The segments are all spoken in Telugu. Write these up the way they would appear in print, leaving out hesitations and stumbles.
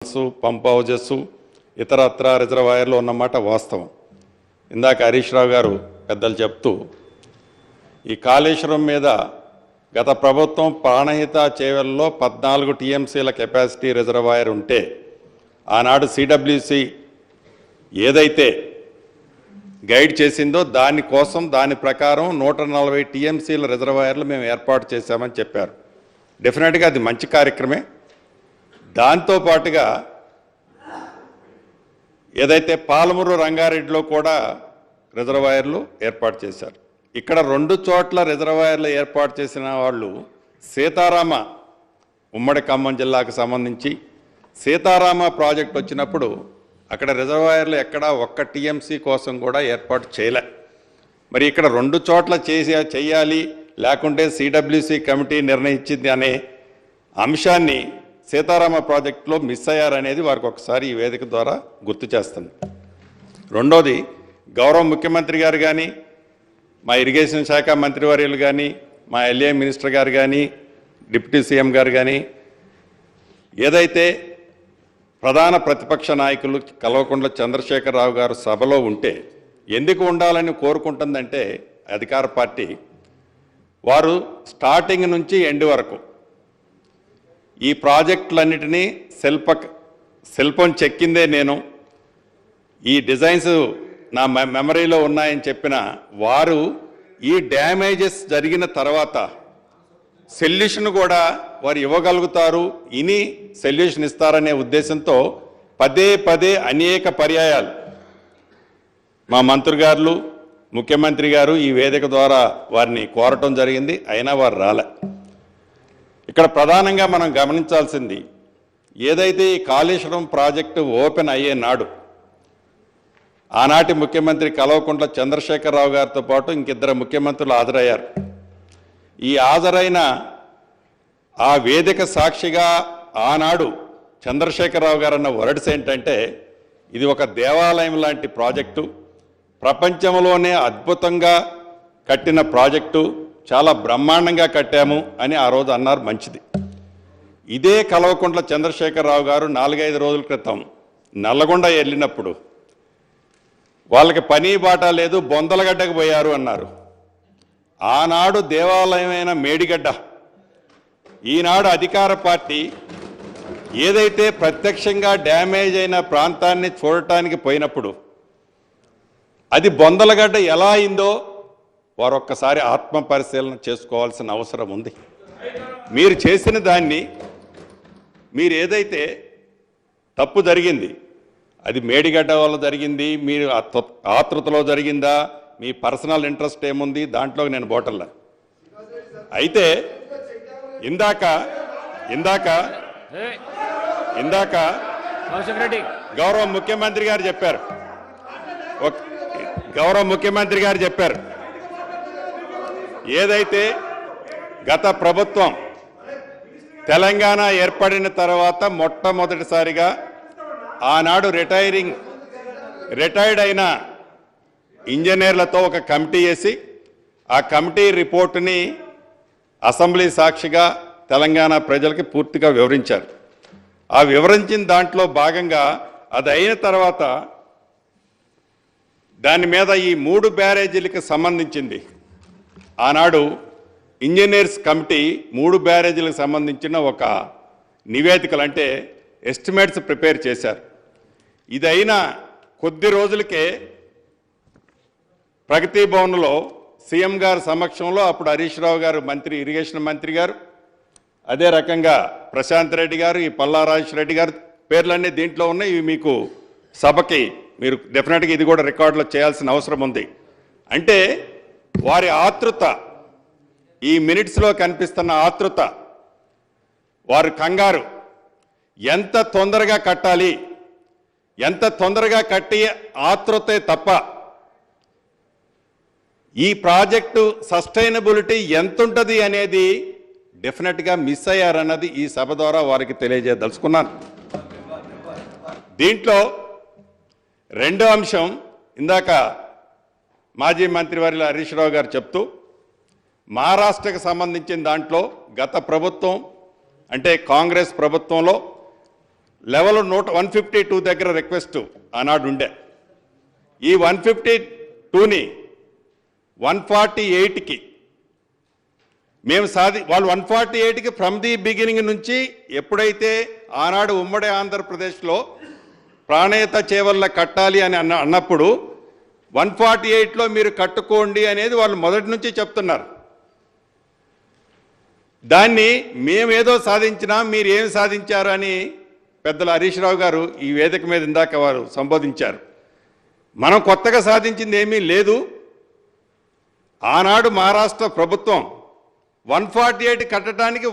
పంప్ హౌజెస్ ఇతరత్ర రిజర్వాయర్లు ఉన్నమాట వాస్తవం. ఇందాక హరీష్ రావు గారు పెద్దలు చెప్తూ ఈ కాళేశ్వరం మీద గత ప్రభుత్వం ప్రాణహిత చేవెల్లో 14 టీఎంసీల కెపాసిటీ రిజర్వాయర్ ఉంటే ఆనాడు సిడబ్ల్యూసి ఏదైతే గైడ్ చేసిందో దాని ప్రకారం 140 టీఎంసీల రిజర్వాయర్లు మేము ఏర్పాటు చేశామని చెప్పారు. డెఫినెట్గా అది మంచి కార్యక్రమే. దాంతోపాటుగా ఏదైతే పాలమూరు రంగారెడ్డిలో కూడా రిజర్వాయర్లు ఏర్పాటు చేశారు. ఇక్కడ 2 చోట్ల రిజర్వాయర్లు ఏర్పాటు చేసిన వాళ్ళు సీతారామ ఉమ్మడి ఖమ్మం జిల్లాకు సంబంధించి సీతారామ ప్రాజెక్ట్ వచ్చినప్పుడు అక్కడ రిజర్వాయర్లు ఎక్కడ 1 టీఎంసీ కోసం కూడా ఏర్పాటు చేయలే. మరి ఇక్కడ 2 చోట్ల చేయాలి లేకుంటే సిడబ్ల్యూసి కమిటీ నిర్ణయించింది అనే అంశాన్ని సీతారామ ప్రాజెక్టులో మిస్ అయ్యారనేది వారికి ఒకసారి ఈ వేదిక ద్వారా గుర్తు చేస్తుంది. రెండోది, గౌరవ ముఖ్యమంత్రి గారు కానీ, మా ఇరిగేషన్ శాఖ మంత్రివర్యులు కానీ, మా ఎల్ఏ మినిస్టర్ గారు కానీ, డిప్యూటీ సీఎం గారు కానీ ఏదైతే ప్రధాన ప్రతిపక్ష నాయకులు కల్వకుంట్ల చంద్రశేఖరరావు గారు సభలో ఉంటే ఎందుకు ఉండాలని కోరుకుంటుందంటే అధికార పార్టీ వారు స్టార్టింగ్ నుంచి ఎండ్ వరకు ఈ ప్రాజెక్టులన్నిటినీ శిల్పం చెక్కిందే నేను, ఈ డిజైన్స్ నా మెమరీలో ఉన్నాయని చెప్పిన వారు ఈ డ్యామేజెస్ జరిగిన తర్వాత సొల్యూషన్ కూడా వారు ఇవ్వగలుగుతారు, ఇని సొల్యూషన్ ఇస్తారనే ఉద్దేశంతో పదే అనేక పర్యాయాలు మా మంత్రి గారు ముఖ్యమంత్రి గారు ఈ వేదిక ద్వారా వారిని కోరటం జరిగింది. అయినా వారు రాలే. ఇక్కడ ప్రధానంగా మనం గమనించాల్సింది ఏదైతే ఈ కాళేశ్వరం ప్రాజెక్టు ఓపెన్ అయ్యే నాడు ఆనాటి ముఖ్యమంత్రి కల్వకుంట్ల చంద్రశేఖరరావు గారితో పాటు ఇంకిద్దరు ముఖ్యమంత్రులు హాజరయ్యారు. ఈ హాజరైన ఆ వేదిక సాక్షిగా ఆనాడు చంద్రశేఖరరావు గారు అన్న వర్డ్స్ ఏంటంటే ఇది ఒక దేవాలయం లాంటి ప్రాజెక్టు, ప్రపంచంలోనే అద్భుతంగా కట్టిన ప్రాజెక్టు, చాలా బ్రహ్మాండంగా కట్టాము అని ఆ రోజు అన్నారు. మంచిది. ఇదే కల్వకుంట్ల చంద్రశేఖరరావు గారు 4-5 రోజుల క్రితం నల్లగొండ వెళ్ళినప్పుడు వాళ్ళకి పని బాట లేదు, బొందలగడ్డకు పోయారు అన్నారు. ఆనాడు దేవాలయమైన మేడిగడ్డ, ఈనాడు అధికార పార్టీ ఏదైతే ప్రత్యక్షంగా డ్యామేజ్ అయిన ప్రాంతాన్ని చూడటానికి పోయినప్పుడు అది బొందలగడ్డ ఎలా అయిందో వారు ఒక్కసారి ఆత్మ పరిశీలన చేసుకోవాల్సిన అవసరం ఉంది. మీరు చేసిన దాన్ని, మీరు ఏదైతే తప్పు జరిగింది అది మేడిగడ్డ వల్ల జరిగింది, మీరు ఆతృతలో జరిగిందా, మీ పర్సనల్ ఇంట్రెస్ట్ ఏముంది దాంట్లో నేను బోటల్లా. అయితే ఇందాక గౌరవ ముఖ్యమంత్రి గారు చెప్పారు ఏదైతే గత ప్రభుత్వం తెలంగాణ ఏర్పడిన తర్వాత మొట్టమొదటిసారిగా ఆనాడు రిటైర్డ్ అయిన ఇంజనీర్లతో ఒక కమిటీ వేసి ఆ కమిటీ రిపోర్టుని అసెంబ్లీ సాక్షిగా తెలంగాణ ప్రజలకి పూర్తిగా వివరించారు. ఆ వివరించిన దాంట్లో భాగంగా అది అయిన తర్వాత దాని మీద ఈ 3 బ్యారేజీలకు సంబంధించింది ఆనాడు ఇంజనీర్స్ కమిటీ 3 బ్యారేజీలకు సంబంధించిన ఒక నివేదికలు అంటే ఎస్టిమేట్స్ ప్రిపేర్ చేశారు. ఇదైనా కొద్ది రోజులకే ప్రగతి భవన్లో సీఎం గారి సమక్షంలో అప్పుడు హరీష్ రావు గారు ఇరిగేషన్ మంత్రి గారు, అదే రకంగా ప్రశాంత్ రెడ్డి గారు, ఈ పల్లా రాజేశ్వర గారు పేర్లన్నీ దీంట్లో ఉన్నాయి. ఇవి మీకు సభకి మీరు డెఫినెట్గా ఇది కూడా రికార్డులో చేయాల్సిన అవసరం ఉంది. అంటే వారి ఆతృత, ఈ మినిట్స్లో కనిపిస్తున్న ఆతృత, వారి కంగారు, ఎంత తొందరగా కట్టాలి, ఎంత తొందరగా కట్టి ఆతృతే తప్ప ఈ ప్రాజెక్టు సస్టైనబిలిటీ ఎంతుంటుంది అనేది డెఫినెట్గా మిస్ అయ్యారన్నది ఈ సభ ద్వారా వారికి తెలియజేయదలుచుకున్నాను. దీంట్లో రెండో అంశం, ఇందాక మాజీ మంత్రివర్యులు హరీష్ రావు గారు చెప్తూ మహారాష్ట్రకు సంబంధించిన దాంట్లో గత ప్రభుత్వం అంటే కాంగ్రెస్ ప్రభుత్వంలో లెవెల్ 152 దగ్గర రిక్వెస్ట్ ఆనాడు ఉండే. ఈ 152ని 148కి మేము వాళ్ళు 148కి ఫ్రమ్ ది బిగినింగ్ నుంచి ఎప్పుడైతే ఆనాడు ఉమ్మడి ఆంధ్రప్రదేశ్లో ప్రాణేత చేవల్ల కట్టాలి అని అన్నప్పుడు 148లో మీరు కట్టుకోండి అనేది వాళ్ళు మొదటి నుంచి చెప్తున్నారు. దాన్ని మేమేదో సాధించినా మీరు ఏమి సాధించారు అని పెద్దలు హరీష్ రావు గారు ఈ వేదిక మీద ఇందాక వారు సంబోధించారు. మనం కొత్తగా సాధించింది ఏమీ లేదు. ఆనాడు మహారాష్ట్ర ప్రభుత్వం 148 కట్టడానికి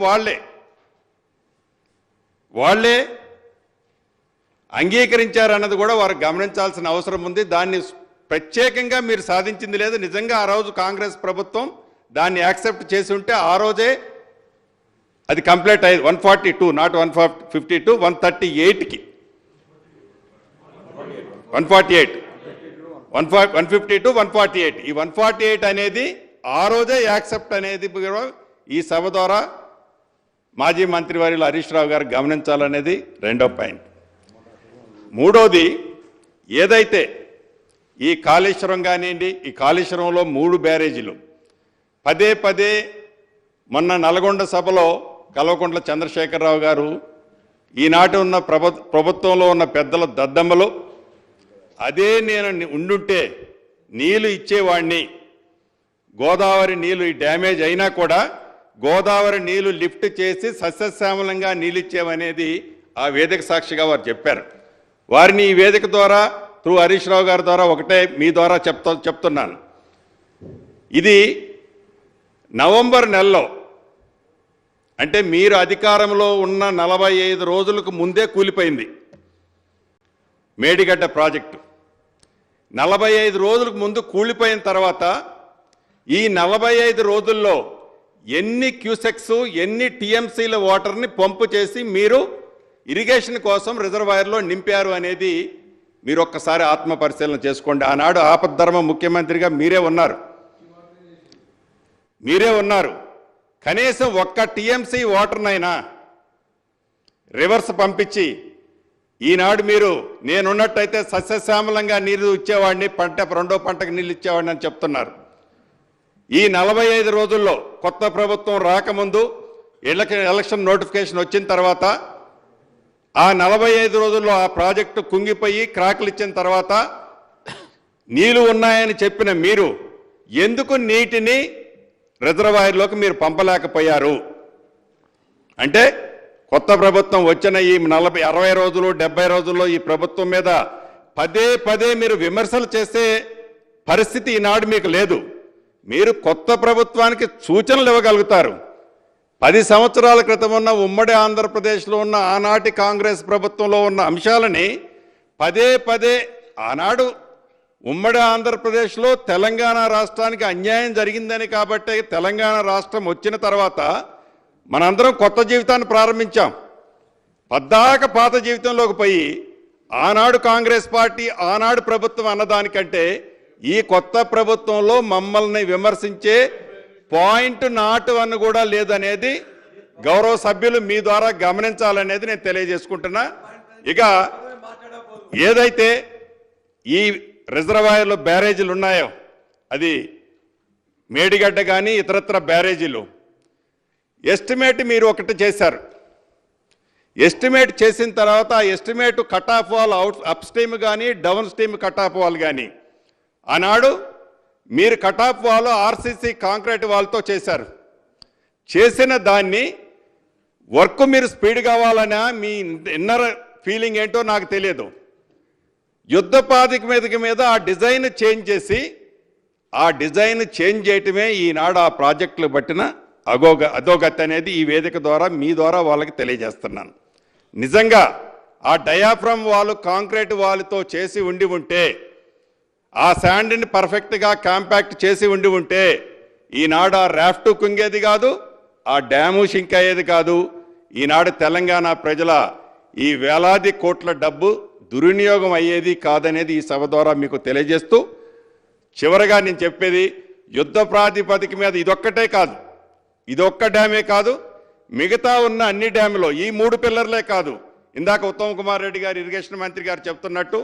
వాళ్ళే అంగీకరించారన్నది కూడా వారు గమనించాల్సిన అవసరం ఉంది. దాన్ని ప్రత్యేకంగా మీరు సాధించింది లేదు. నిజంగా ఆ రోజు కాంగ్రెస్ ప్రభుత్వం దాన్ని యాక్సెప్ట్ చేసి ఉంటే ఆ రోజే అది కంప్లీట్ అయ్యేది. 142 నాట్ 152 138కి 148 152 148 ఈ 148 అనేది ఆ రోజే యాక్సెప్ట్ అనేది ఈ సభ ద్వారా మాజీ మంత్రివర్యులు హరీష్ రావు గారు గమనించాలనేది రెండో పాయింట్. మూడోది, ఏదైతే ఈ కాళేశ్వరం కానివ్వండి, ఈ కాళేశ్వరంలో 3 బ్యారేజీలు పదే మొన్న నల్గొండ సభలో కల్వకుంట్ల చంద్రశేఖరరావు గారు ఈనాటి ఉన్న ప్రభుత్వంలో ఉన్న పెద్దల దద్దమ్మలు అదే నేను ఉండుంటే నీళ్లు ఇచ్చేవాడిని, గోదావరి నీళ్లు డ్యామేజ్ అయినా కూడా గోదావరి నీళ్లు లిఫ్ట్ చేసి సస్యశ్యామలంగా నీళ్ళు ఇచ్చేవనేది ఆ వేదిక సాక్షిగా వారు చెప్పారు. వారిని ఈ వేదిక ద్వారా త్రూ హరీష్ రావు గారి ద్వారా ఒకటే మీ ద్వారా చెప్తున్నాను. ఇది నవంబర్ నెలలో, అంటే మీరు అధికారంలో ఉన్న 45 రోజులకు ముందే కూలిపోయింది మేడిగడ్డ ప్రాజెక్టు. 45 రోజులకు ముందు కూలిపోయిన తర్వాత ఈ 45 రోజుల్లో ఎన్ని క్యూసెక్స్ ఎన్ని టీఎంసీల వాటర్ని పంపు చేసి మీరు ఇరిగేషన్ కోసం రిజర్వాయర్లో నింపారు అనేది మీరు ఒక్కసారి ఆత్మ పరిశీలన చేసుకోండి. ఆనాడు ఆపద్ధర్మ ముఖ్యమంత్రిగా మీరే ఉన్నారు. కనీసం ఒక్క టీఎంసీ వాటర్నైనా రివర్స్ పంపించి ఈనాడు మీరు నేనున్నట్టయితే సస్యశ్యామలంగా నీరు ఇచ్చేవాడిని, రెండో పంటకు నీళ్ళు ఇచ్చేవాడిని అని చెప్తున్నారు. ఈ 45 రోజుల్లో కొత్త ప్రభుత్వం రాకముందు ఎలక్షన్ నోటిఫికేషన్ వచ్చిన తర్వాత ఆ 45 రోజుల్లో ఆ ప్రాజెక్టు కుంగిపోయి క్రాకులు ఇచ్చిన తర్వాత నీళ్లు ఉన్నాయని చెప్పిన మీరు ఎందుకు నీటిని రిజర్వాయర్లోకి మీరు పంపలేకపోయారు? అంటే కొత్త ప్రభుత్వం వచ్చిన ఈ 60 రోజులు 70 రోజుల్లో ఈ ప్రభుత్వం మీద పదే మీరు విమర్శలు చేసే పరిస్థితి ఈనాడు మీకు లేదు. మీరు కొత్త ప్రభుత్వానికి సూచనలు ఇవ్వగలుగుతారు. 10 సంవత్సరాల క్రితం ఉన్న ఉమ్మడి ఆంధ్రప్రదేశ్లో ఉన్న ఆనాటి కాంగ్రెస్ ప్రభుత్వంలో ఉన్న అంశాలని పదే ఆనాడు ఉమ్మడి ఆంధ్రప్రదేశ్లో తెలంగాణ రాష్ట్రానికి అన్యాయం జరిగిందని కాబట్టి తెలంగాణ రాష్ట్రం వచ్చిన తర్వాత మనందరం కొత్త జీవితాన్ని ప్రారంభించాం. పద్దాక పాత జీవితంలోకి పోయి ఆనాడు కాంగ్రెస్ పార్టీ ఆనాడు ప్రభుత్వం అన్నదానికంటే ఈ కొత్త ప్రభుత్వంలో మమ్మల్ని విమర్శించే పాయింట్ నాట్ వన్ కూడా లేదనేది గౌరవ సభ్యులు మీ ద్వారా గమనించాలనేది నేను తెలియజేసుకుంటున్నా. ఇక ఏదైతే ఈ రిజర్వాయర్లు బ్యారేజీలు ఉన్నాయో అది మేడిగడ్డ కానీ ఇతరత్ర బ్యారేజీలు ఎస్టిమేట్ మీరు ఒకటి చేశారు. ఎస్టిమేట్ చేసిన తర్వాత ఆ estimate cut off wall up stream కానీ down stream cut off wall కానీ ఆనాడు మీరు cut off wall RCC concrete వాల్తో చేశారు. చేసిన దాన్ని వర్క్ మీరు స్పీడ్ కావాలన్నా మీ ఇన్నర్ ఫీలింగ్ ఏంటో నాకు తెలియదు. యుద్ధ ప్రాతిపదిక మీద ఆ డిజైన్ చేంజ్ చేసి ఆ డిజైన్ చేంజ్ చేయటమే ఈనాడు ఆ ప్రాజెక్టులు బట్టిన అధోగతి అనేది ఈ వేదిక ద్వారా మీ ద్వారా వాళ్ళకి తెలియజేస్తున్నాను. నిజంగా ఆ డయాఫ్రమ్ వాల్ కాంక్రీట్ వాల్తో చేసి ఉంటే ఆ శాండ్ని పర్ఫెక్ట్గా కాంపాక్ట్ చేసి ఉంటే ఈనాడు ఆ రాఫ్ట్ కుంగేది కాదు, ఆ డ్యాము షింక్ అయ్యేది కాదు. ఈనాడు తెలంగాణ ప్రజల ఈ వేలాది కోట్ల డబ్బు దుర్వినియోగం అయ్యేది కాదనేది ఈ సభ ద్వారా మీకు తెలియజేస్తూ చివరగా నేను చెప్పేది, యుద్ధ ప్రాతిపదిక మీద ఇదొక్కటే కాదు, ఇదొక్క డ్యామే కాదు, మిగతా ఉన్న అన్ని డ్యాములో ఈ 3 పిల్లర్లే కాదు, ఇందాక ఉత్తమ్ కుమార్ రెడ్డి గారు ఇరిగేషన్ మంత్రి గారు చెప్తున్నట్టు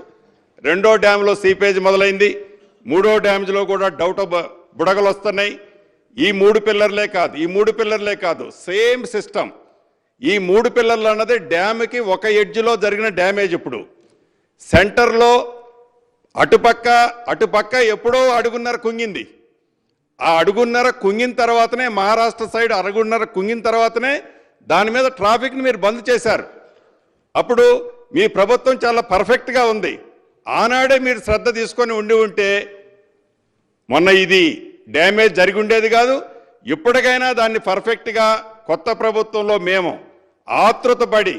2వ డ్యాంలో సీపేజ్ మొదలైంది, 3వ డ్యామ్లో కూడా బుడగలు వస్తున్నాయి. ఈ 3 పిల్లర్లే కాదు సేమ్ సిస్టమ్. ఈ 3 పిల్లర్లు అన్నది డ్యామ్కి ఒక ఎడ్జ్లో జరిగిన డ్యామేజ్. ఇప్పుడు సెంటర్లో అటుపక్క ఎప్పుడో అడుగున్నర కుంగింది. ఆ అడుగున్నర కుంగిన తర్వాతనే మహారాష్ట్ర సైడ్ అడుగున్నర కుంగిన తర్వాతనే దాని మీద ట్రాఫిక్ని మీరు బంద్ చేశారు. అప్పుడు మీ ప్రభుత్వం చాలా పర్ఫెక్ట్గా ఉంది. ఆనాడే మీరు శ్రద్ధ తీసుకొని ఉంటే మొన్న ఇది డ్యామేజ్ జరిగి ఉండేది కాదు. ఇప్పటికైనా దాన్ని పర్ఫెక్ట్గా కొత్త ప్రభుత్వంలో మేము ఆతృతపడి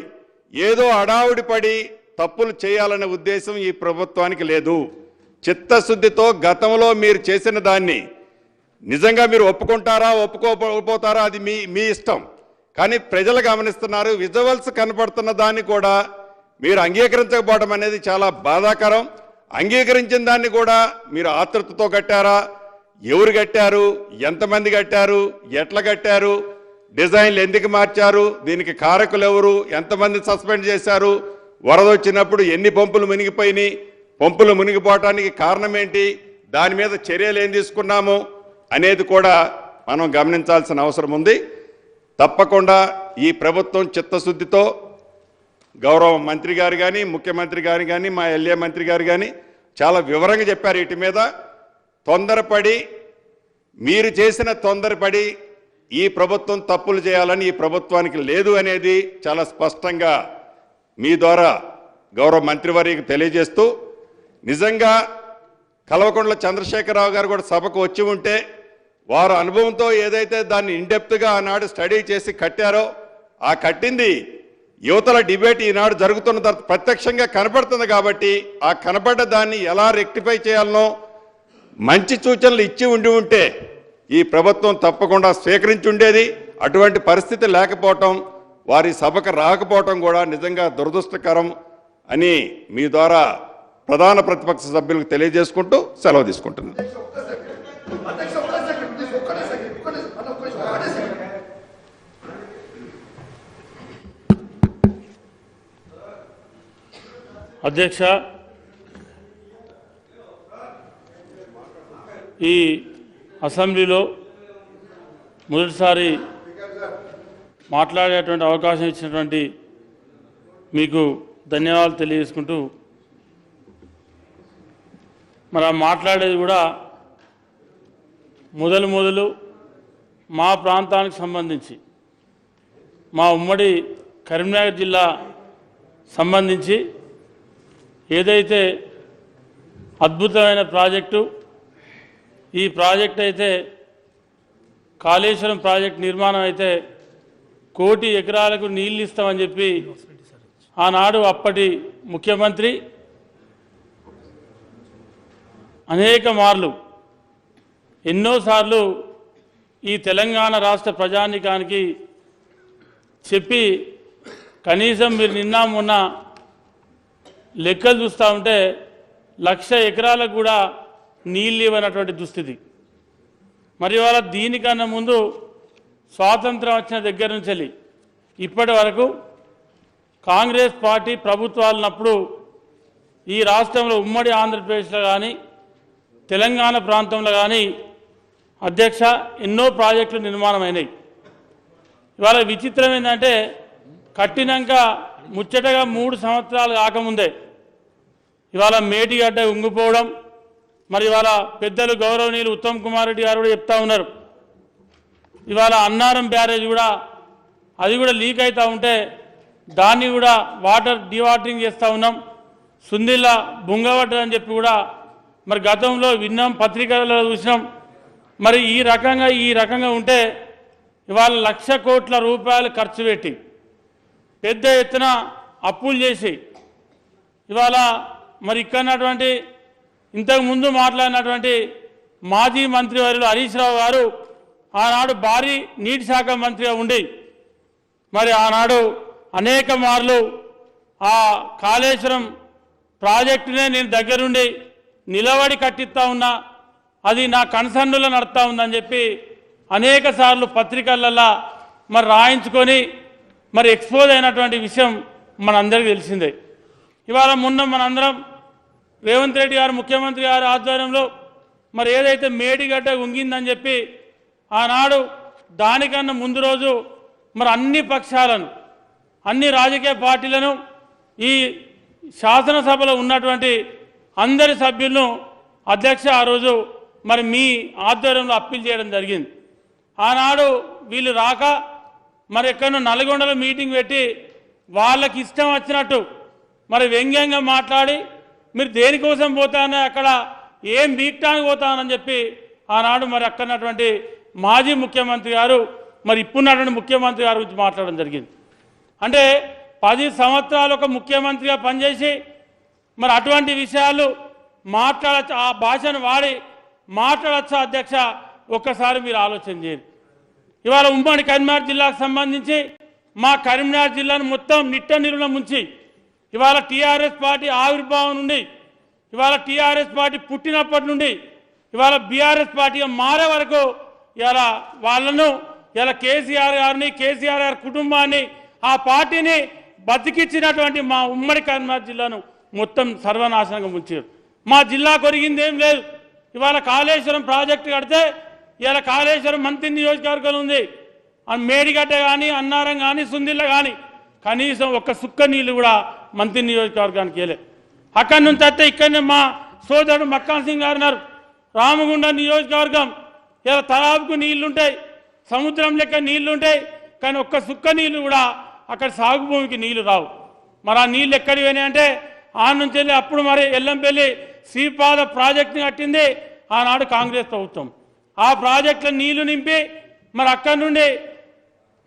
ఏదో అడావుడి పడి తప్పులు చేయాలనే ఉద్దేశం ఈ ప్రభుత్వానికి లేదు. చిత్తశుద్ధితో గతంలో మీరు చేసిన దాన్ని నిజంగా మీరు ఒప్పుకుంటారా ఒప్పుకోకపోతారా అది మీ ఇష్టం. కానీ ప్రజలు గమనిస్తున్నారు. విజువల్స్ కనపడుతున్న దాన్ని కూడా మీరు అంగీకరించకపోవడం అనేది చాలా బాధాకరం. అంగీకరించిన దాన్ని కూడా మీరు ఆతృతతో కట్టారా, ఎవరు కట్టారు, ఎంతమంది కట్టారు, ఎట్లా కట్టారు, డిజైన్లు ఎందుకు మార్చారు, దీనికి కారకులు ఎవరు, ఎంతమంది సస్పెండ్ చేశారు, వరద వచ్చినప్పుడు ఎన్ని పంపులు మునిగిపోయినాయి, పంపులు మునిగిపోవటానికి కారణం ఏంటి, దాని మీద చర్యలు ఏం తీసుకున్నాము అనేది కూడా మనం గమనించాల్సిన అవసరం ఉంది. తప్పకుండా ఈ ప్రభుత్వం చిత్తశుద్ధితో గౌరవ మంత్రి గారు కానీ, ముఖ్యమంత్రి గారు కానీ, మా ఎల్ఏ మంత్రి గారు కానీ చాలా వివరంగా చెప్పారు. వీటి మీద మీరు చేసిన తొందరపడి ఈ ప్రభుత్వం తప్పులు చేయాలని ఈ ప్రభుత్వానికి లేదు అనేది చాలా స్పష్టంగా మీ ద్వారా గౌరవ మంత్రివర్యకు తెలియజేస్తూ, నిజంగా కల్వకుంట్ల చంద్రశేఖరరావు గారు కూడా సభకు వచ్చి ఉంటే వారు అనుభవంతో ఏదైతే దాన్ని ఇన్డెప్త్గా ఆనాడు స్టడీ చేసి కట్టారో ఆ కట్టింది యువతల డిబేట్ ఈనాడు జరుగుతున్న తర్వాత ప్రత్యక్షంగా కనపడుతుంది. కాబట్టి ఆ కనపడ్డ దాన్ని ఎలా రెక్టిఫై చేయాలనో మంచి సూచనలు ఇచ్చి ఉంటే ఈ ప్రభుత్వం తప్పకుండా స్వీకరించి ఉండేది. అటువంటి పరిస్థితి లేకపోవటం, వారి సభకు రాకపోవటం కూడా నిజంగా దురదృష్టకరం అని మీ ద్వారా ప్రధాన ప్రతిపక్ష సభ్యులకు తెలియజేసుకుంటూ సెలవు తీసుకుంటున్నాను. అధ్యక్ష, ఈ అసెంబ్లీలో మొదటిసారి మాట్లాడేటువంటి అవకాశం ఇచ్చినటువంటి మీకు ధన్యవాదాలు తెలియజేసుకుంటూ, మరి మాట్లాడేది కూడా మొదలు మా ప్రాంతానికి సంబంధించి, మా ఉమ్మడి కరీంనగర్ జిల్లా సంబంధించి ఏదైతే అద్భుతమైన ప్రాజెక్టు, ఈ ప్రాజెక్ట్ అయితే కాళేశ్వరం ప్రాజెక్ట్ నిర్మాణం అయితే 1 కోటి ఎకరాలకు నీళ్ళు ఇస్తామని చెప్పి ఆనాడు అప్పటి ముఖ్యమంత్రి అనేక మార్లు ఎన్నోసార్లు ఈ తెలంగాణ రాష్ట్ర ప్రజానీకానికి చెప్పి, కనీసం మీరు నిన్న మొన్న లెక్కలు చూస్తూ ఉంటే 1,00,000 ఎకరాలకు కూడా నీళ్ళు ఇవ్వనటువంటి దుస్థితి. మరి ఇవాళ దీనికన్నా ముందు స్వాతంత్రం వచ్చిన దగ్గర నుంచి ఇప్పటి వరకు కాంగ్రెస్ పార్టీ ప్రభుత్వాలున్నప్పుడు ఈ రాష్ట్రంలో ఉమ్మడి ఆంధ్రప్రదేశ్లో కానీ తెలంగాణ ప్రాంతంలో కానీ అధ్యక్ష ఎన్నో ప్రాజెక్టులు నిర్మాణమైనాయి. ఇవాళ విచిత్రం ఏంటంటే కట్టినాక ముచ్చటగా 3 సంవత్సరాలు కాకముందే ఇవాళ మేటిగడ్డ ఉంగిపోవడం, మరి ఇవాళ పెద్దలు గౌరవనీయులు ఉత్తమ్ కుమార్ రెడ్డి గారు కూడా చెప్తా ఉన్నారు. ఇవాళ అన్నారం బ్యారేజ్ కూడా అది కూడా లీక్ అవుతూ ఉంటే దాన్ని కూడా వాటర్ డివాటరింగ్ చేస్తూ ఉన్నాం. సుందిల్లా బుంగవడ్డని చెప్పి కూడా మరి గతంలో విన్నాం, పత్రికలలో చూసినాం. మరి ఈ రకంగా ఉంటే ఇవాళ 1,00,000 కోట్ల రూపాయలు ఖర్చు పెట్టి పెద్ద ఎత్తున అప్పులు చేసి ఇవాళ మరి ఇక్కడటువంటి ఇంతకుముందు మాట్లాడినటువంటి మాజీ మంత్రివర్యులు హరీష్ రావు గారు ఆనాడు భారీ నీటి శాఖ మంత్రిగా ఉండి మరి ఆనాడు అనేక మార్లు ఆ కాళేశ్వరం ప్రాజెక్టునే నేను దగ్గరుండి నిలబడి కట్టిస్తా ఉన్నా, అది నా కన్సర్న్లో నడుస్తూ ఉందని చెప్పి అనేక సార్లు పత్రికలలో మరి రాయించుకొని మరి ఎక్స్పోజ్ అయినటువంటి విషయం మనందరికీ తెలిసిందే. ఇవాళ మొన్న మనందరం రేవంత్ రెడ్డి గారు ముఖ్యమంత్రి గారి ఆధ్వర్యంలో మరి ఏదైతే మేడిగడ్డ ఉంగిందని చెప్పి ఆనాడు దానికన్నా ముందు రోజు మరి అన్ని పక్షాలను అన్ని రాజకీయ పార్టీలను ఈ శాసనసభలో ఉన్నటువంటి అందరి సభ్యులను అధ్యక్ష ఆ రోజు మరి మీ ఆధ్వర్యంలో అప్పీల్ చేయడం జరిగింది. ఆనాడు వీళ్ళు రాక మరి ఎక్కడో నల్గొండలో మీటింగ్ పెట్టి వాళ్ళకి ఇష్టం వచ్చినట్టు మరి వ్యంగ్యంగా మాట్లాడి మీరు దేనికోసం పోతానో అక్కడ ఏం బీక్టానికి పోతానని చెప్పి ఆనాడు మరి అక్కడటువంటి మాజీ ముఖ్యమంత్రి గారు మరి ఇప్పుడున్నటువంటి ముఖ్యమంత్రి గారి గురించి మాట్లాడడం జరిగింది. అంటే 10 సంవత్సరాలు ఒక ముఖ్యమంత్రిగా పనిచేసి మరి అటువంటి విషయాలు మాట్లాడచ్చు, ఆ భాషను వాడి మాట్లాడచ్చు అధ్యక్ష, ఒక్కసారి మీరు ఆలోచన చేయండి. ఇవాళ ఉమ్మడి కరీంనగర్ జిల్లాకు సంబంధించి మా కరీంనగర్ జిల్లాను మొత్తం నిట్ట నిలువున ముంచి ఇవాళ టీఆర్ఎస్ పార్టీ ఆవిర్భావం నుండి ఇవాళ టీఆర్ఎస్ పార్టీ పుట్టినప్పటి నుండి ఇవాళ బీఆర్ఎస్ పార్టీగా మారే వరకు ఇవాళ వాళ్ళను ఇలా కేసీఆర్ గారిని కేసీఆర్ గారి కుటుంబాన్ని ఆ పార్టీని బతికిచ్చినటువంటి మా ఉమ్మడి కరీంనగర్ జిల్లాను మొత్తం సర్వనాశనంగా ముంచారు. మా జిల్లా కొరిగింది ఏం లేదు. ఇవాళ కాళేశ్వరం ప్రాజెక్టు కడితే ఇవాళ కాళేశ్వరం మంత్రి నియోజకవర్గం ఉంది. మేడిగడ్డ కానీ అన్నారం కానీ సుందిల్ల కానీ కనీసం ఒక్క సుక్క నీళ్ళు కూడా మంత్రి నియోజకవర్గానికి వెళ్ళే. అక్కడి నుంచి వస్తే ఇక్కడనే మా సోదరుడు మక్కాన్ సింగ్ గారు ఉన్నారు. రామగుండ నియోజకవర్గం ఇలా తలాపుకు నీళ్లుంటాయి, సముద్రం లెక్క నీళ్లుంటాయి, కానీ ఒక్క సుక్క నీళ్ళు కూడా అక్కడ సాగు భూమికి నీళ్లు రావు. మరి ఆ నీళ్ళు ఎక్కడికి పోయినాయి అంటే ఆ నుంచి వెళ్ళి అప్పుడు మరి ఎల్లంపల్లి శ్రీపాద ప్రాజెక్టుని కట్టింది ఆనాడు కాంగ్రెస్ ప్రభుత్వం. ఆ ప్రాజెక్టులో నీళ్లు నింపి మరి అక్కడి నుండి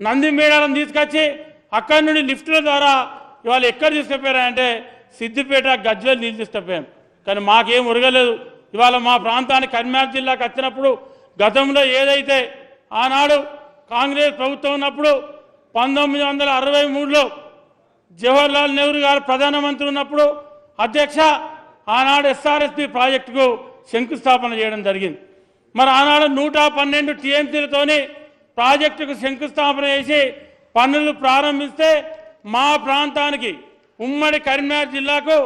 నంది మేడాలను తీసుకొచ్చి అక్కడి నుండి లిఫ్టుల ద్వారా ఇవాళ ఎక్కడ తీసుకుపోయారంటే సిద్దిపేట గజ్వేల్ నీళ్ళు తీసుకుపోయాం. కానీ మాకేం ఉరగలేదు. ఇవాళ మా ప్రాంతానికి కరీంనగర్ జిల్లాకు వచ్చినప్పుడు గతంలో ఏదైతే ఆనాడు కాంగ్రెస్ ప్రభుత్వం ఉన్నప్పుడు 1963లో జవహర్లాల్ నెహ్రూ గారు ప్రధానమంత్రి ఉన్నప్పుడు అధ్యక్ష ఆనాడు ఎస్ఆర్ఎస్పి ప్రాజెక్టుకు శంకుస్థాపన చేయడం జరిగింది. మరి ఆనాడు 112 టీఎంసీలతోని ప్రాజెక్టుకు శంకుస్థాపన చేసి పనులు ప్రారంభిస్తే మా ప్రాంతానికి ఉమ్మడి కరీంనగర్ జిల్లాకు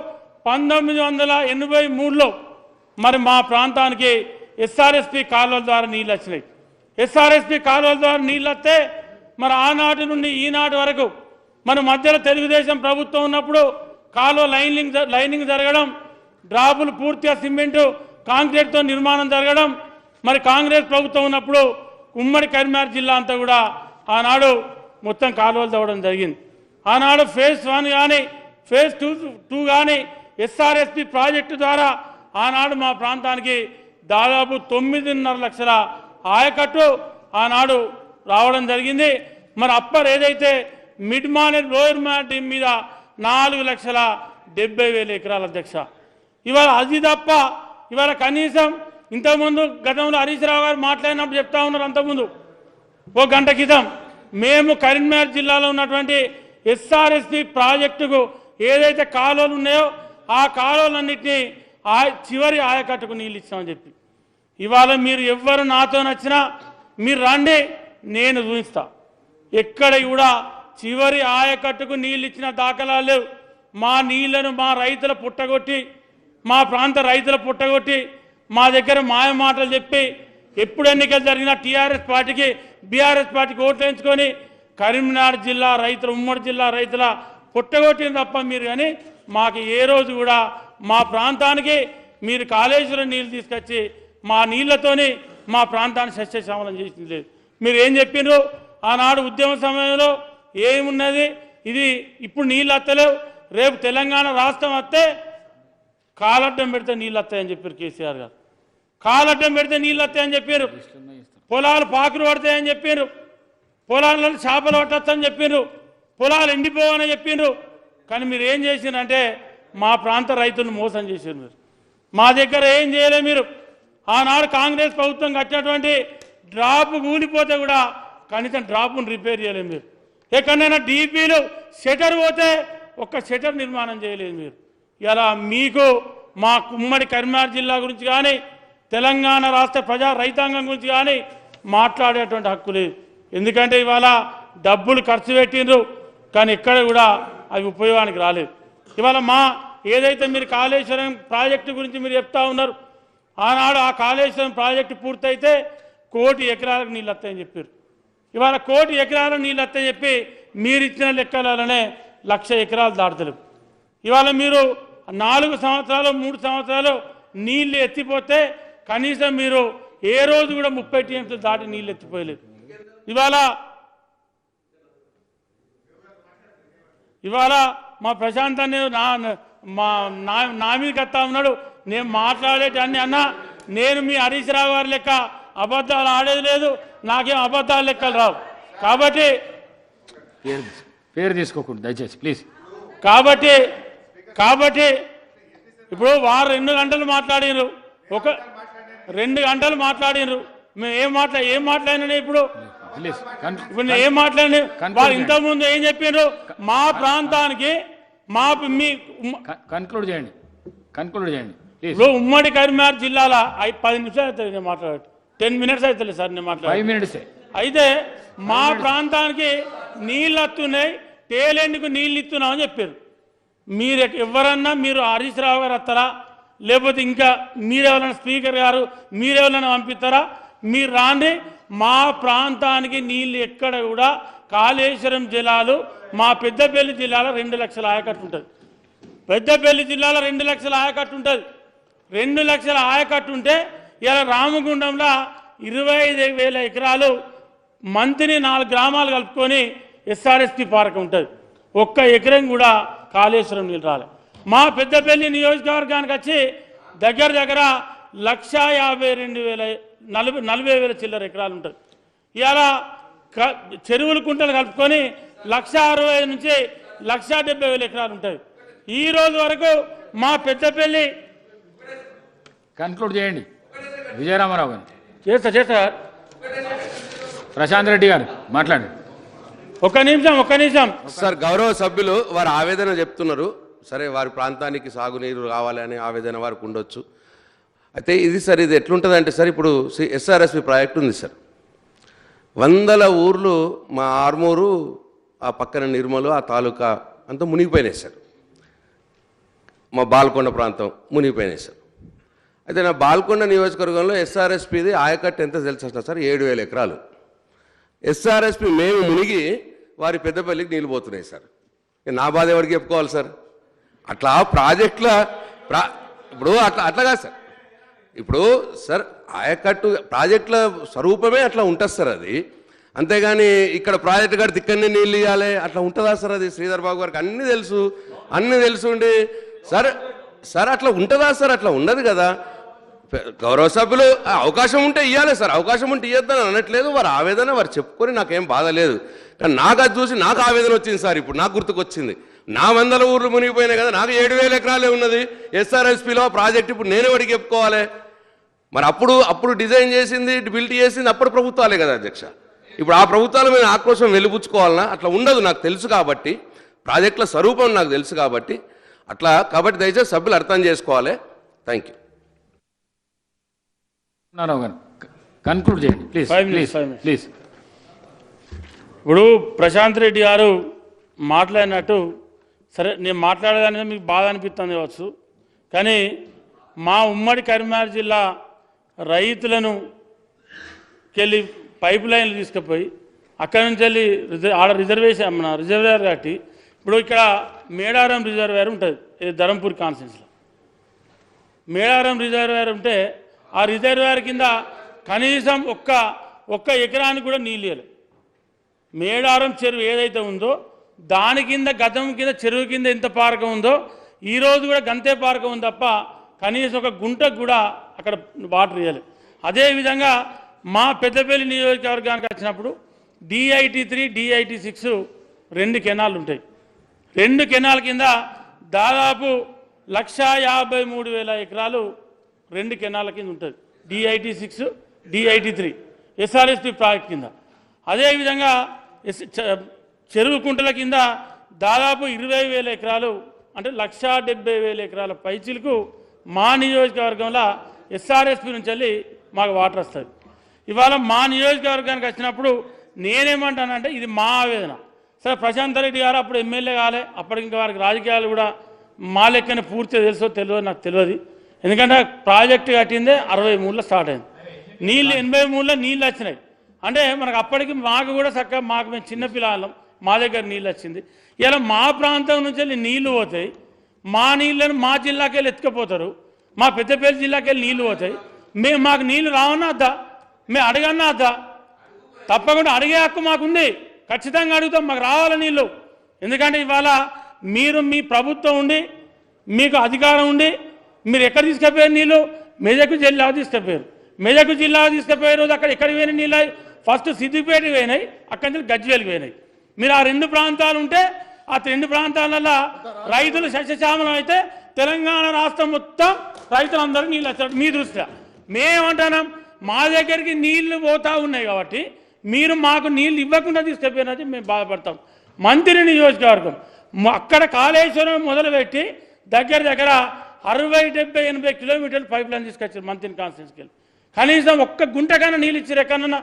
1983లో మరి మా ప్రాంతానికి ఎస్ఆర్ఎస్పి కాలువల ద్వారా నీళ్ళు వచ్చినాయి. ఎస్ఆర్ఎస్పి కాలువల ద్వారా నీళ్ళు వస్తే మరి ఆనాటి నుండి ఈనాటి వరకు మన మధ్యలో తెలుగుదేశం ప్రభుత్వం ఉన్నప్పుడు కాలువ లైనింగ్ జరగడం, డ్రాపులు పూర్తిగా సిమెంటు కాంక్రీట్తో నిర్మాణం జరగడం, మరి కాంగ్రెస్ ప్రభుత్వం ఉన్నప్పుడు ఉమ్మడి కరీంనగర్ జిల్లా అంతా కూడా ఆనాడు మొత్తం కాలువలు తవ్వడం జరిగింది. ఆనాడు ఫేజ్ 1 కానీ ఫేజ్ 2 కానీ ఎస్ఆర్ఎస్పి ప్రాజెక్టు ద్వారా ఆనాడు మా ప్రాంతానికి దాదాపు 9.5 లక్షల ఆయకట్టు ఆనాడు రావడం జరిగింది. మరి అప్పర్ ఏదైతే మిడ్ మానేర్ లోయర్ మానేర్ మీద 4,70,000 ఎకరాల అధ్యక్ష. ఇవాళ అది తప్ప ఇవాళ కనీసం ఇంతకుముందు గతంలో హరీష్ రావు గారు మాట్లాడినప్పుడు చెప్తా ఉన్నారు. అంతకుముందు ఓ గంట క్రితం మేము కరీంనగర్ జిల్లాలో ఉన్నటువంటి ఎస్ఆర్ఎస్పి ప్రాజెక్టుకు ఏదైతే కాలువలు ఉన్నాయో ఆ కాలువలన్నింటినీ చివరి ఆయకట్టుకు నీళ్ళు ఇచ్చామని చెప్పి ఇవాళ మీరు ఎవ్వరు నాతో నచ్చినా మీరు రండి, నేను చూపిస్తా. ఎక్కడ కూడా చివరి ఆయకట్టుకు నీళ్ళు ఇచ్చిన దాఖలాలు లేవు. మా నీళ్లను మా రైతుల పుట్టగొట్టి మా ప్రాంత రైతుల పుట్టగొట్టి మా దగ్గర మాయ మాటలు చెప్పి ఎప్పుడు ఎన్నికలు జరిగినా టీఆర్ఎస్ పార్టీకి బీఆర్ఎస్ పార్టీకి ఓట్లు వేయించుకొని కరీంనగర్ జిల్లా రైతులు ఉమ్మడి జిల్లా రైతుల పుట్టగొట్టిన తప్ప మీరు కానీ మాకు ఏ రోజు కూడా మా ప్రాంతానికి మీరు కాళేశ్వరం నీళ్ళు తీసుకొచ్చి మా నీళ్లతోని మా ప్రాంతాన్ని సస్యశ్యామలం చేసింది లేదు. మీరు ఏం చెప్పినారు ఆనాడు ఉద్యమ సమయంలో ఏమున్నది, ఇది ఇప్పుడు నీళ్ళు వస్తలేవు, రేపు తెలంగాణ రాష్ట్రం వస్తే కాలడ్డం పెడితే నీళ్ళు వస్తాయని చెప్పారు కేసీఆర్ గారు. కాలడ్డం పెడితే నీళ్ళు వస్తాయని చెప్పారు. పొలాలు పాకులు పడతాయని చెప్పారు. పొలాలలో చేపలు పట్టొచ్చని చెప్పారు. పొలాలు ఎండిపోవని చెప్పిండ్రు. కానీ మీరు ఏం చేసిండ్రంటే మా ప్రాంత రైతులను మోసం చేశారు. మీరు మా దగ్గర ఏం చేయలేదు. మీరు ఆనాడు కాంగ్రెస్ ప్రభుత్వం కట్టినటువంటి డ్రాప్ కూలిపోతే కూడా కనీసం డ్రాప్ను రిపేర్ చేయలేదు. మీరు ఎక్కడైనా డీపీలు షటర్ పోతే ఒక్క షటర్ నిర్మాణం చేయలేదు. మీరు ఇలా మీకు మా ఉమ్మడి కరీంనగర్ జిల్లా గురించి కానీ తెలంగాణ రాష్ట్ర ప్రజా రైతాంగం గురించి కానీ మాట్లాడేటువంటి హక్కు లేదు. ఎందుకంటే ఇవాళ డబ్బులు ఖర్చు పెట్టిండ్రు, కానీ ఎక్కడ కూడా అవి ఉపయోగానికి రాలేదు. ఇవాళ ఏదైతే మీరు కాళేశ్వరం ప్రాజెక్టు గురించి మీరు చెప్తా ఉన్నారు, ఆనాడు ఆ కాళేశ్వరం ప్రాజెక్టు పూర్తయితే 1 కోటి ఎకరాలకు నీళ్ళు వస్తాయని చెప్పారు. ఇవాళ 1 కోటి ఎకరాలకు నీళ్ళు వస్తాయని చెప్పి మీరు ఇచ్చిన లెక్కలనే 1,00,000 ఎకరాలు దాడుతలేవు. ఇవాళ మీరు 4 సంవత్సరాలు 3 సంవత్సరాలు నీళ్లు ఎత్తిపోతే కనీసం మీరు ఏ రోజు కూడా 30 టీఎంసీలు దాటి నీళ్ళు ఎత్తిపోయలేదు. ఇవాళ మా ప్రశాంత్ అనే నా మీద కత్తా ఉన్నాడు. నేను మాట్లాడేటన్ని అన్నా, నేను మీ హరీష్ రావు గారి లెక్క అబద్ధాలు ఆడేది లేదు, నాకేం అబద్ధాల లెక్కలు రావు. కాబట్టి పేరు తీసుకోకూడదు దయచేసి ప్లీజ్. కాబట్టి ఇప్పుడు వారు 2 గంటలు మాట్లాడినారు, 2 గంటలు మాట్లాడినారు. మేము ఏం మాట్లాడినా ఇప్పుడు ఏం మాట్లాడి వాళ్ళు ఇంతకుముందు ఏం చెప్పారు? మా ప్రాంతానికి కన్క్లూడ్ చేయండి ఇప్పుడు ఉమ్మడి కరీంనగర్ జిల్లాల 10 నిమిషాలు అవుతుంది నేను మాట్లాడటం, 10 మినిట్స్ అవుతుంది సార్ నేను మాట్లాడ 5 minutes. అయితే మా ప్రాంతానికి నీళ్ళు వస్తున్నాయి, తేలేందుకు నీళ్ళు ఇస్తున్నామని చెప్పారు. మీరు ఎవరన్నా మీరు హరీష్ రావు గారు వస్తారా, లేకపోతే ఇంకా మీరెవరైనా స్పీకర్ గారు మీరెవరైనా పంపిస్తారా? మీరు రాండి. మా ప్రాంతానికి నీళ్ళు ఎక్కడ కూడా కాళేశ్వరం జిల్లాలు మా పెద్దపల్లి జిల్లాలో 2 లక్షల ఆయకట్టు ఉంటుంది. పెద్దపల్లి జిల్లాలో 2 లక్షల ఆయకట్టు ఉంటుంది. 2 లక్షల ఆయకట్టు ఉంటే ఇలా రామగుండంలో 25,000 ఎకరాలు మంత్ని 4 గ్రామాలు కలుపుకొని ఎస్ఆర్ఎస్పి పార్క్ ఉంటుంది. 1 ఎకరం కూడా కాళేశ్వరం నీళ్ళు రాలే. మా పెద్దపల్లి నియోజకవర్గానికి వచ్చి దగ్గర 1,52,040 చిల్లర ఎకరాలు ఉంటుంది. ఇలా చెరువుల కుంటలు కలుపుకొని 1,65,000 నుంచి 1,70,000 ఎకరాలు ఉంటుంది. ఈ రోజు వరకు మా పెద్దపల్లి కన్క్లూడ్ చేయండి. విజయరామారావు గారు చేస్తా ప్రశాంత్ రెడ్డి గారు మాట్లాడండి. ఒక్క నిమిషం సార్. గౌరవ సభ్యులు వారు ఆవేదన చెప్తున్నారు. సరే, వారి ప్రాంతానికి సాగునీరు కావాలని ఆవేదన వారికి ఉండొచ్చు. అయితే ఇది ఎట్లుంటుంది అంటే సార్, ఇప్పుడు ఎస్ఆర్ఎస్పి ప్రాజెక్ట్ ఉంది సార్. 100 ఊర్లు మా ఆర్మూరు, ఆ పక్కన నిర్మలు, ఆ తాలూకా అంతా మునిగిపోయినాయి సార్. మా బాల్కొండ ప్రాంతం మునిగిపోయినాయి సార్. అయితే నా బాల్కొండ నియోజకవర్గంలో ఎస్ఆర్ఎస్పిది ఆయకట్టు ఎంత తెలుసా సార్? 7,000 ఎకరాలు. ఎస్ఆర్ఎస్పి మేము మునిగి వారి పెద్దపల్లికి నీళ్ళు పోతున్నాయి సార్. నా బాధ ఎవరికి చెప్పుకోవాలి సార్? అట్లా ప్రాజెక్టుల ఇప్పుడు అట్లా కాదు సార్. ఇప్పుడు సార్ ఆయకట్టు ప్రాజెక్టుల స్వరూపమే అట్లా ఉంటుంది సార్. అది అంతేగాని ఇక్కడ ప్రాజెక్టు కడితే ఇక్కడనే నీళ్ళు ఇవ్వాలి అట్లా ఉంటుందా సార్? అది శ్రీధర్ బాబు గారికి అన్నీ తెలుసుండి సార్ అట్లా ఉంటుందా సార్? అట్లా ఉండదు కదా. గౌరవ సభ్యులు అవకాశం ఉంటే ఇవ్వాలి సార్, అవకాశం ఉంటే ఇవ్వద్దని అనట్లేదు. వారి ఆవేదన వారు చెప్పుకొని నాకేం బాధ లేదు. కానీ నాకు అది చూసి నాకు ఆవేదన వచ్చింది సార్. ఇప్పుడు నాకు గుర్తుకొచ్చింది, నా 100 ఊర్లు మునిగిపోయినాయి కదా, నాకు 7,000 ఎకరాలే ఉన్నది ఎస్ఆర్ఎస్పిలో ప్రాజెక్ట్. ఇప్పుడు నేను ఎవరికి చెప్పుకోవాలి మరి? అప్పుడు డిజైన్ చేసింది, బిల్ట్ చేసింది అప్పుడు ప్రభుత్వాలే కదా అధ్యక్ష. ఇప్పుడు ఆ ప్రభుత్వాల మీద ఆక్రోశం వెలిబుచ్చుకోవాలన్నా? అట్లా ఉండదు. నాకు తెలుసు కాబట్టి, ప్రాజెక్టుల స్వరూపం నాకు తెలుసు కాబట్టి దయచేసి సభ్యులు అర్థం చేసుకోవాలి. Thank you. కన్క్లూడ్ చేయండి ప్లీజ్. ఇప్పుడు ప్రశాంత్ రెడ్డి గారు మాట్లాడినట్టు సరే, నేను మాట్లాడేదానికి మీకు బాధ అనిపిస్తుంది కావచ్చు, కానీ మా ఉమ్మడి కరీంనగర్ జిల్లా రైతులను కెళ్ళి పైప్ లైన్లు తీసుకుపోయి అక్కడి నుంచి వెళ్ళి ఆడ రిజర్వేయర్ కట్టి, ఇప్పుడు ఇక్కడ మేడారం రిజర్వేయర్ ఉంటుంది ధరంపూర్ కాన్స్టిట్యున్సీలో. మేడారం రిజర్వేయర్ ఉంటే ఆ రిజర్వేయర్ కింద కనీసం ఒక్క ఎకరానికి కూడా నీళ్ళు ఇవ్వలేదు. మేడారం చెరువు ఏదైతే ఉందో దాని కింద గతం కింద చెరువు కింద ఎంత పార్కం ఉందో ఈరోజు కూడా గంతే పార్కం ఉంది తప్ప కనీసం ఒక గుంటకు కూడా అక్కడ వాటర్ ఇవ్వలేదు. అదేవిధంగా మా పెద్దపల్లి నియోజకవర్గానికి వచ్చినప్పుడు DIT3 DIT6 2 కెనాలు ఉంటాయి. 2 కెనాల కింద దాదాపు 1,53,000 ఎకరాలు 2 కెనాల కింద ఉంటుంది. DIT6 DIT3 ఎస్ఆర్ఎస్పి ప్రాజెక్ట్ కింద. అదేవిధంగా చెరువు కుంటల కింద దాదాపు 20,000 ఎకరాలు అంటే 1,70,000 ఎకరాల పైచిలకు మా నియోజకవర్గంలో ఎస్ఆర్ఎస్పి నుంచి వెళ్ళి మాకు వాటర్ వస్తుంది. ఇవాళ మా నియోజకవర్గానికి వచ్చినప్పుడు నేనేమంటానంటే ఇది మా ఆవేదన. సరే ప్రశాంత్ రెడ్డి గారు అప్పుడు ఎమ్మెల్యే కాలే, అప్పటికి ఇంకా వారికి రాజకీయాలు కూడా మా లెక్కనే పూర్తిగా తెలుసో తెలియదు నాకు తెలియదు. ఎందుకంటే ప్రాజెక్టు కట్టిందే 63లో స్టార్ట్ అయింది, నీళ్ళు 83లో నీళ్ళు వచ్చినాయి. అంటే మనకు అప్పటికి మాకు కూడా చక్కగా మాకు మేము చిన్నపిల్లలం, మా దగ్గర నీళ్ళు వచ్చింది. ఇలా మా ప్రాంతం నుంచి వెళ్ళి నీళ్లు పోతాయి, మా నీళ్ళని మా జిల్లాకి వెళ్ళి ఎత్తుకుపోతారు, మా పెద్దపల్లి జిల్లాకి వెళ్ళి నీళ్లు పోతాయి. మాకు నీళ్లు రావన్నా వద్దా, మేము అడగన్నా వద్దా? తప్పకుండా అడిగే హక్కు మాకుంది, ఖచ్చితంగా అడుగుతాం, మాకు రావాలి నీళ్ళు. ఎందుకంటే ఇవాళ మీరు మీ ప్రభుత్వం ఉండి మీకు అధికారం ఉండి మీరు ఎక్కడ తీసుకుపోయారు నీళ్ళు? మెదక్ జిల్లాకు తీసుకుపోయారు. మెదక్ జిల్లాకు తీసుకుపోయే రోజు అక్కడ ఎక్కడికి పోయిన నీళ్ళు? ఫస్ట్ సిద్దిపేట పోయినాయి, అక్కడి నుంచి గజ్వేల్ పోయినాయి. మీరు ఆ 2 ప్రాంతాలు ఉంటే ఆ 2 ప్రాంతాలలో రైతులు సస్యశ్యామలం అయితే తెలంగాణ రాష్ట్రం మొత్తం రైతులందరూ నీళ్ళు వచ్చారు. మీ దృష్ట్యా మేమంటున్నాం, మా దగ్గరికి నీళ్లు పోతా ఉన్నాయి కాబట్టి మీరు మాకు నీళ్ళు ఇవ్వకుండా తీసుకుపోయినది మేము బాధపడతాం. మంత్రి నియోజకవర్గం అక్కడ కాళేశ్వరం మొదలుపెట్టి దగ్గర 60, 70, 80 కిలోమీటర్లు పైప్ లైన్ తీసుకొచ్చారు మంత్రిని కాన్స్టిట్యూన్సీకి. కనీసం ఒక్క గుంట కన్నా నీళ్ళు ఇచ్చారు ఎక్కడన్నా?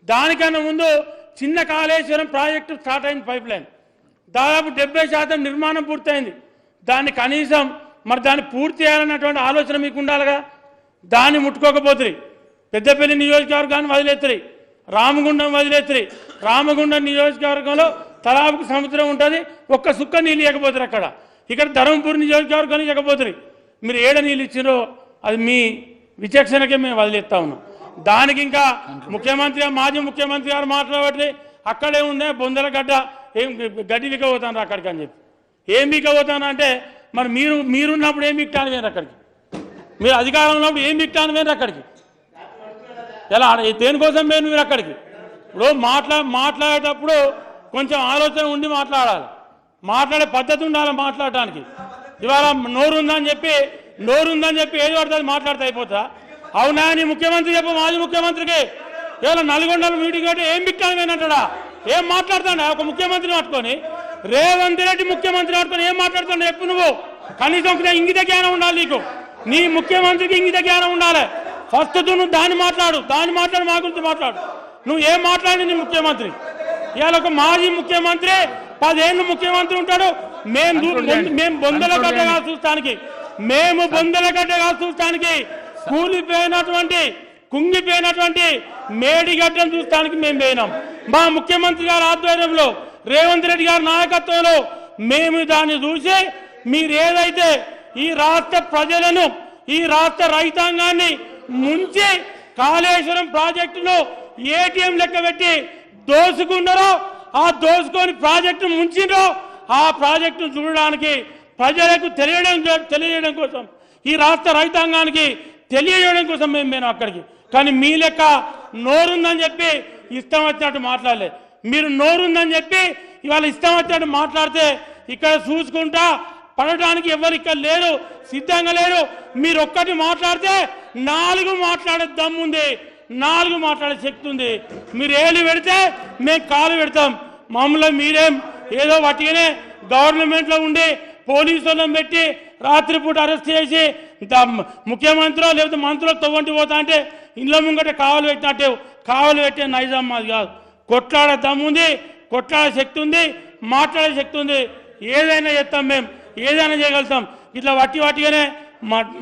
దానికన్నా ముందు చిన్న కాళేశ్వరం ప్రాజెక్టు స్టార్ట్ అయింది, పైప్ లైన్ దాదాపు 70% నిర్మాణం పూర్తయింది. దాన్ని కనీసం మరి దాన్ని పూర్తి చేయాలన్నటువంటి ఆలోచన మీకు ఉండాలిగా. దాన్ని ముట్టుకోకపోతుంది. పెద్దపల్లి నియోజకవర్గాన్ని వదిలేత్తురి, రామగుండం వదిలేత్తురి. రామగుండం నియోజకవర్గంలో తలాపుకు సముద్రం ఉంటుంది, ఒక్క సుక్క నీళ్ళు ఇవ్వకపోతారు అక్కడ. ఇక్కడ ధర్మపురి నియోజకవర్గాన్ని ఇవ్వకపోతుంది. మీరు ఏడ నీళ్ళు ఇచ్చినో అది మీ విచక్షణకే మేము వదిలేస్తా ఉన్నాం. దానికి ఇంకా ముఖ్యమంత్రి మాజీ ముఖ్యమంత్రి గారు మాట్లాడబట్టి అక్కడే ఉండే బొందల గడ్డ ఏం గడ్డి వికపోతాను అక్కడికి అని చెప్పి. ఏం వికపోతాను అంటే మరి మీరున్నప్పుడు ఏం విక్టాను వేరు అక్కడికి, మీరు అధికారంలో ఉన్నప్పుడు ఏం విక్టాను వేరు అక్కడికి. ఎలా దేనికోసం వేరు మీరు అక్కడికి? ఇప్పుడు మాట్లాడేటప్పుడు కొంచెం ఆలోచన ఉండి మాట్లాడాలి, మాట్లాడే పద్ధతి ఉండాలి మాట్లాడటానికి. ఇవాళ నోరుందని చెప్పి ఏది పడుతుంది మాట్లాడితే అయిపోతా? అవునా నీ ముఖ్యమంత్రి చెప్పు, మాజీ ముఖ్యమంత్రికి ఇవాళ నల్గొండలో మీటింగ్ పెట్టి ఏం బిక్కానంటాడా? ఏం మాట్లాడుతాడా? ఒక ముఖ్యమంత్రిని పట్టుకొని రేవంత్ రెడ్డి ముఖ్యమంత్రి పట్టుకొని ఏం మాట్లాడుతాడు చెప్పు నువ్వు? కనీసం ఇంగిత జ్ఞానం ఉండాలి నీకు, నీ ముఖ్యమంత్రికి ఇంగిత జ్ఞానం ఉండాలి. ఫస్ట్ నువ్వు దాన్ని మాట్లాడు మా గురించి మాట్లాడు. నువ్వు ఏం మాట్లాడి నీ ముఖ్యమంత్రి? ఇవాళ ఒక మాజీ ముఖ్యమంత్రి 10 ఏళ్ళు ముఖ్యమంత్రి ఉంటాడు. మేము బొందల గడ్డగా చూస్తానికి కూలిపోయినటువంటి కుంగిపోయినటువంటి మేడిగడ్డను చూస్తానికి మేము పోయినాం. మా ముఖ్యమంత్రి గారి ఆధ్వర్యంలో రేవంత్ రెడ్డి గారి నాయకత్వంలో మేము దాన్ని చూసి మీరు ఏదైతే ఈ రాష్ట్ర ప్రజలను ఈ రాష్ట్ర రైతాంగాన్ని ముంచి కాళేశ్వరం ప్రాజెక్టును ఏటీఎం లెక్క పెట్టి దోసుకున్నారో, ఆ దోసుకొని ప్రాజెక్టును ముంచిండ్రో, ఆ ప్రాజెక్టును చూడడానికి ప్రజలకు తెలియజేయడం కోసం, ఈ రాష్ట్ర రైతాంగానికి తెలియజేయడం కోసం మేము అక్కడికి. కానీ మీ లెక్క నోరుందని చెప్పి ఇష్టం వచ్చినట్టు మాట్లాడలే. మీరు నోరుందని చెప్పి ఇవాళ ఇష్టం వచ్చినట్టు మాట్లాడితే ఇక్కడ చూసుకుంటా పడటానికి ఎవరు ఇక్కడ లేరు, సిద్ధంగా లేరు. మీరు ఒక్కటి మాట్లాడితే 4 మాట్లాడే దమ్ముంది, 4 మాట్లాడే శక్తి ఉంది. మీరు ఏళ్ళు పెడితే మేము కాలు పెడతాం. మామూలుగా మీరేం ఏదో వాటిగానే గవర్నమెంట్లో ఉండి పోలీసులను పెట్టి రాత్రిపూట అరెస్ట్ చేసి ముఖ్యమంత్రి లేకపోతే మంత్రులు తొవ్వంటి పోతా అంటే ఇళ్ళ ముంగట కావలు పెట్టే నైజాం మాది కాదు. కొట్లాడే దమ్ముంది, కొట్లాడే శక్తి ఉంది, మాట్లాడే శక్తి ఉంది. ఏదైనా చేస్తాం, మేము ఏదైనా చేయగలుగుతాం. ఇట్లా వాటిగానే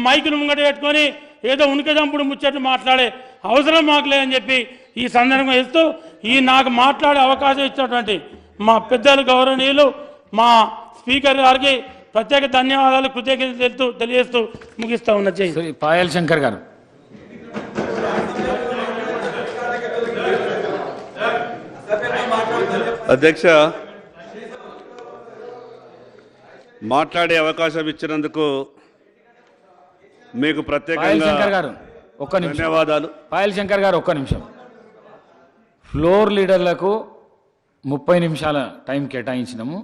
మైకులు ముంగట పెట్టుకొని ఏదో ఉనికదంపుడు ముచ్చట్లు మాట్లాడే అవసరం మాకు లేదని చెప్పి ఈ సందర్భంగా ఇస్తూ నాకు మాట్లాడే అవకాశం ఇచ్చినటువంటి మా పెద్దలు గౌరవనీయులు మా స్పీకర్ గారికి ప్రత్యేక ధన్యవాదాలు, కృతజ్ఞతలు తెలియజేస్తూ ముగిస్తా ఉన్న. పాయల్ శంకర్ గారు. అధ్యక్ష, మాట్లాడే అవకాశం ఇచ్చినందుకు మీకు ప్రత్యేకంగా ధన్యవాదాలు. పాయల్ శంకర్ గారు ఒక్క నిమిషం. ఫ్లోర్ లీడర్లకు 30 నిమిషాల టైం కేటాయించినాము.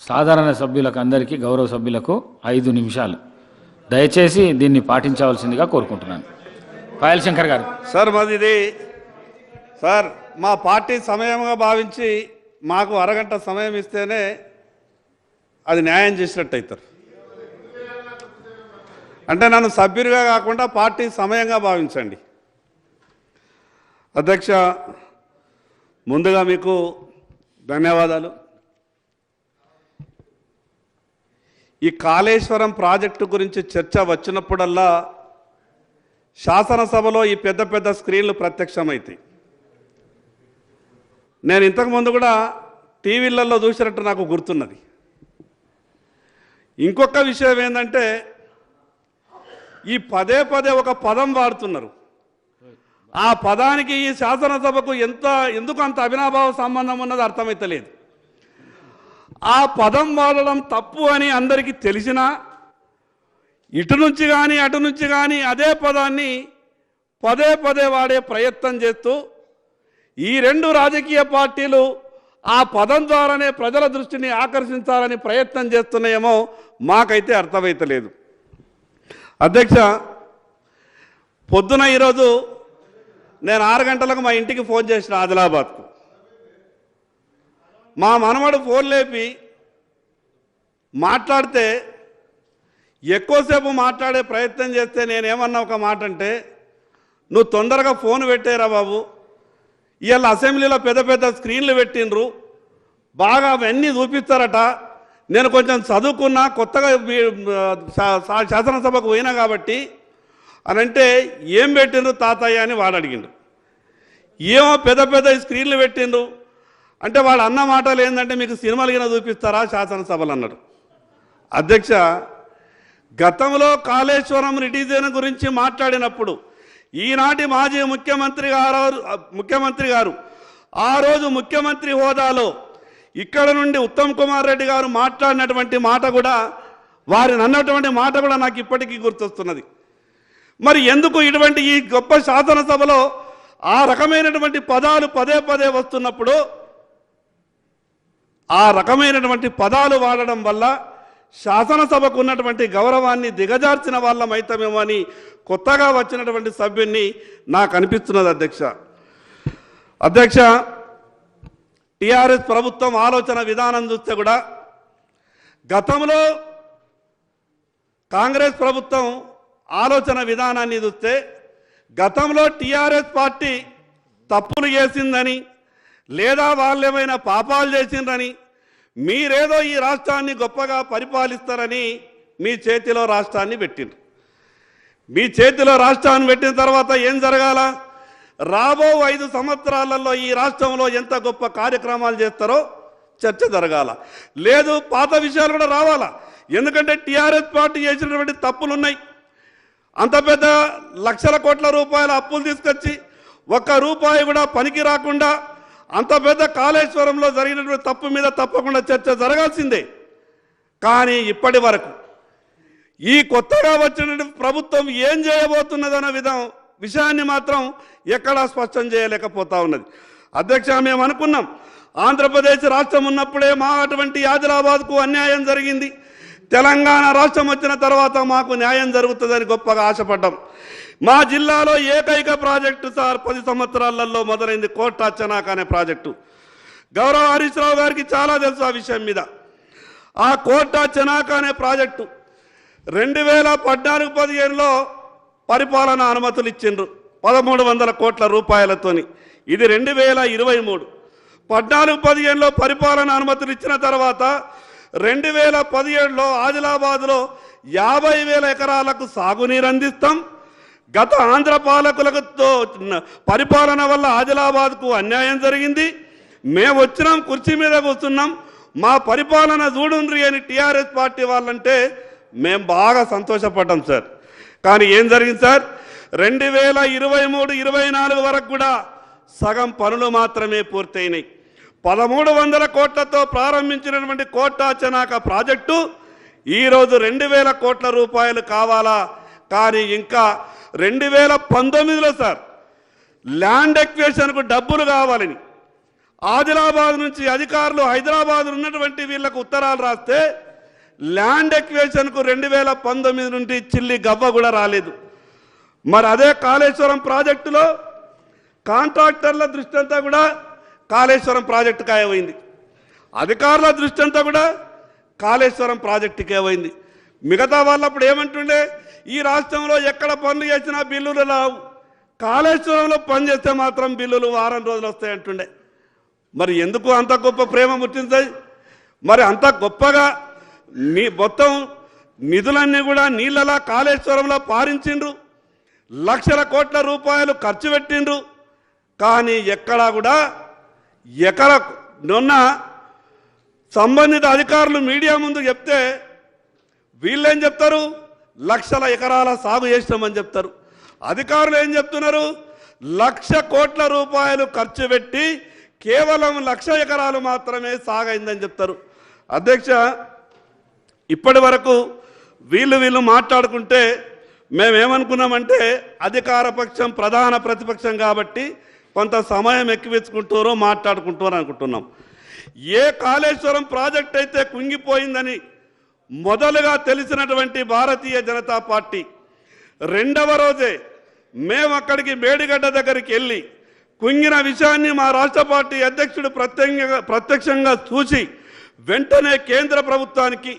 సాధారణ సభ్యులకు అందరికీ గౌరవ సభ్యులకు 5 నిమిషాలు. దయచేసి దీన్ని పాటించవలసిందిగా కోరుకుంటున్నాను. పాయల్ శంకర్ గారు. సార్ మా పార్టీ సమయంగా భావించి మాకు అరగంట సమయం ఇస్తేనే అది న్యాయం చేసినట్టు అవుతారు. అంటే నన్ను సభ్యుడిగా కాకుండా పార్టీ సమయంగా భావించండి. అధ్యక్ష, ముందుగా మీకు ధన్యవాదాలు. ఈ కాళేశ్వరం ప్రాజెక్టు గురించి చర్చ వచ్చినప్పుడల్లా శాసనసభలో ఈ పెద్ద పెద్ద స్క్రీన్లు ప్రత్యక్షమవుతాయి. నేను ఇంతకుముందు కూడా టీవీలలో చూసినట్టు నాకు గుర్తున్నది. ఇంకొక విషయం ఏంటంటే ఈ పదే పదే ఒక పదం వాడుతున్నారు. ఆ పదానికి ఈ శాసనసభకు ఎందుకు అంత అవినాభావ సంబంధం ఉన్నది అర్థమైతలేదు. ఆ పదం వాడడం తప్పు అని అందరికీ తెలిసినా ఇటు నుంచి కానీ అటు నుంచి కానీ అదే పదాన్ని పదే పదే వాడే ప్రయత్నం చేస్తూ ఈ రెండు రాజకీయ పార్టీలు ఆ పదం ద్వారానే ప్రజల దృష్టిని ఆకర్షించాలని ప్రయత్నం చేస్తున్నాయేమో మాకైతే అర్థమైతలేదు. అధ్యక్ష, పొద్దున ఈరోజు నేను 6 గంటలకు మా ఇంటికి ఫోన్ చేసిన ఆదిలాబాద్కు. మా మనవడు ఫోన్ లేపి మాట్లాడితే ఎక్కువసేపు మాట్లాడే ప్రయత్నం చేస్తే నేనేమన్నా ఒక మాట అంటే, నువ్వు తొందరగా ఫోన్ పెట్టేరా బాబు, ఇవాళ అసెంబ్లీలో పెద్ద పెద్ద స్క్రీన్లు పెట్టిండ్రు, బాగా అవన్నీ చూపిస్తారట, నేను కొంచెం చదువుకున్నా కొత్తగా శాసనసభకు పోయినా కాబట్టి అని అంటే, ఏం పెట్టిండ్రు తాతయ్య అని వాడు అడిగిండు. ఏమో పెద్ద పెద్ద స్క్రీన్లు పెట్టిండ్రు అంటే వాడు అన్న మాటలు ఏంటంటే, మీకు సినిమాలు గిన చూపిస్తారా శాసనసభలు అన్నాడు. అధ్యక్ష, గతంలో కాళేశ్వరం రిడిజన్ గురించి మాట్లాడినప్పుడు ఈనాటి మాజీ ముఖ్యమంత్రి గారు ఆ రోజు ముఖ్యమంత్రి హోదాలో ఇక్కడ నుండి ఉత్తమ్ కుమార్ రెడ్డి గారు మాట్లాడినటువంటి మాట కూడా, వారిని అన్నటువంటి మాట కూడా నాకు ఇప్పటికీ గుర్తొస్తున్నది. మరి ఎందుకు ఇటువంటి ఈ గొప్ప శాసనసభలో ఆ రకమైనటువంటి పదాలు పదే పదే వస్తున్నప్పుడు ఆ రకమైనటువంటి పదాలు వాడడం వల్ల శాసనసభకు ఉన్నటువంటి గౌరవాన్ని దిగజార్చిన వాళ్ళమైతమేమో అని కొత్తగా వచ్చినటువంటి సభ్యున్ని నాకు అనిపిస్తున్నది. అధ్యక్ష, టిఆర్ఎస్ ప్రభుత్వం ఆలోచన విధానం చూస్తే కూడా గతంలో కాంగ్రెస్ ప్రభుత్వం ఆలోచన విధానాన్ని చూస్తే గతంలో టిఆర్ఎస్ పార్టీ తప్పులు చేసిందని లేదా వాళ్ళేమైనా పాపాలు చేసిందని, మీరేదో ఈ రాష్ట్రాన్ని గొప్పగా పరిపాలిస్తారని మీ చేతిలో రాష్ట్రాన్ని పెట్టిండ్రు. మీ చేతిలో రాష్ట్రాన్ని పెట్టిన తర్వాత ఏం జరగాల? రాబో 5 సంవత్సరాలలో ఈ రాష్ట్రంలో ఎంత గొప్ప కార్యక్రమాలు చేస్తారో చర్చ జరగాల. లేదు, పాత విషయాలు కూడా రావాలా. ఎందుకంటే టిఆర్ఎస్ పార్టీ చేసినటువంటి తప్పులు ఉన్నాయి. అంత పెద్ద లక్షల కోట్ల రూపాయల అప్పులు తీసుకొచ్చి ఒక్క రూపాయి కూడా పనికి రాకుండా అంత పెద్ద కాళేశ్వరంలో జరిగినటువంటి తప్పు మీద తప్పకుండా చర్చ జరగాల్సిందే. కానీ ఇప్పటి వరకు ఈ కొత్తగా వచ్చినటువంటి ప్రభుత్వం ఏం చేయబోతున్నదన్న విషయాన్ని మాత్రం ఎక్కడా స్పష్టం చేయలేకపోతా ఉన్నది. అధ్యక్ష, మేము అనుకున్నాం ఆంధ్రప్రదేశ్ రాష్ట్రం ఉన్నప్పుడే మా అటువంటి ఆదిలాబాద్కు అన్యాయం జరిగింది, తెలంగాణ రాష్ట్రం వచ్చిన తర్వాత మాకు న్యాయం జరుగుతుందని గొప్పగా ఆశపడ్డాం. మా జిల్లాలో ఏకైక ప్రాజెక్టు సార్ 10 సంవత్సరాలలో మొదలైంది కోట చెనాక అనే ప్రాజెక్టు. గౌరవ హరీష్ రావు గారికి చాలా తెలుసు ఆ విషయం మీద. ఆ కోట చెనాక అనే ప్రాజెక్టు 2014-15లో పరిపాలన అనుమతులు ఇచ్చిండ్రు 1300 కోట్ల రూపాయలతోని. ఇది 2023. 14-15లో పరిపాలన అనుమతులు ఇచ్చిన తర్వాత 2017లో ఆదిలాబాద్లో 50,000 ఎకరాలకు సాగునీరు అందిస్తాం. గత ఆంధ్ర పాలకులతో పరిపాలన వల్ల ఆదిలాబాద్కు అన్యాయం జరిగింది, మేము వచ్చినాం కుర్చీ మీద కూర్చున్నాం, మా పరిపాలన చూడుండ్రి అని టీఆర్ఎస్ పార్టీ వాళ్ళంటే మేము బాగా సంతోషపడ్డాం సార్. కానీ ఏం జరిగింది సార్? 2023-24 వరకు కూడా సగం పనులు మాత్రమే పూర్తయినాయి. 1300 కోట్లతో ప్రారంభించినటువంటి కోట చెనాక ప్రాజెక్టు ఈరోజు 2000 కోట్ల రూపాయలు కావాలా. కానీ ఇంకా 2019లో సార్ ల్యాండ్ ఎక్వేషన్కు డబ్బులు కావాలని ఆదిలాబాద్ నుంచి అధికారులు హైదరాబాద్ ఉన్నటువంటి వీళ్లకు ఉత్తరాలు రాస్తే ల్యాండ్ ఎక్వేషన్కు 2019 నుండి చిల్లి గవ్వ కూడా రాలేదు. మరి అదే కాళేశ్వరం ప్రాజెక్టులో కాంట్రాక్టర్ల దృష్టి అంతా కూడా కాళేశ్వరం ప్రాజెక్టు కాయమైంది, అధికారుల దృష్టి అంతా కూడా కాళేశ్వరం ప్రాజెక్టుకి ఏమైంది. మిగతా వాళ్ళప్పుడు ఏమంటుండే, ఈ రాష్ట్రంలో ఎక్కడ పనులు చేసినా బిల్లులు రావు, కాళేశ్వరంలో పని చేస్తే మాత్రం బిల్లులు వారం రోజులు వస్తాయంటుండే. మరి ఎందుకు అంత గొప్ప ప్రేమ ముట్టింది? మరి అంత గొప్పగా మొత్తం నిధులన్నీ కూడా నీళ్ళలా కాళేశ్వరంలో పారించిండ్రు, లక్షల కోట్ల రూపాయలు ఖర్చు పెట్టిండ్రు. కానీ ఎక్కడా కూడా నిన్న సంబంధిత అధికారులు మీడియా ముందు చెప్తే వీళ్ళేం చెప్తారు, లక్షల ఎకరాల సాగు చేసినామని చెప్తారు. అధికారులు ఏం చెప్తున్నారు, 1,00,000 కోట్ల రూపాయలు ఖర్చు పెట్టి కేవలం 1,00,000 ఎకరాలు మాత్రమే సాగైందని చెప్తారు. అధ్యక్ష, ఇప్పటి వరకు వీళ్ళు మాట్లాడుకుంటే మేమేమనుకున్నామంటే అధికార పక్షం ప్రధాన ప్రతిపక్షం కాబట్టి కొంత సమయం ఎక్కువించుకుంటారో మాట్లాడుకుంటారో అనుకుంటున్నాం. ఏ కాళేశ్వరం ప్రాజెక్ట్ అయితే కుంగిపోయిందని మొదలుగా తెలిసినటువంటి భారతీయ జనతా పార్టీ రెండవ రోజే మేము అక్కడికి మేడిగడ్డ దగ్గరికి వెళ్ళి కుంగిన విషయాన్ని మా రాష్ట్ర పార్టీ అధ్యక్షుడు ప్రత్యక్షంగా చూసి వెంటనే కేంద్ర ప్రభుత్వానికి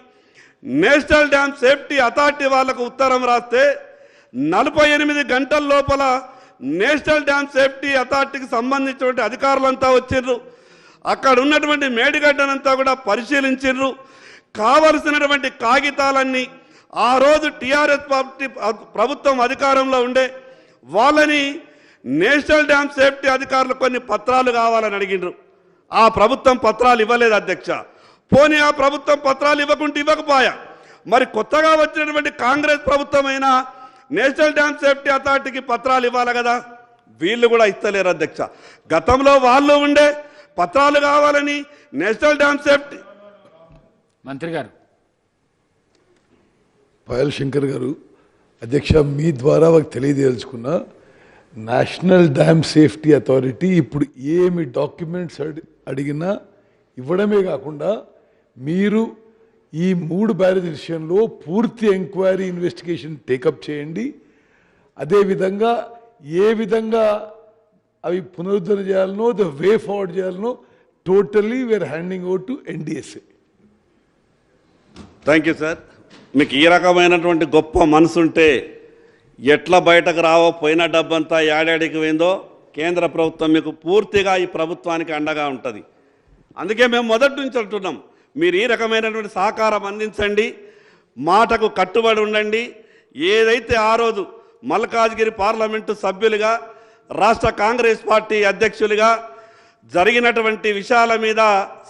నేషనల్ డ్యామ్ సేఫ్టీ అథారిటీ వాళ్ళకు ఉత్తరం రాస్తే 48 గంటల లోపల నేషనల్ డ్యామ్ సేఫ్టీ అథారిటీకి సంబంధించినటువంటి అధికారులంతా వచ్చిర్రు. అక్కడ ఉన్నటువంటి మేడిగడ్డనంతా కూడా పరిశీలించిర్రు. కావలసినటువంటి కాగితాలన్నీ ఆ రోజు టీఆర్ఎస్ పార్టీ ప్రభుత్వం అధికారంలో ఉండే వాళ్ళని నేషనల్ డ్యామ్ సేఫ్టీ అధికారులు కొన్ని పత్రాలు కావాలని అడిగిండ్రు. ఆ ప్రభుత్వం పత్రాలు ఇవ్వలేదు అధ్యక్ష. పోనీ ఆ ప్రభుత్వం పత్రాలు ఇవ్వకపోయా మరి కొత్తగా వచ్చినటువంటి కాంగ్రెస్ ప్రభుత్వమైనా నేషనల్ డ్యామ్ సేఫ్టీ అథారిటీకి పత్రాలు ఇవ్వాలి కదా, వీళ్ళు కూడా ఇస్తలేరు అధ్యక్ష. గతంలో వాళ్ళు ఉండే పత్రాలు కావాలని నేషనల్ డ్యామ్ సేఫ్టీ మంత్రి గారు పాయల్ శంకర్ గారు, అధ్యక్ష మీ ద్వారా మాకు తెలియదలుచుకున్న నేషనల్ డ్యామ్ సేఫ్టీ అథారిటీ ఇప్పుడు ఏమి డాక్యుమెంట్స్ అడిగినా ఇవ్వడమే కాకుండా మీరు ఈ 3 బ్యారేజ్ విషయంలో పూర్తి ఎంక్వైరీ ఇన్వెస్టిగేషన్ టేకప్ చేయండి. అదేవిధంగా ఏ విధంగా అవి పునరుద్ధరణ చేయాలనో ద వే ఫార్వర్డ్ చేయాలనో totally we are handing over to NDSA. Thank you sir. మీకు ఈ రకమైనటువంటి గొప్ప మనసుంటే ఎట్లా బయటకు రావో, పోయిన డబ్బంతా ఏడాడికి పోయిందో కేంద్ర ప్రభుత్వం మీకు పూర్తిగా ఈ ప్రభుత్వానికి అండగా ఉంటుంది. అందుకే మేము మొదటి నుంచి అంటున్నాం, మీరు ఈ రకమైనటువంటి సహకారం అందించండి, మాటకు కట్టుబడి ఉండండి. ఏదైతే ఆ రోజు మల్కాజ్గిరి పార్లమెంటు సభ్యులుగా రాష్ట్ర కాంగ్రెస్ పార్టీ అధ్యక్షులుగా జరిగినటువంటి విషయాల మీద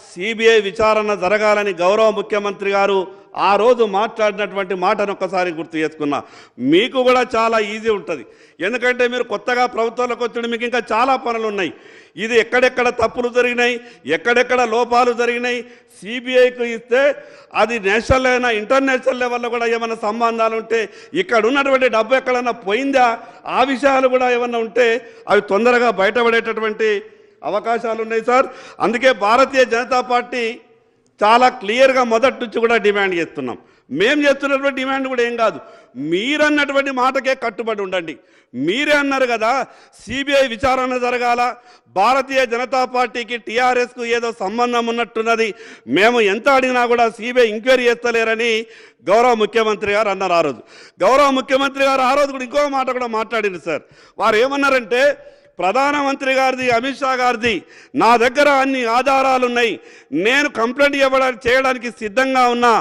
సిబిఐ విచారణ జరగాలని గౌరవ ముఖ్యమంత్రి గారు ఆ రోజు మాట్లాడినటువంటి మాటను ఒక్కసారి గుర్తు చేసుకున్నా. మీకు కూడా చాలా ఈజీ ఉంటుంది, ఎందుకంటే మీరు కొత్తగా ప్రభుత్వంలోకి వచ్చి మీకు ఇంకా చాలా పనులు ఉన్నాయి. ఇది ఎక్కడెక్కడ తప్పులు జరిగినాయి, ఎక్కడెక్కడ లోపాలు జరిగినాయి సిబిఐకి ఇస్తే అది నేషనల్ అయినా ఇంటర్నేషనల్ లెవెల్లో కూడా ఏమైనా సంబంధాలు ఉంటే, ఇక్కడ ఉన్నటువంటి డబ్బు ఎక్కడన్నా పోయిందా, ఆ విషయాలు కూడా ఏమన్నా ఉంటే అవి తొందరగా బయటపడేటటువంటి అవకాశాలు ఉన్నాయి సార్. అందుకే భారతీయ జనతా పార్టీ చాలా క్లియర్గా మొదటి నుంచి కూడా డిమాండ్ చేస్తున్నాం. మేము చేస్తున్నటువంటి డిమాండ్ కూడా ఏం కాదు, మీరన్నటువంటి మాటకే కట్టుబడి ఉండండి. మీరే అన్నారు కదా సిబిఐ విచారణ జరగాల, భారతీయ జనతా పార్టీకి టీఆర్ఎస్కు ఏదో సంబంధం ఉన్నట్టున్నది, మేము ఎంత అడిగినా కూడా సిబిఐ ఎంక్వైరీ చేస్తలేరని గౌరవ ముఖ్యమంత్రి గారు అన్నారు. ఆ రోజు గౌరవ ముఖ్యమంత్రి గారు ఆ రోజు కూడా ఇంకో మాట కూడా మాట్లాడింది సార్. వారు ఏమన్నారంటే, ప్రధానమంత్రి గారిది, అమిత్ షా గారిది నా దగ్గర అన్ని ఆధారాలు ఉన్నాయి, నేను కంప్లైంట్ చేయడానికి సిద్ధంగా ఉన్నా,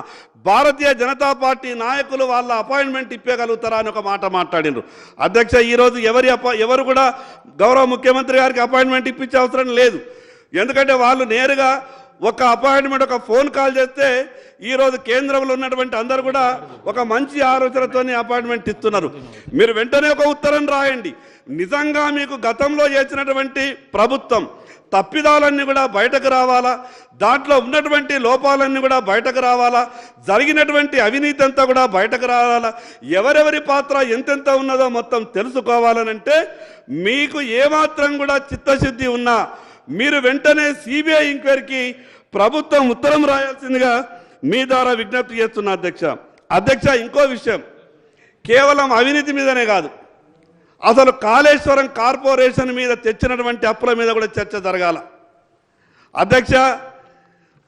భారతీయ జనతా పార్టీ నాయకులు వాళ్ళ అపాయింట్మెంట్ ఇప్పగలుగుతారా అని ఒక మాట మాట్లాడినారు. అధ్యక్ష, ఈరోజు ఎవరు కూడా గౌరవ ముఖ్యమంత్రి గారికి అపాయింట్మెంట్ ఇప్పించే అవసరం లేదు. ఎందుకంటే వాళ్ళు నేరుగా ఒక అపాయింట్మెంట్, ఒక ఫోన్ కాల్ చేస్తే ఈరోజు కేంద్రంలో ఉన్నటువంటి అందరూ కూడా ఒక మంచి ఆలోచనతో అపాయింట్మెంట్ ఇస్తున్నారు. మీరు వెంటనే ఒక ఉత్తరం రాయండి, నిజంగా మీకు గతంలో చేసినటువంటి ప్రభుత్వం తప్పిదాలన్నీ కూడా బయటకు రావాలా, దాంట్లో ఉన్నటువంటి లోపాలన్నీ కూడా బయటకు రావాలా, జరిగినటువంటి అవినీతి అంతా కూడా బయటకు రావాలా, ఎవరెవరి పాత్ర ఎంతెంత ఉన్నదో మొత్తం తెలుసుకోవాలనంటే మీకు ఏమాత్రం కూడా చిత్తశుద్ధి ఉన్నా మీరు వెంటనే సిబిఐ ఎంక్వైరీకి ప్రభుత్వం ఉత్తరం రాయాల్సిందిగా మీ ద్వారా విజ్ఞప్తి చేస్తున్నా అధ్యక్ష. ఇంకో విషయం, కేవలం అవినీతి మీదనే కాదు, అసలు కాళేశ్వరం కార్పొరేషన్ మీద తెచ్చినటువంటి అప్పుల మీద కూడా చర్చ జరగాల అధ్యక్ష.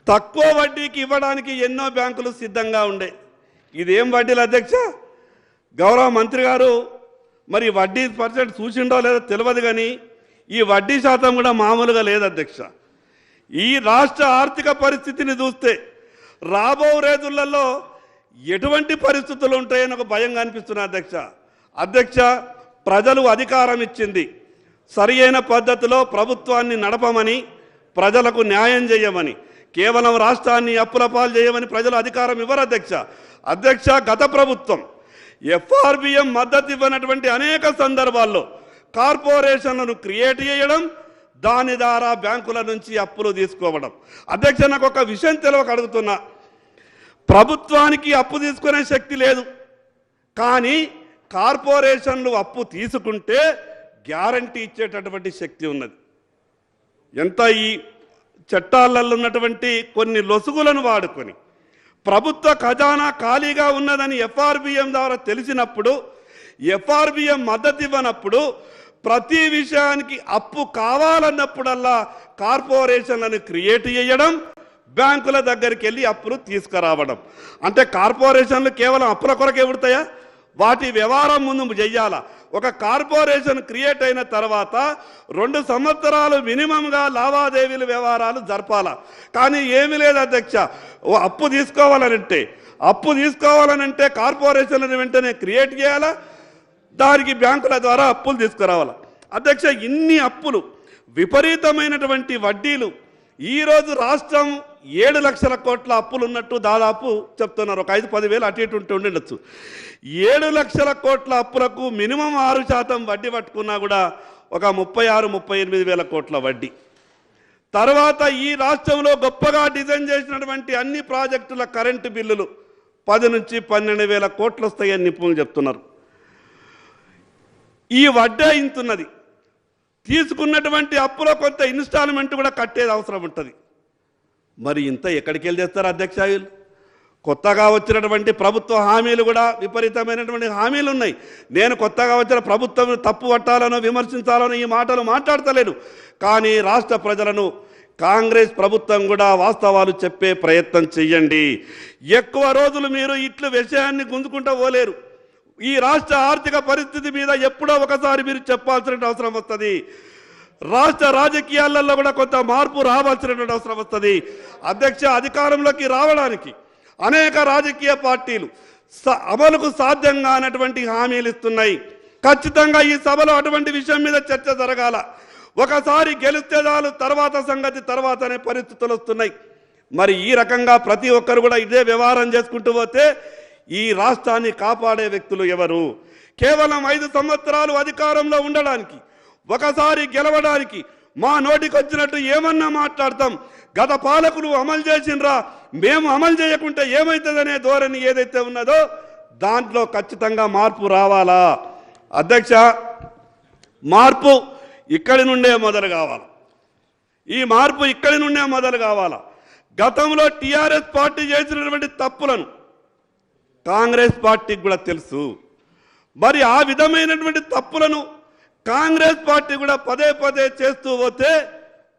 తక్కువ వడ్డీకి ఇవ్వడానికి ఎన్నో బ్యాంకులు సిద్ధంగా ఉండే, ఇదేం వడ్డీలు అధ్యక్ష? గౌరవ మంత్రి గారు మరి వడ్డీ పర్సెంట్ చూసిండో లేదో తెలియదు, కానీ ఈ వడ్డీ శాతం కూడా మామూలుగా లేదు అధ్యక్ష. ఈ రాష్ట్ర ఆర్థిక పరిస్థితిని చూస్తే రాబో రోజులలో ఎటువంటి పరిస్థితులు ఉంటాయని ఒక భయంగా అనిపిస్తున్న అధ్యక్ష ప్రజలు అధికారం ఇచ్చింది సరి అయిన పద్ధతిలో ప్రభుత్వాన్ని నడపమని, ప్రజలకు న్యాయం చేయమని, కేవలం రాష్ట్రాన్ని అప్పుల పాలు చేయమని ప్రజలు అధికారం ఇవ్వరు అధ్యక్ష గత ప్రభుత్వం ఎఫ్ఆర్బిఎం మద్దతు ఇవ్వనటువంటి అనేక సందర్భాల్లో కార్పొరేషన్లను క్రియేట్ చేయడం, దాని ద్వారా బ్యాంకుల నుంచి అప్పులు తీసుకోవడం. అధ్యక్ష నాకు ఒక విషయం తెలియక అడుగుతున్నా, ప్రభుత్వానికి అప్పు తీసుకునే శక్తి లేదు, కానీ కార్పొరేషన్లు అప్పు తీసుకుంటే గ్యారంటీ ఇచ్చేటటువంటి శక్తి ఉన్నది. ఎంత ఈ చట్టాలలో ఉన్నటువంటి కొన్ని లొసుగులను వాడుకొని ప్రభుత్వ ఖజానా ఖాళీగా ఉన్నదని ఎఫ్ఆర్బిఎం ద్వారా తెలిసినప్పుడు, ఎఫ్ఆర్బిఎం మద్దతు ఇవ్వనప్పుడు, ప్రతి విషయానికి అప్పు కావాలన్నప్పుడల్లా కార్పొరేషన్లను క్రియేట్ చేయడం, బ్యాంకుల దగ్గరికి వెళ్ళి అప్పులు తీసుకురావడం. అంటే కార్పొరేషన్లు కేవలం అప్పుల కొరకే ఉడతాయా? వాటి వ్యవహారం ముందు చెయ్యాలా? ఒక కార్పొరేషన్ క్రియేట్ అయిన తర్వాత 2 సంవత్సరాలు మినిమంగా లావాదేవీల వ్యవహారాలు జరపాలా. కానీ ఏమీ లేదు అధ్యక్ష. అప్పు తీసుకోవాలనంటే కార్పొరేషన్లను వెంటనే క్రియేట్ చేయాలా, దానికి బ్యాంకుల ద్వారా అప్పులు తీసుకురావాలా. అధ్యక్ష ఇన్ని అప్పులు, విపరీతమైనటువంటి వడ్డీలు, ఈరోజు రాష్ట్రం 7 లక్షల కోట్ల అప్పులు ఉన్నట్టు దాదాపు చెప్తున్నారు. ఒక 5-10 వేలు అటు ఇటు ఉండొచ్చు. 7 లక్షల కోట్ల అప్పులకు మినిమం 6% వడ్డీ పట్టుకున్నా కూడా ఒక 36-38 వేల కోట్ల వడ్డీ. తర్వాత ఈ రాష్ట్రంలో గొప్పగా డిజైన్ చేసినటువంటి అన్ని ప్రాజెక్టుల కరెంటు బిల్లులు 10 నుంచి 12 వేల కోట్లు వస్తాయని నిపుణులు చెప్తున్నారు. ఈ వడ్డీ ఇంతున్నది. తీసుకున్నటువంటి అప్పులో కొంత ఇన్స్టాల్మెంట్ కూడా కట్టేది అవసరం ఉంటుంది. మరి ఇంత ఎక్కడికి వెళ్ళి చేస్తారు అధ్యక్ష? కొత్తగా వచ్చినటువంటి ప్రభుత్వ హామీలు కూడా విపరీతమైనటువంటి హామీలు ఉన్నాయి. నేను కొత్తగా వచ్చిన ప్రభుత్వం తప్పు పట్టాలనో విమర్శించాలనో ఈ మాటలు మాట్లాడతలేను. కానీ రాష్ట్ర ప్రజలను కాంగ్రెస్ ప్రభుత్వం కూడా వాస్తవాలు చెప్పే ప్రయత్నం చెయ్యండి. ఎక్కువ రోజులు మీరు ఇట్లు విషయాన్ని గుంజుకుంటూ పోలేరు. ఈ రాష్ట్ర ఆర్థిక పరిస్థితి మీద ఎప్పుడో ఒకసారి మీరు చెప్పాల్సిన అవసరం వస్తుంది. రాష్ట్ర రాజకీయాలలో కూడా కొంత మార్పు రావాల్సినటువంటి అవసరం వస్తుంది. అధ్యక్ష అధికారంలోకి రావడానికి అనేక రాజకీయ పార్టీలు అమలుకు సాధ్యం కానటువంటి హామీలు ఇస్తున్నాయి. ఖచ్చితంగా ఈ సభలో అటువంటి విషయం మీద చర్చ జరగాల. ఒకసారి గెలిస్తే చాలు, తర్వాత సంగతి తర్వాత అనే పరిస్థితులు వస్తున్నాయి. మరి ఈ రకంగా ప్రతి ఒక్కరు కూడా ఇదే వ్యవహారం చేసుకుంటూ పోతే ఈ రాష్ట్రాన్ని కాపాడే వ్యక్తులు ఎవరు? కేవలం 5 సంవత్సరాలు అధికారంలో ఉండడానికి, ఒకసారి గెలవడానికి మా నోటికి వచ్చినట్టు ఏమన్నా మాట్లాడతాం. గత పాలకులు అమలు చేసినరా, మేము అమలు చేయకుంటే ఏమవుతుందనే ధోరణి ఏదైతే ఉన్నదో దాంట్లో ఖచ్చితంగా మార్పు రావాలా. అధ్యక్ష మార్పు ఇక్కడి నుండే మొదలు కావాలి. ఈ మార్పు ఇక్కడి నుండే మొదలు కావాలా. గతంలో టీఆర్ఎస్ పార్టీ చేసినటువంటి తప్పులను కాంగ్రెస్ పార్టీకి కూడా తెలుసు. మరి ఆ విధమైనటువంటి తప్పులను కాంగ్రెస్ పార్టీ కూడా పదే పదే చేస్తూ పోతే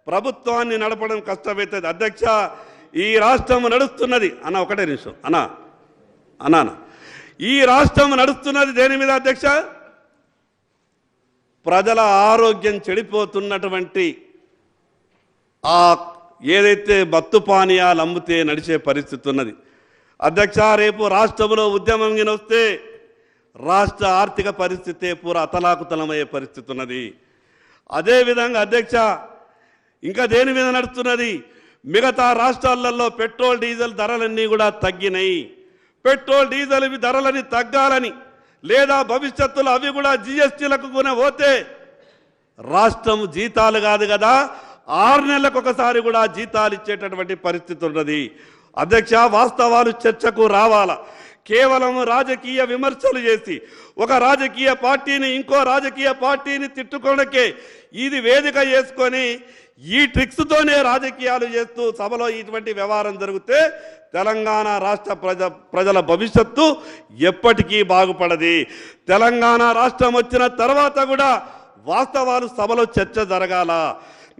ప్రభుత్వాన్ని నడపడం కష్టమవుతుంది. అధ్యక్ష ఈ రాష్ట్రం నడుస్తున్నది ఒకటే నిమిషం ఈ రాష్ట్రం నడుస్తున్నది దేని మీద అధ్యక్ష? ప్రజల ఆరోగ్యం చెడిపోతున్నటువంటి ఏదైతే మత్తు పానీయాలు అమ్మితే నడిచే పరిస్థితి ఉన్నది. అధ్యక్ష రేపు రాష్ట్రంలో ఉద్యమం వస్తే రాష్ట్ర ఆర్థిక పరిస్థితి పూర అతలాకుతలమయ్యే పరిస్థితి ఉన్నది. అదేవిధంగా అధ్యక్ష ఇంకా దేని మీద నడుస్తున్నది? మిగతా రాష్ట్రాలలో పెట్రోల్ డీజిల్ ధరలన్నీ కూడా తగ్గినాయి. పెట్రోల్ డీజిల్ ధరలని తగ్గాలని, లేదా భవిష్యత్తులో అవి కూడా జిఎస్టీలకు పోతే రాష్ట్రం జీతాలు కాదు కదా 6 నెలలకు ఒకసారి కూడా జీతాలు ఇచ్చేటటువంటి పరిస్థితి ఉన్నది. అధ్యక్ష వాస్తవాలు చర్చకు రావాలా. కేవలం రాజకీయ విమర్శలు చేసి ఒక రాజకీయ పార్టీని ఇంకో రాజకీయ పార్టీని తిట్టుకోవడానికే ఇది వేదిక చేసుకొని ఈ ట్రిక్స్తోనే రాజకీయాలు చేస్తూ సభలో ఇటువంటి వ్యవహారం జరిగితే తెలంగాణ రాష్ట్ర ప్రజల భవిష్యత్తు ఎప్పటికీ బాగుపడది. తెలంగాణ రాష్ట్రం వచ్చిన తర్వాత కూడా వాస్తవాలు సభలో చర్చ జరగాల.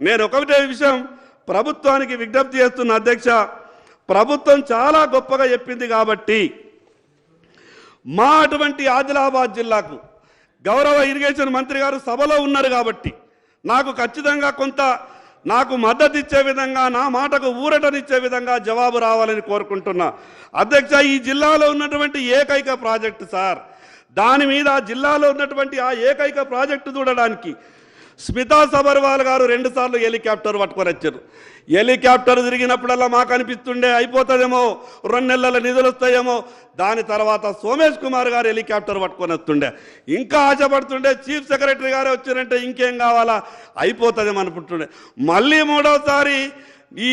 నేను ఒకటే విషయం ప్రభుత్వానికి విజ్ఞప్తి చేస్తున్న అధ్యక్ష, ప్రభుత్వం చాలా గొప్పగా చెప్పింది కాబట్టి మా అటువంటి ఆదిలాబాద్ జిల్లాకు గౌరవ ఇరిగేషన్ మంత్రి గారు సభలో ఉన్నారు కాబట్టి నాకు ఖచ్చితంగా కొంత నాకు మద్దతు ఇచ్చే విధంగా, నా మాటకు ఊరటనిచ్చే విధంగా జవాబు రావాలని కోరుకుంటున్నా. అధ్యక్ష, ఈ జిల్లాలో ఉన్నటువంటి ఏకైక ప్రాజెక్టు సార్, దాని మీద జిల్లాలో ఉన్నటువంటి ఆ ఏకైక ప్రాజెక్టు చూడడానికి స్మితా సబర్వాల్ గారు 2 సార్లు హెలికాప్టర్ పట్టుకొని వచ్చారు. హెలికాప్టర్ తిరిగినప్పుడల్లా మాకు అనిపిస్తుండే అయిపోతుందేమో, 2 నెలల నిధులు వస్తాయేమో. దాని తర్వాత సోమేష్ కుమార్ గారు హెలికాప్టర్ పట్టుకొని వస్తుండే, ఇంకా ఆశపడుతుండే. చీఫ్ సెక్రటరీ గారే వచ్చారంటే ఇంకేం కావాలా, అయిపోతుందేమో అనుకుంటుండే. మళ్ళీ 3వసారి ఈ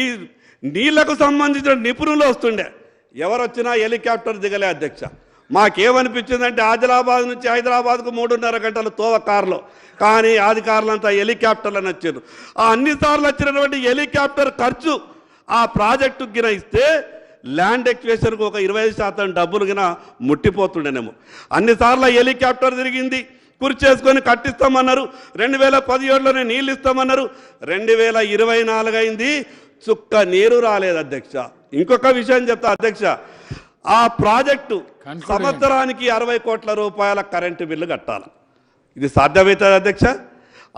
నీళ్లకు సంబంధించిన నిపుణులు వస్తుండే, ఎవరు వచ్చినా హెలికాప్టర్ దిగలే అధ్యక్ష. మాకేమనిపించిందంటే ఆదిలాబాద్ నుంచి హైదరాబాద్కు 3.5 గంటలు తోవ కారులో, కానీ అధికారులంతా హెలికాప్టర్లను వచ్చారు. ఆ అన్నిసార్లు వచ్చినటువంటి హెలికాప్టర్ ఖర్చు ఆ ప్రాజెక్టు గిన ఇస్తే ల్యాండ్ ఎక్విజిషన్కు ఒక 25% డబ్బులు గిన ముట్టిపోతుండేనేమో. అన్నిసార్లు హెలికాప్టర్ తిరిగింది, కుర్చేసుకొని కట్టిస్తామన్నారు. 2017లోనే నీళ్ళు ఇస్తామన్నారు. 2024 అయింది, చుక్క నీరు రాలేదు అధ్యక్ష. ఇంకొక విషయం చెప్తా అధ్యక్ష, ఆ ప్రాజెక్టు సంవత్సరానికి 60 కోట్ల రూపాయల కరెంటు బిల్లు కట్టాలి. ఇది సాధ్యమవుతుంది అధ్యక్ష?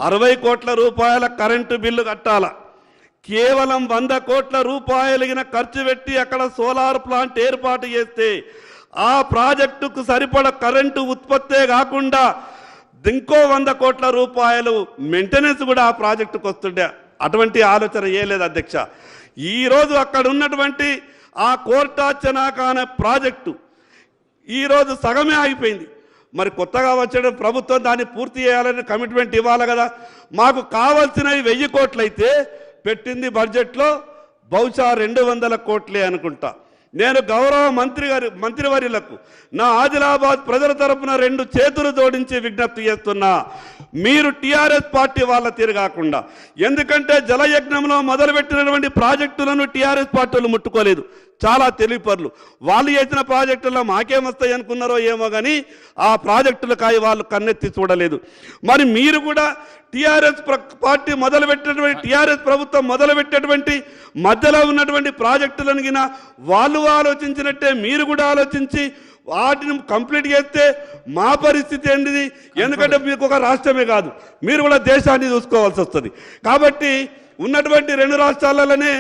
60 కోట్ల రూపాయల కరెంటు బిల్లు కట్టాల. కేవలం 100 కోట్ల రూపాయలు ఖర్చు పెట్టి అక్కడ సోలార్ ప్లాంట్ ఏర్పాటు చేస్తే ఆ ప్రాజెక్టుకు సరిపడ కరెంటు ఉత్పత్తే కాకుండా ఇంకో 100 కోట్ల రూపాయలు మెయింటెనెన్స్ కూడా ఆ ప్రాజెక్టుకు వస్తుండే. అటువంటి ఆలోచన చేయలేదు అధ్యక్ష. ఈరోజు అక్కడ ఉన్నటువంటి ఆ కోర్టాచనాక అనే ప్రాజెక్టు ఈరోజు సగమే ఆగిపోయింది. మరి కొత్తగా వచ్చే ప్రభుత్వం దాన్ని పూర్తి చేయాలని కమిట్మెంట్ ఇవ్వాలి కదా. మాకు కావాల్సినవి 1000 కోట్లు అయితే పెట్టింది బడ్జెట్లో బహుశా 200 కోట్లే అనుకుంటా. నేను గౌరవ మంత్రివర్యులకు నా ఆదిలాబాద్ ప్రజల తరపున 2 చేతులు జోడించి విజ్ఞప్తి చేస్తున్నా, మీరు టీఆర్ఎస్ పార్టీ వాళ్ళ తిరగాకుండా. ఎందుకంటే జలయజ్ఞంలో మొదలుపెట్టినటువంటి ప్రాజెక్టులను టీఆర్ఎస్ పార్టీలు ముట్టుకోలేదు, చాలా తెలివిపరులు. వాళ్ళు చేసిన ప్రాజెక్టుల్లో మాకేమొస్తాయి అనుకున్నారో ఏమో కానీ ఆ ప్రాజెక్టులకాయ వాళ్ళు కన్నెత్తి చూడలేదు. మరి మీరు కూడా టీఆర్ఎస్ పార్టీ మొదలుపెట్టినటువంటి, టీఆర్ఎస్ ప్రభుత్వం మొదలుపెట్టేటువంటి మధ్యలో ఉన్నటువంటి ప్రాజెక్టులను గిన వాళ్ళు ఆలోచించినట్టే మీరు కూడా ఆలోచించి వాటిని కంప్లీట్ చేస్తే మా పరిస్థితి ఏంటిది? ఎందుకంటే మీకు ఒక రాష్ట్రమే కాదు, మీరు కూడా దేశాన్ని చూసుకోవాల్సి వస్తుంది. కాబట్టి ఉన్నటువంటి 2 రాష్ట్రాలలోనే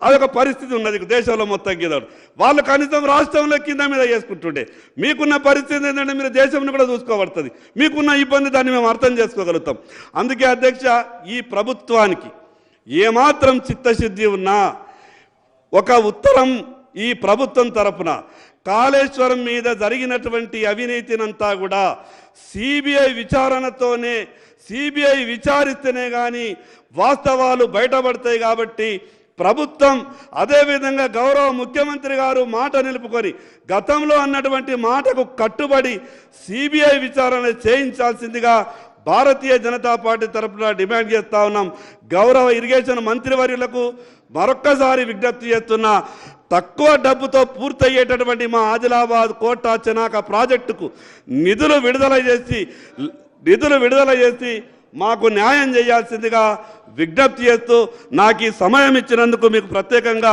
అదొక పరిస్థితి ఉన్నది దేశంలో మొత్తం కింద. వాళ్ళు కనీసం రాష్ట్రంలో కింద మీద చేసుకుంటుండే. మీకున్న పరిస్థితి ఏంటంటే మీరు దేశంలో కూడా చూసుకోబడుతుంది. మీకున్న ఇబ్బంది దాన్ని మేము అర్థం చేసుకోగలుగుతాం. అందుకే అధ్యక్ష, ఈ ప్రభుత్వానికి ఏమాత్రం చిత్తశుద్ధి ఉన్నా ఒక ఉత్తరం ఈ ప్రభుత్వం తరపున కాళేశ్వరం మీద జరిగినటువంటి అవినీతినంతా కూడా సిబిఐ విచారణతోనే, సిబిఐ విచారిస్తేనే కానీ వాస్తవాలు బయటపడతాయి. కాబట్టి ప్రభుత్వం అదేవిధంగా గౌరవ ముఖ్యమంత్రి గారు మాట నిలుపుకొని గతంలో అన్నటువంటి మాటకు కట్టుబడి సిబిఐ విచారణ చేయించాల్సిందిగా భారతీయ జనతా పార్టీ తరఫున డిమాండ్ చేస్తా ఉన్నాం. గౌరవ ఇరిగేషన్ మంత్రివర్యులకు మరొక్కసారి విజ్ఞప్తి చేస్తున్నా, తక్కువ డబ్బుతో పూర్తయ్యేటటువంటి మా ఆదిలాబాద్ కోటా చెనాక ప్రాజెక్టుకు నిధులు విడుదల చేసి మాకు న్యాయం చేయాల్సిందిగా విజ్ఞప్తి చేస్తూ నాకు ఈ సమయం ఇచ్చినందుకు మీకు ప్రత్యేకంగా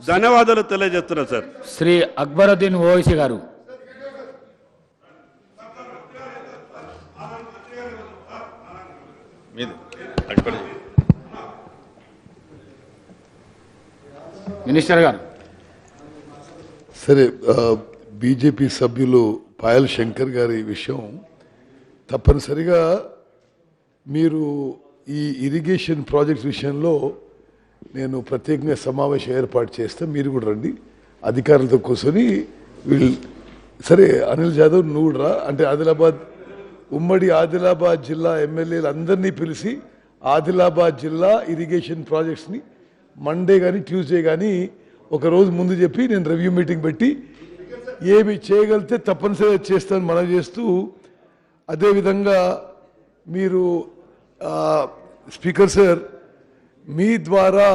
ధన్యవాదాలు తెలియజేస్తున్నా సార్. శ్రీ అక్బరుద్దీన్ ఓవైసీ గారు. మినిస్టర్ గారు. సరే, బీజేపీ సభ్యులు పాయల్ శంకర్ గారి విషయం తప్పనిసరిగా మీరు ఈ ఇరిగేషన్ ప్రాజెక్ట్స్ విషయంలో నేను ప్రత్యేకంగా సమావేశం ఏర్పాటు చేస్తే మీరు కూడా రండి, అధికారులతో కూర్చొని సరే అనిల్ జాదవ్ నువ్వు కూడా రా, అంటే ఉమ్మడి ఆదిలాబాద్ జిల్లా ఎమ్మెల్యేలు అందరినీ పిలిచి ఆదిలాబాద్ జిల్లా ఇరిగేషన్ ప్రాజెక్ట్స్ని మండే కానీ ట్యూస్డే కానీ ఒకరోజు ముందు చెప్పి నేను రివ్యూ మీటింగ్ పెట్టి ఏమి చేయగలిగితే తప్పనిసరిగా చేస్తాను మనం చేస్తూ, అదేవిధంగా మీరు స్పీకర్ సార్ మీ ద్వారా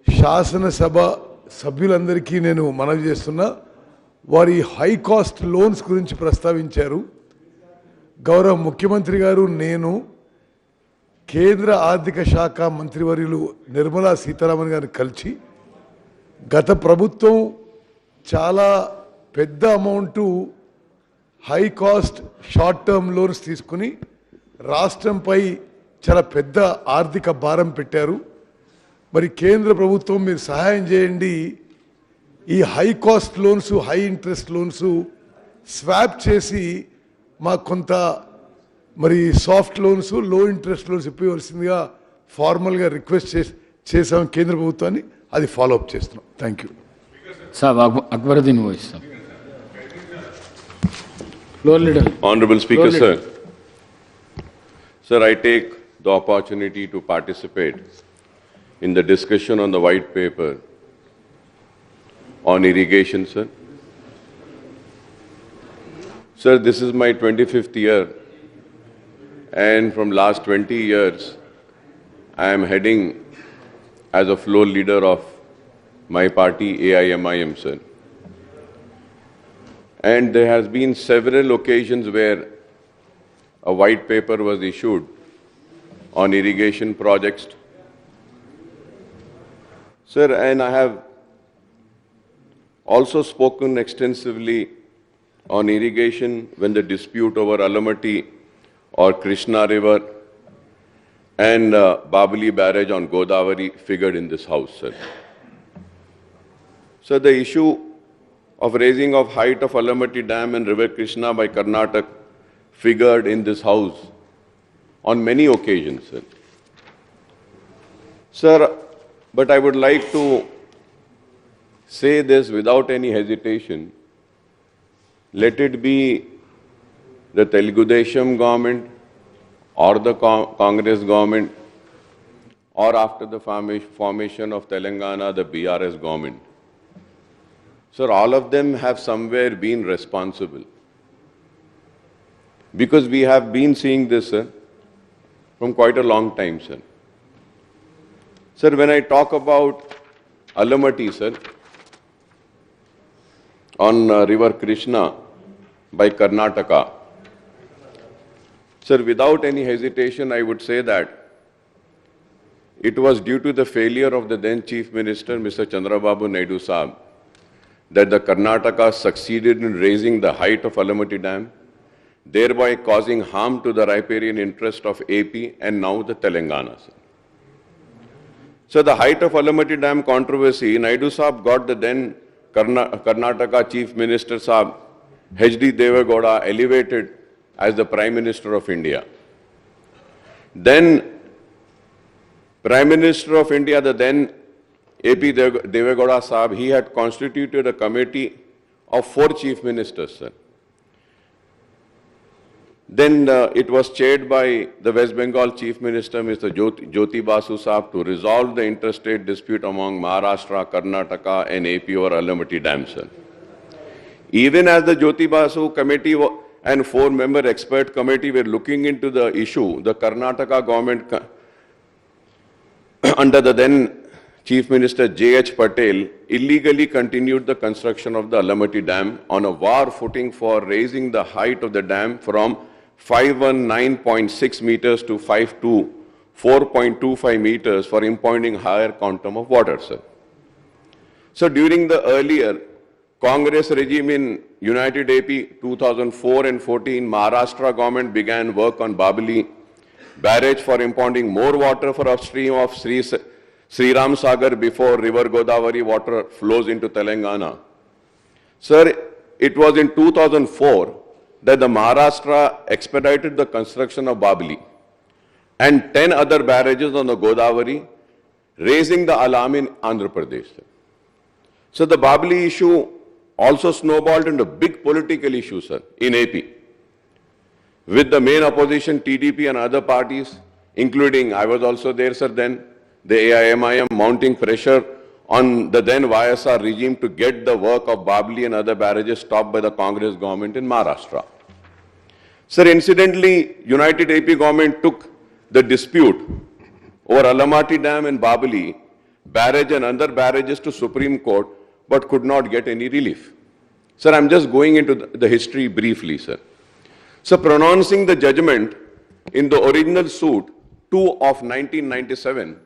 శాసనసభ సభ్యులందరికీ నేను మనవి చేస్తున్నా, వారి హై కాస్ట్ లోన్స్ గురించి ప్రస్తావించారు. గౌరవ ముఖ్యమంత్రి గారు, నేను కేంద్ర ఆర్థిక శాఖ మంత్రివర్యులు నిర్మలా సీతారామన్ గారిని కలిసి గత ప్రభుత్వం చాలా పెద్ద amount high cost short term loans తీసుకుని రాష్ట్రంపై చాలా పెద్ద ఆర్థిక భారం పెట్టారు. మరి కేంద్ర ప్రభుత్వం మీరు సహాయం చేయండి, ఈ high cost loans, high interest loans swap చేసి మాకు కొంత మరి సాఫ్ట్ లోన్స్, లో ఇంట్రెస్ట్ లోన్స్ ఇవ్వవలసిందిగా ఫార్మల్గా రిక్వెస్ట్ చేసాం కేంద్ర ప్రభుత్వాన్ని. అది ఫాలో అప్ చేస్తున్నాం. Thank you. Saab Akbaruddin Owaisi Saab. Floor leader. Honorable Speaker, Floor sir. leader. Sir, I take the opportunity to participate in the discussion on the white paper on irrigation, sir. Sir, this is my 25th year, and from last 20 years, I am heading as a floor leader of my party, AIMIM, sir. And there has been several occasions where a white paper was issued on irrigation projects. Sir, and I have also spoken extensively on irrigation when the dispute over Alamati or Krishna River and Babali barrage on Godavari figured in this house, sir. So the issue of raising of height of Alamati Dam and River Krishna by Karnataka figured in this house on many occasions, sir. Sir, but I would like to say this without any hesitation. Let it be the Telugu Desam government or the Congress government or after the formation of Telangana, the BRS government. Sir, all of them have somewhere been responsible. Because we have been seeing this, sir, from quite a long time, sir. Sir, when I talk about Alamati, sir, on River Krishna by Karnataka, sir, without any hesitation, I would say that it was due to the failure of the then Chief Minister, Mr. Chandrababu Naidu Saab, that the Karnataka succeeded in raising the height of Alamati Dam, thereby causing harm to the riparian interest of AP and now the Telangana. So the height of Alamati Dam controversy, Naidu Saab got the then Karnataka Chief Minister Saab, H.D. Devegowda, elevated as the Prime Minister of India. Then Prime Minister of India, the then AP Devegowda Saab, he had constituted a committee of 4 chief ministers, sir. Then it was chaired by the West Bengal Chief Minister, Mr. Jyoti Basu Saab, to resolve the interstate dispute among Maharashtra, Karnataka and AP over Alamati Dam, sir. Even as the Jyoti Basu committee and 4-member expert committee were looking into the issue, the Karnataka government under the then Chief Minister J.H. Patel illegally continued the construction of the Alamati Dam on a war footing for raising the height of the dam from 519.6 meters to 524.25 meters for impounding higher quantum of water, sir. So during the earlier Congress regime in United AP 2004 and 14, Maharashtra government began work on Babali barrage for impounding more water for upstream of Sri Ram Sagar before River Godavari water flows into Telangana. Sir, it was in 2004 that the Maharashtra expedited the construction of Babali and 10 other barrages on the Godavari, raising the alarm in Andhra Pradesh. So the Babali issue also snowballed into big political issue, sir, in AP, with the main opposition, TDP and other parties, including, I was also there, sir, then, the AIMIM mounting pressure on the then YSR regime to get the work of Babali and other barrages stopped by the Congress government in Maharashtra. Sir, incidentally, United AP government took the dispute over Alamati Dam and Babali barrage and other barrages to Supreme Court, but could not get any relief. Sir, I'm just going into the history briefly, sir. So, pronouncing the judgment in the original suit 2 of 1997,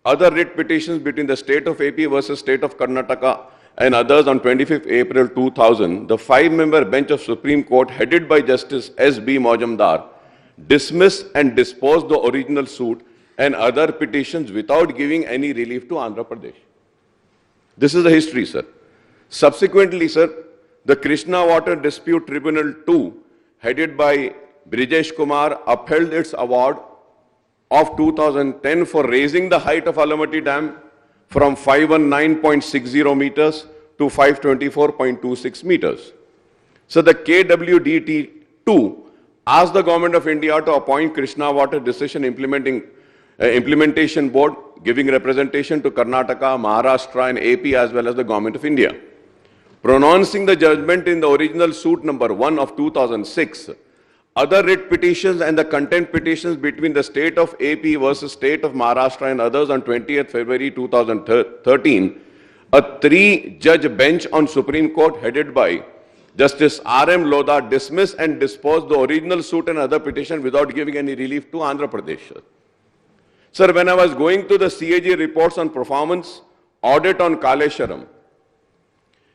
other writ petitions between the state of AP versus state of Karnataka and others on 25th April 2000, the 5-member bench of Supreme Court headed by Justice S.B. Majumdar dismiss and dispose the original suit and other petitions without giving any relief to Andhra Pradesh. This is the history, sir. Subsequently, sir, the Krishna Water Dispute Tribunal 2, headed by Brijesh Kumar, upheld its award of 2010 for raising the height of Alamatti Dam from 519.60 meters to 524.26 meters. So the KWDT2 asked the Government of India to appoint Krishna Water Decision Implementation Board, giving representation to Karnataka, Maharashtra and AP as well as the Government of India. Pronouncing the judgment in the original suit number 1 of 2006, other writ petitions and the content petitions between the state of AP versus state of Maharashtra and others on 20th February 2013, a 3-judge bench on Supreme Court headed by Justice R.M. Lodha dismissed and disposed the original suit and other petition without giving any relief to Andhra Pradesh. Sir, when I was going to the CAG reports on performance audit on Kaleshwaram,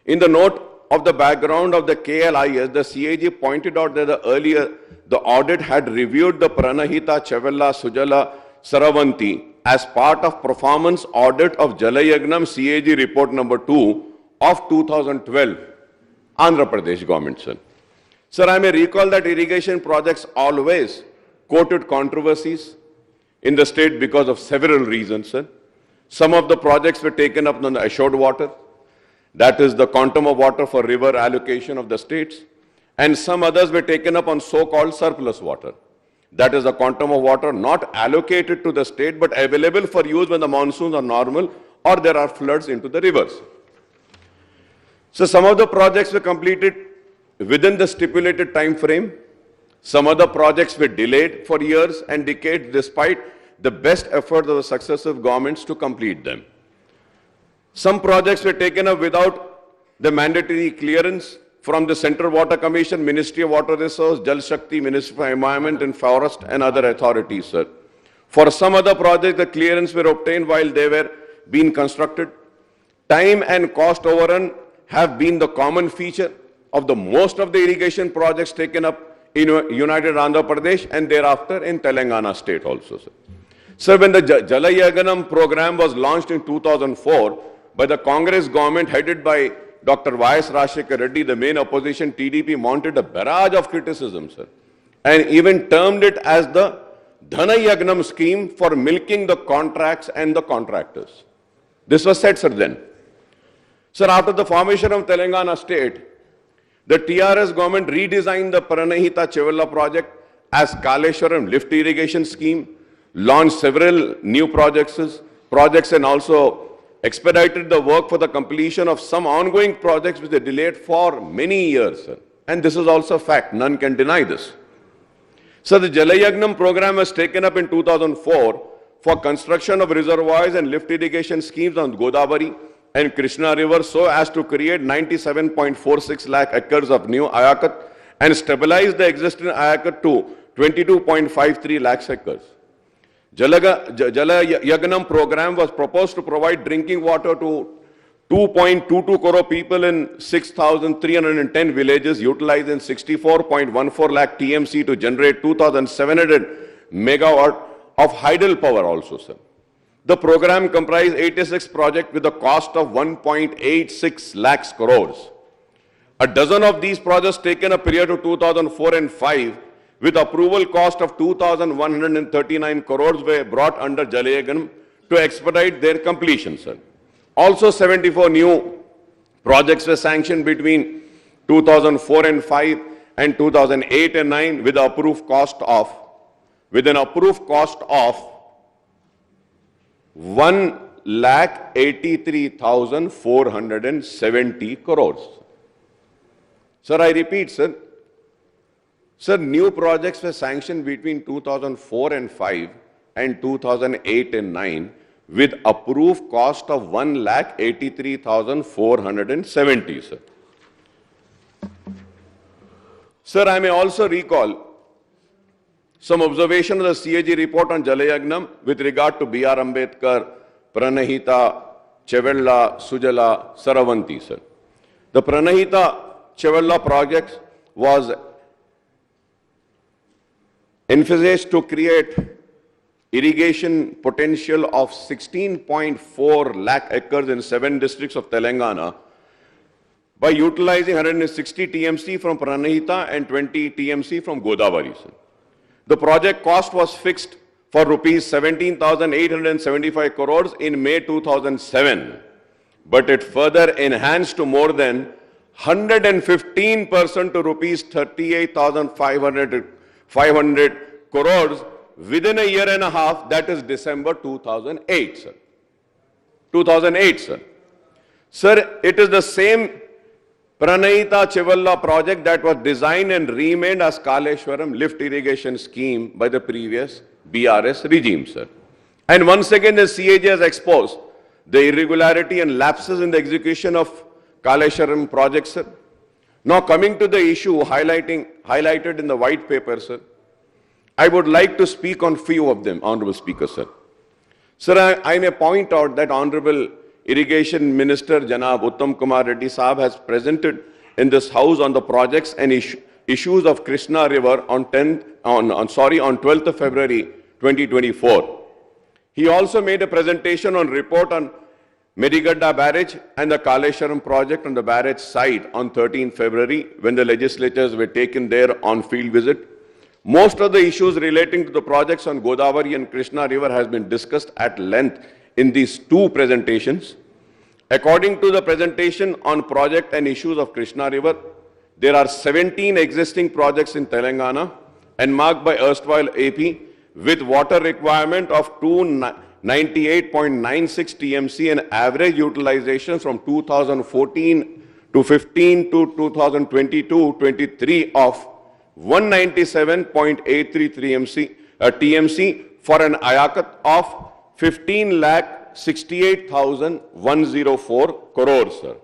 in the note of the background of the KLIS, the CAG pointed out that the audit had reviewed the Pranahita, Chevella, Sujala, Saravanti as part of performance audit of Jalayagnam CAG report number 2 of 2012, Andhra Pradesh government, sir. Sir, I may recall that irrigation projects always quoted controversies in the state because of several reasons, sir. Some of the projects were taken up on the assured water, that is the quantum of water for river allocation of the states, and some others were taken up on so-called surplus water. That is the quantum of water not allocated to the state but available for use when the monsoons are normal or there are floods into the rivers. So some of the projects were completed within the stipulated time frame. Some other projects were delayed for years and decades despite the best efforts of the successive governments to complete them. Some projects were taken up without the mandatory clearance from the Central Water Commission, Ministry of Water Resources, Jal Shakti, Ministry for Environment and Forest and other authorities, sir. For some other projects, the clearance were obtained while they were being constructed. Time and cost overrun have been the common feature of the most of the irrigation projects taken up in United Andhra Pradesh and thereafter in Telangana state also, sir. Sir, when the Jalayagnam program was launched in 2004, by the Congress government headed by Dr. Y.S. Rajshekar Reddy, the main opposition TDP mounted a barrage of criticism, sir, and even termed it as the Dhanayagnam scheme for milking the contracts and the contractors. This was said, sir, then. Sir, after the formation of Telangana state, the TRS government redesigned the Pranahita Chevella project as Kaleshwaram lift irrigation scheme, launched several new projects and also expedited the work for the completion of some ongoing projects which were delayed for many years, sir. And this is also a fact, none can deny this. So the Jalayagnam program was taken up in 2004 for construction of reservoirs and lift irrigation schemes on Godavari and Krishna River so as to create 97.46 lakh acres of new ayakat and stabilize the existing ayakat to 22.53 lakh acres. Jalayagnam program was proposed to provide drinking water to 2.22 crore people in 6,310 villages, utilizing 64.14 lakh TMC to generate 2,700 megawatt of hydel power also, sir. The program comprised 86 projects with a cost of 1.86 lakhs crores. A dozen of these projects taken a period of 2004 and 5 with approval cost of 2,139 crores were brought under Jalayagnam to expedite their completion, sir. Also, 74 new projects were sanctioned between 2004 and 5 and 2008 and 9 with an approved cost of 1,83,470 crores. Sir, I repeat, sir. Sir, new projects were sanctioned between 2004 and 5 and 2008 and 9 with approved cost of 1,83,470, sir. Sir, I may also recall some observation of the CAG report on Jalayagnam with regard to B.R. Ambedkar, Pranahita, Chevella, Sujala, Saravanti, sir. The Pranahita Chevella project was envisaged to create irrigation potential of 16.4 lakh acres in 7 districts of Telangana by utilizing 160 TMC from Pranahita and 20 TMC from Godavari. Sir. The project cost was fixed for rupees 17,875 crores in May 2007, but it further enhanced to more than 115% to rupees 38,500 crores within a year and a half, that is December 2008, sir. 2008, sir. Sir, it is the same Pranahita Chivalla project that was designed and renamed as Kaleshwaram lift irrigation scheme by the previous BRS regime, sir. And once again, the CAG has exposed the irregularity and lapses in the execution of Kaleshwaram project, sir. Now coming to the issue highlighted in the white paper, sir, I would like to speak on few of them, Honorable Speaker, sir. Sir, I may point out that Honorable Irrigation Minister Janab Uttam Kumar Reddy Saab has presented in this House on the projects and issues of Krishna River on 12th of February 2024. He also made a presentation on report on Medigadda Barrage and the Kaleshwaram project on the barrage site on 13th February when the legislators were taken there on field visit. Most of the issues relating to the projects on Godavari and Krishna River has been discussed at length in these two presentations. According to the presentation on project and issues of Krishna River, there are 17 existing projects in Telangana and marked by erstwhile AP with water requirement of 298.96 TMC and average utilization from 2014 to 15 to 2022-23 of 197.83 TMC for an ayakat of 15,68,104 crores, sir.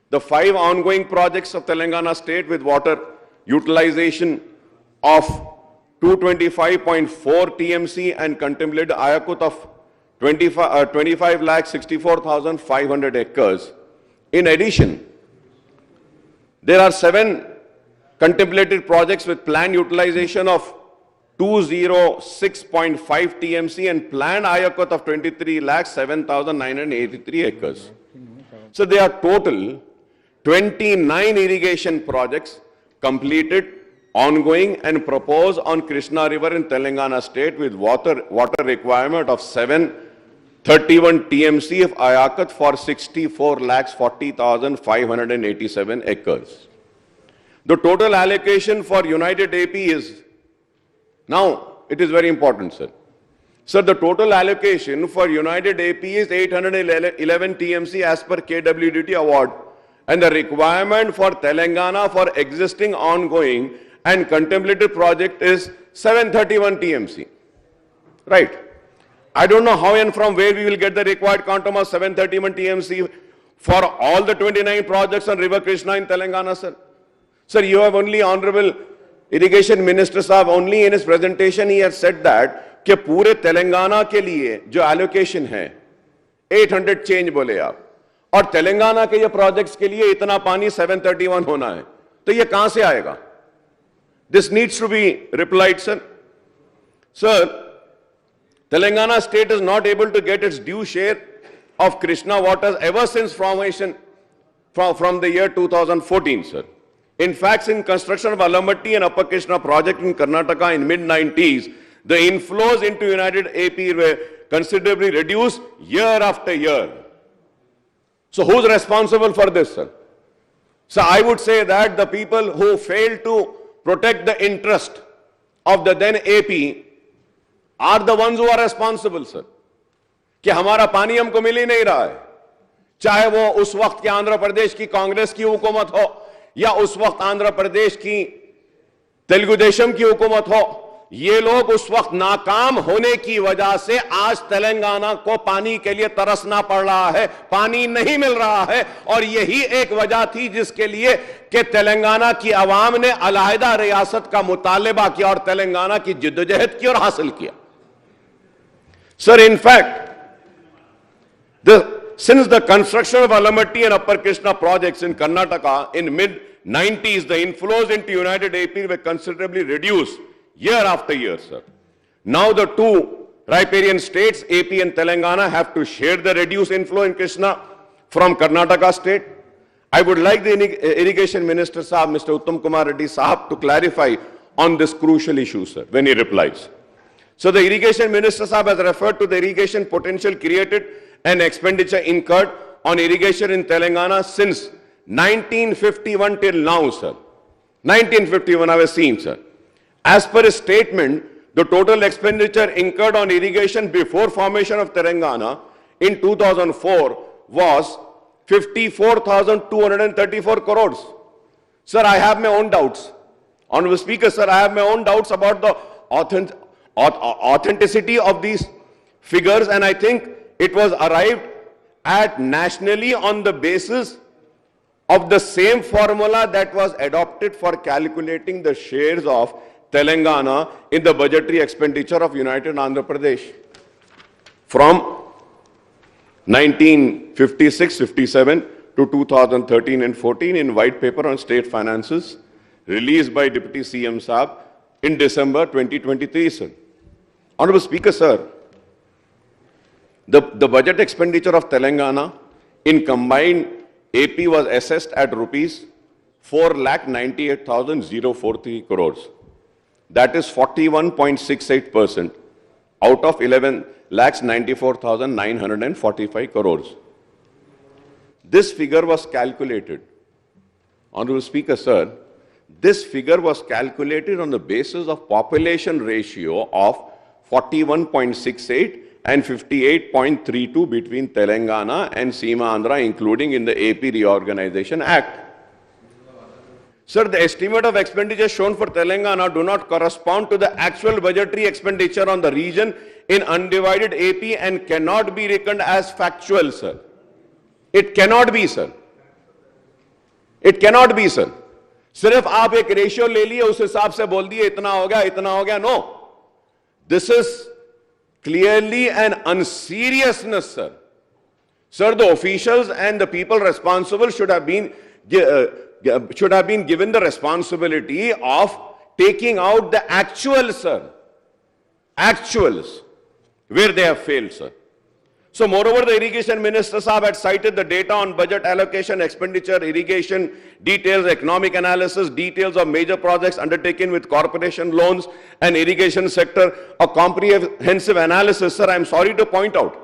The 5 ongoing projects of Telangana state with water utilization of 225.4 TMC and contemplated ayakut of 25,64,500 acres. In addition, there are 7 contemplated projects with planned utilization of 206.5 TMC and planned ayakut of 23,07,983 acres. So there are total 29 irrigation projects completed, ongoing and proposed on Krishna River in Telangana state with water requirement of 731 TMC of ayakat for 64,40,587 acres. The total allocation for United AP is, now it is very important, sir. Sir, the total allocation for United AP is 811 TMC as per KWDT award, and the requirement for Telangana for existing, ongoing and contemplated project is 731 TMC. Right. I don't know how and from where we will get the required quantum of 731 TMC for all the 29 projects on River Krishna in Telangana, sir. Sir, you have only Honorable Irrigation Minister Saab, only in his presentation he has said that कि पूरे तेलंगाना के लिए जो allocation है 800 change बोले आप, और तेलंगाना के ये projects के लिए इतना पानी 731 होना है, तो ये कहां से आएगा? This needs to be replied, sir. Sir, Telangana state is not able to get its due share of Krishna waters ever since formation from the year 2014, sir. In fact, in construction of Alamatti and Upper Krishna project in Karnataka in mid-90s, the inflows into United AP were considerably reduced year after year. So who's responsible for this, sir? So I would say that the people who failed to protect the interest of the then AP are the ones who are responsible, sir. कि हमारा पानी हमको मिल ही नहीं रहा है, चाहे वो उस वक्त के आंध्र प्रदेश की कांग्रेस की हुकूमत हो या उस वक्त आंध्र प्रदेश की तेलुगु देशम की हुकूमत हो। ये लोग उस वक्त नाकाम होने की वजह से आज तेलंगाना को पानी के लिए तरसना पड़ रहा है, पानी नहीं मिल रहा है, और यही एक वजह थी जिसके लिए कि तेलंगाना की आवाम ने अलहदा रियासत का मुतालबा किया और तेलंगाना की जिद्दोजहद की और हासिल किया। Sir, in fact, since the construction of Alamatti and Upper Krishna projects in Karnataka in mid-90s, the inflows into United AP were considerably reduced year after year, sir. Now the two riparian states, AP and Telangana, have to share the reduced inflow in Krishna from Karnataka state. I would like the irrigation minister, Sahab, Mr. Uttam Kumar Reddy Sahab, to clarify on this crucial issue, sir, when he replies. So the irrigation minister, Sahab, has referred to the irrigation potential created and expenditure incurred on irrigation in Telangana since 1951 till now, sir. 1951 I was seen, sir. As per his statement, the total expenditure incurred on irrigation before formation of Telangana in 2004 was 54,234 crores. Sir, I have my own doubts. Honorable Speaker, sir, I have my own doubts about the authenticity of these figures, and I think it was arrived at nationally on the basis of the same formula that was adopted for calculating the shares of Telangana in the budgetary expenditure of United Andhra Pradesh from 1956-57 to 2013 and 14 in White Paper on State Finances released by Deputy CM Saab in December 2023, sir. Honorable Speaker, sir, the budget expenditure of Telangana in combined AP was assessed at rupees 4,98,043 crores. That is 41.68% out of 11,94,945 crores. This figure was calculated, Honorable Speaker, sir, this figure was calculated on the basis of population ratio of 41.68 and 58.32 between Telangana and Seema Andhra, including in the AP Reorganization Act. Sir, the estimate of expenditure shown for Telangana do not correspond to the actual budgetary expenditure on the region in undivided AP and cannot be reckoned as factual, sir. It cannot be, sir. It cannot be, sir. सिर्फ आप एक रेशियो ले लिए उस हिसाब से बोल दिए इतना हो गया, no. This is clearly an unseriousness, sir. Sir, the officials and the people responsible should have been given the responsibility of taking out the actuals, sir. Actuals, where they have failed, sir. So, moreover, the irrigation minister Saab had cited the data on budget allocation, expenditure, irrigation, details, economic analysis, details of major projects undertaken with corporation loans and irrigation sector, a comprehensive analysis. Sir, I am sorry to point out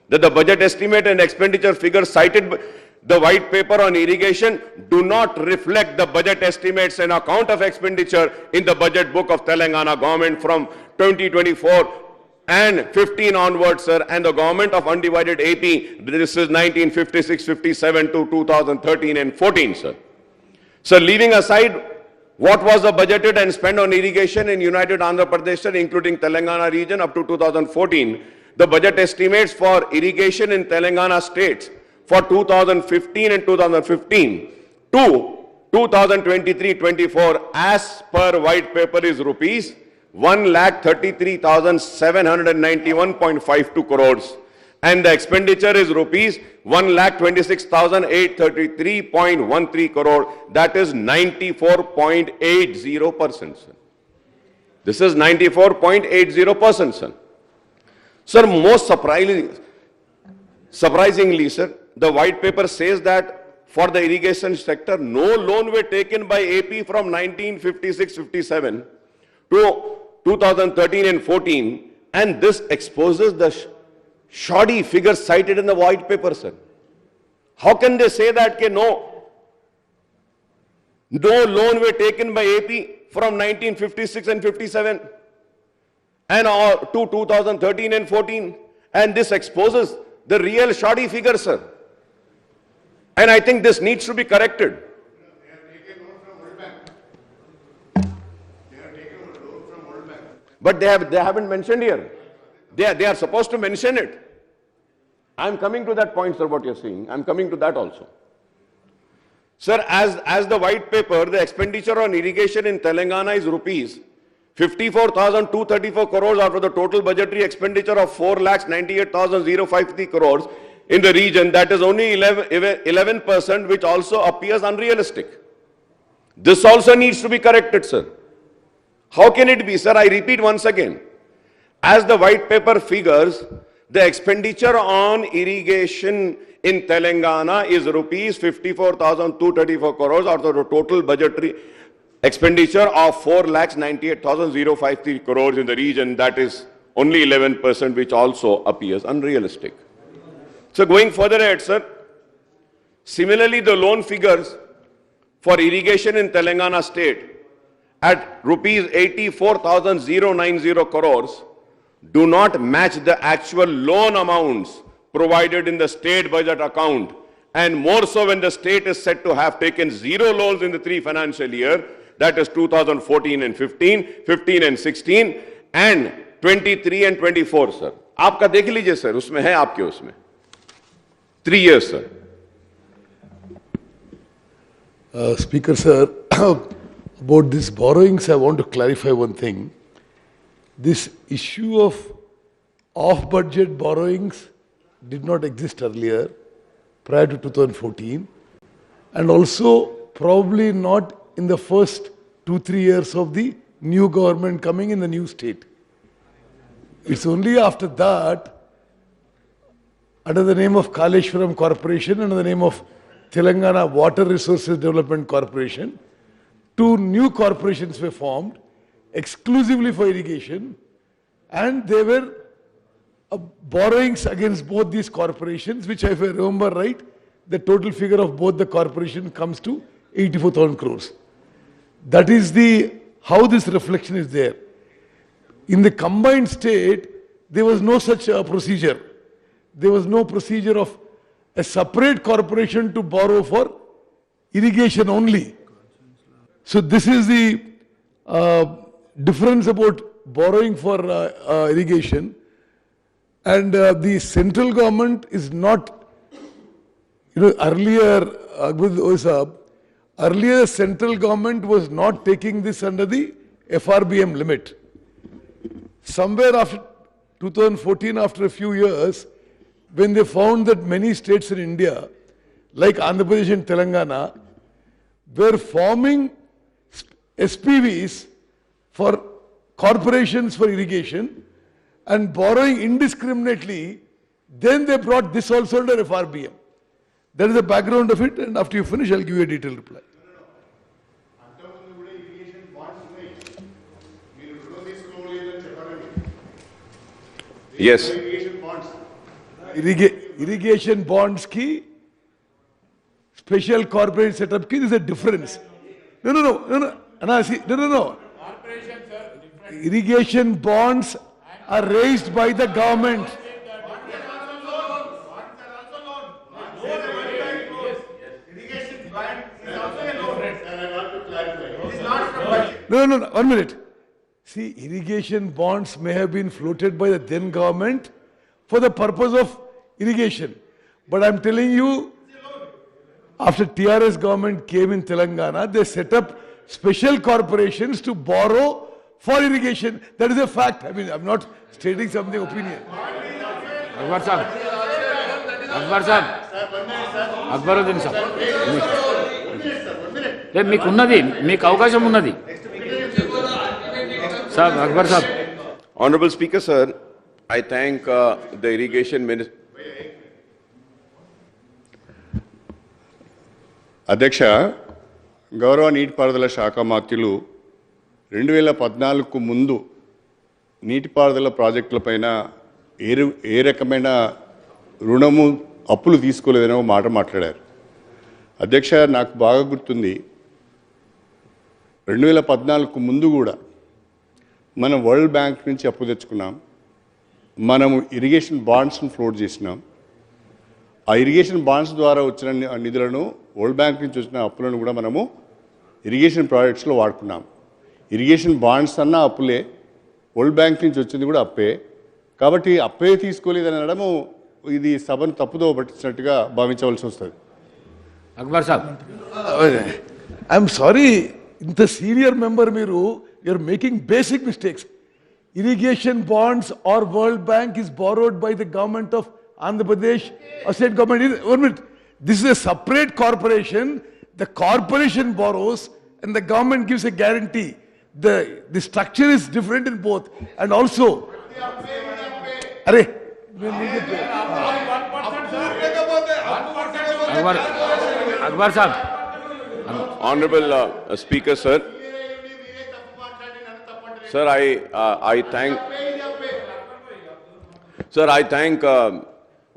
that the budget estimate and expenditure figures cited by the white paper on irrigation do not reflect the budget estimates and account of expenditure in the budget book of Telangana government from 2024 and 15 onwards, sir, and the government of undivided AP, this is 1956-57 to 2013 and 14, sir. So leaving aside what was the budgeted and spent on irrigation in United Andhra Pradesh, sir, including Telangana region up to 2014, the budget estimates for irrigation in Telangana states for 2015 and 2015 to 2023-24 as per white paper is rupees 1,33,791.52 crores and the expenditure is rupees 1,26,833.13 crore, that is 94.80%, sir. This is 94.80%, sir. Sir, most surprisingly, sir, the white paper says that for the irrigation sector, no loan were taken by AP from 1956-57 to 2013 and 14, and this exposes the shoddy figures cited in the white paper, sir. How can they say that no loan were taken by AP from 1956 and 57 and to 2013 and 14, and this exposes the real shoddy figures, sir. And I think this needs to be corrected. But they haven't mentioned here. They are supposed to mention it. I'm coming to that point, sir, what you're saying. I'm coming to that also. Sir, as the white paper, the expenditure on irrigation in Telangana is rupees 54,234 crores out of the total budgetary expenditure of 4,98,053 crores in the region. That is only 11%, which also appears unrealistic. This also needs to be corrected, sir. How can it be, sir? I repeat once again. As the white paper figures, the expenditure on irrigation in Telangana is rupees 54,234 crores out of the total budgetary expenditure of 4,98,053 crores in the region. That is only 11%, which also appears unrealistic. So going further ahead, sir, similarly, the loan figures for irrigation in Telangana state at rupees 84,090 crores do not match the actual loan amounts provided in the state budget account, and more so when the state is said to have taken zero loans in the 3 financial year, that is 2014 and 15, 15 and 16, and 23 and 24, sir. आपका देख लीजिए सर, उसमें है आपके उसमें 3 years, sir. Speaker, sir, about this borrowings, I want to clarify one thing. This issue of off-budget borrowings did not exist earlier, prior to 2014, and also probably not in the first 2-3 years of the new government coming in the new state. It's only after that, under the name of Kaleshwaram Corporation, under the name of Telangana Water Resources Development Corporation, 2 new corporations were formed exclusively for irrigation, and they were borrowings against both these corporations, which, if I remember right, the total figure of both the corporations comes to 84,000 crores. That is how this reflection is there. In the combined state, there was no such procedure. There was no procedure of a separate corporation to borrow for irrigation only. So this is the difference about borrowing for irrigation. And the central government is not, earlier central government was not taking this under the FRBM limit. Somewhere after 2014, after a few years, when they found that many states in India, like Andhra Pradesh and Telangana, were forming SPVs for corporations for irrigation and borrowing indiscriminately, then they brought this also under FRBM. That is the background of it, and after you finish, I'll give you a detailed reply. Yes. Irrigation bonds ki special corporate setup ki, there's a difference. No. Anna, see, no. Irrigation bonds are raised by the government. No, 1 minute. See, irrigation bonds may have been floated by the then government for the purpose of irrigation. But I'm telling you, after TRS government came in Telangana, they set up special corporations to borrow for irrigation. That is a fact. I mean, I'm not stating something opinion. Akbar Sahab. Akbaruddin Sahab. మీకు ఉన్నది, మీకు అవకాశం ఉన్నది. Sahab, Akbar Sahab. Honorable Speaker, sir, I thank the irrigation minister. అధ్యక్ష, గౌరవ నీటిపారుదల శాఖ మంత్రులు 2014కు ముందు నీటిపారుదల ప్రాజెక్టులపైన ఏ రకమైన రుణము అప్పులు తీసుకోలేదనే మాట మాట్లాడారు. అధ్యక్ష, నాకు బాగా గుర్తుంది, 2014కు ముందు కూడా మనం వరల్డ్ బ్యాంక్ నుంచి అప్పు తెచ్చుకున్నాం. మనము ఇరిగేషన్ బాండ్స్ను ఫ్లోట్ చేసినాం. ఆ ఇరిగేషన్ బాండ్స్ ద్వారా వచ్చిన నిధులను, వరల్డ్ బ్యాంక్ నుంచి వచ్చిన అప్పులను కూడా మనము ఇరిగేషన్ ప్రాజెక్ట్స్లో వాడుకున్నాం. ఇరిగేషన్ బాండ్స్ అన్నా అప్పులే, వరల్డ్ బ్యాంక్ నుంచి వచ్చింది కూడా అప్పే. కాబట్టి అప్పే తీసుకోలేదని అనడము ఇది సభను తప్పుదో పట్టించినట్టుగా భావించవలసి వస్తుంది. అక్బర్ సాబ్, ఐఎమ్ సారీ, ఇంత సీనియర్ మెంబర్ మీరు, you're making basic mistakes. Irrigation bonds or World Bank is borrowed by the government of Andhra Pradesh or state government. 1 minute. This is a separate corporation. The corporation borrows and the government gives a guarantee. the structure is different in both. And also, Arey, Akbar साहब Honorable Speaker, sir. Sir, I thank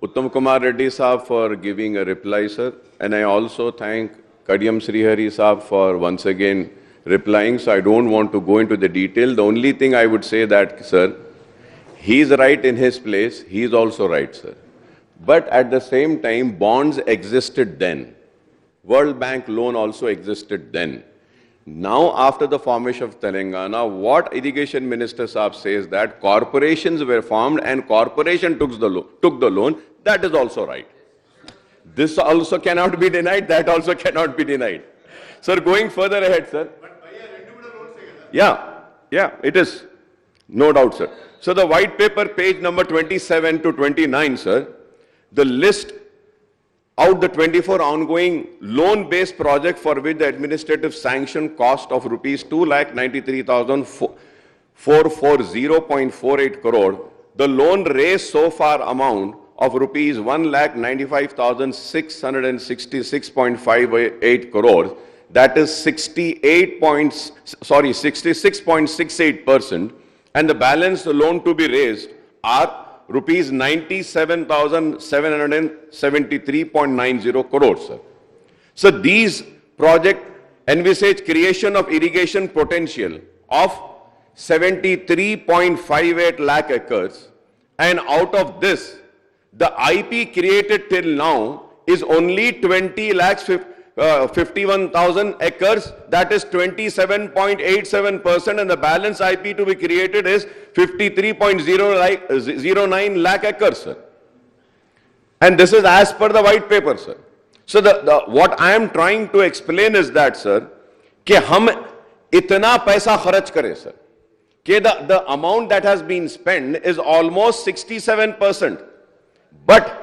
Uttam Kumar Reddy Saab for giving a reply, sir. And I also thank Kadiyam Srihari Saab for once again replying. So I don't want to go into the detail. The only thing I would say that, sir, he is right in his place. He is also right, sir. But at the same time, bonds existed then. World Bank loan also existed then. Now, after the formation of Telangana, what Irrigation Minister Saab says that corporations were formed and corporation took the loan, that is also right. This also cannot be denied, that also cannot be denied. Sir, going further ahead, sir. Yeah, it is. No doubt, sir. So the white paper, page number 27 to 29, sir, the list out the 24 ongoing loan-based project for which the administrative sanction cost of rupees 2,93,440.48 crore, the loan raised so far amount of rupees 1,95,666.58 crores, that is 66.68%, and the balance loan to be raised are rupees 97,773.90 crores, sir. So these projects envisage creation of irrigation potential of 73.58 lakh acres, and out of this, the IP created till now is only 20 lakhs 51,000 acres, that is 27.87%, and the balance IP to be created is 53.09 lakh acres, sir. And this is as per the white paper, sir. So what I am trying to explain is that, sir, कि हम इतना पैसा खर्च करें, sir, कि the amount that has been spent is almost 67%, but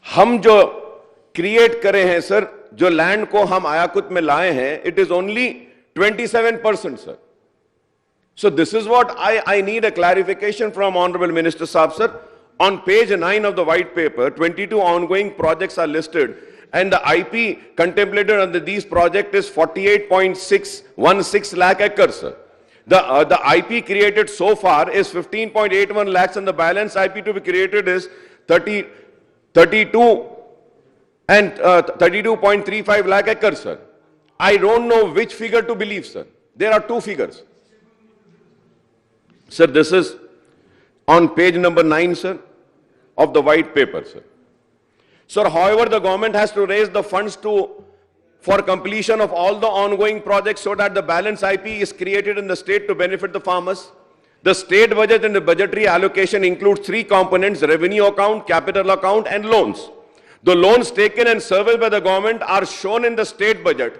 हम जो क्रिएट करे हैं सर, जो लैंड को हम आयाकुत में लाए हैं, it is only 27%, sir. So this is what I need a clarification from Honorable Minister Saab, sir. On page 9 of the white paper, 22 ongoing projects are listed, and the IP contemplated under these projects is 48.616 lakh acres, sir. The IP created so far is 15.81 lakhs, and the balance IP to be created is 32.35 lakh acres, sir. I don't know which figure to believe, sir. There are two figures. Sir, this is on page number 9, sir, of the white paper, sir. Sir, however, the government has to raise the funds for completion of all the ongoing projects so that the balance IP is created in the state to benefit the farmers. The state budget and the budgetary allocation includes three components: revenue account, capital account, and loans. The loans taken and serviced by the government are shown in the state budget,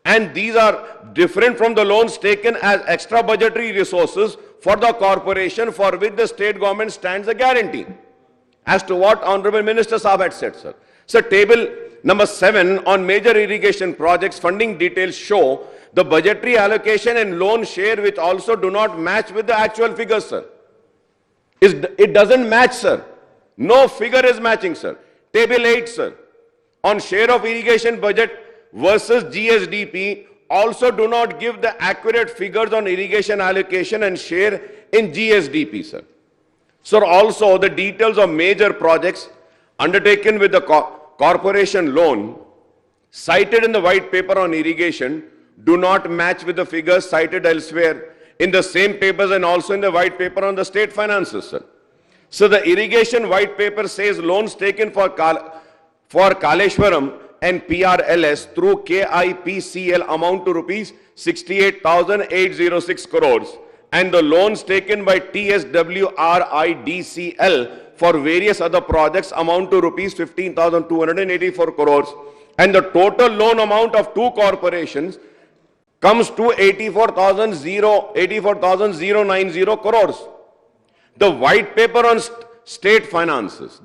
and these are different from the loans taken as extra budgetary resources for the corporation, for which the state government stands a guarantee. As to what Honorable Minister Saab had said, sir. Sir, table number 7 on major irrigation projects funding details show the budgetary allocation and loan share, which also do not match with the actual figures, sir. It doesn't match, sir. No figure is matching, sir. Table 8, sir, on share of irrigation budget versus GSDP also do not give the accurate figures on irrigation allocation and share in GSDP, sir. Sir, also the details of major projects undertaken with the corporation loan cited in the white paper on irrigation do not match with the figures cited elsewhere in the same papers and also in the white paper on the state finances, sir. So the irrigation white paper says loans taken for Kaleshwaram and PRLS through KIPCL amount to rupees 68,806 crores, and the loans taken by TSWRIDCL for various other projects amount to rupees 15,284 crores, and the total loan amount of two corporations comes to 84,090 crores. The white paper on state finances,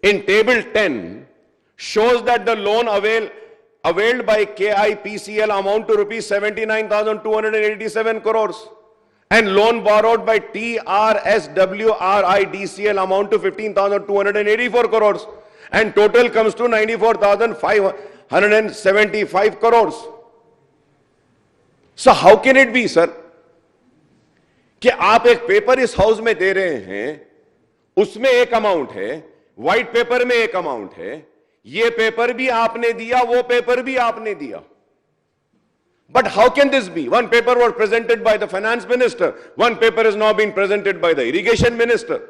in table 10 shows that the loan availed by KIPCL amount to rupees 79,287 crores. And loan borrowed by TRSWRIDCL amount to 15,284 crores. And total comes to 94,575 crores. So how can it be, sir, कि आप एक पेपर इस हाउस में दे रहे हैं, उसमें एक अमाउंट है, व्हाइट पेपर में एक अमाउंट है, ये पेपर भी आपने दिया, वो पेपर भी आपने दिया. But how can this be? One paper was presented by the finance minister, one paper is now being presented by the irrigation minister.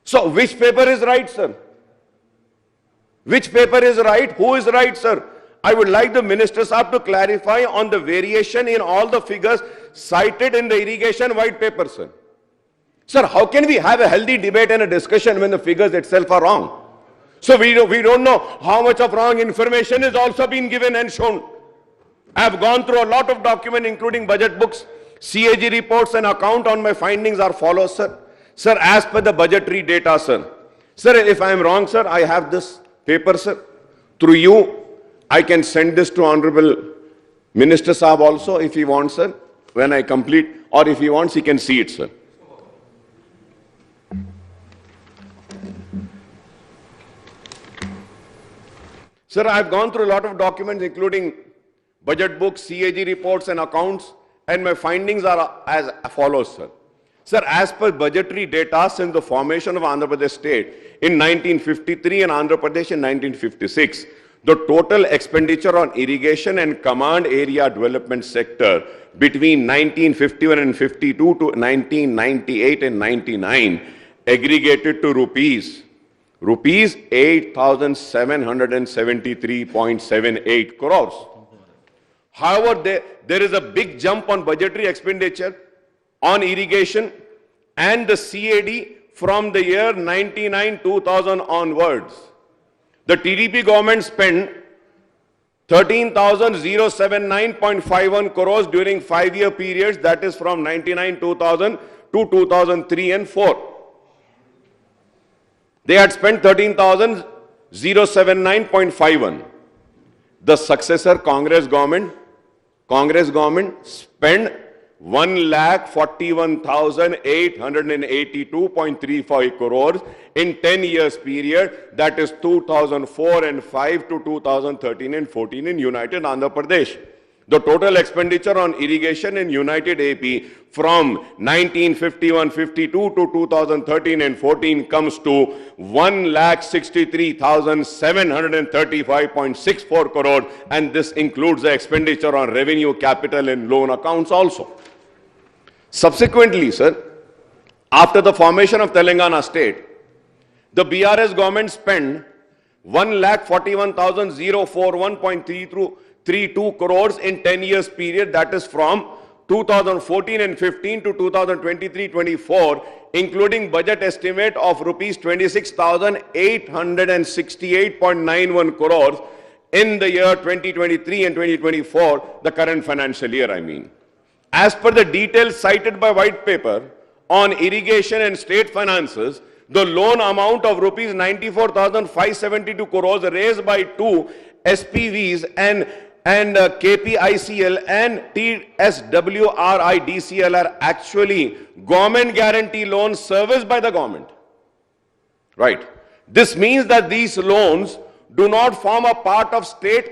So which paper is right, sir? Which paper is right? Who is right, sir? I would like the minister sahab to clarify on the variation in all the figures cited in the irrigation white paper, sir. Sir, how can we have a healthy debate and a discussion when the figures itself are wrong? So we don't know how much of wrong information is also been given and shown. I have gone through a lot of documents, including budget books, CAG reports, and account on my findings are follows, sir. Sir, as per the budgetary data, sir. Sir, if I am wrong, sir, I have this paper, sir. Through you, I can send this to Honorable Minister Saab also, if he wants, sir, when I complete, or if he wants, he can see it, sir. Sir, I have gone through a lot of documents, including budget books, CAG reports, and accounts, and my findings are as follows, sir. Sir, as per budgetary data since the formation of Andhra Pradesh state in 1953 and Andhra Pradesh in 1956, the total expenditure on irrigation and command area development sector between 1951 and 52 to 1998 and 99 aggregated to rupees 8,773.78 crores. However, there is a big jump on budgetary expenditure on irrigation and the CAD from the year 99-2000 onwards. The TDP government spent 13,079.51 crores during 5-year periods, that is from 99-2000 to 2003 and 4. They had spent 13,079.51. The successor Congress government spent 1,41,882.35 crores in 10 years period, that is 2004 and 5 to 2013 and 14 in United Andhra Pradesh. The total expenditure on irrigation in United AP from 1951-52 to 2013 and 14 comes to 1,63,735.64 crore, and this includes the expenditure on revenue, capital and loan accounts also. Subsequently, sir, after the formation of Telangana state, the BRS government spent 1,41,041.32 crores in 10 years period, that is from 2014 and 15 to 2023-24, including budget estimate of rupees 26,868.91 crores in the year 2023 and 2024, the current financial year, I mean. As per the details cited by white paper on irrigation and state finances, the loan amount of rupees 94,572 crores raised by two SPVs and KPICL and TSWRIDCL are actually government guarantee loans serviced by the government. Right. This means that these loans do not form a part of state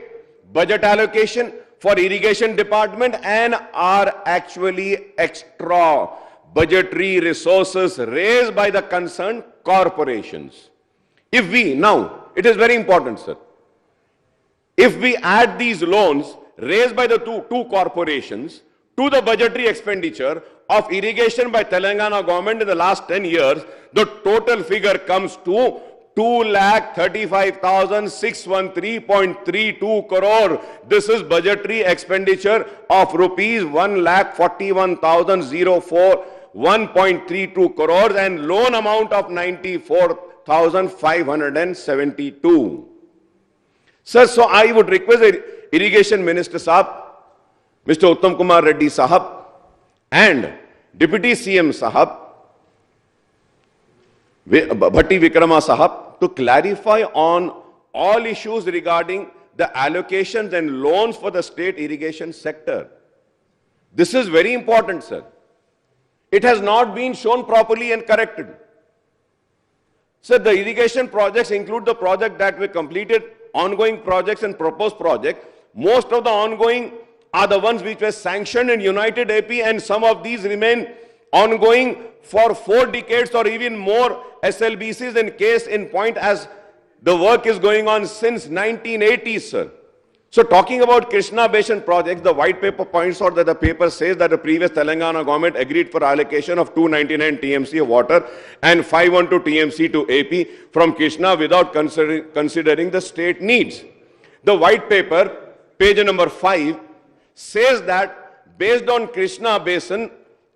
budget allocation for irrigation department and are actually extra budgetary resources raised by the concerned corporations. If we, now, it is very important, sir. If we add these loans raised by the two corporations to the budgetary expenditure of irrigation by Telangana government in the last 10 years, the total figure comes to 2,35,613.32 crore. This is budgetary expenditure of rupees 1,41,041.32 crores and loan amount of 94,572. Sir, so I would request the Irrigation Minister Sahab, Mr. Uttam Kumar Reddy Sahab and Deputy CM Sahab, Bhatti Vikrama Sahab, to clarify on all issues regarding the allocations and loans for the state irrigation sector. This is very important, sir. It has not been shown properly and corrected. Sir, the irrigation projects include the project that were completed, ongoing projects and proposed projects. Most of the ongoing are the ones which were sanctioned in United AP, and some of these remain ongoing for 4 decades or even more SLBCs in case in point, as the work is going on since 1980s, sir. So talking about Krishna Basin projects, the white paper points out that the paper says that the previous Telangana government agreed for allocation of 299 TMC of water and 512 TMC to AP from Krishna without considering the state needs. The white paper, page number 5, says that based on Krishna Basin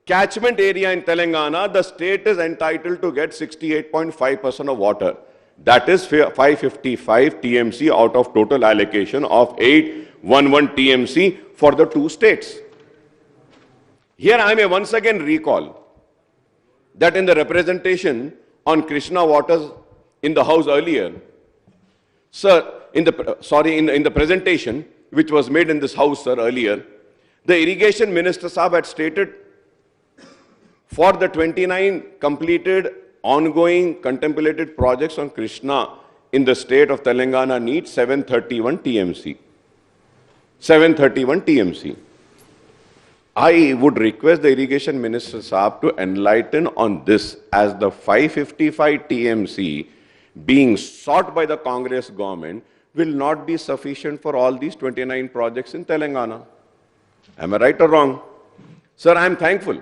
catchment area in Telangana, the state is entitled to get 68.5% of water. That is 555 TMC out of total allocation of 811 TMC for the 2 states. Here I may once again recall that in the representation on Krishna waters in the House earlier, sir, in the presentation which was made in this House, sir, earlier, the Irrigation Minister Sahab had stated for the 29 completed ongoing contemplated projects on Krishna in the state of Telangana needs 731 TMC. 731 TMC. I would request the Irrigation Minister Sahab to enlighten on this, as the 555 TMC being sought by the Congress government will not be sufficient for all these 29 projects in Telangana. Am I right or wrong? Sir, I am thankful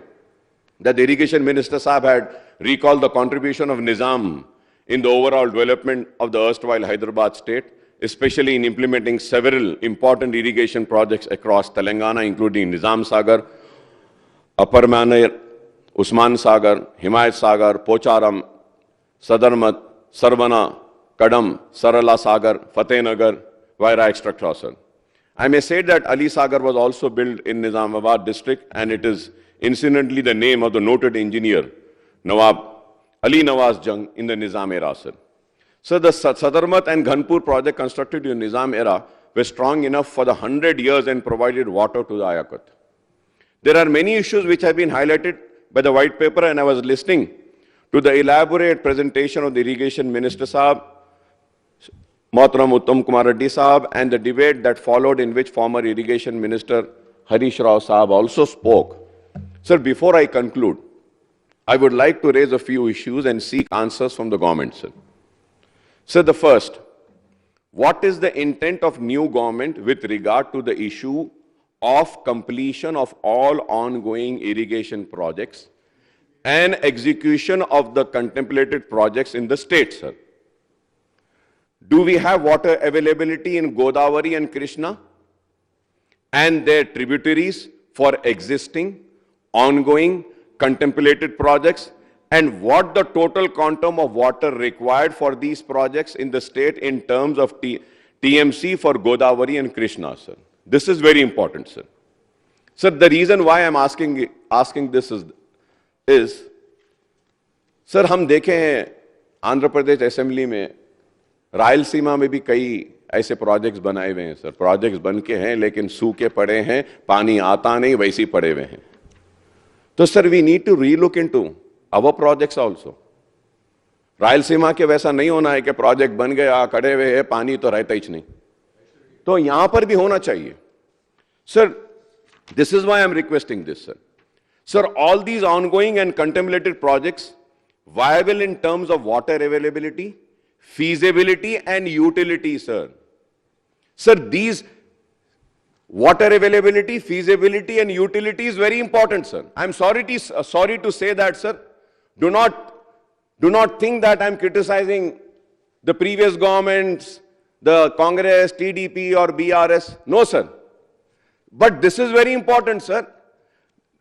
that the Irrigation Minister Sahab had recalled the contribution of Nizam in the overall development of the erstwhile Hyderabad state, especially in implementing several important irrigation projects across Telangana, including Nizam Sagar, Upper Manar, Usman Sagar, Himayat Sagar, Pocharam, Sadarmat, Sarvana, Kadam, Sarala Sagar, Fatehnagar, Vaira, etc. Sir. I may say that Ali Sagar was also built in Nizamabad district, and it is incidentally the name of the noted engineer Nawab Ali Nawaz Jung in the Nizam era, sir. So the Sadarmat and Ghanpur project constructed in Nizam era were strong enough for the 100 years and provided water to the Ayakat. There are many issues which have been highlighted by the white paper, and I was listening to the elaborate presentation of the Irrigation Minister Sahab, Mohtaram Uttam Kumar Reddy Sahab, and the debate that followed, in which former Irrigation Minister Harish Rao Sahab also spoke. Sir, before I conclude, I would like to raise a few issues and seek answers from the government, sir. Sir, the first, what is the intent of new government with regard to the issue of completion of all ongoing irrigation projects and execution of the contemplated projects in the state, sir? Do we have water availability in Godavari and Krishna and their tributaries for existing, ongoing, contemplated projects, and what the total quantum of water required for these projects in the state in terms of TMC for Godavari and Krishna, sir? This is very important, sir. Sir, the reason why I'm asking this is, sir, हम देखें हैं आंध्र प्रदेश असेंबली में, रायलसीमा में भी कई ऐसे प्रोजेक्ट्स बनाए हुए हैं, सर. प्रोजेक्ट्स बन के हैं लेकिन सूखे पड़े हैं, पानी आता नहीं, वैसे ही पड़े हुए हैं. तो sir, we need to relook into our projects also. Rayalaseema के वैसा नहीं होना है कि प्रोजेक्ट बन गया, खड़े हुए हैं, पानी तो रहता ही नहीं. तो यहां पर भी होना चाहिए. Sir, this is why I'm requesting this, sir. Sir, all these ongoing and contemplated projects viable in terms of water availability, feasibility and utility, sir. Sir, these water availability, feasibility and utility is very important, sir. I'm sorry to say that, sir. Do not think that I'm criticizing the previous governments, the Congress, TDP or BRS. No, sir. But this is very important, sir.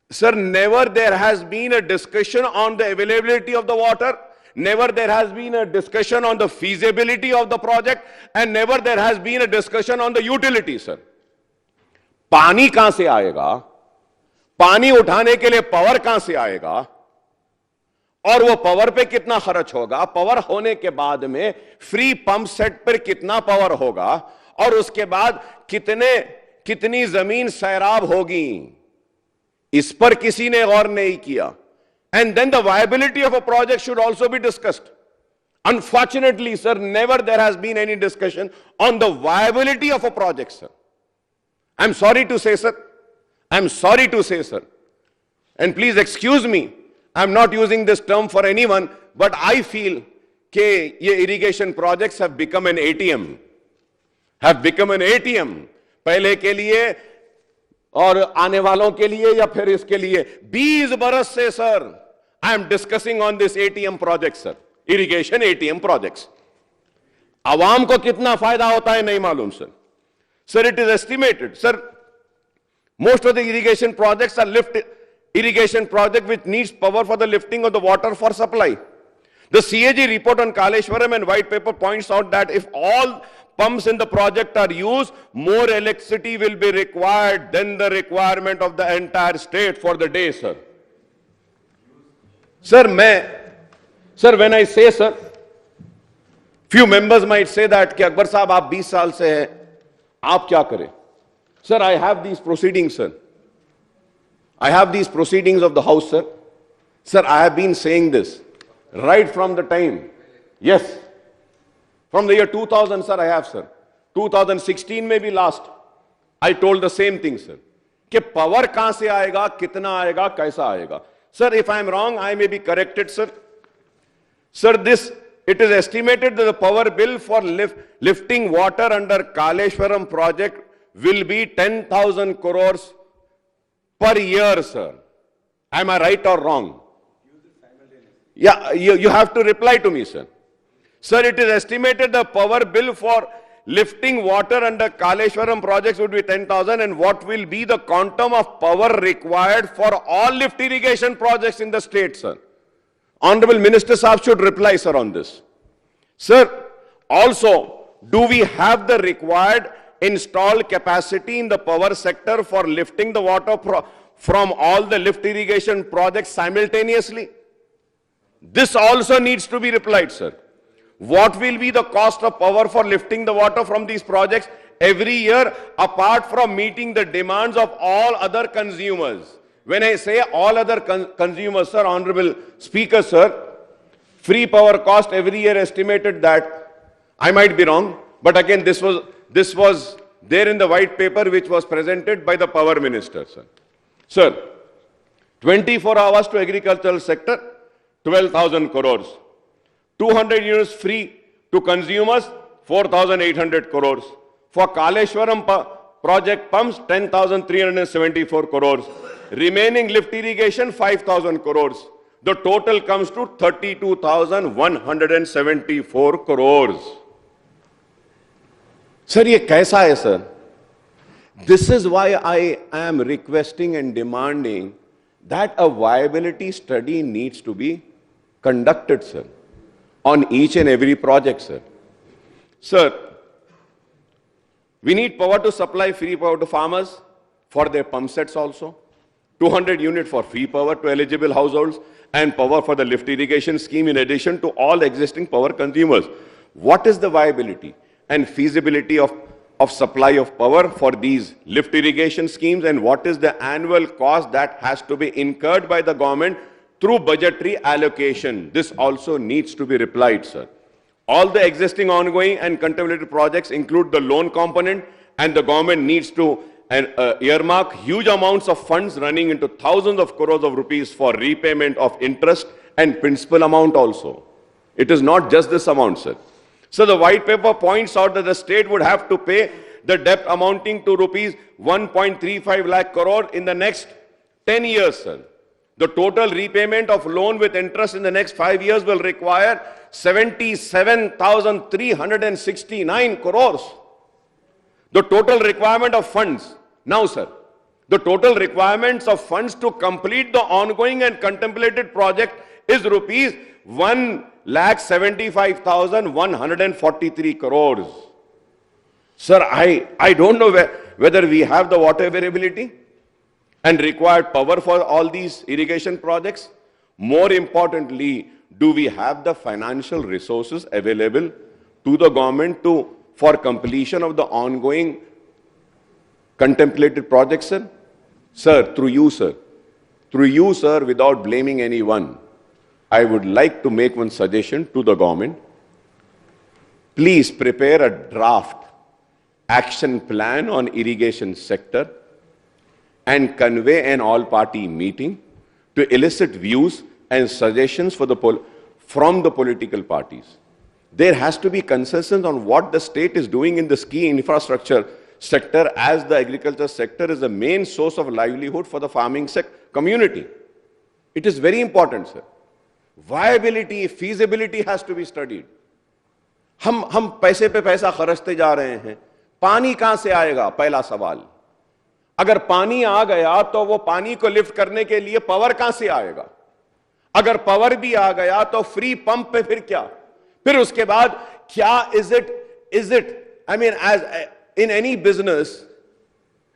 Sir, never there has been a discussion on the availability of the water, never there has been a discussion on the feasibility of the project, and never there has been a discussion on the utility, sir. पानी कहां से आएगा, पानी उठाने के लिए पावर कहां से आएगा, और वो पावर पे कितना खर्च होगा, पावर होने के बाद में फ्री पंप सेट पर कितना पावर होगा, और उसके बाद कितनी जमीन सैराब होगी, इस पर किसी ने गौर नहीं किया. And then the viability of a project should also be discussed. Unfortunately, sir, never there has been any discussion on the viability of a project, sir. I'm sorry to say, sir. I'm sorry to say, sir. And please excuse me, I'm not using this term for anyone, but I feel that ye irrigation projects have become an ATM. Have become an ATM. पहले के लिए और आने वालों के लिए या फिर इसके लिए 20 बरस से sir I am discussing on this ATM project sir, irrigation ATM projects. आवाम को कितना फायदा होता है नहीं मालूम sir. Sir it is estimated sir, most of the irrigation projects are lift irrigation project which needs power for the lifting of the water for supply. The CAG report on Kaleshwaram and white paper points out that if all pumps in the project are used, more electricity will be required than the requirement of the entire state for the day, sir. Sir, when I say, sir, few members might say that कि अकबर साहब आप 20 साल से हैं, आप क्या करें? Sir, I have these proceedings, sir. I have these proceedings of the House, sir. Sir, I have been saying this right from the time. Yes. From the year 2000, sir, I have, sir. 2016 may be last. I told the same thing, sir. कि power कहां से आएगा, कितना आएगा, कैसा आएगा. Sir, if I am wrong, I may be corrected, sir. Sir, it is estimated that the power bill for lifting water under Kaleshwaram project will be 10,000 crores per year, sir. Am I right or wrong? Yeah, you have to reply to me, sir. Sir, it is estimated the power bill for lifting water under Kaleshwaram projects would be 10,000, and what will be the quantum of power required for all lift irrigation projects in the state, sir? Honorable Minister Saab should reply, sir, on this. Sir, also, do we have the required installed capacity in the power sector for lifting the water from all the lift irrigation projects simultaneously? This also needs to be replied, sir. What will be the cost of power for lifting the water from these projects every year, apart from meeting the demands of all other consumers? When I say all other consumers, sir, Honorable Speaker, sir, free power cost every year estimated that, I might be wrong, but again, this was there in the white paper which was presented by the Power Minister, sir. Sir, 24 hours to agricultural sector, 12,000 crores. 200 units free to consumers, 4,800 crores. For Kaleshwaram project pumps, 10,374 crores. Remaining lift irrigation, 5,000 crores. The total comes to 32,174 crores. Sir, ये कैसा है, sir? This is why I am requesting and demanding that a viability study needs to be conducted, sir, on each and every project, sir. Sir, we need power to supply free power to farmers for their pump sets also. 200 units for free power to eligible households and power for the lift irrigation scheme in addition to all existing power consumers. What is the viability and feasibility of supply of power for these lift irrigation schemes, and what is the annual cost that has to be incurred by the government through budgetary allocation? This also needs to be replied, sir. All the existing ongoing and contemplated projects include the loan component, and the government needs to earmark huge amounts of funds running into thousands of crores of rupees for repayment of interest and principal amount also. It is not just this amount, sir. So the white paper points out that the state would have to pay the debt amounting to rupees 1.35 lakh crore in the next 10 years, sir. The total repayment of loan with interest in the next 5 years will require 77,369 crores. The total requirement of funds, now sir, the total requirements of funds to complete the ongoing and contemplated project is rupees 1,75,143 crores. Sir, I don't know whether we have the water availability and required power for all these irrigation projects. More importantly, do we have the financial resources available to the government to for completion of the ongoing contemplated projects, sir? Sir, through you, sir, without blaming anyone, I would like to make one suggestion to the government. Please prepare a draft action plan on irrigation sector and convey an all-party meeting to elicit views and suggestions from the political parties. There has to be consensus on what the state is doing in the key infrastructure sector, as the agriculture sector is the main source of livelihood for the farming community. It is very important, sir. Viability, feasibility has to be studied. हम पैसे पे पैसा खर्चते जा रहे हैं, पानी कहां से आएगा? पहला सवाल। अगर पानी आ गया तो वो पानी को लिफ्ट करने के लिए पावर कहां से आएगा? अगर पावर भी आ गया तो फ्री पंप पे फिर क्या? फिर उसके बाद क्या is it I mean, as in any business,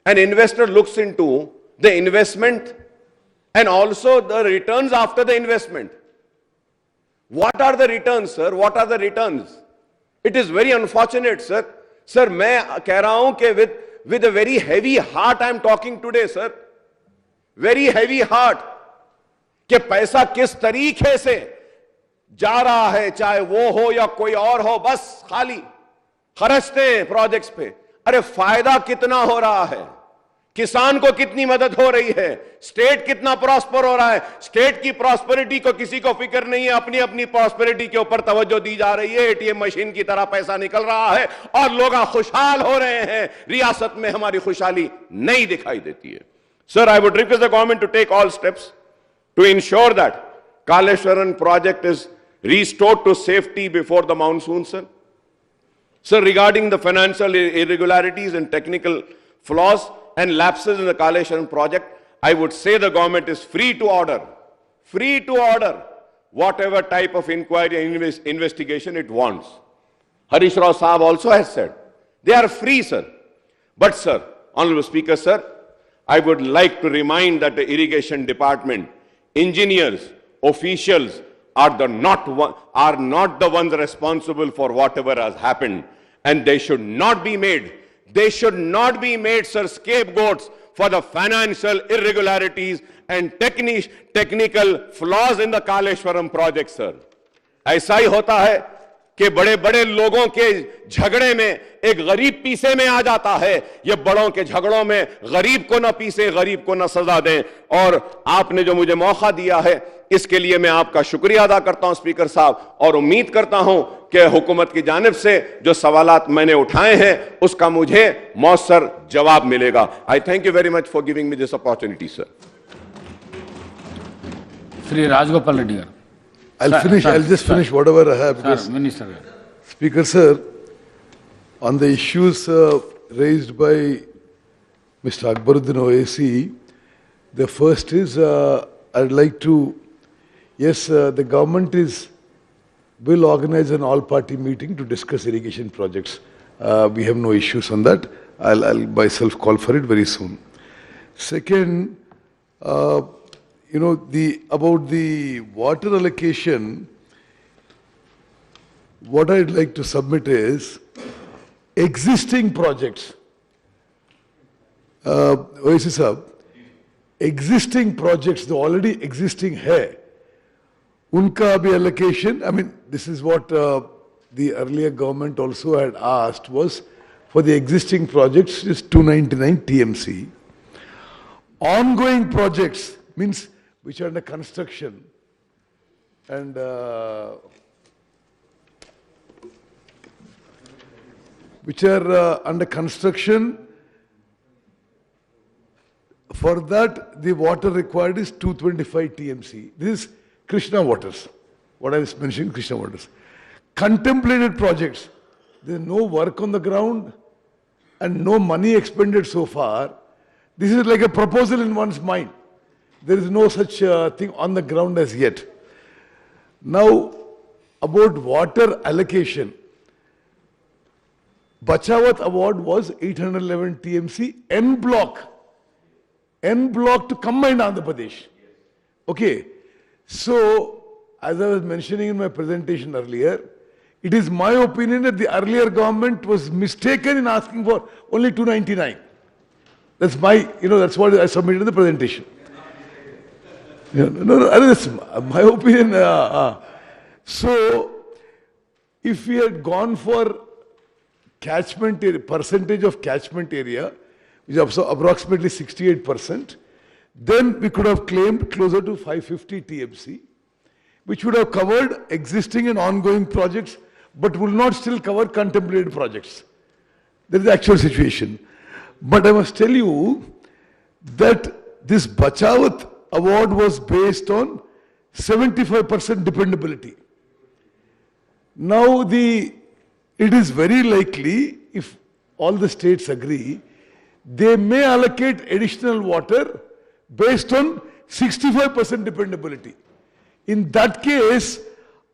an investor looks into the investment and also the returns after the investment. What are the returns, sir? What are the returns? It is very unfortunate, sir. Sir, मैं कह रहा हूं कि with a very heavy heart I am talking today, sir. Very heavy heart. कि पैसा किस तरीके से जा रहा है, चाहे वो हो या कोई और हो, बस खाली खर्चते हैं प्रोजेक्ट्स पे। अरे फायदा कितना हो रहा है? किसान को कितनी मदद हो रही है? स्टेट कितना प्रॉस्पर हो रहा है? स्टेट की प्रॉस्पेरिटी को किसी को फिक्र नहीं है, अपनी अपनी प्रॉस्पेरिटी के ऊपर तवज्जो दी जा रही है। एटीएम मशीन की तरह पैसा निकल रहा है और लोग खुशहाल हो रहे हैं। रियासत में हमारी खुशहाली नहीं दिखाई देती है। Sir, I would request the government to take all steps to ensure that Kaleshwaram project is restored to safety before the monsoon, sir. Sir, regarding the financial irregularities and technical flaws and lapses in the Kaleshwaram project, I would say the government is free to order whatever type of inquiry and investigation it wants. Harish Rao Saab also has said they are free, sir. But, sir, Honorable Speaker, sir, I would like to remind that the irrigation department engineers, officials are not the ones responsible for whatever has happened, and they should not be made, sir, scapegoats for the financial irregularities and technical flaws in the Kaleshwaram project, sir. ऐसा ही होता है कि बड़े बड़े लोगों के झगड़े में एक गरीब पीछे में आ जाता है। ये बड़ों के झगड़ों में गरीब को ना पीसे, गरीब को ना सजा दें। और आपने जो मुझे मौका दिया है, इसके लिए मैं आपका शुक्रिया अदा करता हूं स्पीकर साहब, और उम्मीद करता हूं कि हुकूमत की जानिब से जो सवालात मैंने उठाए हैं उसका मुझे मौसर जवाब मिलेगा। I thank you very much for giving me this opportunity, sir. Shri Rajagopal Reddy garu. I'll just finish whatever I have. Sir, Minister గారు. Speaker, sir, on the issues raised by Mr. Akbaruddin OAC, the first is I'd like to, yes, the government will organize an all-party meeting to discuss irrigation projects. We have no issues on that. I'll myself call for it very soon. Second, about the water allocation, what I'd like to submit is existing projects. OAC sahab, existing projects, the already existing hai, unka abhi allocation, I mean, this is what the earlier government also had asked, was for the existing projects is 299 TMC. Ongoing projects means which are under construction and which are under construction, for that the water required is 225 TMC. This is Krishna waters, what I was mentioning, Krishna waters. Contemplated projects, there is no work on the ground and no money expended so far. This is like a proposal in one's mind. There is no such thing on the ground as yet. Now, about water allocation, Bachawat award was 811 TMC, N block to combined Andhra Pradesh. Okay, so as I was mentioning in my presentation earlier, It is my opinion that the earlier government was mistaken in asking for only 299. That's my, that's what I submitted in the presentation. No, that's my opinion. So, if we had gone for catchment area, percentage of catchment area, which is approximately 68%, then we could have claimed closer to 550 TMC, which would have covered existing and ongoing projects, but will not still cover contemplated projects. That is the actual situation. But I must tell you that this Bachawat award was based on 75% dependability. Now it is very likely, if all the states agree, they may allocate additional water based on 65% dependability. In that case,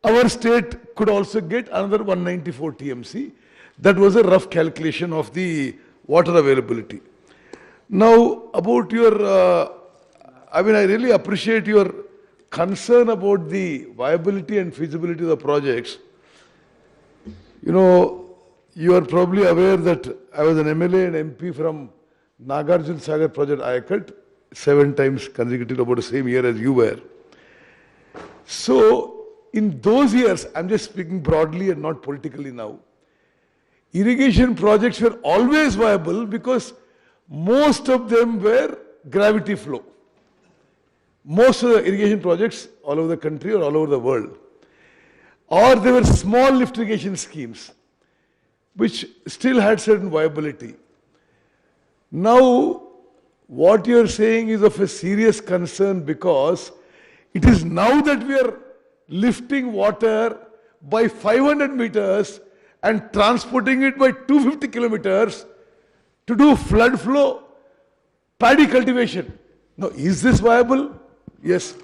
our state could also get another 194 TMC. That was a rough calculation of the water availability. Now, about your, I really appreciate your concern about the viability and feasibility of the projects. You are probably aware that I was an MLA and MP from Nagarjuna Sagar project Ayakat, 7 times consecutive about the same year as you were. So, in those years, I'm just speaking broadly and not politically now, irrigation projects were always viable because most of them were gravity flow. Most of the irrigation projects all over the country or all over the world. Or they were small lift irrigation schemes, which still had certain viability. Now, what you are saying is of a serious concern because it is now that we are lifting water by 500 meters and transporting it by 250 kilometers to do flood flow, paddy cultivation. Now, is this viable? Yes.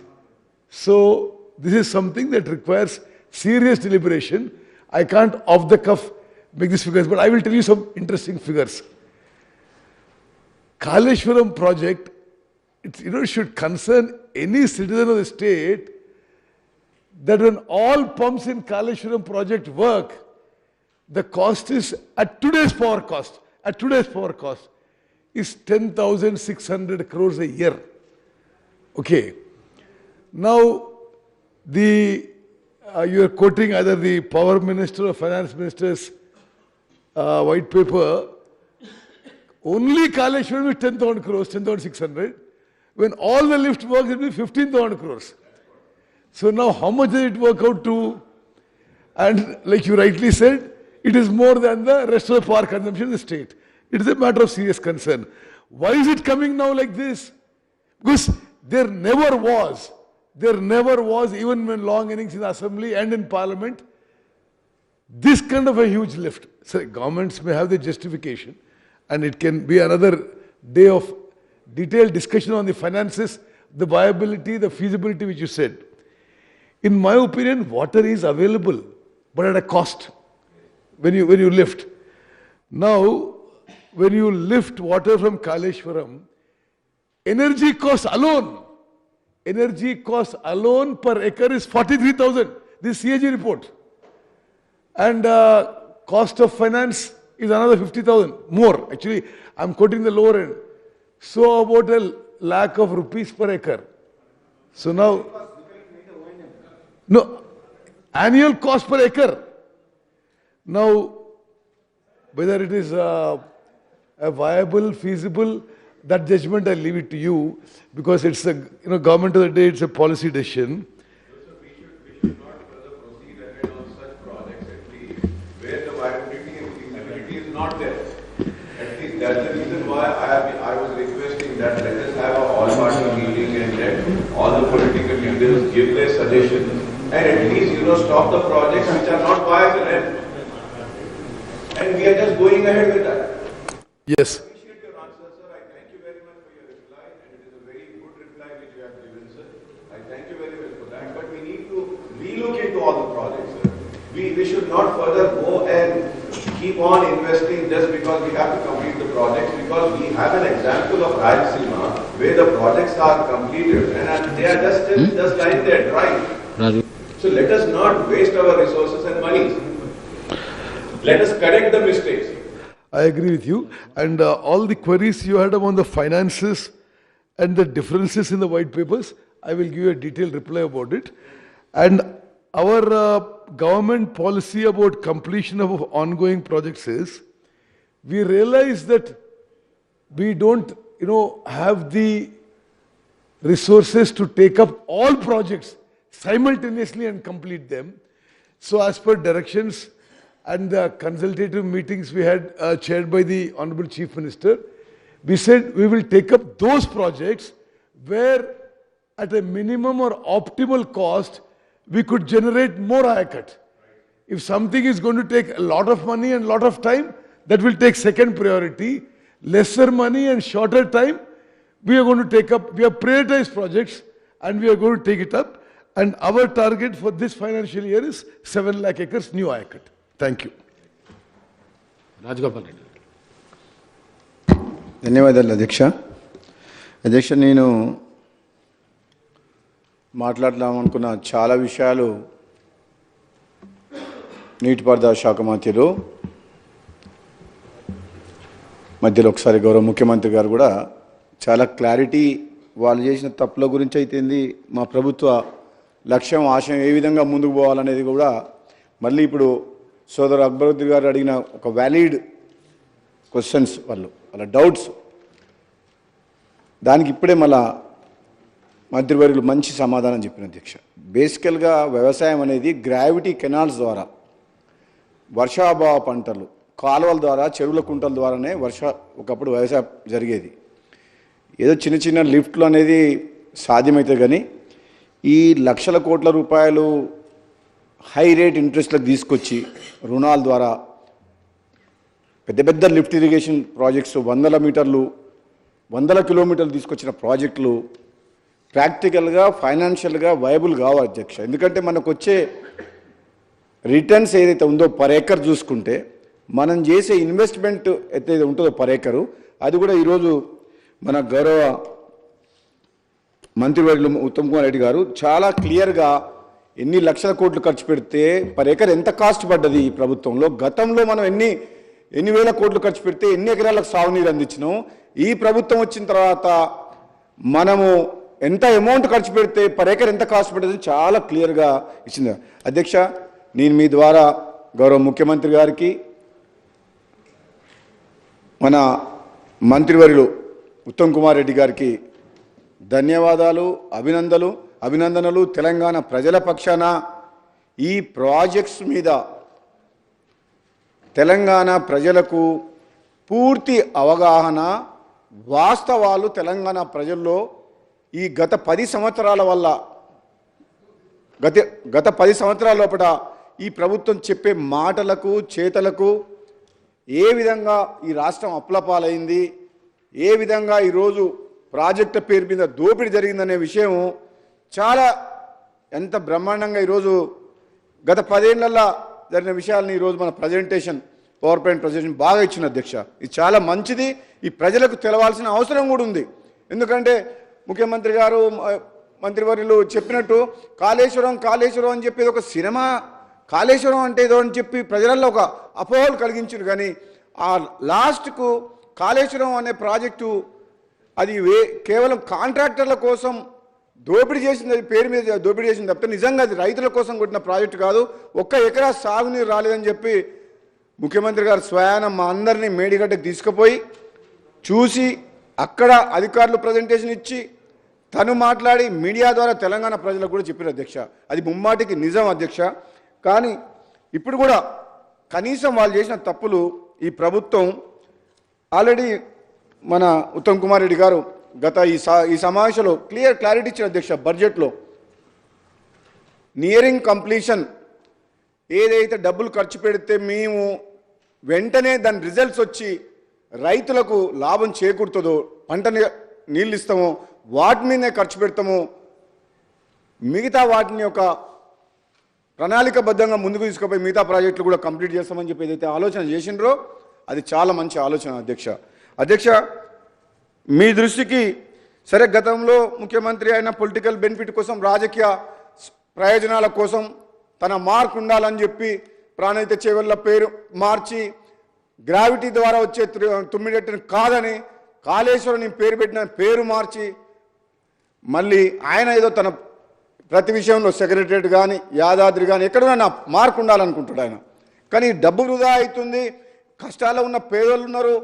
So, this is something that requires serious deliberation. I can't off the cuff make these figures, but I will tell you some interesting figures. Kaleshwaram project, it should concern any citizen of the state that when all pumps in Kaleshwaram project work, the cost is at today's power cost, is 10,600 crores a year. Okay. Now, you are quoting either the power minister or finance minister's white paper. Only Kaleshwaram is 10,000 crores, 10,600. When all the lift works, it will be 15,000 crores. So now how much does it work out to? And like you rightly said, it is more than the rest of the power consumption in the state. It is a matter of serious concern. Why is it coming now like this? Because there never was, even when long innings in the assembly and in parliament, this kind of a huge lift. So governments may have the justification, and it can be another day of detailed discussion on the finances, the viability, the feasibility which you said. In my opinion, water is available, but at a cost when you lift. Now, when you lift water from Kaleshwaram, energy cost alone per acre is 43,000. This CAG report. And cost of finance is another 50,000 more. Actually, I'm quoting the lower end. So about a lakh of rupees per acre. So now, no, annual cost per acre. Now, whether it is a viable, feasible, that judgment I leave it to you, because it's a government of the day, it's a policy decision. We should not further proceed ahead on such projects at least where the viability and feasibility is not there. At least that's the reason why I was requesting that let us have a all-party meeting and let all the political leaders give their suggestions and at least stop the projects which are not viable and we are just going ahead with that. Yes. I appreciate your answer, sir. I thank you very much for your reply and it is a very good reply which you have given, sir. I thank you very much for that. But we need to relook into all the projects, sir. We should not further go and keep on investing just because we have to complete the projects, because we have an example of Rayalaseema where the projects are completed and they are just lying there dry. So let us not waste our resources and money. Let us correct the mistakes. I agree with you. And all the queries you had on the finances and the differences in the white papers, I will give you a detailed reply about it. And our government policy about completion of ongoing projects is, we realize that we don't, have the resources to take up all projects simultaneously and complete them. So as per directions and the consultative meetings we had chaired by the Honorable Chief Minister, we said we will take up those projects where at a minimum or optimal cost, we could generate more haircut. If something is going to take a lot of money and a lot of time, that will take second priority. Lesser money and shorter time, we are going to take up, we have prioritized projects and we are going to take it up. And our target for this financial year is 7 lakh acres new haircut. Thank you. Rajagopal Reddy. ధన్యవాదాలు అధ్యక్ష. అధ్యక్ష, నేను మాట్లాడదామనుకున్న చాలా విషయాలు నీటిపారుదల శాఖ మంత్రులు మధ్యలో ఒకసారి గౌరవ ముఖ్యమంత్రి గారు కూడా చాలా క్లారిటీ వాళ్ళు చేసిన తప్పుల గురించి అయితేంది, మా ప్రభుత్వ లక్ష్యం ఆశయం ఏ విధంగా ముందుకు పోవాలనేది కూడా మళ్ళీ ఇప్పుడు సోదరు అక్బరుద్దీన్ గారు అడిగిన ఒక వ్యాలిడ్ క్వశ్చన్స్, వాళ్ళ డౌట్స్, దానికి ఇప్పుడే మళ్ళా మంత్రివర్యులు మంచి సమాధానం చెప్పిన అధ్యక్ష. బేసికల్గా వ్యవసాయం అనేది గ్రావిటీ కెనాల్స్ ద్వారా, వర్షాభావ పంటలు, కాలువల ద్వారా, చెరువుల కుంటల ద్వారానే ఒకప్పుడు వ్యవసాయం జరిగేది. ఏదో చిన్న చిన్న లిఫ్ట్లు అనేది సాధ్యమవుతుంది, కానీ ఈ లక్షల కోట్ల రూపాయలు హై రేట్ ఇంట్రెస్ట్లకు తీసుకొచ్చి రుణాల ద్వారా పెద్ద పెద్ద లిఫ్ట్ ఇరిగేషన్ ప్రాజెక్ట్స్, 100 మీటర్లు 100 కిలోమీటర్లు తీసుకొచ్చిన ప్రాజెక్టులు ప్రాక్టికల్గా ఫైనాన్షియల్గా వైబుల్ కావాలి అధ్యక్ష. ఎందుకంటే మనకు వచ్చే రిటర్న్స్ ఏదైతే ఉందో పర్ ఏకర్ చూసుకుంటే, మనం చేసే ఇన్వెస్ట్మెంట్ అయితే ఉంటుందో పర్ ఏకరు, అది కూడా ఈరోజు మన గౌరవ మంత్రివర్యులు ఉత్తమ్ కుమార్ రెడ్డి గారు చాలా క్లియర్గా ఎన్ని లక్షల కోట్లు ఖర్చు పెడితే పర్ ఏకర్ ఎంత కాస్ట్ పడ్డది ఈ ప్రభుత్వంలో, గతంలో మనం ఎన్ని వేల కోట్లు ఖర్చు పెడితే ఎన్ని ఎకరాలకు సాగునీరు అందించినాం, ఈ ప్రభుత్వం వచ్చిన తర్వాత మనము ఎంత అమౌంట్ ఖర్చు పెడితే పర్ ఏకర్ ఎంత కాస్ట్ పడ్డది చాలా క్లియర్గా ఇచ్చింది అధ్యక్ష. నేను మీ ద్వారా గౌరవ ముఖ్యమంత్రి గారికి, మన మంత్రివర్యులు ఉత్తమ్ కుమార్ రెడ్డి గారికి ధన్యవాదాలు, అభినందనలు. తెలంగాణ ప్రజల పక్షాన ఈ ప్రాజెక్ట్స్ మీద తెలంగాణ ప్రజలకు పూర్తి అవగాహన, వాస్తవాలు తెలంగాణ ప్రజల్లో ఈ గత 10 సంవత్సరాల వల్ల, గత 10 సంవత్సరాల లోపల ఈ ప్రభుత్వం చెప్పే మాటలకు, చేతలకు ఏ విధంగా ఈ రాష్ట్రం అప్లపాలైంది, ఏ విధంగా ఈరోజు ప్రాజెక్టు పేరు మీద దోపిడీ జరిగిందనే విషయం చాలా ఎంత బ్రహ్మాండంగా ఈరోజు గత 10 ఏళ్లలో జరిగిన విషయాలని ఈరోజు మన ప్రజెంటేషన్, పవర్ పాయింట్ ప్రజెంటేషన్ బాగా ఇచ్చిన అధ్యక్ష. ఇది చాలా మంచిది, ఈ ప్రజలకు తెలవాల్సిన అవసరం కూడా ఉంది. ఎందుకంటే ముఖ్యమంత్రి గారు, మంత్రివర్యులు చెప్పినట్టు కాళేశ్వరం అని చెప్పేది ఒక సినిమా, కాళేశ్వరం అంటే ఏదో అని చెప్పి ప్రజలలో ఒక అపోహలు కలిగించారు. కానీ ఆ లాస్ట్కు కాళేశ్వరం అనే ప్రాజెక్టు అది కేవలం కాంట్రాక్టర్ల కోసం దోపిడీ చేసింది, పేరు మీద దోపిడీ చేసింది తప్పితే నిజంగా అది రైతుల కోసం కొట్టిన ప్రాజెక్టు కాదు. 1 ఎకరా సాగునీరు రాలేదని చెప్పి ముఖ్యమంత్రి గారు స్వయాన మా అందరినీ మేడిగడ్డకు తీసుకుపోయి చూసి, అక్కడ అధికారులు ప్రజెంటేషన్ ఇచ్చి, తను మాట్లాడి మీడియా ద్వారా తెలంగాణ ప్రజలకు కూడా చెప్పారు అధ్యక్ష. అది ముమ్మాటికి నిజం అధ్యక్ష. కానీ ఇప్పుడు కూడా కనీసం వాళ్ళు చేసిన తప్పులు ఈ ప్రభుత్వం ఆల్రెడీ మన ఉత్తమ్ కుమార్ రెడ్డి గారు గత ఈ సమావేశంలో క్లారిటీ ఇచ్చిన అధ్యక్ష. బడ్జెట్లో నియరింగ్ కంప్లీషన్ ఏదైతే డబ్బులు ఖర్చు పెడితే మేము వెంటనే దాని రిజల్ట్స్ వచ్చి రైతులకు లాభం చేకూరుతుందో, పంట నీళ్ళు ఇస్తామో వాటి మీదనే ఖర్చు పెడతాము, మిగతా వాటిని ఒక ప్రణాళికబద్ధంగా ముందుకు తీసుకుపోయి మిగతా ప్రాజెక్టులు కూడా కంప్లీట్ చేస్తామని చెప్పి ఏదైతే ఆలోచన చేసిండ్రో అది చాలా మంచి ఆలోచన అధ్యక్ష. మీ దృష్టికి సరే, గతంలో ముఖ్యమంత్రి అయిన పొలిటికల్ బెనిఫిట్ కోసం, రాజకీయ ప్రయోజనాల కోసం తన మార్క్ ఉండాలని చెప్పి ప్రాణహిత చేవెళ్ళ పేరు మార్చి గ్రావిటీ ద్వారా వచ్చే తుమ్మిడెట్టుని కాదని కాళేశ్వరం పేరు పెట్టిన పేరు మార్చి మళ్ళీ ఆయన ఏదో తన ప్రతి విషయంలో సెక్రటరియట్ కానీ యాదాద్రి కానీ ఎక్కడైనా నా మార్కు ఉండాలనుకుంటాడు ఆయన. కానీ డబ్బు వృధా అవుతుంది, కష్టాల్లో ఉన్న పేదలు ఉన్నారు,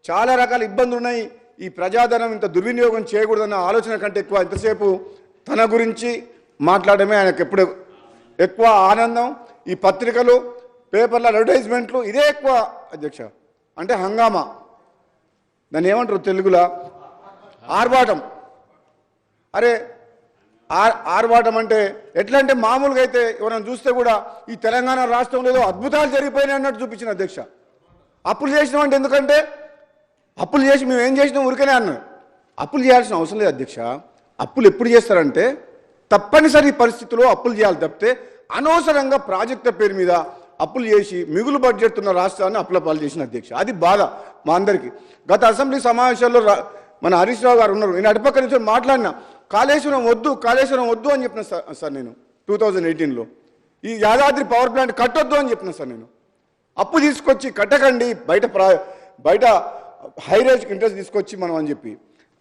చాలా రకాల ఇబ్బందులు ఉన్నాయి. ఈ ప్రజాధనం ఇంత దుర్వినియోగం చేయకూడదన్న ఆలోచన కంటే ఎక్కువ ఇంతసేపు తన గురించి మాట్లాడమే ఆయనకు ఎప్పుడు ఎక్కువ ఆనందం. ఈ పత్రికలు పేపర్ల అడ్వర్టైజ్మెంట్లు ఇదే ఎక్కువ అధ్యక్ష. అంటే హంగామా, దాన్ని ఏమంటారు తెలుగులో ఆర్భాటం. అరే ఆర్భాటం అంటే ఎట్లా అంటే మామూలుగా అయితే ఎవరైనా చూస్తే కూడా ఈ తెలంగాణ రాష్ట్రంలో ఏదో అద్భుతాలు జరిగిపోయినాయి అన్నట్టు చూపించిన అధ్యక్ష. అప్పులు చేసినాం అంటే ఎందుకంటే అప్పులు చేసి మేము ఏం చేసినాం ఊరికనే అన్నాం. అప్పులు చేయాల్సిన అవసరం లేదు అధ్యక్ష. అప్పులు ఎప్పుడు చేస్తారంటే తప్పనిసరి పరిస్థితుల్లో అప్పులు చేయాలి తప్పితే అనవసరంగా ప్రాజెక్టుల పేరు మీద అప్పులు చేసి మిగులు బడ్జెట్ ఉన్న రాష్ట్రాన్ని అప్పుల పాలు చేసిన అధ్యక్ష. అది బాధ మా అందరికీ. గత అసెంబ్లీ సమావేశాల్లో మన హరీష్ రావు గారు ఉన్నారు, నేను అటుపక్క నుంచి మాట్లాడినా కాళేశ్వరం వద్దు అని చెప్పిన సార్ నేను 2018లో. ఈ యాదాద్రి పవర్ ప్లాంట్ కట్టొద్దు అని చెప్పిన సార్ నేను. అప్పు తీసుకొచ్చి కట్టకండి, బయట హైరేజ్కి ఇంట్రెస్ట్ తీసుకొచ్చి మనం అని చెప్పి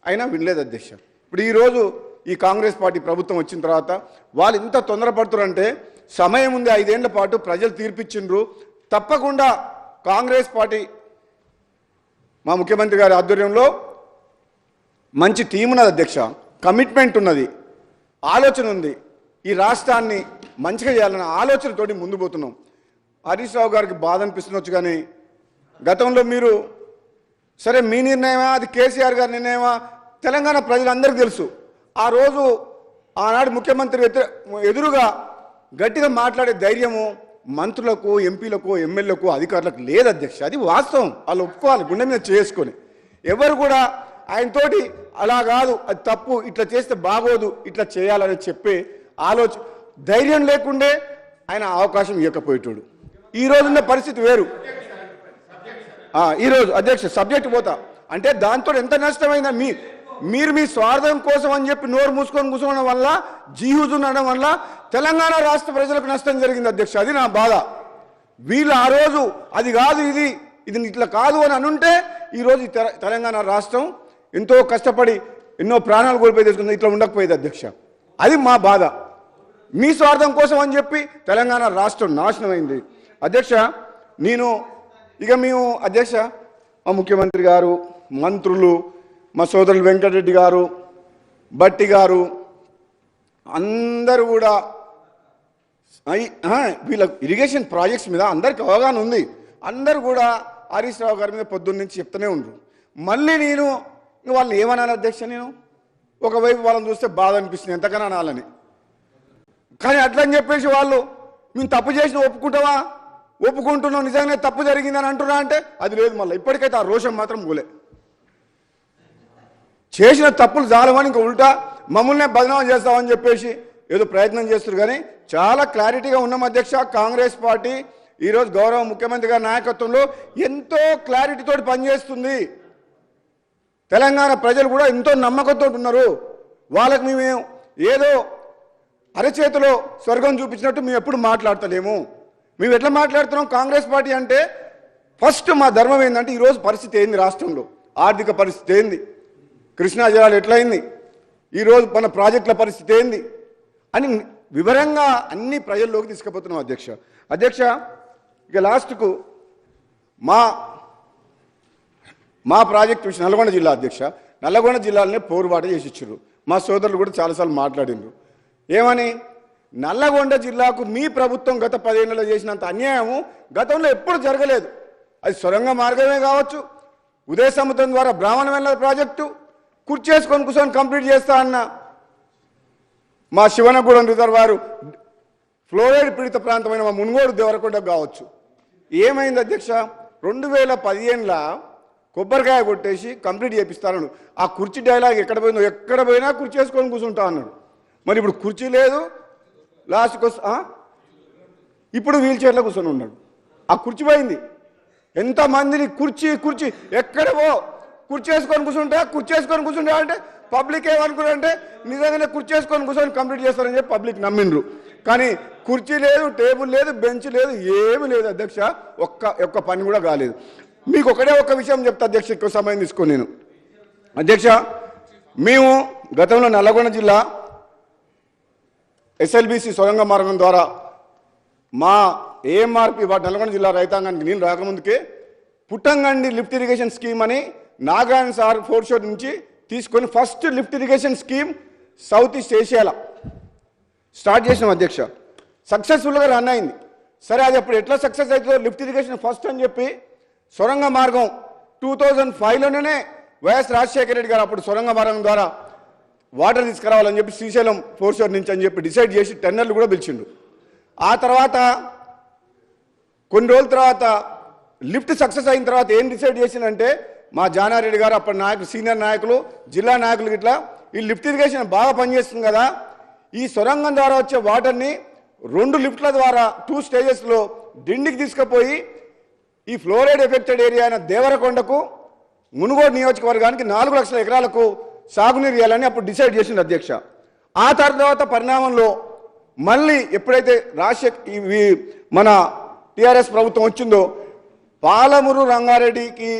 అయినా వినలేదు అధ్యక్ష. ఇప్పుడు ఈరోజు ఈ కాంగ్రెస్ పార్టీ ప్రభుత్వం వచ్చిన తర్వాత వాళ్ళు ఇంత తొందరపడుతున్నారంటే సమయం ఉంది, 5 ఏళ్ల పాటు ప్రజలు తీర్పిచ్చిండ్రు. తప్పకుండా కాంగ్రెస్ పార్టీ మా ముఖ్యమంత్రి గారి ఆధ్వర్యంలో మంచి టీం ఉన్నది అధ్యక్ష, కమిట్మెంట్ ఉన్నది, ఆలోచన ఉంది. ఈ రాష్ట్రాన్ని మంచిగా చేయాలన్న ఆలోచనతోటి ముందు పోతున్నాం. హరీష్ రావు గారికి బాధ అనిపిస్తుండొచ్చు, కానీ గతంలో మీరు సరే మీ నిర్ణయమా అది కేసీఆర్ గారి నిర్ణయమా తెలంగాణ ప్రజలందరికీ తెలుసు. ఆ రోజు ఆనాడు ముఖ్యమంత్రి ఎదురుగా గట్టిగా మాట్లాడే ధైర్యము మంత్రులకు, ఎంపీలకు, ఎమ్మెల్యేలకు, అధికారులకు లేదు అధ్యక్ష. అది వాస్తవం, వాళ్ళు ఒప్పుకోవాలి గుండె మీద చేసుకొని. ఎవరు కూడా ఆయనతోటి అలా కాదు, అది తప్పు, ఇట్లా చేస్తే బాగోదు, ఇట్లా చేయాలని చెప్పే ధైర్యం లేకుండే ఆయన అవకాశం ఇవ్వకపోయేటోడు. ఈ రోజున్న పరిస్థితి వేరు. ఈరోజు అధ్యక్ష సబ్జెక్ట్ పోతా అంటే దాంతో ఎంత నష్టమైందా, మీరు మీ స్వార్థం కోసం అని చెప్పి నోరు మూసుకొని కూర్చోవడం వల్ల, జీహూజు ఉండడం వల్ల తెలంగాణ రాష్ట్ర ప్రజలకు నష్టం జరిగింది అధ్యక్ష. అది నా బాధ. వీళ్ళు ఆ రోజు అది కాదు ఇది ఇట్లా కాదు అని అనుంటే ఈరోజు తెలంగాణ రాష్ట్రం ఎంతో కష్టపడి ఎన్నో ప్రాణాలు కోల్పోయి తీసుకుంది, ఇట్లా ఉండకపోయేది అధ్యక్ష. అది మా బాధ. మీ స్వార్థం కోసం అని చెప్పి తెలంగాణ రాష్ట్రం నాశనమైంది అధ్యక్ష. మేము అధ్యక్ష మా ముఖ్యమంత్రి గారు, మంత్రులు, మా సోదరులు వెంకటరెడ్డి గారు, బట్టి గారు అందరూ కూడా వీళ్ళ ఇరిగేషన్ ప్రాజెక్ట్స్ మీద అందరికి అవగాహన ఉంది. అందరూ కూడా హరీష్ రావు గారి మీద పొద్దున్న నుంచి చెప్తూనే ఉండరు. మళ్ళీ నేను వాళ్ళని ఏమనాలి అధ్యక్ష? నేను ఒకవైపు వాళ్ళని చూస్తే బాధ అనిపిస్తుంది, ఎంతకన్నా అనాలని. కానీ అట్లని చెప్పేసి వాళ్ళు మేము తప్పు చేసిన ఒప్పుకుంటున్నాం, నిజంగానే తప్పు జరిగిందని అంటున్నా అంటే అది లేదు. మళ్ళీ ఇప్పటికైతే ఆ రోషం మాత్రం పోలే. చేసిన తప్పులు చాలమని ఇంకా ఉల్టా మమ్మల్నే బదనామం చేస్తామని చెప్పేసి ఏదో ప్రయత్నం చేస్తారు. కానీ చాలా క్లారిటీగా ఉన్నాం అధ్యక్ష. కాంగ్రెస్ పార్టీ ఈరోజు గౌరవ ముఖ్యమంత్రి గారి నాయకత్వంలో ఎంతో క్లారిటీతో పనిచేస్తుంది. తెలంగాణ ప్రజలు కూడా ఎంతో నమ్మకంతో ఉన్నారు. వాళ్ళకి మేము ఏదో అరచేతిలో స్వర్గం చూపించినట్టు మేము ఎప్పుడు మాట్లాడతలేము. మేము ఎట్లా మాట్లాడుతున్నాం? కాంగ్రెస్ పార్టీ అంటే ఫస్ట్ మా ధర్మం ఏంటంటే ఈరోజు పరిస్థితి ఏంది, రాష్ట్రంలో ఆర్థిక పరిస్థితి ఏంది, కృష్ణా జలాలు ఎట్లయింది, ఈరోజు మన ప్రాజెక్టుల పరిస్థితి ఏంది అని వివరంగా అన్ని ప్రజల్లోకి తీసుకుపోతున్నాం అధ్యక్ష. ఇక లాస్ట్కు మా ప్రాజెక్టు విషయం నల్గొండ జిల్లా అధ్యక్ష. నల్గొండ జిల్లాలోనే పోరుబాట చేసి ఇచ్చారు. మా సోదరులు కూడా చాలాసార్లు మాట్లాడినారు. ఏమని? నల్లగొండ జిల్లాకు మీ ప్రభుత్వం గత 10 ఏళ్లలో చేసినంత అన్యాయము గతంలో ఎప్పుడు జరగలేదు. అది సొరంగ మార్గమే కావచ్చు, ఉదయ సముద్రం ద్వారా బ్రాహ్మణ వెల్ల ప్రాజెక్టు కూర్చేసుకొని కూర్చొని కంప్లీట్ చేస్తా అన్న మా శివనగూడెం రిజర్వాయరు ఫ్లోరైడ్ పీడిత ప్రాంతమైన మా మున్గోడు దేవరకొండ కావచ్చు. ఏమైంది అధ్యక్ష? 2015లో కొబ్బరికాయ కొట్టేసి కంప్లీట్ చేపిస్తాను. ఆ కుర్చీ డైలాగ్ ఎక్కడ పోయినా కుర్చీ వేసుకొని కూర్చుంటా అన్నాడు. మరి ఇప్పుడు కుర్చీ లేదు, లాస్ట్కి ఇప్పుడు వీల్ చైర్లో కూర్చొని ఉన్నాడు. ఆ కుర్చీ పోయింది. ఎంతమందిని కుర్చీ ఎక్కడవో కుర్చీ వేసుకొని కూర్చుంటా అంటే పబ్లిక్ ఏమనుకున్నారంటే నిజంగానే కుర్చీ చేసుకొని కూర్చొని కంప్లీట్ చేస్తారని చెప్పి పబ్లిక్ నమ్మిండ్రు. కానీ కుర్చీ లేదు, టేబుల్ లేదు, బెంచ్ లేదు, ఏమీ లేదు అధ్యక్ష. ఒక్క పని కూడా కాలేదు. మీకు ఒకటే ఒక్క విషయం చెప్తా అధ్యక్ష, ఎక్కువ సమయం తీసుకొని నేను. అధ్యక్ష, మేము గతంలో నల్లగొండ జిల్లా SLBC సొరంగ మార్గం ద్వారా మా AMRP నల్గొండ జిల్లా రైతాంగానికి నేను రాకముందుకే పుట్టంగండి లిఫ్ట్ ఇరిగేషన్ స్కీమ్ అని నాగాయణ సార్ 4 షోర్ నుంచి తీసుకొని first lift irrigation scheme south east ఏషియాలో స్టార్ట్ చేసినాం అధ్యక్ష. సక్సెస్ఫుల్గా రన్ అయింది. సరే, అది అప్పుడు ఎట్లా సక్సెస్ అవుతుందో లిఫ్ట్ ఇరిగేషన్ ఫస్ట్ అని చెప్పి సొరంగ మార్గం 2005లోనే వైఎస్ రాజశేఖర రెడ్డి గారు అప్పుడు సొరంగ మార్గం ద్వారా వాటర్ తీసుకురావాలని చెప్పి శ్రీశైలం 4 షోర్ నుంచి అని చెప్పి డిసైడ్ చేసి టెండర్లు కూడా పిలిచిండు. ఆ తర్వాత కొన్ని రోజుల తర్వాత లిఫ్ట్ సక్సెస్ అయిన తర్వాత ఏం డిసైడ్ చేసిందంటే మా జానారెడ్డి గారు అప్పటి నాయకులు, సీనియర్ నాయకులు, జిల్లా నాయకులు ఇట్లా ఈ లిఫ్ట్ ఇరిగేషన్ బాగా పనిచేస్తుంది కదా, ఈ సొరంగం ద్వారా వచ్చే వాటర్ని 2 లిఫ్ట్ల ద్వారా 2 స్టేజెస్లో డిండికి తీసుకుపోయి ఈ ఫ్లోరైడ్ ఎఫెక్టెడ్ ఏరియా అయిన దేవరకొండకు మునుగోడు నియోజకవర్గానికి 4 లక్షల ఎకరాలకు సాగునీరు ఇవ్వాలని అప్పుడు డిసైడ్ చేసింది అధ్యక్ష. ఆ తర్వాత పరిణామంలో మళ్ళీ ఎప్పుడైతే మన టీఆర్ఎస్ ప్రభుత్వం వచ్చిందో పాలమూరు రంగారెడ్డికి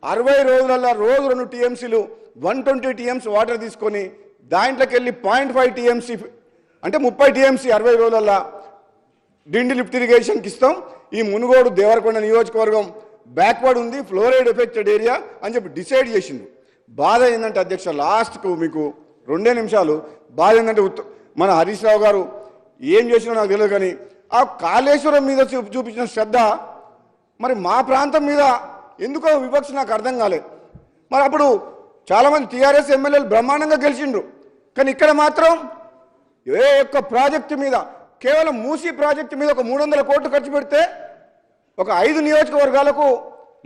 60 రోజులలో రోజు 2 TMCలు 120 TMC వాటర్ తీసుకొని దాంట్లోకి వెళ్ళి 0.5 TMC అంటే 30 TMC 60 రోజులలో డిండి లిఫ్ట్ ఇరిగేషన్కి ఇస్తాం. ఈ మునుగోడు దేవరకొండ నియోజకవర్గం బ్యాక్వర్డ్ ఉంది, ఫ్లోరైడ్ ఎఫెక్టెడ్ ఏరియా అని చెప్పి డిసైడ్ చేసిండు. బాధ ఏంటంటే అధ్యక్ష, లాస్ట్కు మీకు 2 నిమిషాలు బాధ ఏంటంటే మన హరీష్ రావు గారు ఏం చేసినా నాకు తెలియదు, కానీ ఆ కాళేశ్వరం మీద చూపించిన శ్రద్ధ మరి మా ప్రాంతం మీద ఎందుకో వివక్ష నాకు అర్థం కాలేదు. మరి అప్పుడు చాలామంది TRS ఎమ్మెల్యేలు బ్రహ్మాండంగా గెలిచిండ్రు, కానీ ఇక్కడ మాత్రం ఏ ఒక్క ప్రాజెక్టు మీద, కేవలం మూసీ ప్రాజెక్టు మీద ఒక 300 కోట్లు ఖర్చు పెడితే ఒక 5 నియోజకవర్గాలకు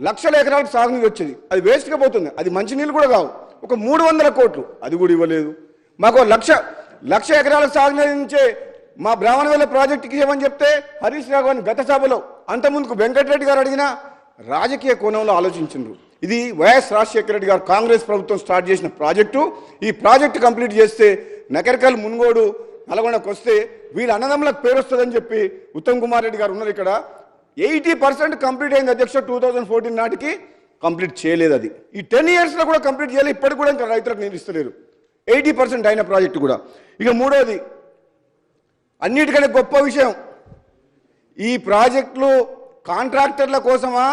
లక్షల ఎకరాలకు సాగునీరు వచ్చేది. అది వేస్ట్గా పోతుంది, అది మంచినీళ్ళు కూడా కావు. ఒక 300 కోట్లు అది కూడా ఇవ్వలేదు. మాకు లక్ష ఎకరాలకు సాగునీరు నుంచే మా బ్రాహ్మణవేల ప్రాజెక్టుకి ఏమని చెప్తే హరీష్ రావు గారిని గత సభలో అంతకుముందుకు వెంకటరెడ్డి గారు అడిగినా రాజకీయ కోణంలో ఆలోచించారు. ఇది వైఎస్ రాజశేఖర రెడ్డి గారు కాంగ్రెస్ ప్రభుత్వం స్టార్ట్ చేసిన ప్రాజెక్టు. ఈ ప్రాజెక్టు కంప్లీట్ చేస్తే నకరికల్, మునుగోడు, నల్గొండకు వస్తే వీళ్ళ అన్నదమ్ములకు పేరు వస్తుందని చెప్పి ఉత్తమ్ కుమార్ రెడ్డి గారు ఉన్నారు ఇక్కడ. 80% కంప్లీట్ అయింది అధ్యక్ష. 2014 నాటికి కంప్లీట్ చేయలేదు. అది ఈ 10 ఇయర్స్లో కూడా కంప్లీట్ చేయలేదు. ఇప్పటికి కూడా ఇంకా రైతులకు నీళ్ళు ఇస్తలేరు. 80% అయిన ప్రాజెక్టు కూడా. ఇక మూడోది, అన్నిటికంటే గొప్ప విషయం, ఈ ప్రాజెక్టులు కాంట్రాక్టర్ల కోసమా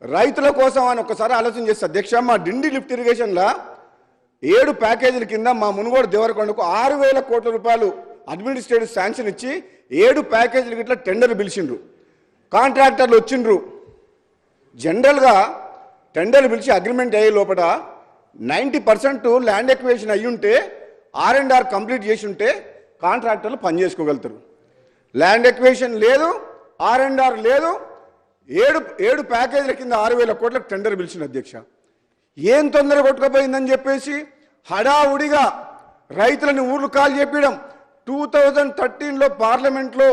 రైతుల కోసమా అని ఒకసారి ఆలోచన చేస్తే అధ్యక్ష, మా డిండి లిఫ్ట్ ఇరిగేషన్లో 7 ప్యాకేజీల కింద మా మునుగోడు దేవరకొండకు 6,000 కోట్ల రూపాయలు అడ్మినిస్ట్రేటివ్ శాంక్షన్ ఇచ్చి 7 ప్యాకేజీలకి ఇట్లా టెండర్లు పిలిచిండ్రు. కాంట్రాక్టర్లు వచ్చిండ్రు. జనరల్గా టెండర్లు పిలిచి అగ్రిమెంట్ అయ్యే లోపల 90% ల్యాండ్ ఎక్విజిషన్ అయ్యి ఉంటే, R&R కంప్లీట్ చేసి ఉంటే కాంట్రాక్టర్లు పని చేసుకోగలుగుతారు. ల్యాండ్ ఎక్విజిషన్ లేదు, R&R లేదు. 7 ప్యాకేజీల కింద 6,000 కోట్లకు టెండర్ పిలిచిన అధ్యక్ష. ఏం తొందర కొట్టుకుపోయిందని చెప్పేసి హడావుడిగా రైతులని ఊర్లు కాల్ చెప్పడం. 2013లో పార్లమెంట్లో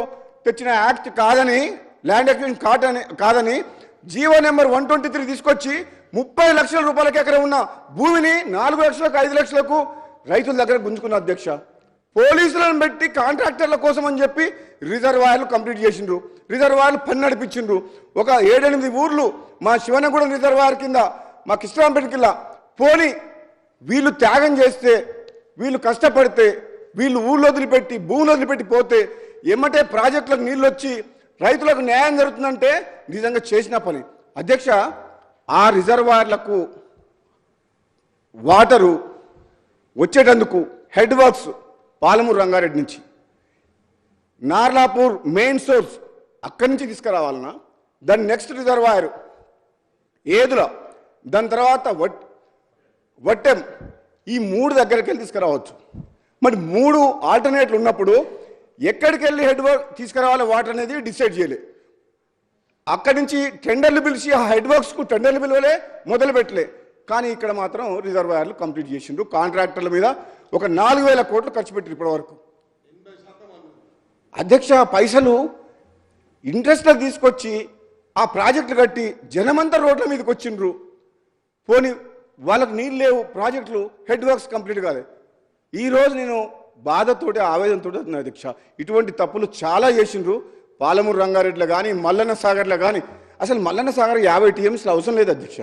తెచ్చిన యాక్ట్ కాదని, ల్యాండ్ ఎక్విజిషన్ కాదని జీవో నెంబర్ 123 తీసుకొచ్చి 30 లక్షల రూపాయలకి ఎకరం ఉన్న భూమిని 4 లక్షలకు 5 లక్షలకు రైతుల దగ్గర గుంజుకున్న అధ్యక్ష. పోలీసులను పెట్టి కాంట్రాక్టర్ల కోసం అని చెప్పి రిజర్వాయర్లు కంప్లీట్ చేసిండ్రు. రిజర్వాయర్లు పని నడిపించిండ్రు. ఒక 7-8 ఊర్లు మా శివనగూడెం రిజర్వాయర్ కింద, మా కృష్ణాంపేట కింద పోని వీళ్ళు త్యాగం చేస్తే, వీళ్ళు కష్టపడితే, వీళ్ళు ఊళ్ళో వదిలిపెట్టి భూములు వదిలిపెట్టి పోతే ఎమ్మటే ప్రాజెక్టులకు నీళ్ళు వచ్చి రైతులకు న్యాయం జరుగుతుందంటే నిజంగా చేసిన పని అధ్యక్ష. ఆ రిజర్వాయర్లకు వాటరు వచ్చేటందుకు హెడ్ వర్క్స్ పాలమూరు రంగారెడ్డి నుంచి, నార్లాపూర్ మెయిన్ సోర్స్ అక్కడి నుంచి తీసుకురావాలన్నా, దాని నెక్స్ట్ రిజర్వాయర్ ఏదుల, దాని తర్వాత వట్టెం, ఈ 3 దగ్గరికి వెళ్ళి తీసుకురావచ్చు. మరి 3 ఆల్టర్నేట్లు ఉన్నప్పుడు ఎక్కడికి వెళ్ళి హెడ్ వర్క్ తీసుకురావాలి వాటర్ అనేది డిసైడ్ చేయలేదు. అక్కడి నుంచి టెండర్లు పిలిచి ఆ హెడ్ వర్క్స్కు టెండర్లు పిలవలే, మొదలు పెట్టలే. కానీ ఇక్కడ మాత్రం రిజర్వాయర్లు కంప్లీట్ చేసిండ్రు. కాంట్రాక్టర్ల మీద ఒక 4,000 కోట్లు ఖర్చు పెట్టారు ఇప్పటి వరకు అధ్యక్ష. పైసలు ఇంట్రెస్ట్లో తీసుకొచ్చి ఆ ప్రాజెక్టులు కట్టి జనమంతా రోడ్ల మీదకి వచ్చిండ్రు. పోనీ వాళ్ళకు నీళ్ళు లేవు, ప్రాజెక్టులు హెడ్ వర్క్స్ కంప్లీట్ కాలేదు. ఈరోజు నేను బాధతోటి ఆవేదనతో అధ్యక్ష, ఇటువంటి తప్పులు చాలా చేసిండ్రు. పాలమూరు రంగారెడ్డిలో కానీ మల్లన్న సాగర్లో కానీ, అసలు మల్లన్న సాగర్ 50 టీఎంసీలు అవసరం లేదు అధ్యక్ష.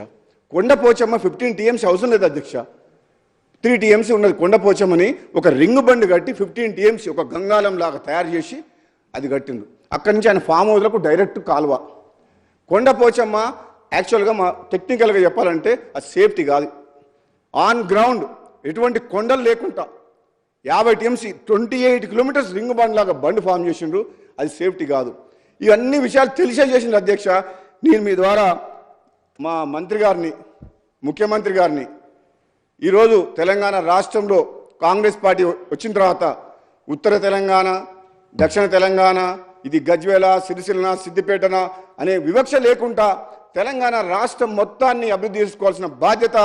కొండపోచమ్మ 15 టీఎంసీ అవసరం లేదు అధ్యక్ష. 3 టీఎంసీ ఉన్నది కొండపోచమ్మని ఒక రింగ్ బండ్ కట్టి 15 టీఎంసీ ఒక గంగాలం లాగా తయారు చేసి అది కట్టిండు. అక్కడి నుంచి ఆయన ఫామ్ హౌస్లకు డైరెక్ట్ కాలువ. కొండపోచమ్మ యాక్చువల్గా మా టెక్నికల్గా చెప్పాలంటే అది సేఫ్టీ కాదు. ఆన్ గ్రౌండ్ ఎటువంటి కొండలు లేకుండా 50 టీఎంసీ 28 కిలోమీటర్స్ రింగ్ బండ్ లాగా బండ్ ఫామ్ చేసిండ్రు. అది సేఫ్టీ కాదు. ఇవన్నీ విషయాలు తెలిసే చేసిండ్రు అధ్యక్ష. నేను మీ ద్వారా మా మంత్రి గారిని, ముఖ్యమంత్రి గారిని, ఈరోజు తెలంగాణ రాష్ట్రంలో కాంగ్రెస్ పార్టీ వచ్చిన తర్వాత ఉత్తర తెలంగాణ, దక్షిణ తెలంగాణ, ఇది గజ్వేల, సిరిసిల్ల, సిద్దిపేటన అనే వివక్ష లేకుండా తెలంగాణ రాష్ట్రం మొత్తాన్ని అభివృద్ధి చేసుకోవాల్సిన బాధ్యత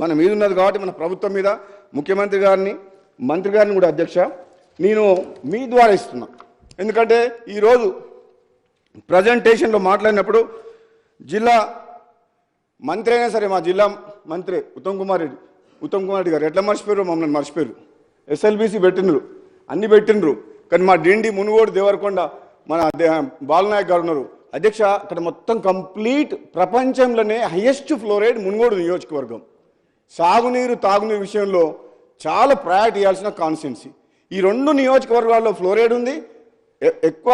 మన మీద ఉన్నది. కాబట్టి మన ప్రభుత్వం మీద ముఖ్యమంత్రి గారిని, మంత్రి గారిని కూడా అధ్యక్ష నేను మీ ద్వారా ఇస్తున్నా. ఎందుకంటే ఈరోజు ప్రజెంటేషన్లో మాట్లాడినప్పుడు జిల్లా మంత్రి అయినా సరే, మా జిల్లా మంత్రి ఉత్తమ్ కుమార్ రెడ్డి గారు ఎట్లా మర్చిపోయారు, మమ్మల్ని మర్చిపోయారు. ఎస్ఎల్బీసీ పెట్టినరు, అన్ని పెట్టినరు. కానీ మా డిండి, మునుగోడు, దేవరకొండ మన బాలనాయక్ గారు ఉన్నారు అధ్యక్ష. అక్కడ మొత్తం కంప్లీట్ ప్రపంచంలోనే హైయెస్ట్ ఫ్లోరైడ్ మునుగోడు నియోజకవర్గం. సాగునీరు, తాగునీరు విషయంలో చాలా ప్రయారిటీ ఇవ్వాల్సిన కాన్స్టిట్యున్సీ. ఈ 2 నియోజకవర్గాల్లో ఫ్లోరైడ్ ఉంది, ఎక్కువ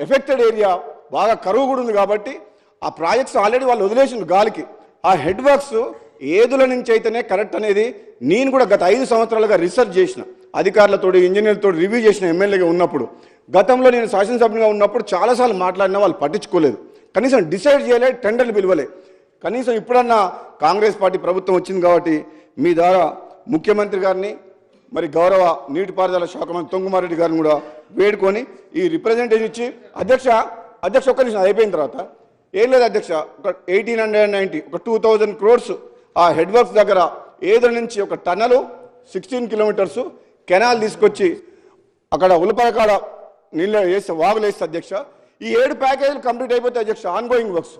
ఎఫెక్టెడ్ ఏరియా, బాగా కరువు కూడా ఉంది. కాబట్టి ఆ ప్రాజెక్ట్స్ ఆల్రెడీ వాళ్ళు వదిలేసిండ్రు గాలికి. ఆ హెడ్ వర్క్స్ ఏదుల నుంచి అయితేనే కరెక్ట్ అనేది నేను కూడా గత 5 సంవత్సరాలుగా రీసెర్చ్ చేసిన, అధికారులతో, ఇంజనీర్లతో రివ్యూ చేసిన ఎమ్మెల్యేగా ఉన్నప్పుడు. గతంలో నేను శాసనసభ్యునిగా ఉన్నప్పుడు చాలాసార్లు మాట్లాడినా వాళ్ళు పట్టించుకోలేదు, కనీసం డిసైడ్ చేయలేదు, టెండర్లు పిలవలే. కనీసం ఇప్పుడన్నా కాంగ్రెస్ పార్టీ ప్రభుత్వం వచ్చింది కాబట్టి మీ ద్వారా ముఖ్యమంత్రి గారిని, మరి గౌరవ నీటిపారుదల శాఖ మంత్రి ఉత్తమ్ రెడ్డి గారిని కూడా వేడుకొని ఈ రిప్రజెంటేషన్ ఇచ్చి అధ్యక్ష ఒక్క నిమిషం అయిపోయిన తర్వాత ఏం లేదు అధ్యక్ష, ఒక 1890 ఒక 2000 crores ఆ హెడ్ వర్క్స్ దగ్గర ఏదో నుంచి ఒక టన్నలు 16 కిలోమీటర్స్ కెనాల్ తీసుకొచ్చి అక్కడ ఉలపరకాడ నీళ్ళు వేస్తే, వాగులు వేస్తే అధ్యక్ష ఈ 7 ప్యాకేజీలు కంప్లీట్ అయిపోతాయి అధ్యక్ష. ఆన్గోయింగ్ వర్క్స్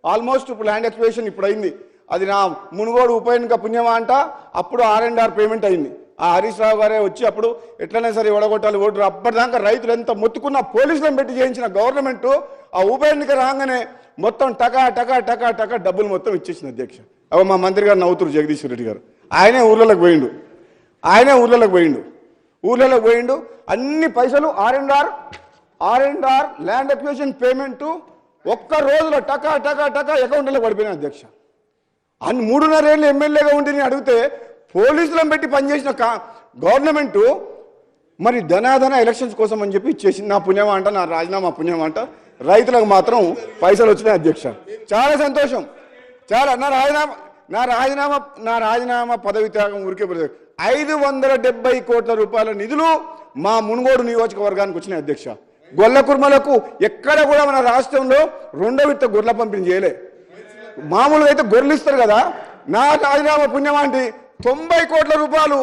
ఆల్మోస్ట్ ఇప్పుడు ల్యాండ్ ఎక్స్ప్లోరేషన్ ఇప్పుడు అయింది. అది నా మునుగోడు ఉప ఎన్నిక పుణ్యమా అంట. అప్పుడు R&R పేమెంట్ అయింది. ఆ హరీష్ రావు గారే వచ్చి అప్పుడు ఎట్లనే సరే ఓడగొట్టాలి ఓటు, అప్పటిదాకా రైతులు ఎంత మొత్తుకున్న పోలీసులను పెట్టి చేయించిన గవర్నమెంట్ ఆ ఉప ఎన్నిక రాగానే మొత్తం టకా టకా టకా టకా డబ్బులు మొత్తం ఇచ్చేసింది అధ్యక్ష. అవ మా మంత్రి గారు నవ్వుతురు జగదీశ్వర్ రెడ్డి గారు. ఆయనే ఊర్లలోకి పోయిండు. అన్ని పైసలు R&R ల్యాండ్ ఎక్విజిషన్ పేమెంట్ ఒక్క రోజులో టకా టకా టకా అకౌంట్లో పడిపోయినాయి అధ్యక్ష. 3.5 ఏళ్ళు ఎమ్మెల్యేగా ఉండి నేను అడిగితే పోలీసులను పెట్టి పనిచేసిన గవర్నమెంటు మరి ధనాధన ఎలక్షన్స్ కోసం అని చెప్పి ఇచ్చేసింది. నా పుణ్యమా అంట, నా రాజీనామా పుణ్యమా అంట. రైతులకు మాత్రం పైసలు వచ్చినాయి అధ్యక్ష. చాలా సంతోషం. చాలా నా రాజీనామా పదవి త్యాగం ఊరికే 570 కోట్ల రూపాయల నిధులు మా మునుగోడు నియోజకవర్గానికి వచ్చినాయి అధ్యక్ష. గొల్ల కుర్మలకు ఎక్కడ కూడా మన రాష్ట్రంలో 2వ విడత గొర్రెల పంపిణీ చేయలే. మామూలుగా అయితే గొర్రెలు ఇస్తారు కదా, నా రాజీనామా పుణ్యమా అంటే 90 కోట్ల రూపాయలు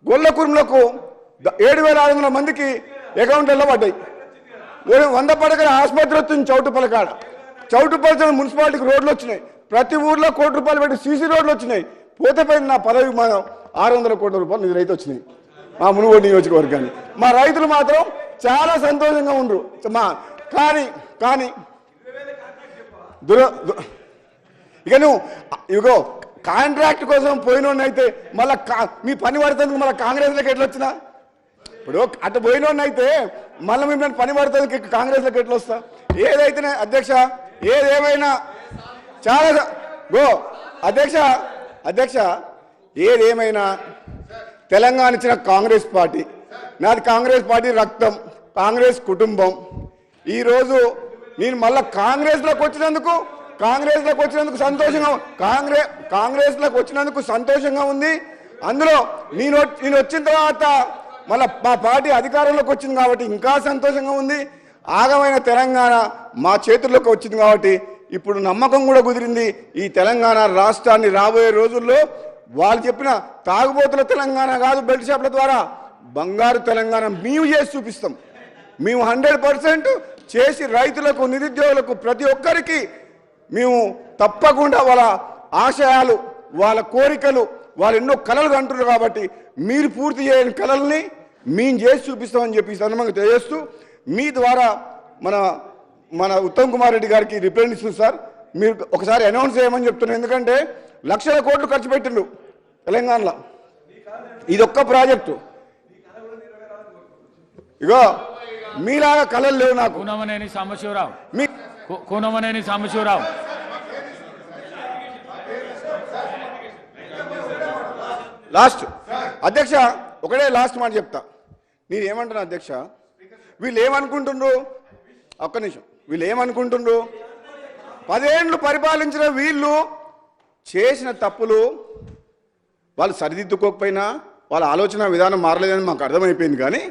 గొల్ల కుర్మలకు 7,500 మందికి అకౌంట్లలో పడ్డాయి. 100 పడకల ఆసుపత్రి వచ్చింది చౌటుపల్లి మున్సిపాలిటీకి రోడ్లు వచ్చినాయి. ప్రతి ఊర్లో ₹1 కోటి పెట్టి సీసీ రోడ్లు వచ్చినాయి. పోతే పోయిన నా పదవి 600 కోట్ల రూపాయలు నిధులైతే వచ్చినాయి మా మునుగోడు నియోజకవర్గాన్ని. మా రైతులు మాత్రం చాలా సంతోషంగా ఉండ్రు. కానీ ఇక నువ్వు ఇగో కాంట్రాక్ట్ కోసం పోయినోడినైతే మళ్ళీ మీ పని పడుతుంది మళ్ళీ కాంగ్రెస్లోకి ఎట్లా వచ్చినా? ఇప్పుడు అటు పోయినోడినైతే మళ్ళీ మిమ్మల్ని పని పడుతుంది కాంగ్రెస్లోకి ఎట్లా వస్తా? ఏదైతేనే అధ్యక్ష, ఏదేమైనా చాలా అధ్యక్ష ఏదేమైనా తెలంగాణ ఇచ్చిన కాంగ్రెస్ పార్టీ, నాది కాంగ్రెస్ పార్టీ రక్తం, కాంగ్రెస్ కుటుంబం. ఈరోజు నేను మళ్ళీ కాంగ్రెస్లోకి వచ్చినందుకు సంతోషంగా ఉంది. అందులో నేను వచ్చిన తర్వాత మళ్ళీ మా పార్టీ అధికారంలోకి వచ్చింది కాబట్టి ఇంకా సంతోషంగా ఉంది. ఆగమైన తెలంగాణ మా చేతుల్లోకి వచ్చింది కాబట్టి ఇప్పుడు నమ్మకం కూడా కుదిరింది. ఈ తెలంగాణ రాష్ట్రాన్ని రాబోయే రోజుల్లో వాళ్ళు చెప్పిన తాగుబోతుల తెలంగాణ కాదు, బెల్ట్ షాప్ల ద్వారా బంగారు తెలంగాణ మేము చేసి చూపిస్తాం. మేము 100% చేసి రైతులకు, నిరుద్యోగులకు, ప్రతి ఒక్కరికి మేము తప్పకుండా వాళ్ళ ఆశయాలు, వాళ్ళ కోరికలు, వాళ్ళు ఎన్నో కలలు కంటున్నారు కాబట్టి మీరు పూర్తి చేయని కలల్ని మేము చేసి చూపిస్తామని చెప్పి ఈ సందర్భంగా తెలియజేస్తూ మీ ద్వారా మన ఉత్తమ్ కుమార్ రెడ్డి గారికి రిప్రజెంటేషన్ సార్ మీరు ఒకసారి అనౌన్స్ చేయమని చెప్తున్నాను. ఎందుకంటే లక్షల కోట్లు ఖర్చు పెట్టిండు తెలంగాణలో, ఇది ఒక్క ప్రాజెక్టు. ఇగో మీలాగా కళలు లేవు నాకు. కూనమనేని సాంబశివరావు, మీ కూనమనేని సాంబశివరావు. లాస్ట్ అధ్యక్ష, ఒకటే లాస్ట్ మాట చెప్తా. నేను ఏమంటున్నా అధ్యక్ష, వీళ్ళు ఏమనుకుంటుండ్రు, ఒక్క నిమిషం, వీళ్ళు ఏమనుకుంటుండ్రు, 10 ఏళ్ళు పరిపాలించిన వీళ్ళు చేసిన తప్పులు వాళ్ళు సరిదిద్దుకోకపోయినా వాళ్ళ ఆలోచన విధానం మారలేదని మాకు అర్థమైపోయింది. కానీ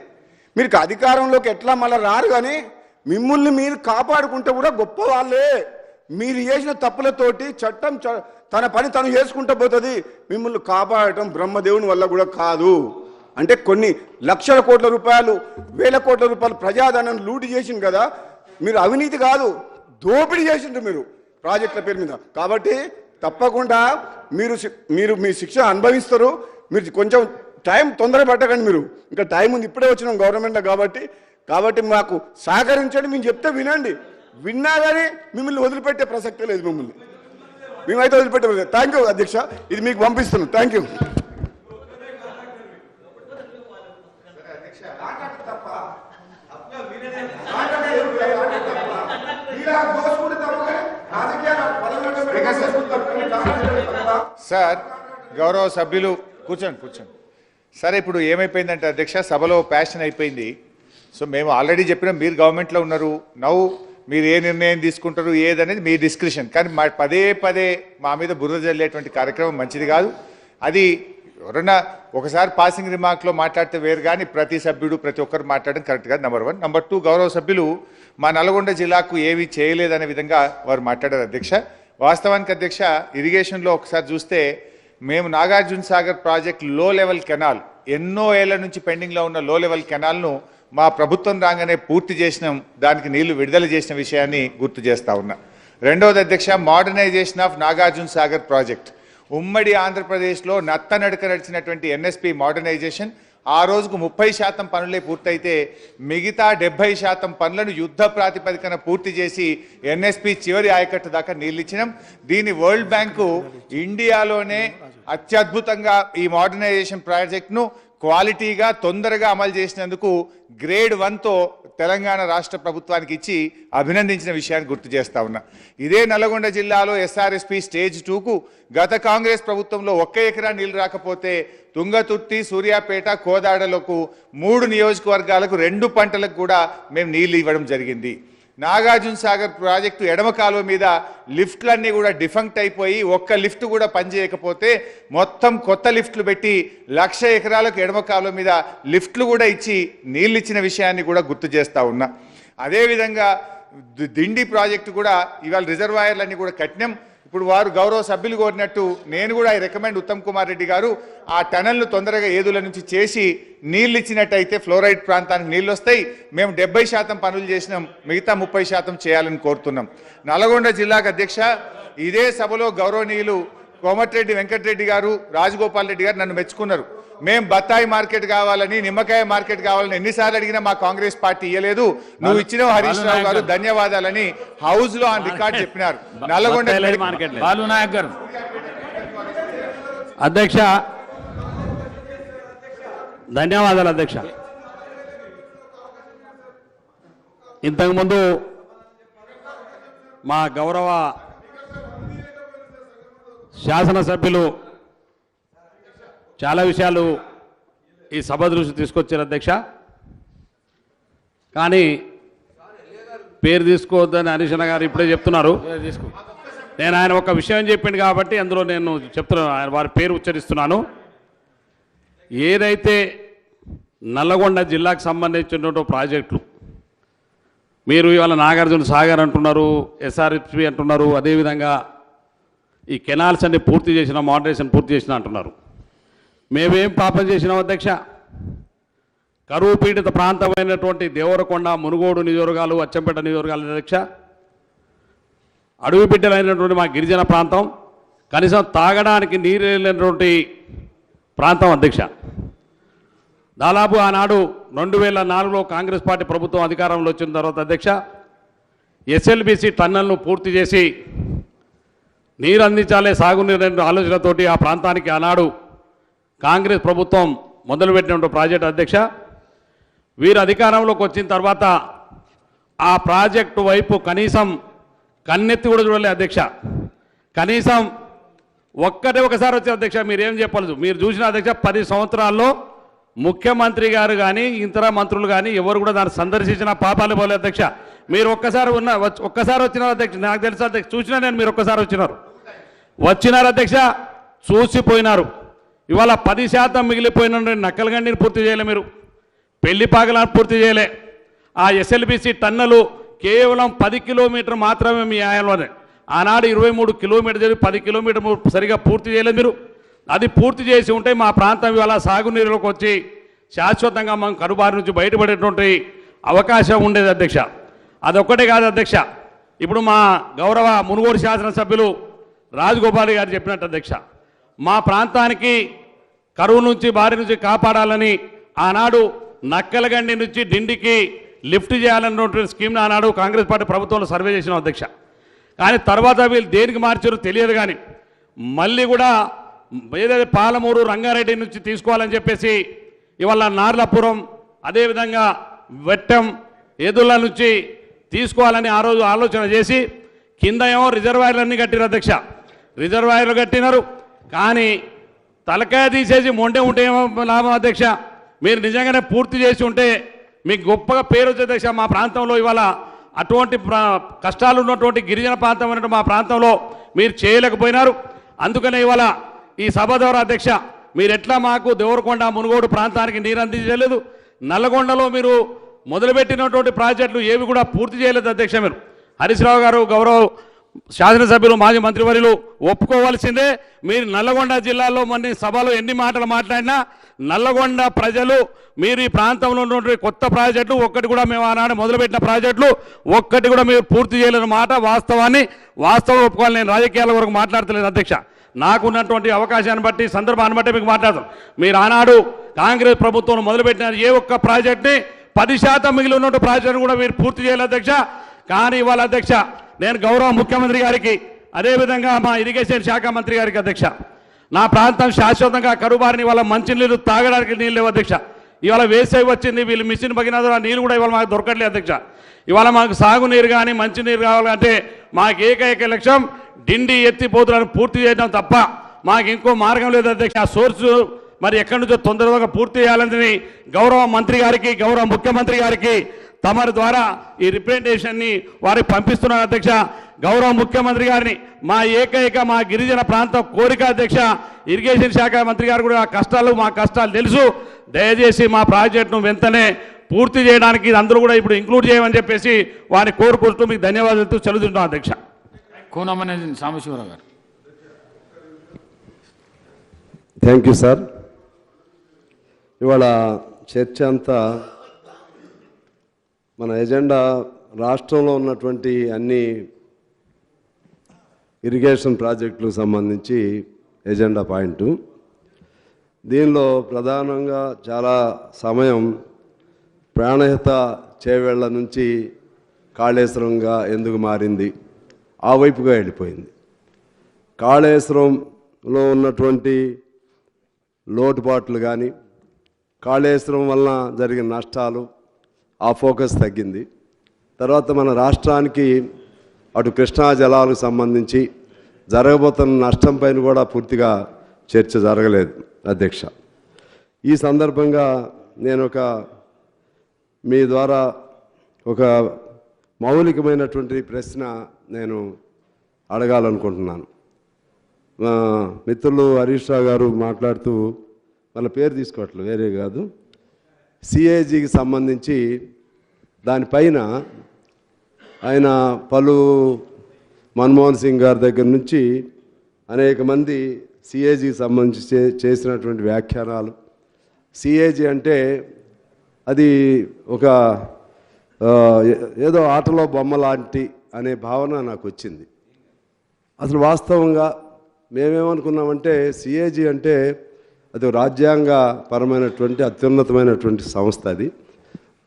మీరు అధికారంలోకి ఎట్లా మళ్ళీ రారు, కానీ మిమ్మల్ని మీరు కాపాడుకుంటే కూడా గొప్ప వాళ్ళే. మీరు చేసిన తప్పులతోటి చట్టం తన పని తను చేసుకుంటూ పోతుంది. మిమ్మల్ని కాపాడటం బ్రహ్మదేవుని వల్ల కూడా కాదు. అంటే కొన్ని లక్షల కోట్ల రూపాయలు, వేల కోట్ల రూపాయలు ప్రజాధనాన్ని లూటి చేసింది కదా. మీరు అవినీతి కాదు, దోపిడీ చేసిండ్రు మీరు ప్రాజెక్టుల పేరు మీద. కాబట్టి తప్పకుండా మీరు మీ శిక్ష అనుభవిస్తారు. మీరు కొంచెం టైం తొందర పెట్టకండి. మీరు ఇంకా టైం ఉంది, ఇప్పుడే వచ్చినాం గవర్నమెంట్లో కాబట్టి మాకు సహకరించండి. మేము చెప్తే వినండి. విన్నా కానీ మిమ్మల్ని వదిలిపెట్టే ప్రసక్తే లేదు. మేమైతే వదిలిపెట్టలేదు. థ్యాంక్ యూ అధ్యక్ష, ఇది మీకు పంపిస్తున్నాం. Thank you. సార్, గౌరవ సభ్యులు కూర్చోండి. సరే, ఇప్పుడు ఏమైపోయిందంటే అధ్యక్ష, సభలో ప్యాషన్ అయిపోయింది. సో మేము ఆల్రెడీ చెప్పినాం, మీరు గవర్నమెంట్లో ఉన్నారు, మీరు ఏ నిర్ణయం తీసుకుంటారు ఏదనేది మీ డిస్క్రిప్షన్. కానీ పదే మా మీద బురద జల్లేటువంటి కార్యక్రమం మంచిది కాదు. అది ఎవరన్నా ఒకసారి పాసింగ్ రిమార్క్లో మాట్లాడితే వేరు, కానీ ప్రతి సభ్యుడు ప్రతి ఒక్కరు మాట్లాడడం కరెక్ట్ కాదు. నెంబర్ 1. నెంబర్ 2, గౌరవ సభ్యులు మా నల్గొండ జిల్లాకు ఏమీ చేయలేదనే విధంగా వారు మాట్లాడారు అధ్యక్ష. వాస్తవానికి అధ్యక్ష, ఇరిగేషన్లో ఒకసారి చూస్తే మేము నాగార్జున సాగర్ ప్రాజెక్ట్ లో లెవెల్ కెనాల్, ఎన్నో ఏళ్ల నుంచి పెండింగ్లో ఉన్న లో లెవెల్ కెనాల్ను మా ప్రభుత్వం రాగానే పూర్తి చేసినాం, దానికి నీళ్లు విడుదల చేసిన విషయాన్ని గుర్తు చేస్తా ఉన్నా. రెండవది అధ్యక్ష, modernization of Nagarjuna Sagar project. ఉమ్మడి ఆంధ్రప్రదేశ్లో నత్తనడక నడిచినటువంటి ఎన్ఎస్పి మోడర్నైజేషన్ ఆ రోజుకు 30% పనులే పూర్తయితే మిగతా 70% పనులను యుద్ధ ప్రాతిపదికన పూర్తి చేసి ఎన్ఎస్పి చివరి ఆయకట్టు దాకా నీళ్ళిచ్చినాం. దీన్ని వరల్డ్ బ్యాంకు ఇండియాలోనే అత్యద్భుతంగా ఈ మోడర్నైజేషన్ ప్రాజెక్టును క్వాలిటీగా తొందరగా అమలు చేసినందుకు గ్రేడ్ 1తో తెలంగాణ రాష్ట్ర ప్రభుత్వానికి ఇచ్చి అభినందించిన విషయాన్ని గుర్తు చేస్తా ఉన్నా. ఇదే నల్గొండ జిల్లాలో ఎస్ఆర్ఎస్పి స్టేజ్ 2కు గత కాంగ్రెస్ ప్రభుత్వంలో 1 ఎకరా నీళ్లు రాకపోతే తుంగతుర్తి, సూర్యాపేట, కోదాడలకు 3 నియోజకవర్గాలకు 2 పంటలకు కూడా మేము నీళ్లు ఇవ్వడం జరిగింది. నాగార్జున సాగర్ ప్రాజెక్టు ఎడమ కాలువ మీద లిఫ్ట్లన్నీ కూడా డిఫంక్ట్ అయిపోయి ఒక్క లిఫ్ట్ కూడా పనిచేయకపోతే మొత్తం కొత్త లిఫ్ట్లు పెట్టి 1,00,000 ఎకరాలకు ఎడమ కాలువ మీద లిఫ్ట్లు కూడా ఇచ్చి నీళ్ళు ఇచ్చిన విషయాన్ని కూడా గుర్తు చేస్తా ఉన్నా. అదేవిధంగా దిండి ప్రాజెక్టు కూడా ఇవాళ రిజర్వాయర్లన్నీ కూడా కట్టినాం. ఇప్పుడు వారు గౌరవ సభ్యులు కోరినట్టు నేను కూడా ఐ రికమెండ్ ఉత్తమ్ కుమార్ రెడ్డి గారు ఆ టనల్ను తొందరగా ఏదుల నుంచి చేసి నీళ్ళు ఇచ్చినట్టయితే ఫ్లోరైడ్ ప్రాంతానికి నీళ్ళు వస్తాయి. మేము 70% పనులు చేసినాం, మిగతా 30% చేయాలని కోరుతున్నాం. నల్గొండ జిల్లాకు అధ్యక్ష, ఇదే సభలో గౌరవనీయులు కోమటిరెడ్డి వెంకటరెడ్డి గారు, రాజగోపాల్ రెడ్డి గారు నన్ను మెచ్చుకున్నారు. మేము బత్తాయి మార్కెట్ కావాలని, నిమ్మకాయ మార్కెట్ కావాలని ఎన్నిసార్లు అడిగినా మా కాంగ్రెస్ పార్టీ ఇయ్యలేదు. నువ్వు ఇచ్చిన హరీష్ రావు గారు ధన్యవాదాలని హౌస్ లో ఆన్ రికార్డ్ చెప్పినారు. నల్గొండ బాలునాయక్ గారు. అధ్యక్ష, ధన్యవాదాలు అధ్యక్ష. ఇంతకుముందు మా గౌరవ శాసనసభ్యులు చాలా విషయాలు ఈ సభ దృష్టి తీసుకొచ్చారు అధ్యక్ష. కానీ పేరు తీసుకోవద్దని హరీష్ అన్న గారు ఇప్పుడే చెప్తున్నారు. నేను ఆయన ఒక విషయం చెప్పింది కాబట్టి అందులో నేను చెప్తున్నాను, వారి పేరు ఉచ్చరిస్తున్నాను. ఏదైతే నల్లగొండ జిల్లాకు సంబంధించినటువంటి ప్రాజెక్టులు మీరు ఇవాళ నాగార్జున సాగర్ అంటున్నారు, ఎస్ఆర్ఎస్పి అంటున్నారు, అదేవిధంగా ఈ కెనాల్స్ అన్ని పూర్తి చేసిన, మోడరేషన్ పూర్తి చేసిన అంటున్నారు. మేమేం పాపం చేసినాం అధ్యక్ష? కరువు పీడిత ప్రాంతమైనటువంటి దేవరకొండ, మునుగోడు నియోజకవర్గాలు, అచ్చంపేట నియోజకవర్గాల అధ్యక్ష, అడవి బిడ్డలైనటువంటి మా గిరిజన ప్రాంతం, కనీసం తాగడానికి నీరు లేనటువంటి ప్రాంతం అధ్యక్ష. దాదాపు ఆనాడు 2004లో కాంగ్రెస్ పార్టీ ప్రభుత్వం అధికారంలో వచ్చిన తర్వాత అధ్యక్ష ఎస్ఎల్బిసి టన్నల్ను పూర్తి చేసి నీరు అందించాలే సాగునీరు ఆలోచనతోటి ఆ ప్రాంతానికి ఆనాడు కాంగ్రెస్ ప్రభుత్వం మొదలుపెట్టిన ప్రాజెక్టు అధ్యక్ష. వీరు అధికారంలోకి వచ్చిన తర్వాత ఆ ప్రాజెక్టు వైపు కనీసం కన్నెత్తి కూడా చూడలే అధ్యక్ష. కనీసం ఒకసారి వచ్చే అధ్యక్ష మీరేం చెప్పలేదు. మీరు చూసిన అధ్యక్ష 10 సంవత్సరాల్లో ముఖ్యమంత్రి గారు కానీ ఇతర మంత్రులు కానీ ఎవరు కూడా దాన్ని సందర్శించిన పాపాలు పోలే అధ్యక్ష. మీరు ఒక్కసారి వచ్చినారు అధ్యక్ష. నాకు తెలుసు అధ్యక్ష, చూసినా నేను. మీరు ఒక్కసారి వచ్చినారు అధ్యక్ష, చూసిపోయినారు. ఇవాళ 10% మిగిలిపోయిన నక్కలగండిని పూర్తి చేయలే, మీరు పెళ్లిపాకలను పూర్తి చేయలే. ఆ ఎస్ఎల్బిసి టన్నలు కేవలం 10 కిలోమీటర్ మాత్రమే మీ ఆయంలోనే. ఆనాడు 23 కిలోమీటర్ చేసి 10 కిలోమీటర్ సరిగా పూర్తి చేయలేదు మీరు. అది పూర్తి చేసి ఉంటే మా ప్రాంతం ఇవాళ సాగునీరులోకి వచ్చి శాశ్వతంగా మనం కరుబారి నుంచి బయటపడేటువంటి అవకాశం ఉండేది అధ్యక్ష. అదొక్కటే కాదు అధ్యక్ష, ఇప్పుడు మా గౌరవ మునుగోడు శాసనసభ్యులు రాజగోపాల్ గారు చెప్పినట్టు అధ్యక్ష, మా ప్రాంతానికి కరువు నుంచి బారి నుంచి కాపాడాలని ఆనాడు నక్కలగండి నుంచి డిండికి లిఫ్ట్ చేయాలన్నటువంటి స్కీమ్ని ఆనాడు కాంగ్రెస్ పార్టీ ప్రభుత్వంలో సర్వే చేసిన అధ్యక్ష. కానీ తర్వాత వీళ్ళు దేనికి మార్చారో తెలియదు. కానీ మళ్ళీ కూడా ఏదైతే పాలమూరు రంగారెడ్డి నుంచి తీసుకోవాలని చెప్పేసి ఇవాళ నార్లాపురం అదేవిధంగా వెట్టం ఏదుల నుంచి తీసుకోవాలని ఆ రోజు ఆలోచన చేసి కింద ఏమో రిజర్వాయర్లన్నీ కట్టినారు అధ్యక్ష. రిజర్వాయర్లు కట్టినారు, కానీ తలకాయ తీసేసి మొండే ఉంటే ఏమో లాభం అధ్యక్ష. మీరు నిజంగానే పూర్తి చేసి ఉంటే మీకు గొప్పగా పేరు వచ్చే అధ్యక్ష. మా ప్రాంతంలో ఇవాళ అటువంటి కష్టాలు ఉన్నటువంటి గిరిజన ప్రాంతం అన్నట్టు మా ప్రాంతంలో మీరు చేయలేకపోయినారు. అందుకనే ఇవాళ ఈ సభ ద్వారా అధ్యక్ష మీరు ఎట్లా మాకు దేవరకొండ మునుగోడు ప్రాంతానికి నీరు అందించలేదు, నల్లగొండలో మీరు మొదలుపెట్టినటువంటి ప్రాజెక్టులు ఏవి కూడా పూర్తి చేయలేదు అధ్యక్ష. మీరు హరీష్ రావు గారు గౌరవ శాసనసభ్యులు మాజీ మంత్రివర్యులు ఒప్పుకోవాల్సిందే. మీరు నల్లగొండ జిల్లాలో మన సభలో ఎన్ని మాటలు మాట్లాడినా నల్లగొండ ప్రజలు మీరు ఈ ప్రాంతంలో ఉన్నటువంటి కొత్త ప్రాజెక్టులు ఒక్కటి కూడా మేము ఆనాడు మొదలుపెట్టిన ప్రాజెక్టులు ఒక్కటి కూడా మీరు పూర్తి చేయలేని మాట వాస్తవం ఒప్పుకోవాలి. నేను రాజకీయాల వరకు మాట్లాడతలేదు అధ్యక్ష. నాకున్నటువంటి అవకాశాన్ని బట్టి సందర్భాన్ని బట్టి మీకు మాట్లాడతాం. మీరు ఆనాడు కాంగ్రెస్ ప్రభుత్వం మొదలుపెట్టిన ఏ ఒక్క ప్రాజెక్ట్ని 10% మిగిలి ఉన్న ప్రాజెక్టును కూడా మీరు పూర్తి చేయలేదు అధ్యక్ష. కానీ ఇవాళ అధ్యక్ష నేను గౌరవ ముఖ్యమంత్రి గారికి అదేవిధంగా మా ఇరిగేషన్ శాఖ మంత్రి గారికి అధ్యక్ష, నా ప్రాంతం శాశ్వతంగా కరుబారిని వాళ్ళ మంచినీళ్ళు తాగడానికి నీళ్ళు లేవు అధ్యక్ష. ఇవాళ వేసవి వచ్చింది, వీళ్ళు మిషన్ పగిన నీళ్ళు కూడా ఇవాళ మాకు దొరకట్లేదు అధ్యక్ష. ఇవాళ మాకు సాగునీరు కానీ మంచినీరు కావాలంటే మాకు ఏకైక లక్ష్యం డిండి ఎత్తిపోతులను పూర్తి చేయడం తప్ప మాకు ఇంకో మార్గం లేదు అధ్యక్ష. ఆ సోర్సు మరి ఎక్కడి నుంచో తొందరగా పూర్తి చేయాలని గౌరవ మంత్రి గారికి గౌరవ ముఖ్యమంత్రి గారికి తమరి ద్వారా ఈ రిప్రజెంటేషన్ని వారికి పంపిస్తున్నారు అధ్యక్ష. గౌరవ ముఖ్యమంత్రి గారిని మా గిరిజన ప్రాంతం కోరిక అధ్యక్ష. ఇరిగేషన్ శాఖ మంత్రి గారు కూడా మా కష్టాలు తెలుసు. దయచేసి మా ప్రాజెక్టును వెంటనే పూర్తి చేయడానికి అందరూ కూడా ఇప్పుడు ఇంక్లూడ్ చేయమని చెప్పేసి వారిని కోరుకుంటూ మీకు ధన్యవాదాలు చెల్లిస్తున్నాం అధ్యక్ష. కోనమనే సాంబశివరావు గారు. Thank you sir. ఇవాళ చర్చ అంతా మన ఎజెండా రాష్ట్రంలో ఉన్నటువంటి అన్ని ఇరిగేషన్ ప్రాజెక్టులకు సంబంధించి ఎజెండా పాయింట్. దీనిలో ప్రధానంగా చాలా సమయం ప్రాణహిత చేవేళ్ల నుంచి కాళేశ్వరంగా ఎందుకు మారింది, ఆ వైపుగా వెళ్ళిపోయింది. కాళేశ్వరంలో ఉన్నటువంటి లోటుపాట్లు కానీ కాళేశ్వరం వలన జరిగిన నష్టాలు, ఆ ఫోకస్ తగ్గింది. తర్వాత మన రాష్ట్రానికి అటు కృష్ణా జలాలకు సంబంధించి జరగబోతున్న నష్టం పైన కూడా పూర్తిగా చర్చ జరగలేదు అధ్యక్ష. ఈ సందర్భంగా నేను మీ ద్వారా ఒక మౌలికమైనటువంటి ప్రశ్న నేను అడగాలనుకుంటున్నాను. మిత్రులు హరీష్ రావు గారు మాట్లాడుతూ వాళ్ళ పేరు తీసుకోవట్లేదు, వేరే కాదు, సిఏజీకి సంబంధించి దానిపైన ఆయన మన్మోహన్ సింగ్ గారి దగ్గర నుంచి అనేక మంది సిఏజీకి సంబంధించి చేసినటువంటి వ్యాఖ్యానాలు. సిఏజీ అంటే అది ఒక ఏదో ఆటలో బొమ్మ లాంటి అనే భావన నాకు వచ్చింది. అసలు వాస్తవంగా మేమేమనుకున్నామంటే సిఏజీ అంటే అది రాజ్యాంగపరమైనటువంటి అత్యున్నతమైనటువంటి సంస్థ. అది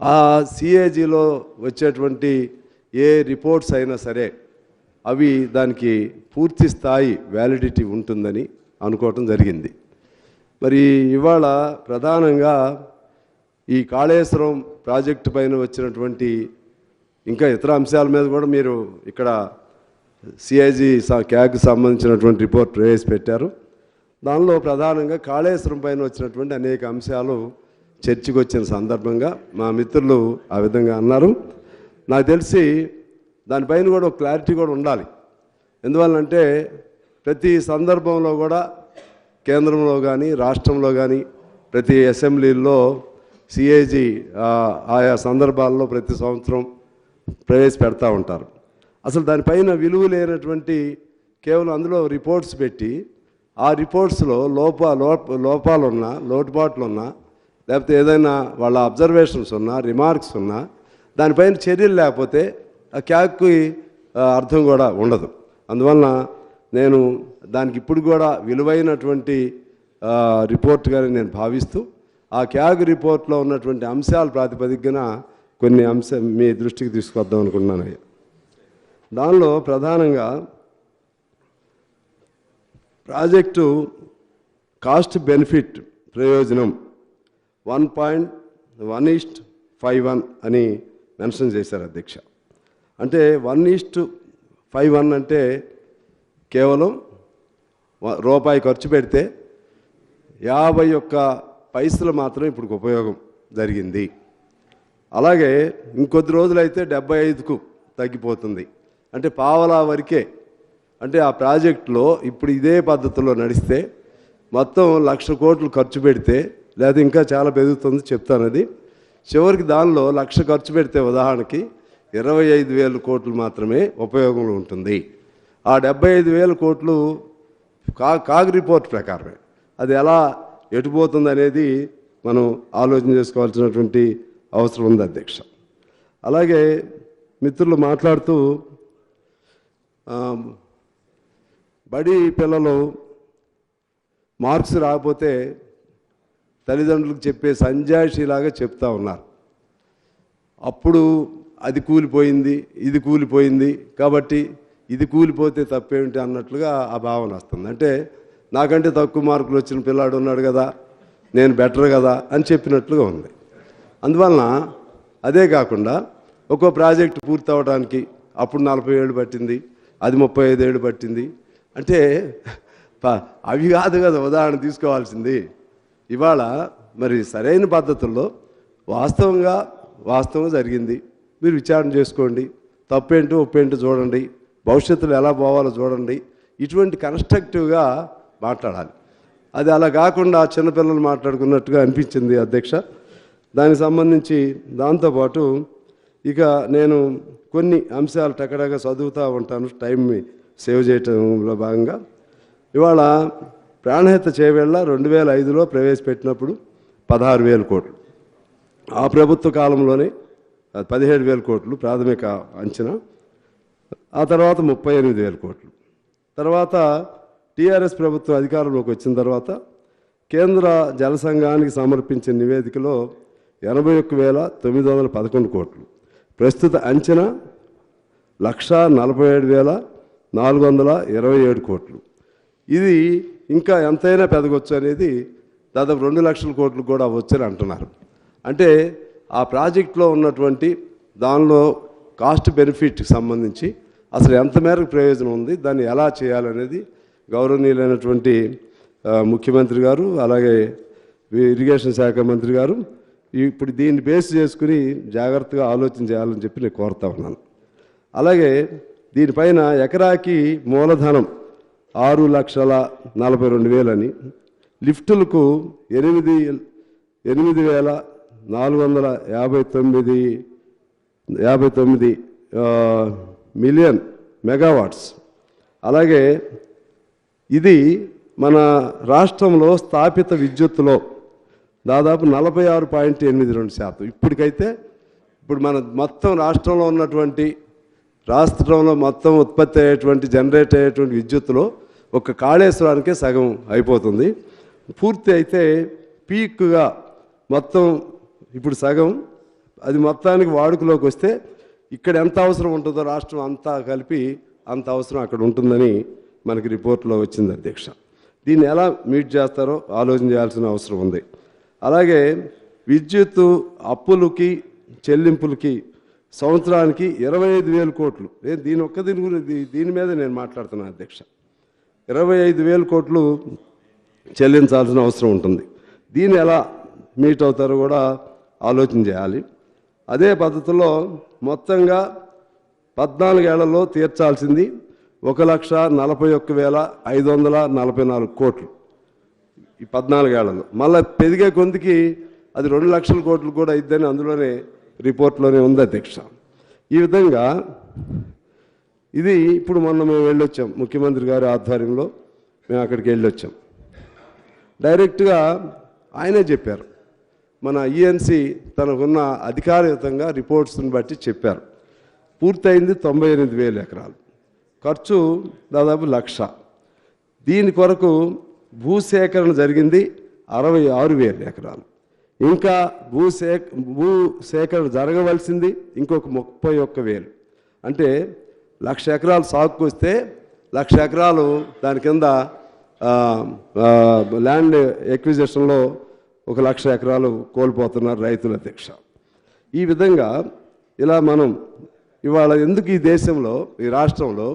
ఆ సిఏజీలో వచ్చేటువంటి ఏ రిపోర్ట్స్ అయినా సరే అవి దానికి పూర్తి స్థాయి వ్యాలిడిటీ ఉంటుందని అనుకోవటం జరిగింది. మరి ఇవాళ ప్రధానంగా ఈ కాళేశ్వరం ప్రాజెక్టు పైన వచ్చినటువంటి ఇంకా ఇతర అంశాల మీద కూడా మీరు ఇక్కడ సిఐజీ క్యాగ్కి సంబంధించినటువంటి రిపోర్ట్ ప్రవేశపెట్టారు. దానిలో ప్రధానంగా కాళేశ్వరం పైన వచ్చినటువంటి అనేక అంశాలు చర్చకు వచ్చిన సందర్భంగా మా మిత్రులు ఆ విధంగా అన్నారు. నాకు తెలిసి దానిపైన కూడా ఒక క్లారిటీ కూడా ఉండాలి. ఎందువల్లంటే ప్రతి సందర్భంలో కూడా కేంద్రంలో కానీ రాష్ట్రంలో కానీ ప్రతి అసెంబ్లీల్లో సిఏజీ ఆయా సందర్భాల్లో ప్రతి సంవత్సరం ప్రవేశపెడతా ఉంటారు. అసలు దానిపైన విలువ లేనటువంటి కేవలం అందులో రిపోర్ట్స్ పెట్టి ఆ రిపోర్ట్స్లో లోపాలున్నా లోటుపాట్లున్నా లేకపోతే ఏదైనా వాళ్ళ అబ్జర్వేషన్స్ ఉన్నా రిమార్క్స్ ఉన్నా దానిపైన చర్యలు లేకపోతే ఆ క్యాగ్కి అర్థం కూడా ఉండదు. అందువలన నేను దానికి ఇప్పుడు కూడా విలువైనటువంటి రిపోర్ట్గానే నేను భావిస్తూ ఆ క్యాగ్ రిపోర్ట్లో ఉన్నటువంటి అంశాల ప్రాతిపదికన కొన్ని మీ దృష్టికి తీసుకొద్దాం అనుకున్నాను. దానిలో ప్రధానంగా ప్రాజెక్టు కాస్ట్ బెనిఫిట్ ప్రయోజనం 1.1:51 అని మెన్షన్ చేశారు అధ్యక్ష. అంటే 1:51 అంటే కేవలం రూపాయి ఖర్చు పెడితే 51 పైసలు మాత్రం ఇప్పుడు ఉపయోగం జరిగింది. అలాగే ఇంకొద్ది రోజులైతే 75కు తగ్గిపోతుంది. అంటే పావలా వరకే. అంటే ఆ ప్రాజెక్టులో ఇప్పుడు ఇదే పద్ధతిలో నడిస్తే మొత్తం 1,00,000 కోట్లు ఖర్చు పెడితే లేదా ఇంకా చాలా పెరుగుతుంది చెప్తాను. అది చివరికి దానిలో 1,00,000 ఖర్చు పెడితే ఉదాహరణకి 25,000 కోట్లు మాత్రమే ఉపయోగంలో ఉంటుంది. ఆ 75,000 కోట్లు కాగ్ రిపోర్ట్ ప్రకారమే. అది ఎలా ఎటుపోతుంది అనేది మనం ఆలోచన చేసుకోవాల్సినటువంటి అవసరం ఉంది అధ్యక్ష. అలాగే మిత్రులు మాట్లాడుతూ బడి పిల్లలు మార్క్స్ రాకపోతే తల్లిదండ్రులకు చెప్పే సంజాయిషిలాగా చెప్తా ఉన్నారు. అప్పుడు అది కూలిపోయింది ఇది కూలిపోయింది కాబట్టి ఇది కూలిపోతే తప్పేమిటి అన్నట్లుగా ఆ భావన వస్తుంది. అంటే నాకంటే తక్కువ మార్కులు వచ్చిన పిల్లాడు ఉన్నాడు కదా, నేను బెటర్ కదా అని చెప్పినట్లుగా ఉంది. అందువలన అదే కాకుండా ఒక్కో ప్రాజెక్టు పూర్తి అవ్వడానికి అప్పుడు 40 ఏళ్ళు పట్టింది, అది 35 ఏళ్ళు పట్టింది. అంటే అవి కాదు కదా ఉదాహరణ తీసుకోవాల్సింది. ఇవాళ మరి సరైన పద్ధతుల్లో వాస్తవం జరిగింది. మీరు విచారణ చేసుకోండి, తప్పేంటో ఒప్పేంటో చూడండి, భవిష్యత్తులో ఎలా పోవాలో చూడండి. ఇటువంటి కన్స్ట్రక్టివ్గా మాట్లాడాలి. అది అలా కాకుండా చిన్నపిల్లలు మాట్లాడుకున్నట్టుగా అనిపించింది అధ్యక్ష. దానికి సంబంధించి దాంతోపాటు ఇక నేను కొన్ని అంశాలు టకటగా చదువుతూ ఉంటాను టైం సేవ్ చేయటంలో భాగంగా. ఇవాళ ప్రాణహిత చేవేళ్ల 2005లో ప్రవేశపెట్టినప్పుడు 16,000 కోట్లు, ఆ ప్రభుత్వ కాలంలోనే 17,000 కోట్లు ప్రాథమిక అంచనా, ఆ తర్వాత 38,000 కోట్లు. తర్వాత టీఆర్ఎస్ ప్రభుత్వం అధికారంలోకి వచ్చిన తర్వాత కేంద్ర జల సంఘానికి సమర్పించిన నివేదికలో 81,911 కోట్లు, ప్రస్తుత అంచనా 1,47,427 కోట్లు. ఇది ఇంకా ఎంతైనా పెరగవచ్చు అనేది దాదాపు 2 లక్షల కోట్లు కూడా వచ్చని అంటున్నారు. అంటే ఆ ప్రాజెక్టులో ఉన్నటువంటి దానిలో కాస్ట్ బెనిఫిట్కి సంబంధించి అసలు ఎంత మేరకు ప్రయోజనం ఉంది, దాన్ని ఎలా చేయాలనేది గౌరవనీయులైనటువంటి ముఖ్యమంత్రి గారు అలాగే ఇరిగేషన్ శాఖ మంత్రి గారు ఇప్పుడు దీన్ని బేస్ చేసుకుని జాగ్రత్తగా ఆలోచన చేయాలని చెప్పి నేను కోరుతా ఉన్నాను. అలాగే దీనిపైన ఎకరాకి మూలధనం 6,42,000 అని, లిఫ్టులకు 8,459 మిలియన్ మెగావాట్స్. అలాగే ఇది మన రాష్ట్రంలో స్థాపిత విద్యుత్తులో దాదాపు 46.82%. ఇప్పటికైతే ఇప్పుడు మన మొత్తం రాష్ట్రంలో మొత్తం ఉత్పత్తి అయ్యేటువంటి జనరేట్ అయ్యేటువంటి విద్యుత్తులో ఒక కాళేశ్వరానికే సగం అయిపోతుంది. పూర్తి అయితే పీక్గా మొత్తం ఇప్పుడు సగం అది మొత్తానికి వాడుకలోకి వస్తే ఇక్కడ ఎంత అవసరం ఉంటుందో రాష్ట్రం అంతా కలిపి అంత అవసరం అక్కడ ఉంటుందని మనకి రిపోర్ట్లో వచ్చింది అధ్యక్ష. దీన్ని ఎలా మీట్ చేస్తారో ఆలోచన చేయాల్సిన అవసరం ఉంది. అలాగే విద్యుత్ అప్పులకి చెల్లింపులకి సంవత్సరానికి 25,000 కోట్లు. దీని మీద నేను మాట్లాడుతున్నాను అధ్యక్ష. 25,000 కోట్లు చెల్లించాల్సిన అవసరం ఉంటుంది. దీన్ని ఎలా మీట్ అవుతారో కూడా ఆలోచన చేయాలి. అదే పద్ధతిలో మొత్తంగా 14 ఏళ్లలో తీర్చాల్సింది 1,41,544 కోట్లు ఈ 14 ఏళ్లలో. మళ్ళీ పెరిగే కొందికి అది 2 లక్షల కోట్లు కూడా ఇద్దని అందులోనే రిపోర్ట్లోనే ఉంది అధ్యక్ష. ఈ విధంగా ఇది ఇప్పుడు మొన్న మేము వెళ్ళొచ్చాం, ముఖ్యమంత్రి గారి ఆధ్వర్యంలో మేము అక్కడికి వెళ్ళొచ్చాం. డైరెక్ట్గా ఆయనే చెప్పారు, మన ఈఎన్సీ తనకున్న అధికారయుతంగా రిపోర్ట్స్ని బట్టి చెప్పారు. పూర్తయింది 98,000 ఎకరాలు, ఖర్చు దాదాపు 1,00,000. దీని కొరకు భూసేకరణ జరిగింది 66,000 ఎకరాలు. ఇంకా భూసేకరణ జరగవలసింది ఇంకొక 31,000. అంటే 1,00,000 ఎకరాలు సాగుకు వస్తే 1,00,000 ఎకరాలు దాని కింద ల్యాండ్ ఎక్విజిషన్లో 1,00,000 ఎకరాలు కోల్పోతున్నారు రైతుల అధ్యక్ష. ఈ విధంగా ఇలా మనం ఇవాళ ఎందుకు ఈ దేశంలో ఈ రాష్ట్రంలో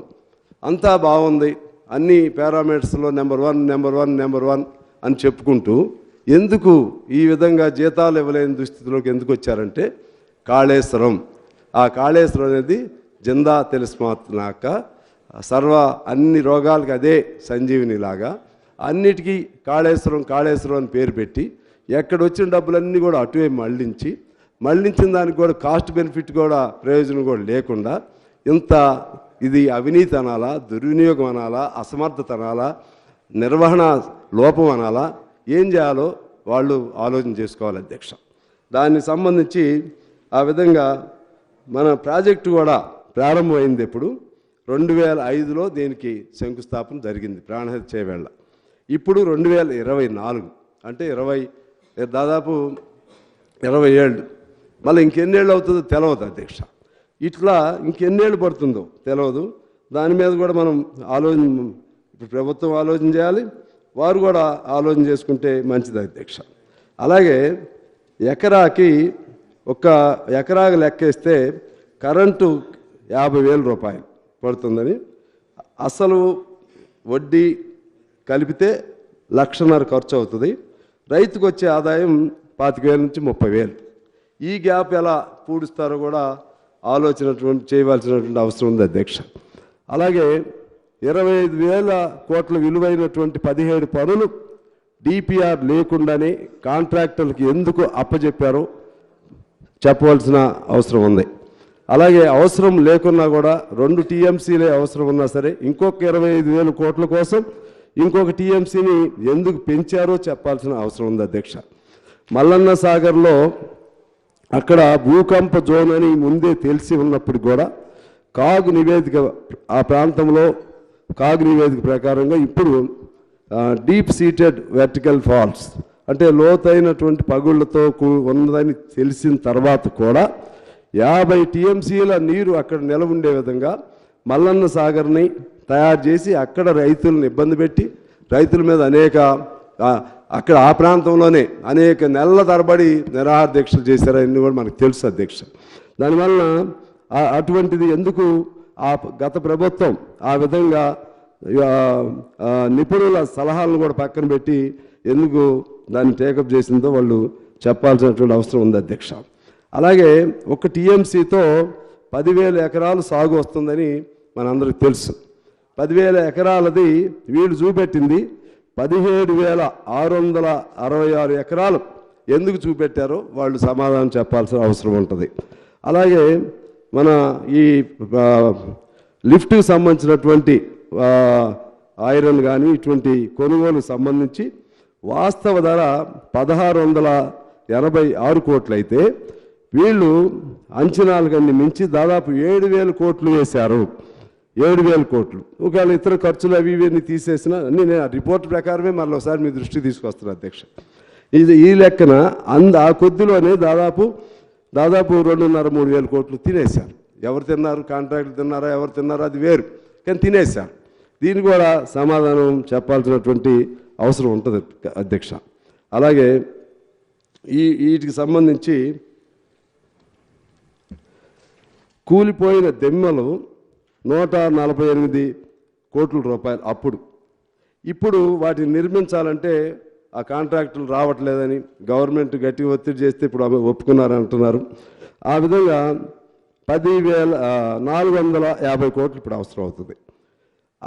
అంతా బాగుంది, అన్ని పారామీటర్స్లో నెంబర్ వన్ అని చెప్పుకుంటూ ఎందుకు ఈ విధంగా జీతాలు ఇవ్వలేని దుస్థితిలోకి ఎందుకు వచ్చారంటే కాళేశ్వరం. ఆ కాళేశ్వరం అనేది జిందా తిలిస్మాత్నాక అన్ని రోగాలకి అదే సంజీవినిలాగా అన్నిటికీ కాళేశ్వరం అని పేరు పెట్టి ఎక్కడ వచ్చిన డబ్బులన్నీ కూడా అటువైపు మళ్ళించిన దానికి కూడా కాస్ట్ బెనిఫిట్ కూడా ప్రయోజనం కూడా లేకుండా ఇది అవినీతి అనాలా, దుర్వినియోగం అనాలా, అసమర్థత అనాలా, నిర్వహణ లోపం అనాలా, ఏం చేయాలో వాళ్ళు ఆలోచన చేసుకోవాలి అధ్యక్ష. దానికి సంబంధించి ఆ విధంగా మన ప్రాజెక్టు కూడా ప్రారంభమైంది. ఎప్పుడు 2005లో దీనికి శంకుస్థాపన జరిగింది ప్రాణహిత చేవేళ్ళ. ఇప్పుడు 2024 అంటే దాదాపు 20 ఏళ్ళు. మళ్ళీ ఇంకెన్నేళ్ళు అవుతుందో తెలియదు అధ్యక్ష. ఇట్లా ఇంకెన్నేళ్ళు పడుతుందో తెలియదు. దాని మీద కూడా మనం ఇప్పుడు ప్రభుత్వం ఆలోచన చేయాలి, వారు కూడా ఆలోచన చేసుకుంటే మంచిది అధ్యక్ష. అలాగే ఎకరాకి ఎకరాకి లెక్కేస్తే కరెంటు 50,000 రూపాయలు పడుతుందని, అసలు వడ్డీ కలిపితే 1,00,000 ఖర్చు అవుతుంది. రైతుకు వచ్చే ఆదాయం 25,000 నుంచి 30,000. ఈ గ్యాప్ ఎలా పూడుస్తారో కూడా చేయవలసినటువంటి అవసరం ఉంది అధ్యక్ష. అలాగే 25,000 కోట్ల విలువైనటువంటి 17 పనులు డిపిఆర్ లేకుండానే కాంట్రాక్టర్లకు ఎందుకు అప్పచెప్పారో చెప్పవలసిన అవసరం ఉంది. అలాగే అవసరం లేకున్నా కూడా 2 టీఎంసీలే అవసరం ఉన్నా సరే ఇంకొక 25,000 కోట్ల కోసం ఇంకొక టీఎంసీని ఎందుకు పెంచారో చెప్పాల్సిన అవసరం ఉంది అధ్యక్ష. మల్లన్న సాగర్లో అక్కడ భూకంప జోన్ అని ముందే తెలిసి ఉన్నప్పుడు కూడా కాగు నివేదిక ఆ ప్రాంతంలో కాగు నివేదిక ప్రకారంగా ఇప్పుడు డీప్ సీటెడ్ వెర్టికల్ ఫాల్స్ అంటే లోతైనటువంటి పగుళ్లతో ఉన్నదని తెలిసిన తర్వాత కూడా 50 టీఎంసీల నీరు అక్కడ నిలవుండే విధంగా మల్లన్న సాగర్ని తయారు చేసి అక్కడ రైతులను ఇబ్బంది పెట్టి రైతుల మీద అక్కడ ఆ ప్రాంతంలోనే అనేక నెలల తరబడి నిరాహార దీక్షలు చేశారని కూడా మనకు తెలుసు అధ్యక్ష. దానివల్ల అటువంటిది ఎందుకు గత ప్రభుత్వం ఆ విధంగా నిపుణుల సలహాలను కూడా పక్కన పెట్టి ఎందుకు దాన్ని టేకప్ చేసిందో వాళ్ళు చెప్పాల్సినటువంటి అవసరం ఉంది అధ్యక్ష. అలాగే ఒక టీఎంసీతో 10,000 ఎకరాలు సాగు వస్తుందని మనందరికీ తెలుసు. 10,000 ఎకరాలది వీళ్ళు చూపెట్టింది 17,666 ఎకరాలు ఎందుకు చూపెట్టారో వాళ్ళు సమాధానం చెప్పాల్సిన అవసరం ఉంటుంది. అలాగే మన ఈ లిఫ్ట్కి సంబంధించినటువంటి ఐరన్ కానీ ఇటువంటి కొనుగోలుకు సంబంధించి వాస్తవ ధర 1,686 కోట్లు అయితే వీళ్ళు అంచనాలకన్నీ మించి దాదాపు 7,000 కోట్లు వేశారు. 7,000 కోట్లు. ఒకవేళ ఇతర ఖర్చులు అవి ఇవన్నీ తీసేసినా అన్నీ నేను ఆ రిపోర్ట్ ప్రకారమే మళ్ళీ ఒకసారి మీ దృష్టికి తీసుకొస్తున్నాను అధ్యక్ష. ఇది ఈ లెక్కన ఆ కొద్దిలోనే దాదాపు 2,500-3,000 కోట్లు తినేశారు. ఎవరు తిన్నారు? కాంట్రాక్టులు తిన్నారా? ఎవరు తిన్నారా? అది వేరు, కానీ తినేశారు. దీనికి కూడా సమాధానం చెప్పాల్సినటువంటి అవసరం ఉంటుంది అధ్యక్ష. అలాగే వీటికి సంబంధించి కూలిపోయిన దెమ్మలు 148 కోట్ల రూపాయలు అప్పుడు. ఇప్పుడు వాటిని నిర్మించాలంటే ఆ కాంట్రాక్టులు రావట్లేదని గవర్నమెంట్ గట్టి ఒత్తిడి చేస్తే ఇప్పుడు ఒప్పుకున్నారంటున్నారు. ఆ విధంగా 10,450 కోట్లు ఇప్పుడు అవసరం అవుతుంది.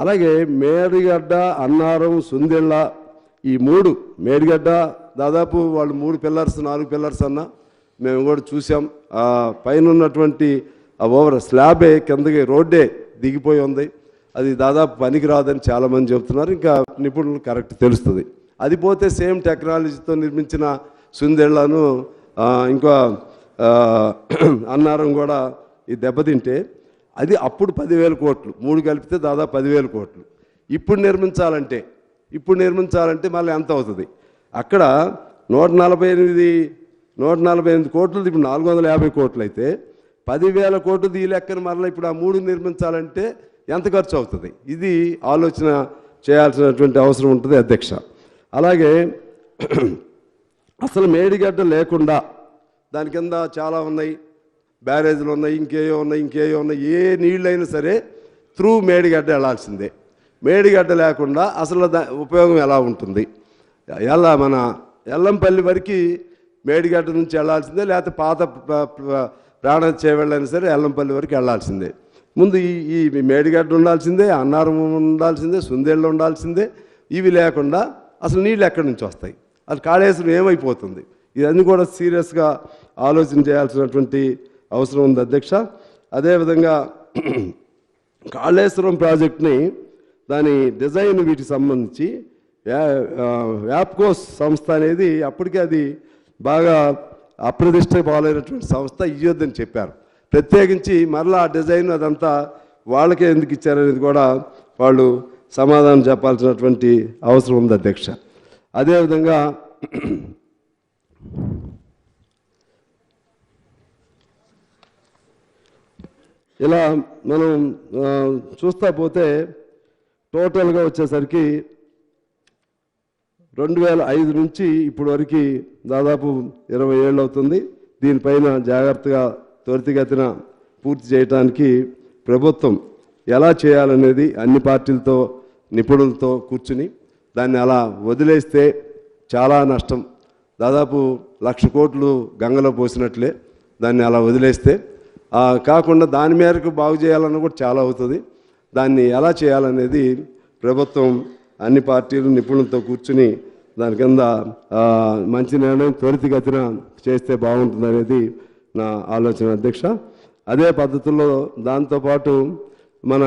అలాగే మేడిగడ్డ, అన్నారం, సుందిళ్ళ ఈ 3 మేడిగడ్డ దాదాపు వాళ్ళు 3 పిల్లర్స్ 4 పిల్లర్స్ అన్నా మేము కూడా చూసాం. పైన ఉన్నటువంటి ఓవర్ స్లాబే కిందకి రోడ్డే దిగిపోయి ఉంది. అది దాదాపు పనికి రాదని చాలామంది చెబుతున్నారు. ఇంకా నిపుణులు కరెక్ట్ తెలుస్తుంది. అది పోతే సేమ్ టెక్నాలజీతో నిర్మించిన సుందెళ్లను ఇంకా అన్నారం కూడా ఈ దెబ్బతింటే అది అప్పుడు 10,000 కోట్లు, 3 కలిపితే దాదాపు 10,000 కోట్లు. ఇప్పుడు నిర్మించాలంటే మళ్ళీ ఎంత అవుతుంది? అక్కడ 148 కోట్లు, ఇప్పుడు 450 కోట్లు అయితే 10,000 కోట్లు ఈ లెక్కన మరలా ఇప్పుడు ఆ 3 నిర్మించాలంటే ఎంత ఖర్చు అవుతుంది? ఇది ఆలోచన చేయాల్సినటువంటి అవసరం ఉంటుంది అధ్యక్ష. అలాగే అసలు మేడిగడ్డ లేకుండా దాని కింద చాలా ఉన్నాయి, బ్యారేజ్లు ఉన్నాయి, ఇంకేయో ఉన్నాయి. ఏ నీళ్ళైనా సరే త్రూ మేడిగడ్డ వెళ్ళాల్సిందే. మేడిగడ్డ లేకుండా అసలు ఉపయోగం ఎలా ఉంటుంది? మన ఎల్లంపల్లి వరకు మేడిగడ్డ నుంచి వెళ్ళాల్సిందే, లేకపోతే పాత ప్రాణ చేవెళ్ళైనా సరే ఎల్లంపల్లి వరకు వెళ్ళాల్సిందే. ముందు ఈ మేడిగడ్డ ఉండాల్సిందే, అన్నారం ఉండాల్సిందే, సుందేళ్ళు ఉండాల్సిందే. ఇవి లేకుండా అసలు నీళ్ళు ఎక్కడి నుంచి వస్తాయి? అది కాళేశ్వరం ఏమైపోతుంది? ఇవన్నీ కూడా సీరియస్గా ఆలోచన చేయాల్సినటువంటి అవసరం ఉంది అధ్యక్ష. అదేవిధంగా కాళేశ్వరం ప్రాజెక్ట్ని దాని డిజైన్ వీటికి సంబంధించి వ్యాప్కోస్ సంస్థ అనేది అప్పటికే అది బాగా అప్రతిష్ట పాలైనటువంటి సంస్థ ఇయ్యొద్దని చెప్పారు. ప్రత్యేకించి మరలా ఆ డిజైన్ అదంతా వాళ్ళకే ఎందుకు ఇచ్చారనేది కూడా వాళ్ళు సమాధానం చెప్పాల్సినటువంటి అవసరం ఉంది అధ్యక్ష. అదేవిధంగా ఇలా మనం చూస్తా పోతే టోటల్గా వచ్చేసరికి 2005 నుంచి ఇప్పటి వరకు దాదాపు 20 ఏళ్ళు అవుతుంది. దీనిపైన జాగ్రత్తగా త్వరితగతిన పూర్తి చేయడానికి ప్రభుత్వం ఎలా చేయాలనేది అన్ని పార్టీలతో నిపుణులతో కూర్చుని దాన్ని అలా వదిలేస్తే చాలా నష్టం. దాదాపు 1,00,000 కోట్లు గంగలో పోసినట్లే దాన్ని అలా వదిలేస్తే. కాకుండా దాని మేరకు బాగు చేయాలన్న కూడా చాలా అవుతుంది. దాన్ని ఎలా చేయాలనేది ప్రభుత్వం అన్ని పార్టీలు నిపుణులతో కూర్చుని దాని కింద మంచి నిర్ణయం త్వరితగతిన చేస్తే బాగుంటుంది అనేది నా ఆలోచన అధ్యక్ష. అదే పద్ధతుల్లో దాంతోపాటు మన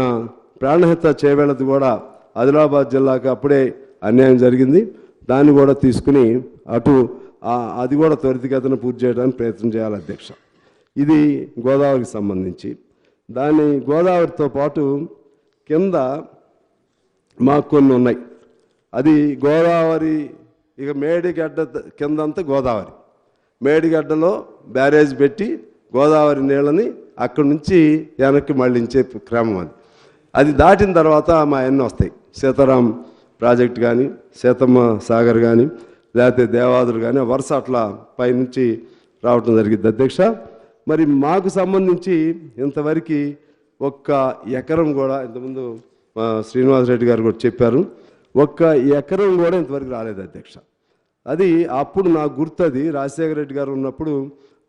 ప్రాణహిత చేవేళది కూడా ఆదిలాబాద్ జిల్లాకు అప్పుడే అన్యాయం జరిగింది. దాన్ని కూడా తీసుకుని అది కూడా త్వరితగతిన పూర్తి చేయడానికి ప్రయత్నం చేయాలి అధ్యక్ష. ఇది గోదావరికి సంబంధించి. గోదావరితో పాటు కింద మాకు కొన్ని ఉన్నాయి. అది గోదావరి, ఇక మేడిగడ్డ కిందంతా గోదావరి. మేడిగడ్డలో బ్యారేజ్ పెట్టి గోదావరి నీళ్ళని అక్కడి నుంచి వెనక్కి మళ్ళించే క్రమం అది దాటిన తర్వాత మా ఎన్ని వస్తాయి. సీతారాం ప్రాజెక్ట్ కానీ, సీతమ్మ సాగర్ కానీ, లేకపోతే దేవాదులు కానీ వరుస అట్లా పైనుంచి రావటం జరిగింది అధ్యక్ష. మరి మాకు సంబంధించి ఇంతవరకు 1 ఎకరం కూడా, ఇంతకుముందు శ్రీనివాసరెడ్డి గారు కూడా చెప్పారు, 1 ఎకరం కూడా ఇంతవరకు రాలేదు అధ్యక్ష. అది అప్పుడు నాకు గుర్తు, అది రాజశేఖర రెడ్డి గారు ఉన్నప్పుడు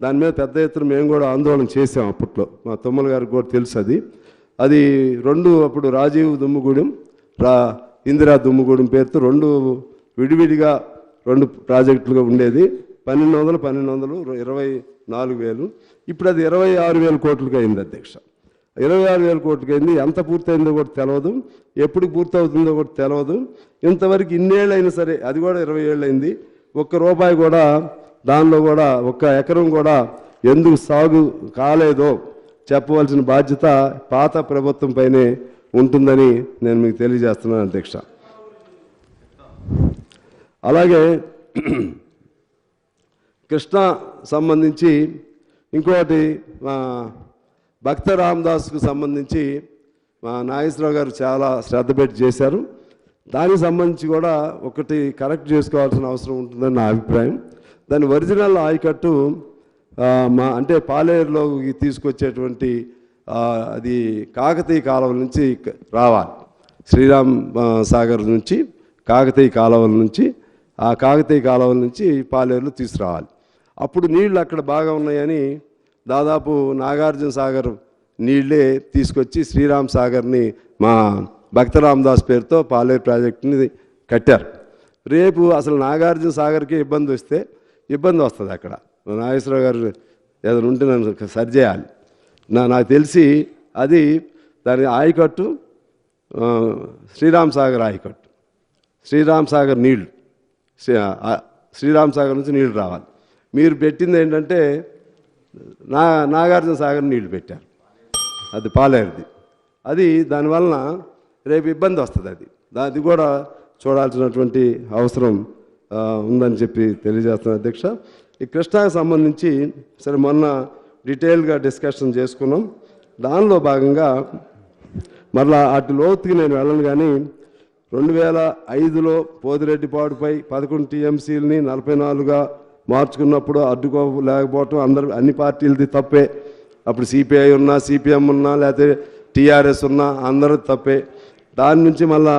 దాని మీద పెద్ద ఎత్తున మేము కూడా ఆందోళన చేసాం. అప్పట్లో మా తమ్ముల గారికి కూడా తెలుసు. అది 2 అప్పుడు రాజీవ్ దుమ్ముగూడెం, ఇందిరా దుమ్ముగూడెం పేరుతో 2 విడివిడిగా 2 ప్రాజెక్టులుగా ఉండేది. 1,200 24,000. ఇప్పుడు అది 26,000 కోట్లకి అయింది అధ్యక్ష. 26,000 కోట్లకి అయింది. ఎంత పూర్తయిందో కూడా తెలియదు, ఎప్పుడు పూర్తవుతుందో కూడా తెలియదు. ఇంతవరకు ఇన్నేళ్ళు అయినా సరే, అది కూడా 20 ఏళ్ళు అయింది. ₹1 కూడా దానిలో కూడా 1 ఎకరం కూడా ఎందుకు సాగు కాలేదో చెప్పవలసిన బాధ్యత పాత ప్రభుత్వం పైనే ఉంటుందని నేను మీకు తెలియజేస్తున్నాను అధ్యక్ష. అలాగే కృష్ణా సంబంధించి ఇంకోటి భక్త రామదాస్కు సంబంధించి మా నాగేశ్వరరావు గారు చాలా శ్రద్ధ పెట్టి చేశారు. దానికి సంబంధించి కూడా ఒకటి కరెక్ట్ చేసుకోవాల్సిన అవసరం ఉంటుందని నా అభిప్రాయం. దాని ఒరిజినల్ ఆయకట్టు అంటే పాలేరులోకి తీసుకొచ్చేటువంటి అది కాకతీయ కాలువ నుంచి రావాలి. శ్రీరామ్ సాగర్ నుంచి కాకతీయ కాలువల నుంచి ఆ కాకతీయ కాలువల నుంచి పాలేరులు తీసుకురావాలి. అప్పుడు నీళ్లు అక్కడ బాగా ఉన్నాయని దాదాపు నాగార్జున సాగర్ నీళ్ళే తీసుకొచ్చి శ్రీరామ్ సాగర్ని మా భక్త రామదాస్ పేరుతో పాలేరు ప్రాజెక్టుని కట్టారు. రేపు అసలు నాగార్జున సాగర్కి ఇబ్బంది వస్తే ఇబ్బంది వస్తుంది. అక్కడ నాగేశ్వరరావు గారు ఏదైనా ఉంటే నన్ను సరిచేయాలి. నాకు తెలిసి అది దాని ఆయకట్టు శ్రీరామ్ సాగర్ ఆయకట్టు, శ్రీరామ్ సాగర్ నీళ్లు శ్రీరామ్ సాగర్ నుంచి నీళ్లు రావాలి. మీరు పెట్టింది ఏంటంటే నాగార్జున సాగర్ నీళ్లు పెట్టారు, అది పాలేరుది. అది దానివలన రేపు ఇబ్బంది వస్తుంది. అది కూడా చూడాల్సినటువంటి అవసరం ఉందని చెప్పి తెలియజేస్తున్నాను అధ్యక్ష. ఈ కృష్ణాకు సంబంధించి సరే మొన్న డీటెయిల్గా డిస్కషన్ చేసుకున్నాం. దానిలో భాగంగా మరలా అటు లోతుకి నేను వెళ్ళను, కానీ 2005లో పోదిరెడ్డిపాడుపై 11 టీఎంసీలని 44గా మార్చుకున్నప్పుడు అడ్డుకో లేకపోవటం అన్ని పార్టీలది తప్పే. అప్పుడు సిపిఐ ఉన్నా, సిపిఎం ఉన్నా, లేకపోతే టీఆర్ఎస్ ఉన్నా అందరూ తప్పే. దాని నుంచి మళ్ళా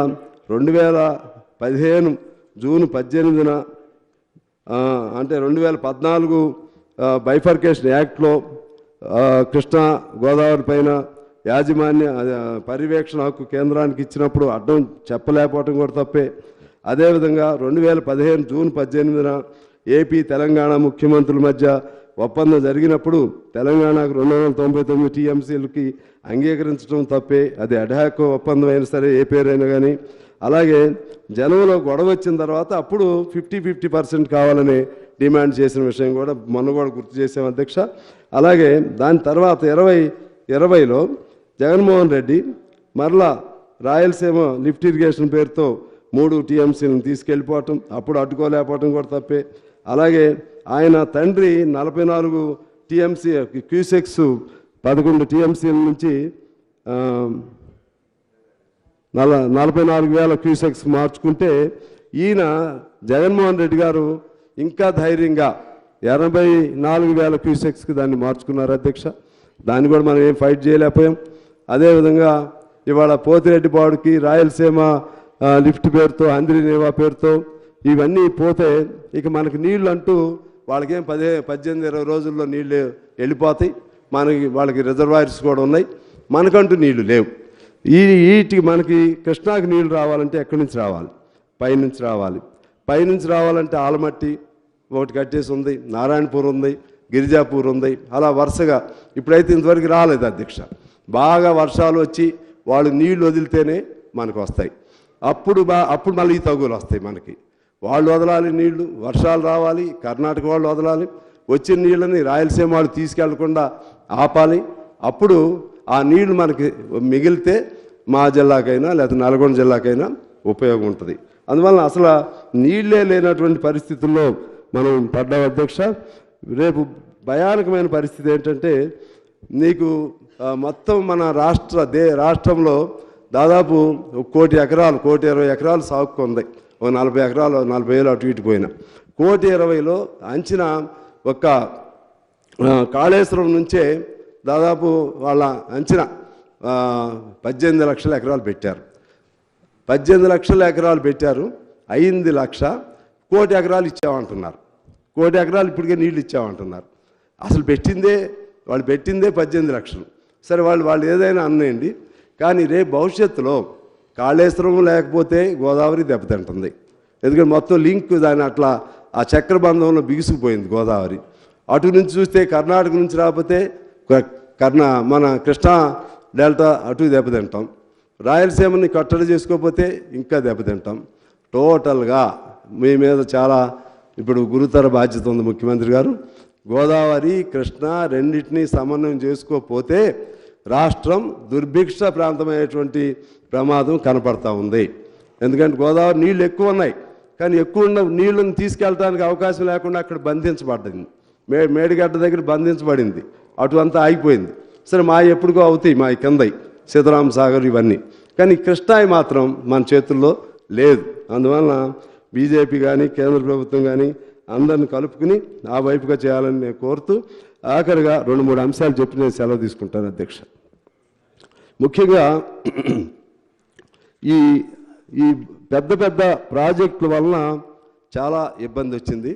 2015 జూన్ 18న అంటే 2014 బైఫర్కేషన్ యాక్ట్లో కృష్ణా గోదావరి పైన యాజమాన్య పర్యవేక్షణ హక్కు కేంద్రానికి ఇచ్చినప్పుడు అడ్డం చెప్పలేకపోవటం కూడా తప్పే. అదేవిధంగా 2015 జూన్ 18న ఏపీ తెలంగాణ ముఖ్యమంత్రుల మధ్య ఒప్పందం జరిగినప్పుడు తెలంగాణకు 299 టీఎంసీలకి అంగీకరించడం తప్పే. అది అడాక్ ఒప్పందం అయినా సరే ఏ పేరైనా కానీ. అలాగే జనంలో గొడవ వచ్చిన తర్వాత అప్పుడు 50% కావాలని డిమాండ్ చేసిన విషయం కూడా మొన్న కూడా గుర్తు చేసాం అధ్యక్ష. అలాగే దాని తర్వాత 2020లో జగన్మోహన్ రెడ్డి మరలా రాయలసీమ లిఫ్ట్ ఇరిగేషన్ పేరుతో 3 టీఎంసీలను తీసుకెళ్ళిపోవటం, అప్పుడు అడ్డుకోలేకపోవటం కూడా తప్పే. అలాగే ఆయన తండ్రి 44 టీఎంసీ క్యూసెక్స్ 11 టీఎంసీల నుంచి 44,000 క్యూసెక్స్ మార్చుకుంటే ఈయన జగన్మోహన్ రెడ్డి గారు ఇంకా ధైర్యంగా 84,000 క్యూసెక్స్కి దాన్ని మార్చుకున్నారు అధ్యక్ష. దాన్ని కూడా మనం ఏం ఫైట్ చేయలేకపోయాం. అదేవిధంగా ఇవాళ పోతిరెడ్డిపాడుకి రాయలసీమ లిఫ్ట్ పేరుతో అంద్రినేవా పేరుతో ఇవన్నీ పోతే ఇక మనకి నీళ్ళు అంటూ వాళ్ళకేం 18-20 రోజుల్లో నీళ్ళు వెళ్ళిపోతాయి. వాళ్ళకి రిజర్వాయర్స్ కూడా ఉన్నాయి, మనకంటూ నీళ్లు లేవు. వీటికి మనకి కృష్ణాకి నీళ్లు రావాలంటే ఎక్కడి నుంచి రావాలి? పైనుంచి రావాలి. పైనుంచి రావాలంటే ఆలమట్టి ఒకటి కట్టేసి ఉంది, నారాయణపూర్ ఉంది, గిరిజాపూర్ ఉంది, అలా వరుసగా ఇప్పుడైతే ఇంతవరకు రాలేదు అధ్యక్ష. బాగా వర్షాలు వచ్చి వాళ్ళు నీళ్లు వదిలితేనే మనకు వస్తాయి. అప్పుడు మళ్ళీ ఈ తగులు వస్తాయి మనకి. వాళ్ళు వదలాలి నీళ్లు, వర్షాలు రావాలి, కర్ణాటక వాళ్ళు వదలాలి, వచ్చిన నీళ్ళని రాయలసీమ వాళ్ళు తీసుకెళ్లకుండా ఆపాలి. అప్పుడు ఆ నీళ్లు మనకి మిగిలితే మా జిల్లాకైనా లేకపోతే నల్గొండ జిల్లాకైనా ఉపయోగం ఉంటుంది. అందువల్ల అసలు నీళ్ళే లేనటువంటి పరిస్థితుల్లో మనం పడ్డాం అధ్యక్ష. రేపు భయానకమైన పరిస్థితి ఏంటంటే నీకు మొత్తం మన రాష్ట్రంలో దాదాపు 1,20,000 ఎకరాలు సాగుకు ఉంది. 40 ఎకరాలు 40,000 అటు ఇటు పోయిన 1,20,000లో అంచనా ఒక్క కాళేశ్వరం నుంచే దాదాపు వాళ్ళ అంచనా 18 లక్షల ఎకరాలు పెట్టారు. 18 లక్షల ఎకరాలు పెట్టారు, అయింది 1,00,000. 1,00,000 ఎకరాలు ఇచ్చామంటున్నారు. 1,00,000 ఎకరాలు ఇప్పటికే నీళ్ళు ఇచ్చామంటున్నారు. అసలు వాళ్ళు పెట్టిందే 18 లక్షలు. సరే వాళ్ళు ఏదైనా అన్నాయండి, కానీ రేపు భవిష్యత్తులో కాళేశ్వరం లేకపోతే గోదావరి దెబ్బతింటుంది. ఎందుకంటే మొత్తం లింక్ దాని అట్లా ఆ చక్రబంధంలో బిగుసుకుపోయింది గోదావరి. అటు నుంచి చూస్తే కర్ణాటక నుంచి రాకపోతే మన కృష్ణా డెల్టా అటు దెబ్బతింటాం. రాయలసీమని కట్టడి చేసుకోకపోతే ఇంకా దెబ్బతింటాం. టోటల్గా మీ మీద చాలా ఇప్పుడు గురుతర బాధ్యత ఉంది ముఖ్యమంత్రి గారు. గోదావరి కృష్ణా రెండింటినీ సమన్వయం చేసుకోకపోతే రాష్ట్రం దుర్భిక్ష ప్రాంతమైనటువంటి ప్రమాదం కనపడతా ఉంది. ఎందుకంటే గోదావరి నీళ్ళు ఎక్కువ ఉన్నాయి, కానీ ఎక్కువ ఉన్న నీళ్ళని తీసుకెళ్ళడానికి అవకాశం లేకుండా అక్కడ బంధించబడింది. మేడిగడ్డ దగ్గర బంధించబడింది, అటువంతా ఆగిపోయింది. సరే మా ఎప్పుడుగో అవుతాయి, మా కిందయి సీతారామ సాగర్ ఇవన్నీ, కానీ కృష్ణాయి మాత్రం మన చేతుల్లో లేదు. అందువలన బీజేపీ కానీ కేంద్ర ప్రభుత్వం కానీ అందరిని కలుపుకుని ఆ వైపుగా చేయాలని నేను కోరుతూ ఆఖరిగా 2-3 అంశాలు చెప్పి నేను సెలవు తీసుకుంటాను అధ్యక్ష. ముఖ్యంగా ఈ ఈ పెద్ద పెద్ద ప్రాజెక్టుల వలన చాలా ఇబ్బంది వచ్చింది.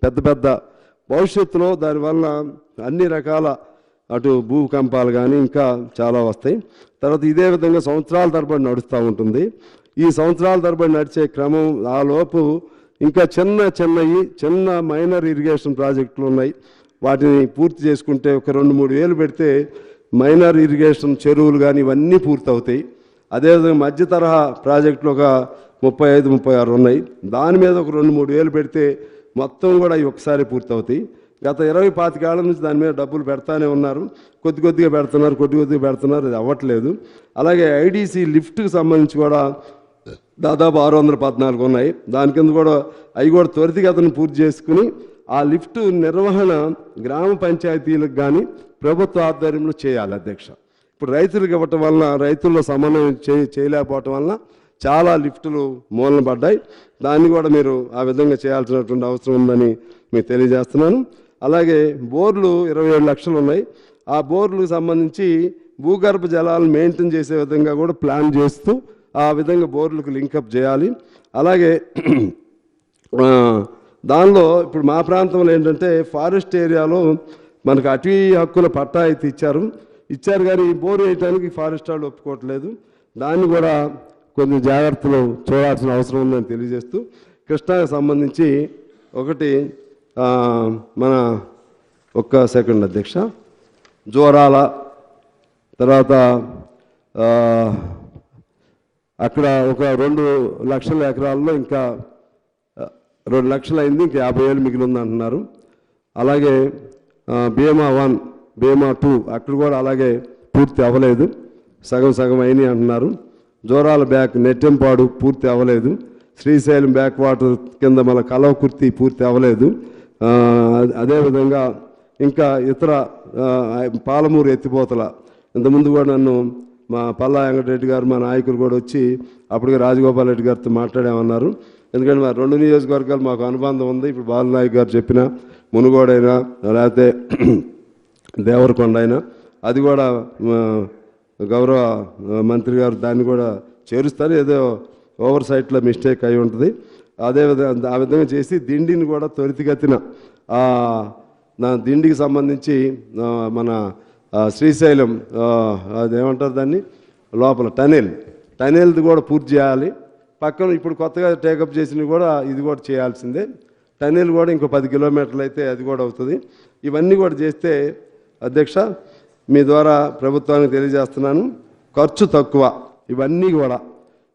పెద్ద భవిష్యత్తులో దానివల్ల అన్ని రకాల అటు భూకంపాలు కానీ ఇంకా చాలా వస్తాయి. తర్వాత ఇదే విధంగా సంవత్సరాల తరబడి నడుస్తూ ఉంటుంది. ఈ సంవత్సరాల తరబడి నడిచే క్రమం ఆ లోపు ఇంకా చిన్న మైనర్ ఇరిగేషన్ ప్రాజెక్టులు ఉన్నాయి. వాటిని పూర్తి చేసుకుంటే ఒక 2-3 వేలు పెడితే మైనర్ ఇరిగేషన్ చెరువులు కానీ ఇవన్నీ పూర్తి అవుతాయి. అదేవిధంగా మధ్య తరహా ప్రాజెక్టులు ఒక 35-36 ఉన్నాయి. దాని మీద ఒక 2-3 వేలు పెడితే మొత్తం కూడా అవి ఒకసారి పూర్తవుతాయి. గత 20-25 ఏళ్ల నుంచి దాని మీద డబ్బులు పెడతానే ఉన్నారు, కొద్దిగా పెడుతున్నారు, అది అవ్వట్లేదు. అలాగే ఐడీసీ లిఫ్ట్కి సంబంధించి కూడా దాదాపు 614 ఉన్నాయి. దాని కింద కూడా అవి కూడా త్వరితగతిని పూర్తి చేసుకుని ఆ లిఫ్ట్ నిర్వహణ గ్రామ పంచాయతీలకు కానీ ప్రభుత్వ ఆధ్వర్యంలో చేయాలి అధ్యక్ష. ఇప్పుడు రైతులకు ఇవ్వటం వలన, రైతుల్లో సమన్వయం చేయలేకపోవటం వలన చాలా లిఫ్టులు మూలన పడ్డాయి. దాన్ని కూడా మీరు ఆ విధంగా చేయాల్సినటువంటి అవసరం ఉందని మీకు తెలియజేస్తున్నాను. అలాగే బోర్లు 27 లక్షలు ఉన్నాయి. ఆ బోర్లకు సంబంధించి భూగర్భ జలాలను మెయింటైన్ చేసే విధంగా కూడా ప్లాన్ చేస్తూ ఆ విధంగా బోర్లకు లింకప్ చేయాలి. అలాగే దానిలో ఇప్పుడు మా ప్రాంతంలో ఏంటంటే ఫారెస్ట్ ఏరియాలో మనకు అటవీ హక్కుల పట్టా అయితే ఇచ్చారు కానీ ఈ బోర్ వేయడానికి ఫారెస్ట్ వాళ్ళు ఒప్పుకోవట్లేదు. దాన్ని కూడా కొన్ని జాగ్రత్తలు చూడాల్సిన అవసరం ఉందని తెలియజేస్తూ కృష్ణాకి సంబంధించి ఒకటి మన ఒక్క సెకండ్ అధ్యక్ష, జోరాల తర్వాత అక్కడ ఒక 2 లక్షల ఎకరాల్లో ఇంకా 2 లక్షలు అయింది, ఇంకా 50,000 మిగిలి ఉంది అంటున్నారు. అలాగే భీమా 1, భీమా 2 అక్కడ కూడా అలాగే పూర్తి అవ్వలేదు, సగం అయినాయి అంటున్నారు. జోరాల నెట్టెంపాడు పూర్తి అవ్వలేదు. శ్రీశైలం బ్యాక్ వాటర్ కింద మన కలవకుర్తి పూర్తి అవ్వలేదు. అదేవిధంగా ఇంకా ఇతర పాలమూరు ఎత్తిపోతల ఇంతకుముందు కూడా నన్ను మా పల్లా వెంకటరెడ్డి గారు మా నాయకులు కూడా వచ్చి అప్పటికే రాజగోపాల్ రెడ్డి గారితో మాట్లాడామన్నారు. ఎందుకంటే మా 2 నియోజకవర్గాలు మాకు అనుబంధం ఉంది. ఇప్పుడు బాలనాయక్ గారు చెప్పిన మునుగోడైనా లేకపోతే దేవరకొండ అయినా అది కూడా గౌరవ మంత్రి గారు దాన్ని కూడా చేరుస్తారు. ఏదో ఓవర్ సైట్లో మిస్టేక్ అయి ఉంటుంది. అదేవిధంగా ఆ విధంగా చేసి దిండిని కూడా త్వరితగతిన నా దిండికి సంబంధించి మన శ్రీశైలం అదేమంటారు దాన్ని లోపల టనెల్ది కూడా పూర్తి చేయాలి. పక్కన ఇప్పుడు కొత్తగా టేకప్ చేసినవి కూడా ఇది కూడా చేయాల్సిందే. టనెల్ కూడా ఇంకో 10 కిలోమీటర్లు అయితే అది కూడా అవుతుంది. ఇవన్నీ కూడా చేస్తే అధ్యక్ష మీ ద్వారా ప్రభుత్వానికి తెలియజేస్తున్నాను, ఖర్చు తక్కువ. ఇవన్నీ కూడా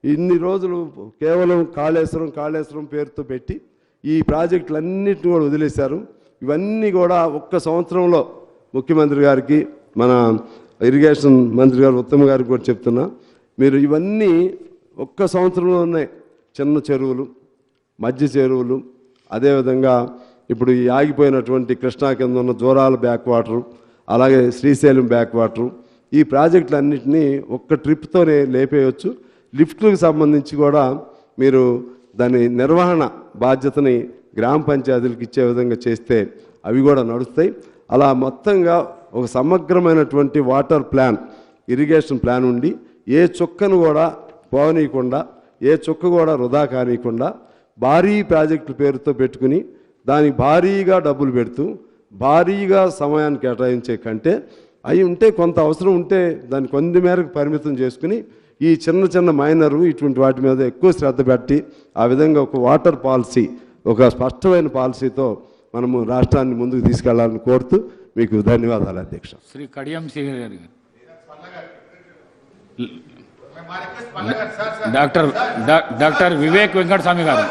ఇన్ని రోజులు కేవలం కాళేశ్వరం పేరుతో పెట్టి ఈ ప్రాజెక్టులన్నింటినీ కూడా వదిలేశారు. ఇవన్నీ కూడా ఒక్క సంవత్సరంలో ముఖ్యమంత్రి గారికి మన ఇరిగేషన్ మంత్రి గారు ఉత్తమ్ గారికి కూడా చెప్తున్నా, మీరు ఇవన్నీ ఒక్క సంవత్సరంలో ఉన్నాయి. చిన్న చెరువులు, మధ్య చెరువులు, అదేవిధంగా ఇప్పుడు ఈ ఆగిపోయినటువంటి కృష్ణా కింద ఉన్న జోరాల బ్యాక్ వాటరు, అలాగే శ్రీశైలం బ్యాక్ వాటరు, ఈ ప్రాజెక్టులన్నింటినీ ఒక్క ట్రిప్తోనే లేపేయచ్చు. లిఫ్ట్లకు సంబంధించి కూడా మీరు దాని నిర్వహణ బాధ్యతని గ్రామ పంచాయతీలకు ఇచ్చే విధంగా చేస్తే అవి కూడా నడుస్తాయి. అలా మొత్తంగా ఒక సమగ్రమైనటువంటి వాటర్ ప్లాన్, ఇరిగేషన్ ప్లాన్ ఉండి ఏ చుక్కను కూడా పోనీయకుండా, ఏ చుక్క కూడా వృధా కానీయకుండా భారీ ప్రాజెక్టు పేరుతో పెట్టుకుని దానికి భారీగా డబ్బులు పెడుతూ భారీగా సమయాన్ని కేటాయించే కంటే అవి ఉంటే కొంత అవసరం ఉంటే దాన్ని కొంత మేరకు పరిమితం చేసుకుని ఈ చిన్న మైనరు ఇటువంటి వాటి మీద ఎక్కువ శ్రద్ధ పెట్టి ఆ విధంగా ఒక వాటర్ పాలసీ, ఒక స్పష్టమైన పాలసీతో మనము రాష్ట్రాన్ని ముందుకు తీసుకెళ్లాలని కోరుతూ మీకు ధన్యవాదాలు అధ్యక్ష. శ్రీ కడియం శ్రీహరి గారు, డాక్టర్ వివేక్ వెంకటస్వామి గారు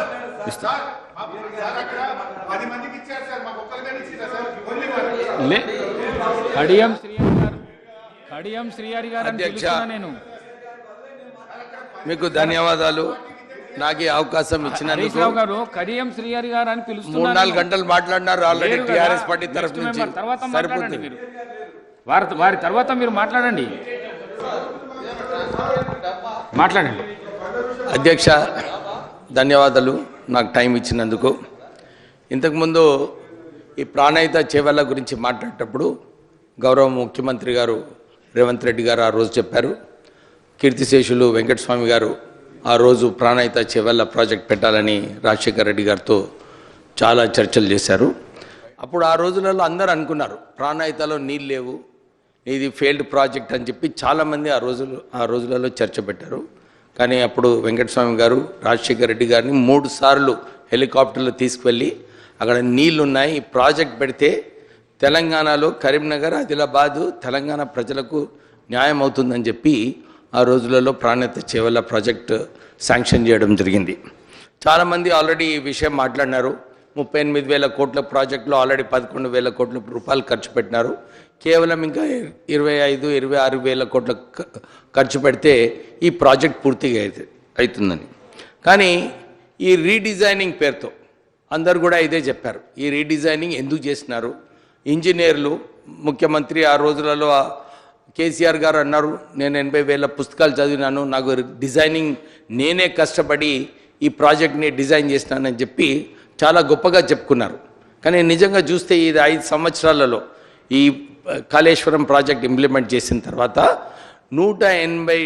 కడియం శ్రీహరి గారు కడియం శ్రీహరి గారు అని అధ్యక్ష, పిలుస్తున్నా నేను. మీకు ధన్యవాదాలు. నాకు ఈ అవకాశం హరీష్ ఇచ్చినందుకు. రావు గారు కడియం శ్రీహరి గారు అని 3-4 గంటలు మాట్లాడినారు ఆల్రెడీ లేరు కదా. టీఆర్ఎస్ పార్టీ నెక్స్ట్ తరఫు నుంచి. మెంబర్ తర్వాత మాట్లాడండి సరిపోతుంది. మీరు. వారి తర్వాత మీరు మాట్లాడండి. మాట్లాడండి. అధ్యక్ష, ధన్యవాదాలు నాకు టైం ఇచ్చినందుకు. ఇంతకుముందు ఈ ప్రాణహిత చేవెళ్ళ గురించి మాట్లాడేటప్పుడు గౌరవ ముఖ్యమంత్రి గారు రేవంత్ రెడ్డి గారు ఆ రోజు చెప్పారు. కీర్తిశేషులు వెంకటస్వామి గారు ఆ రోజు ప్రాణహిత చేవెళ్ళ ప్రాజెక్ట్ పెట్టాలని రాజశేఖర్ రెడ్డి గారితో చాలా చర్చలు చేశారు. అప్పుడు ఆ రోజులలో అందరూ అనుకున్నారు ప్రాణహితలో నీళ్ళు లేవు, ఇది ఫెయిల్డ్ ప్రాజెక్ట్ అని చెప్పి చాలామంది ఆ రోజులలో చర్చ పెట్టారు. కానీ అప్పుడు వెంకటస్వామి గారు రాజశేఖర్ రెడ్డి గారిని 3 సార్లు హెలికాప్టర్లో తీసుకువెళ్ళి అక్కడ నీళ్లు ఉన్నాయి, ఈ ప్రాజెక్ట్ పెడితే తెలంగాణలో కరీంనగర్, ఆదిలాబాదు తెలంగాణ ప్రజలకు న్యాయం అవుతుందని చెప్పి ఆ రోజులలో ప్రాణహిత చేవెళ్ళ ప్రాజెక్ట్ శాంక్షన్ చేయడం జరిగింది. చాలామంది ఆల్రెడీ ఈ విషయం మాట్లాడినారు. 38,000 కోట్ల ప్రాజెక్టులో ఆల్రెడీ 11,000 కోట్ల రూపాయలు ఖర్చు పెట్టినారు. కేవలం ఇంకా 25-26,000 కోట్ల ఖర్చు పెడితే ఈ ప్రాజెక్ట్ పూర్తిగా అవుతుందని. కానీ ఈ రీడిజైనింగ్ పేరుతో అందరు కూడా ఇదే చెప్పారు. ఈ రీడిజైనింగ్ ఎందుకు చేసినారు? ఇంజనీర్లు, ముఖ్యమంత్రి ఆ రోజులలో కేసీఆర్ గారు అన్నారు, నేను 80,000 పుస్తకాలు చదివినాను, నాకు డిజైనింగ్ నేనే కష్టపడి ఈ ప్రాజెక్ట్ని డిజైన్ చేసినానని చెప్పి చాలా గొప్పగా చెప్పుకున్నారు. కానీ నిజంగా చూస్తే ఇది 5 సంవత్సరాలలో ఈ కాళేశ్వరం ప్రాజెక్ట్ ఇంప్లిమెంట్ చేసిన తర్వాత 180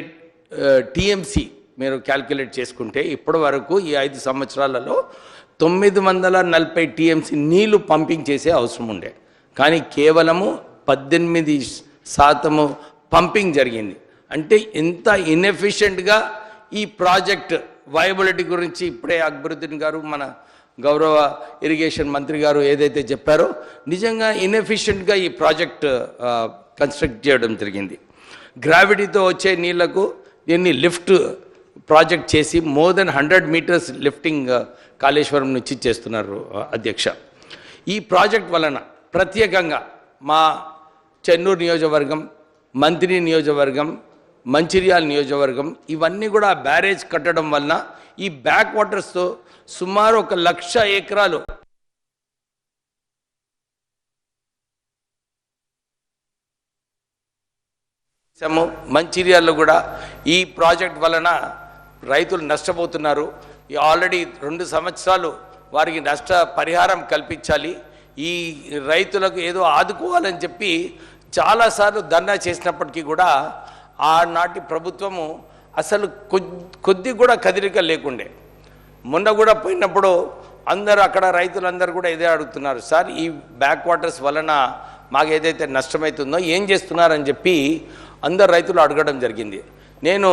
టీఎంసీ మీరు క్యాల్కులేట్ చేసుకుంటే ఇప్పటి వరకు ఈ 5 సంవత్సరాలలో 940 టీఎంసీ నీళ్లు పంపింగ్ చేసే అవసరం ఉండే. కానీ కేవలము 18% పంపింగ్ జరిగింది. అంటే ఎంత ఇన్ఎఫిషియెంట్గా ఈ ప్రాజెక్ట్ వైబిలిటీ గురించి ఇప్పుడే అక్బరుద్దీన్ గారు మన గౌరవ ఇరిగేషన్ మంత్రి గారు ఏదైతే చెప్పారో నిజంగా ఇన్ఎఫిషియెంట్గా ఈ ప్రాజెక్ట్ కన్స్ట్రక్ట్ చేయడం జరిగింది. గ్రావిటీతో వచ్చే నీళ్లకు దీన్ని లిఫ్ట్ ప్రాజెక్ట్ చేసి more than 100 meters lifting Kaleshwaram నుంచి చేస్తున్నారు అధ్యక్ష. ఈ ప్రాజెక్ట్ వలన ప్రత్యేకంగా మా చెన్నూరు నియోజకవర్గం, మంత్రి నియోజకవర్గం, మంచిర్యాల నియోజకవర్గం ఇవన్నీ కూడా బ్యారేజ్ కట్టడం వలన ఈ బ్యాక్ వాటర్స్తో సుమారు 1,00,000 ఎకరాలు మంచిర్యాలలో కూడా ఈ ప్రాజెక్ట్ వలన రైతులు నష్టపోతున్నారు. ఆల్రెడీ 2 సంవత్సరాలు వారికి నష్ట పరిహారం కల్పించాలి, ఈ రైతులకు ఏదో ఆదుకోవాలని చెప్పి చాలాసార్లు ధర్నా చేసినప్పటికీ కూడా ఆనాటి ప్రభుత్వము అసలు కొద్ది కూడా కదలిక లేకుండే. మొన్న కూడా పోయినప్పుడు అందరూ అక్కడ రైతులందరూ కూడా ఇదే అడుగుతున్నారు, సార్ ఈ బ్యాక్ వాటర్స్ వలన మాకు ఏదైతే నష్టమవుతుందో ఏం చేస్తున్నారని చెప్పి అందరు రైతులు అడగడం జరిగింది. నేను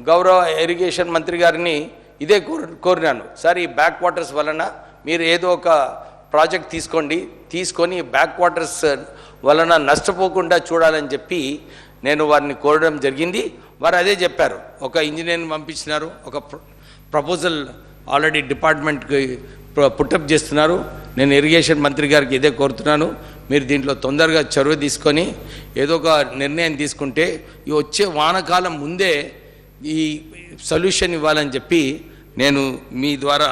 గౌరవ ఇరిగేషన్ మంత్రి గారిని ఇదే కోరినాను, సార్ ఈ బ్యాక్ వాటర్స్ వలన మీరు ఏదో ఒక ప్రాజెక్ట్ తీసుకొని బ్యాక్ వాటర్స్ వలన నష్టపోకుండా చూడాలని చెప్పి నేను వారిని కోరడం జరిగింది. వారు అదే చెప్పారు. ఒక ఇంజనీర్ని పంపించినారు, ఒక ప్రపోజల్ ఆల్రెడీ డిపార్ట్మెంట్కి పుట్టప్ చేస్తున్నారు. నేను ఇరిగేషన్ మంత్రి గారికి ఇదే కోరుతున్నాను, మీరు దీంట్లో తొందరగా చొరవ తీసుకొని ఏదో ఒక నిర్ణయం తీసుకుంటే ఈ వచ్చే వానకాలం ముందే ఈ సొల్యూషన్ ఇవ్వాలని చెప్పి నేను మీ ద్వారా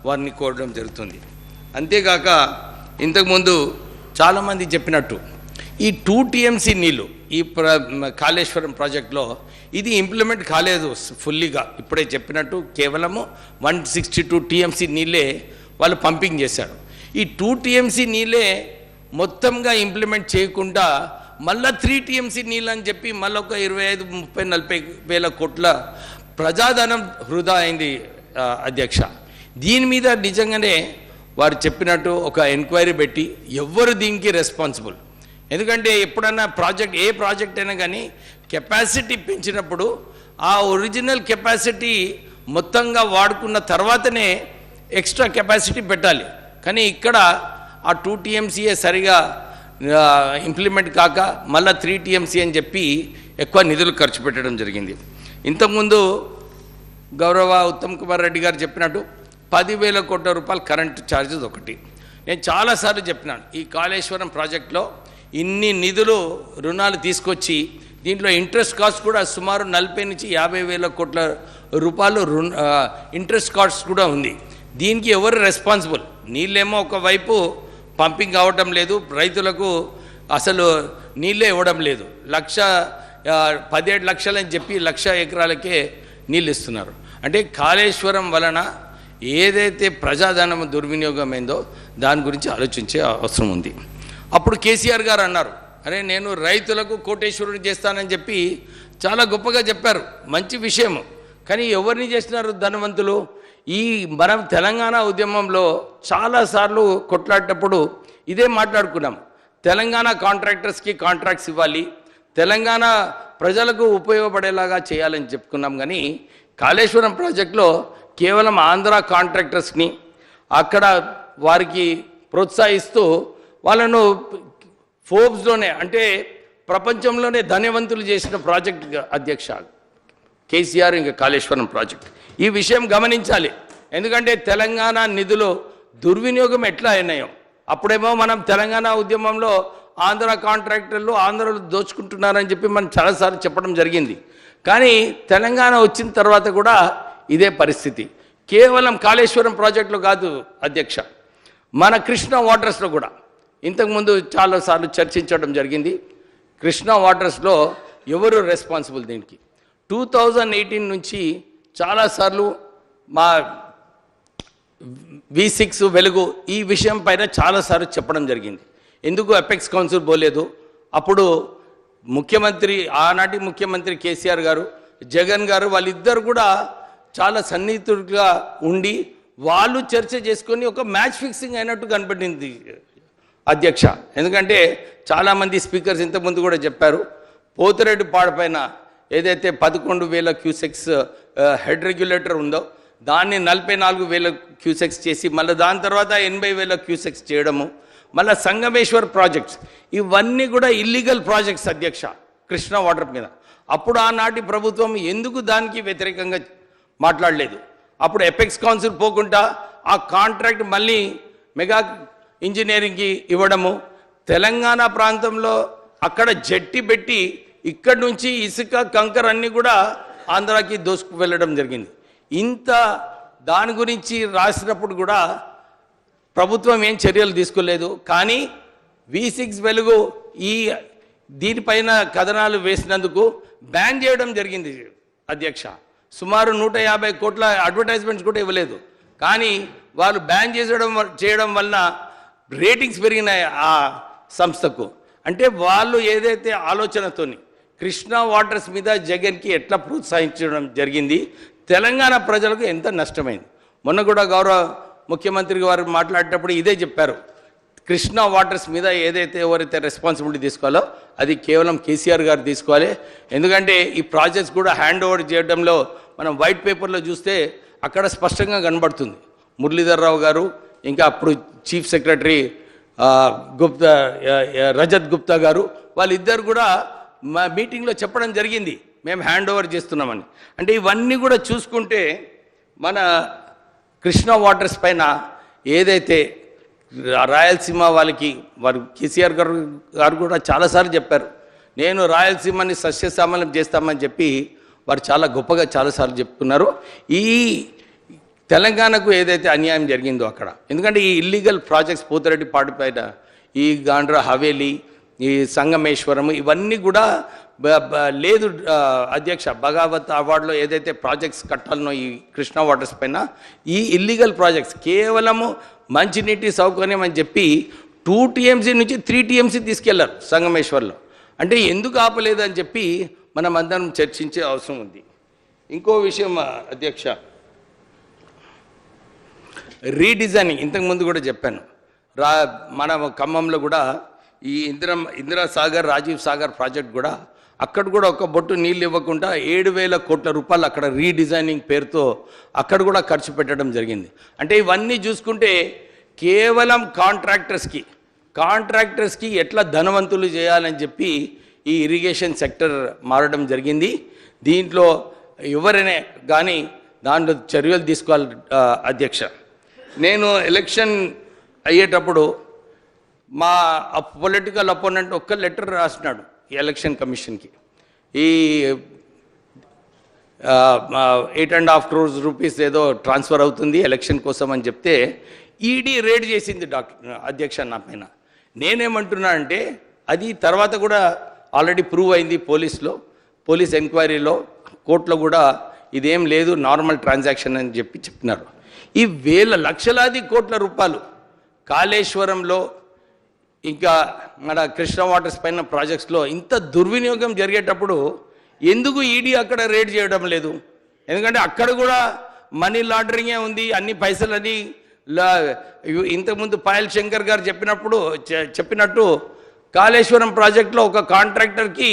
వారిని కోరడం జరుగుతుంది. అంతేగాక ఇంతకుముందు చాలామంది చెప్పినట్టు ఈ 2 టీఎంసీ నీళ్ళు ఈ కాళేశ్వరం ప్రాజెక్ట్లో ఇది ఇంప్లిమెంట్ కాలేదు ఫుల్లీగా. ఇప్పుడే చెప్పినట్టు కేవలము 162 టీఎంసీ నీళ్ళే వాళ్ళు పంపింగ్ చేశారు. ఈ 2 టీఎంసీ నీళ్ళే మొత్తంగా ఇంప్లిమెంట్ చేయకుండా మళ్ళీ 3 టీఎంసీ నీళ్ళు అని చెప్పి మళ్ళీ ఒక 25-30-40 వేల కోట్ల ప్రజాధనం వృధా అయింది అధ్యక్ష. దీని మీద నిజంగానే వారు చెప్పినట్టు ఒక ఎంక్వైరీ పెట్టి ఎవ్వరు దీనికి రెస్పాన్సిబుల్. ఎందుకంటే ఎప్పుడన్నా ఏ ప్రాజెక్ట్ అయినా కానీ కెపాసిటీ పెంచినప్పుడు ఆ ఒరిజినల్ కెపాసిటీ మొత్తంగా వాడుకున్న తర్వాతనే ఎక్స్ట్రా కెపాసిటీ పెట్టాలి. కానీ ఇక్కడ ఆ 2 టీఎంసీఏ సరిగా ఇంప్లిమెంట్ కాక మళ్ళీ 3 టీఎంసీ అని చెప్పి ఎక్కువ నిధులు ఖర్చు పెట్టడం జరిగింది. ఇంతకుముందు గౌరవ ఉత్తమ్ కుమార్ రెడ్డి గారు చెప్పినట్టు 10,000 కోట్ల రూపాయలు కరెంట్ ఛార్జెస్ ఒకటి. నేను చాలాసార్లు చెప్పినాను, ఈ కాళేశ్వరం ప్రాజెక్టులో ఇన్ని నిధులు రుణాలు తీసుకొచ్చి దీంట్లో ఇంట్రెస్ట్ కాస్ట్ కూడా సుమారు 40 నుంచి 50 వేల కోట్ల రూపాయలు ఇంట్రెస్ట్ కాస్ట్ కూడా ఉంది. దీనికి ఎవరు రెస్పాన్సిబుల్? నీళ్ళేమో ఒకవైపు పంపింగ్ కావటం లేదు, రైతులకు అసలు నీళ్ళే ఇవ్వడం లేదు. 17 లక్షలని చెప్పి 1,00,000 ఎకరాలకే నీళ్ళు ఇస్తున్నారు. అంటే కాళేశ్వరం వలన ఏదైతే ప్రజాధనం దుర్వినియోగమైందో దాని గురించి ఆలోచించే అవసరం ఉంది. అప్పుడు కేసీఆర్ గారు అన్నారు, అరే నేను రైతులకు కోటేశ్వరుడు చేస్తానని చెప్పి చాలా గొప్పగా చెప్పారు, మంచి విషయము. కానీ ఎవరిని చేసినారు ధనవంతులు? ఈ మనం తెలంగాణ ఉద్యమంలో చాలాసార్లు కొట్లాడేటప్పుడు ఇదే మాట్లాడుకున్నాం. తెలంగాణ కాంట్రాక్టర్స్కి కాంట్రాక్ట్స్ ఇవ్వాలి, తెలంగాణ ప్రజలకు ఉపయోగపడేలాగా చేయాలని చెప్పుకున్నాం. కానీ కాళేశ్వరం ప్రాజెక్టులో కేవలం ఆంధ్ర కాంట్రాక్టర్స్ని అక్కడ వారికి ప్రోత్సహిస్తూ వాళ్ళను ఫోర్బ్స్లోనే అంటే ప్రపంచంలోనే ధనవంతులు చేసిన ప్రాజెక్ట్ అధ్యక్ష కేసీఆర్ ఇంకా కాళేశ్వరం ప్రాజెక్ట్. ఈ విషయం గమనించాలి. ఎందుకంటే తెలంగాణ నిధులు దుర్వినియోగం ఎట్లా అయినాయో, అప్పుడేమో మనం తెలంగాణ ఉద్యమంలో ఆంధ్ర కాంట్రాక్టర్లు ఆంధ్రలో దోచుకుంటున్నారని చెప్పి మనం చాలాసార్లు చెప్పడం జరిగింది. కానీ తెలంగాణ వచ్చిన తర్వాత కూడా ఇదే పరిస్థితి. కేవలం కాళేశ్వరం ప్రాజెక్టులో కాదు అధ్యక్ష, మన కృష్ణా వాటర్స్లో కూడా ఇంతకుముందు చాలాసార్లు చర్చించడం జరిగింది. కృష్ణా వాటర్స్లో ఎవరు రెస్పాన్సిబుల్? దీనికి 2018 నుంచి చాలాసార్లు మా V6 వెలుగు ఈ విషయం పైన చాలాసార్లు చెప్పడం జరిగింది. ఎందుకు అపెక్స్ కౌన్సిల్ పోలేదు? అప్పుడు ముఖ్యమంత్రి, ఆనాటి ముఖ్యమంత్రి కేసీఆర్ గారు, జగన్ గారు వాళ్ళిద్దరు కూడా చాలా సన్నిహితులుగా ఉండి వాళ్ళు చర్చ చేసుకొని ఒక మ్యాచ్ ఫిక్సింగ్ అయినట్టు కనపడింది అధ్యక్ష. ఎందుకంటే చాలామంది స్పీకర్స్ ఇంతకుముందు కూడా చెప్పారు, పోతిరెడ్డి పాడపైన ఏదైతే 11,000 క్యూసెక్స్ హెడ్ రెగ్యులేటర్ ఉందో దాన్ని 44,000 క్యూసెక్స్ చేసి మళ్ళీ దాని తర్వాత 80,000 క్యూసెక్స్ చేయడము, మళ్ళీ సంగమేశ్వర్ ప్రాజెక్ట్స్, ఇవన్నీ కూడా ఇల్లీగల్ ప్రాజెక్ట్స్ అధ్యక్ష కృష్ణా వాటర్ మీద. అప్పుడు ఆనాటి ప్రభుత్వం ఎందుకు దానికి వ్యతిరేకంగా మాట్లాడలేదు? అప్పుడు ఎపెక్స్ కౌన్సిల్ పోకుండా ఆ కాంట్రాక్ట్ మళ్ళీ మెగా ఇంజనీరింగ్కి ఇవ్వడము, తెలంగాణ ప్రాంతంలో అక్కడ జట్టి పెట్టి ఇక్కడి నుంచి ఇసుక కంకర్ అన్నీ కూడా ఆంధ్రాకి దోసుకు వెళ్ళడం జరిగింది. ఇంత దాని గురించి రాసినప్పుడు కూడా ప్రభుత్వం ఏం చర్యలు తీసుకోలేదు. కానీ V6 వెలుగు ఈ దీనిపైన కథనాలు వేసినందుకు బ్యాన్ చేయడం జరిగింది అధ్యక్ష. సుమారు 150 కోట్ల అడ్వర్టైజ్మెంట్స్ కూడా ఇవ్వలేదు. కానీ వాళ్ళు బ్యాన్ చేయడం వలన రేటింగ్స్ పెరిగినాయి ఆ సంస్థకు. అంటే వాళ్ళు ఏదైతే ఆలోచనతోని కృష్ణా వాటర్స్ మీద జగన్కి ఎట్లా ప్రోత్సహించడం జరిగింది, తెలంగాణ ప్రజలకు ఎంత నష్టమైంది. మొన్న కూడా గౌరవ ముఖ్యమంత్రి గారు మాట్లాడేటప్పుడు ఇదే చెప్పారు, కృష్ణా వాటర్స్ మీద ఏదైతే ఎవరైతే రెస్పాన్సిబిలిటీ తీసుకోవాలో అది కేవలం కేసీఆర్ గారు తీసుకోవాలి. ఎందుకంటే ఈ ప్రాజెక్ట్స్ కూడా హ్యాండ్ ఓవర్ చేయడంలో మనం వైట్ పేపర్లో చూస్తే అక్కడ స్పష్టంగా కనబడుతుంది. మురళీధర్ రావు గారు ఇంకా అప్పుడు చీఫ్ సెక్రటరీ గుప్తా రజత్ గుప్తా గారు వాళ్ళిద్దరు కూడా మా మీటింగ్లో చెప్పడం జరిగింది, మేము హ్యాండ్ ఓవర్ చేస్తున్నామని. అంటే ఇవన్నీ కూడా చూసుకుంటే మన కృష్ణా వాటర్స్ పైన ఏదైతే రాయలసీమ వారు కేసీఆర్ గారు కూడా చాలాసార్లు చెప్పారు, నేను రాయలసీమని సస్యశ్యామలం చేస్తామని చెప్పి వారు చాలా గొప్పగా చాలాసార్లు చెప్పుకున్నారు. ఈ తెలంగాణకు ఏదైతే అన్యాయం జరిగిందో అక్కడ, ఎందుకంటే ఈ ఇల్లీగల్ ప్రాజెక్ట్స్ పోతిరెడ్డి పాటిపైన ఈ గాండ్రా హవేలీ, ఈ సంగమేశ్వరం ఇవన్నీ కూడా లేదు అధ్యక్ష. భగావత్ అవార్డులో ఏదైతే ప్రాజెక్ట్స్ కట్టాలనో ఈ కృష్ణా వాటర్స్ పైన ఈ ఇల్లీగల్ ప్రాజెక్ట్స్ కేవలము మంచినీటి సౌకర్యం అని చెప్పి 2 TMC నుంచి 3 TMC తీసుకెళ్లారు సంగమేశ్వర్లో. అంటే ఎందుకు ఆపలేదు అని చెప్పి మనం అందరం చర్చించే అవసరం ఉంది. ఇంకో విషయం అధ్యక్ష, రీడిజైనింగ్ ఇంతకుముందు కూడా చెప్పాను. మన ఖమ్మంలో కూడా ఈ ఇందిరా సాగర్, రాజీవ్ సాగర్ ప్రాజెక్ట్ కూడా అక్కడ కూడా ఒక బొట్టు నీళ్ళు ఇవ్వకుండా 7,000 కోట్ల రూపాయలు అక్కడ రీడిజైనింగ్ పేరుతో అక్కడ కూడా ఖర్చు పెట్టడం జరిగింది. అంటే ఇవన్నీ చూసుకుంటే కేవలం కాంట్రాక్టర్స్కి ఎట్లా ధనవంతులు చేయాలని చెప్పి ఈ ఇరిగేషన్ సెక్టర్ మారడం జరిగింది. దీంట్లో ఎవరైనా కానీ దాంట్లో చర్యలు తీసుకోవాలి అధ్యక్ష. నేను ఎలక్షన్ అయ్యేటప్పుడు మా పొలిటికల్ అపోనెంట్ ఒక్క లెటర్ రాసినాడు ఈ ఎలక్షన్ కమిషన్కి, ఈ 8.5 crores రూపీస్ ఏదో ట్రాన్స్ఫర్ అవుతుంది ఎలక్షన్ కోసం అని చెప్తే ఈడీ రేడ్ చేసింది అధ్యక్ష నా పైన. నేనేమంటున్నా అంటే అది తర్వాత కూడా ఆల్రెడీ ప్రూవ్ అయింది పోలీస్ ఎంక్వైరీలో, కోర్టులో కూడా ఇదేం లేదు నార్మల్ ట్రాన్సాక్షన్ అని చెప్పినారు. ఈ లక్షలాది కోట్ల రూపాయలు కాళేశ్వరంలో ఇంకా మన కృష్ణా వాటర్స్ పైన ప్రాజెక్ట్స్లో ఇంత దుర్వినియోగం జరిగేటప్పుడు ఎందుకు ఈడీ అక్కడ రేడ్ చేయడం లేదు? ఎందుకంటే అక్కడ కూడా మనీ లాండరింగే ఉంది, అన్ని పైసలని ఇంతకుముందు పాయల్ శంకర్ గారు చెప్పినట్టు కాళేశ్వరం ప్రాజెక్టులో ఒక కాంట్రాక్టర్కి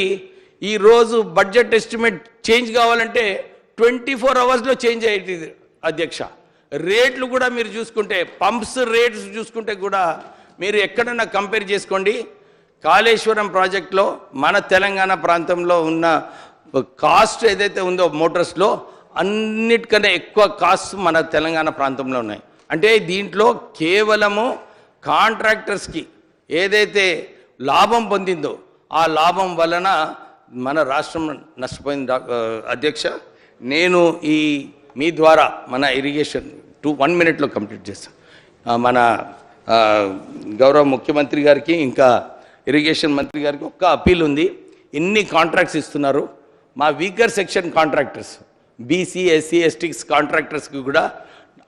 ఈరోజు బడ్జెట్ ఎస్టిమేట్ చేంజ్ కావాలంటే 24 hours చేంజ్ అయ్యేది అధ్యక్ష. రేట్లు కూడా మీరు చూసుకుంటే పంప్స్ రేట్స్ చూసుకుంటే కూడా మీరు ఎక్కడన్నా కంపేర్ చేసుకోండి. కాళేశ్వరం ప్రాజెక్టులో మన తెలంగాణ ప్రాంతంలో ఉన్న కాస్ట్ ఏదైతే ఉందో మోటార్స్లో అన్నిటికన్నా ఎక్కువ కాస్ట్ మన తెలంగాణ ప్రాంతంలో ఉన్నాయి. అంటే దీంట్లో కేవలము కాంట్రాక్టర్స్కి ఏదైతే లాభం పొందిందో ఆ లాభం వలన మన రాష్ట్రం నష్టపోయింది. అధ్యక్ష, నేను మీ ద్వారా మన ఇరిగేషన్ 1 minute కంప్లీట్ చేస్తాను. మన గౌరవ ముఖ్యమంత్రి గారికి ఇంకా ఇరిగేషన్ మంత్రి గారికి ఒక్క అప్పీల్ ఉంది. ఇన్ని కాంట్రాక్ట్స్ ఇస్తున్నారు, మా weaker section contractors BC SC STs కాంట్రాక్టర్స్కి కూడా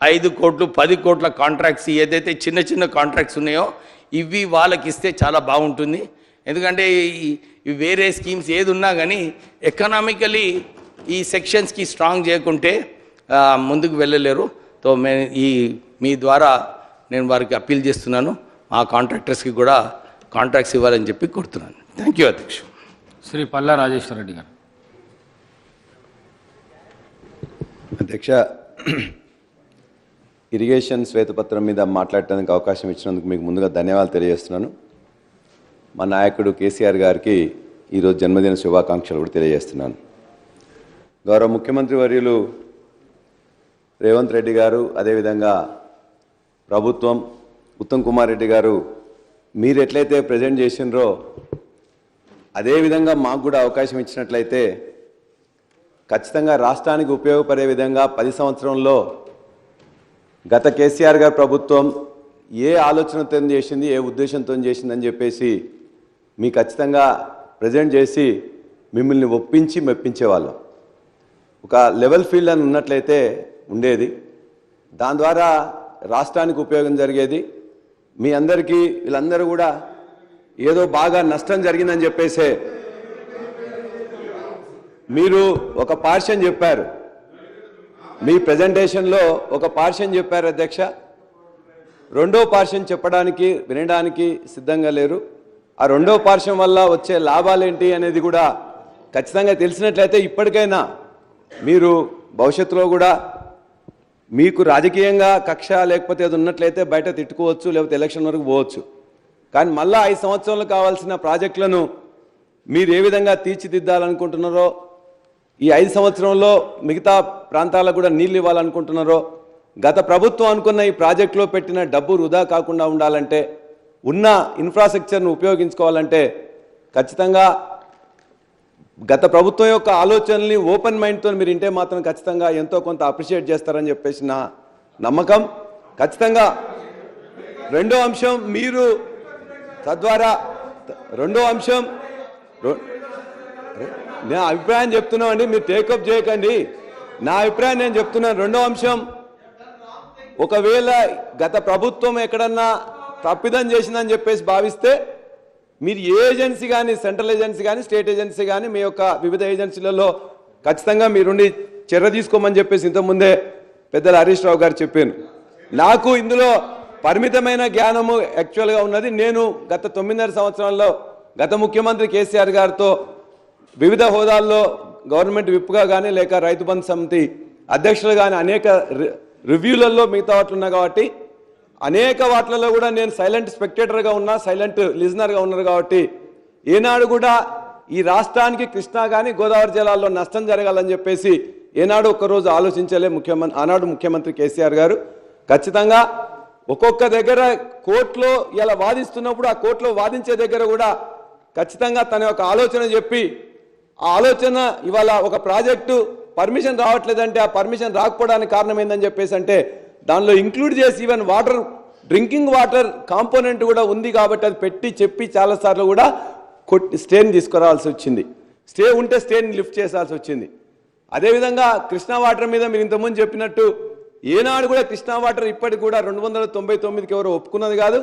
5 కోట్లు 10 కోట్ల కాంట్రాక్ట్స్ ఏదైతే చిన్న కాంట్రాక్ట్స్ ఉన్నాయో ఇవి వాళ్ళకి ఇస్తే చాలా బాగుంటుంది. ఎందుకంటే ఈ వేరే స్కీమ్స్ ఏది ఉన్నా కానీ ఎకనామికలీ ఈ సెక్షన్స్కి స్ట్రాంగ్ చేయకుంటే ముందుకు వెళ్ళలేరు. సో మీ ద్వారా నేను వారికి అప్పీల్ చేస్తున్నాను, ఆ కాంట్రాక్టర్స్కి కూడా కాంట్రాక్ట్స్ ఇవ్వాలని చెప్పి కోరుతున్నాను. థ్యాంక్ యూ అధ్యక్ష. శ్రీ పల్లా రాజేశ్వర రెడ్డి గారు. అధ్యక్ష, ఇరిగేషన్ శ్వేతపత్రం మీద మాట్లాడటానికి అవకాశం ఇచ్చినందుకు మీకు ముందుగా ధన్యవాదాలు తెలియజేస్తున్నాను. మా నాయకుడు కేసీఆర్ గారికి ఈరోజు జన్మదిన శుభాకాంక్షలు కూడా తెలియజేస్తున్నాను. గౌరవ ముఖ్యమంత్రి వర్యులు రేవంత్ రెడ్డి గారు, అదేవిధంగా ప్రభుత్వం, ఉత్తమ్ కుమార్ రెడ్డి గారు మీరు ఎట్లయితే ప్రజెంట్ చేసినరో అదేవిధంగా మాకు కూడా అవకాశం ఇచ్చినట్లయితే ఖచ్చితంగా రాష్ట్రానికి ఉపయోగపడే విధంగా 10 సంవత్సరంలో గత కేసీఆర్ గారి ప్రభుత్వం ఏ ఆలోచనతో చేసింది, ఏ ఉద్దేశంతో చేసిందని చెప్పేసి మీకు ఖచ్చితంగా ప్రజెంట్ చేసి మిమ్మల్ని ఒప్పించి మెప్పించేవాళ్ళం. ఒక లెవెల్ ఫీల్డ్ అని ఉన్నట్లయితే ఉండేది, దాని ద్వారా రాష్ట్రానికి ఉపయోగం జరిగేది. మీ అందరికీ వీళ్ళందరూ కూడా ఏదో బాగా నష్టం జరిగిందని చెప్పేసే మీరు ఒక పార్షన్ చెప్పారు, మీ ప్రజెంటేషన్లో ఒక పార్షన్ చెప్పారు అధ్యక్ష. రెండో పార్షన్ చెప్పడానికి వినడానికి సిద్ధంగా లేరు. ఆ రెండో పార్షన్ వల్ల వచ్చే లాభాలేంటి అనేది కూడా ఖచ్చితంగా తెలిసినట్లయితే ఇప్పటికైనా మీరు భవిష్యత్తులో కూడా మీకు రాజకీయంగా కక్ష లేకపోతే అది ఉన్నట్లయితే బయట తిట్టుకోవచ్చు, లేకపోతే ఎలక్షన్ వరకు పోవచ్చు. కానీ మళ్ళీ 5 సంవత్సరాలు కావాల్సిన ప్రాజెక్టులను మీరు ఏ విధంగా తీర్చిదిద్దాలనుకుంటున్నారో, ఈ 5 సంవత్సరంలో మిగతా ప్రాంతాలకు కూడా నీళ్ళు ఇవ్వాలనుకుంటున్నారో, గత ప్రభుత్వం అనుకున్న ఈ ప్రాజెక్టులో పెట్టిన డబ్బు వృధా కాకుండా ఉండాలంటే, ఉన్న ఇన్ఫ్రాస్ట్రక్చర్ను ఉపయోగించుకోవాలంటే ఖచ్చితంగా గత ప్రభుత్వం యొక్క ఆలోచనల్ని ఓపెన్ మైండ్తో మీరు ఇంటే మాత్రం ఖచ్చితంగా ఎంతో కొంత అప్రిషియేట్ చేస్తారని చెప్పేసి నా నమ్మకం. ఖచ్చితంగా రెండో అంశం మీరు తద్వారా రెండో అంశం నేను అభిప్రాయం చెప్తున్నామండి, మీరు టేకప్ చేయకండి. నా అభిప్రాయం నేను చెప్తున్నాను. రెండో అంశం, ఒకవేళ గత ప్రభుత్వం ఎక్కడన్నా తప్పిదం చేసిందని చెప్పేసి భావిస్తే మీరు ఏ ఏజెన్సీ కానీ, సెంట్రల్ ఏజెన్సీ కానీ, స్టేట్ ఏజెన్సీ కానీ, మీ యొక్క వివిధ ఏజెన్సీలలో ఖచ్చితంగా మీరుండి చర్య తీసుకోమని చెప్పేసి ఇంతకుముందే పెద్దలు హరీష్ రావు గారు చెప్పాను. నాకు ఇందులో పరిమితమైన జ్ఞానము యాక్చువల్గా ఉన్నది. నేను గత 9.5 సంవత్సరాల్లో గత ముఖ్యమంత్రి కేసీఆర్ గారితో వివిధ హోదాల్లో గవర్నమెంట్ విప్గా కానీ, లేక రైతు బంధు సమితి అధ్యక్షులు కానీ అనేక రివ్యూలలో మిగతా వాటిలు ఉన్నా కాబట్టి అనేక వాటిలలో కూడా నేను సైలెంట్ స్పెక్టేటర్గా ఉన్నా, సైలెంట్ లిజనర్గా ఉన్నారు కాబట్టి ఏనాడు కూడా ఈ రాష్ట్రానికి కృష్ణా కానీ గోదావరి జిల్లాల్లో నష్టం జరగాలని చెప్పేసి ఏనాడు ఒక్కరోజు ఆలోచించలే ఆనాడు ముఖ్యమంత్రి కేసీఆర్ గారు. ఖచ్చితంగా ఒక్కొక్క దగ్గర కోర్టులో ఇలా వాదిస్తున్నప్పుడు ఆ కోర్టులో వాదించే దగ్గర కూడా ఖచ్చితంగా తన యొక్క ఆలోచన చెప్పి ఆ ఆలోచన ఇవాళ ఒక ప్రాజెక్టు పర్మిషన్ రావట్లేదంటే ఆ పర్మిషన్ రాకపోవడానికి కారణం ఏందని చెప్పేసి అంటే దానిలో ఇంక్లూడ్ చేసి even water drinking water component కూడా ఉంది కాబట్టి అది పెట్టి చెప్పి చాలాసార్లు కూడా స్టేని తీసుకురావాల్సి వచ్చింది. స్టే ఉంటే స్టేని లిఫ్ట్ చేసాల్సి వచ్చింది. అదేవిధంగా కృష్ణా వాటర్ మీద మీరు ఇంతకుముందు చెప్పినట్టు ఏనాడు కూడా కృష్ణా వాటర్ ఇప్పటికి కూడా 299కి ఎవరు ఒప్పుకున్నది కాదు.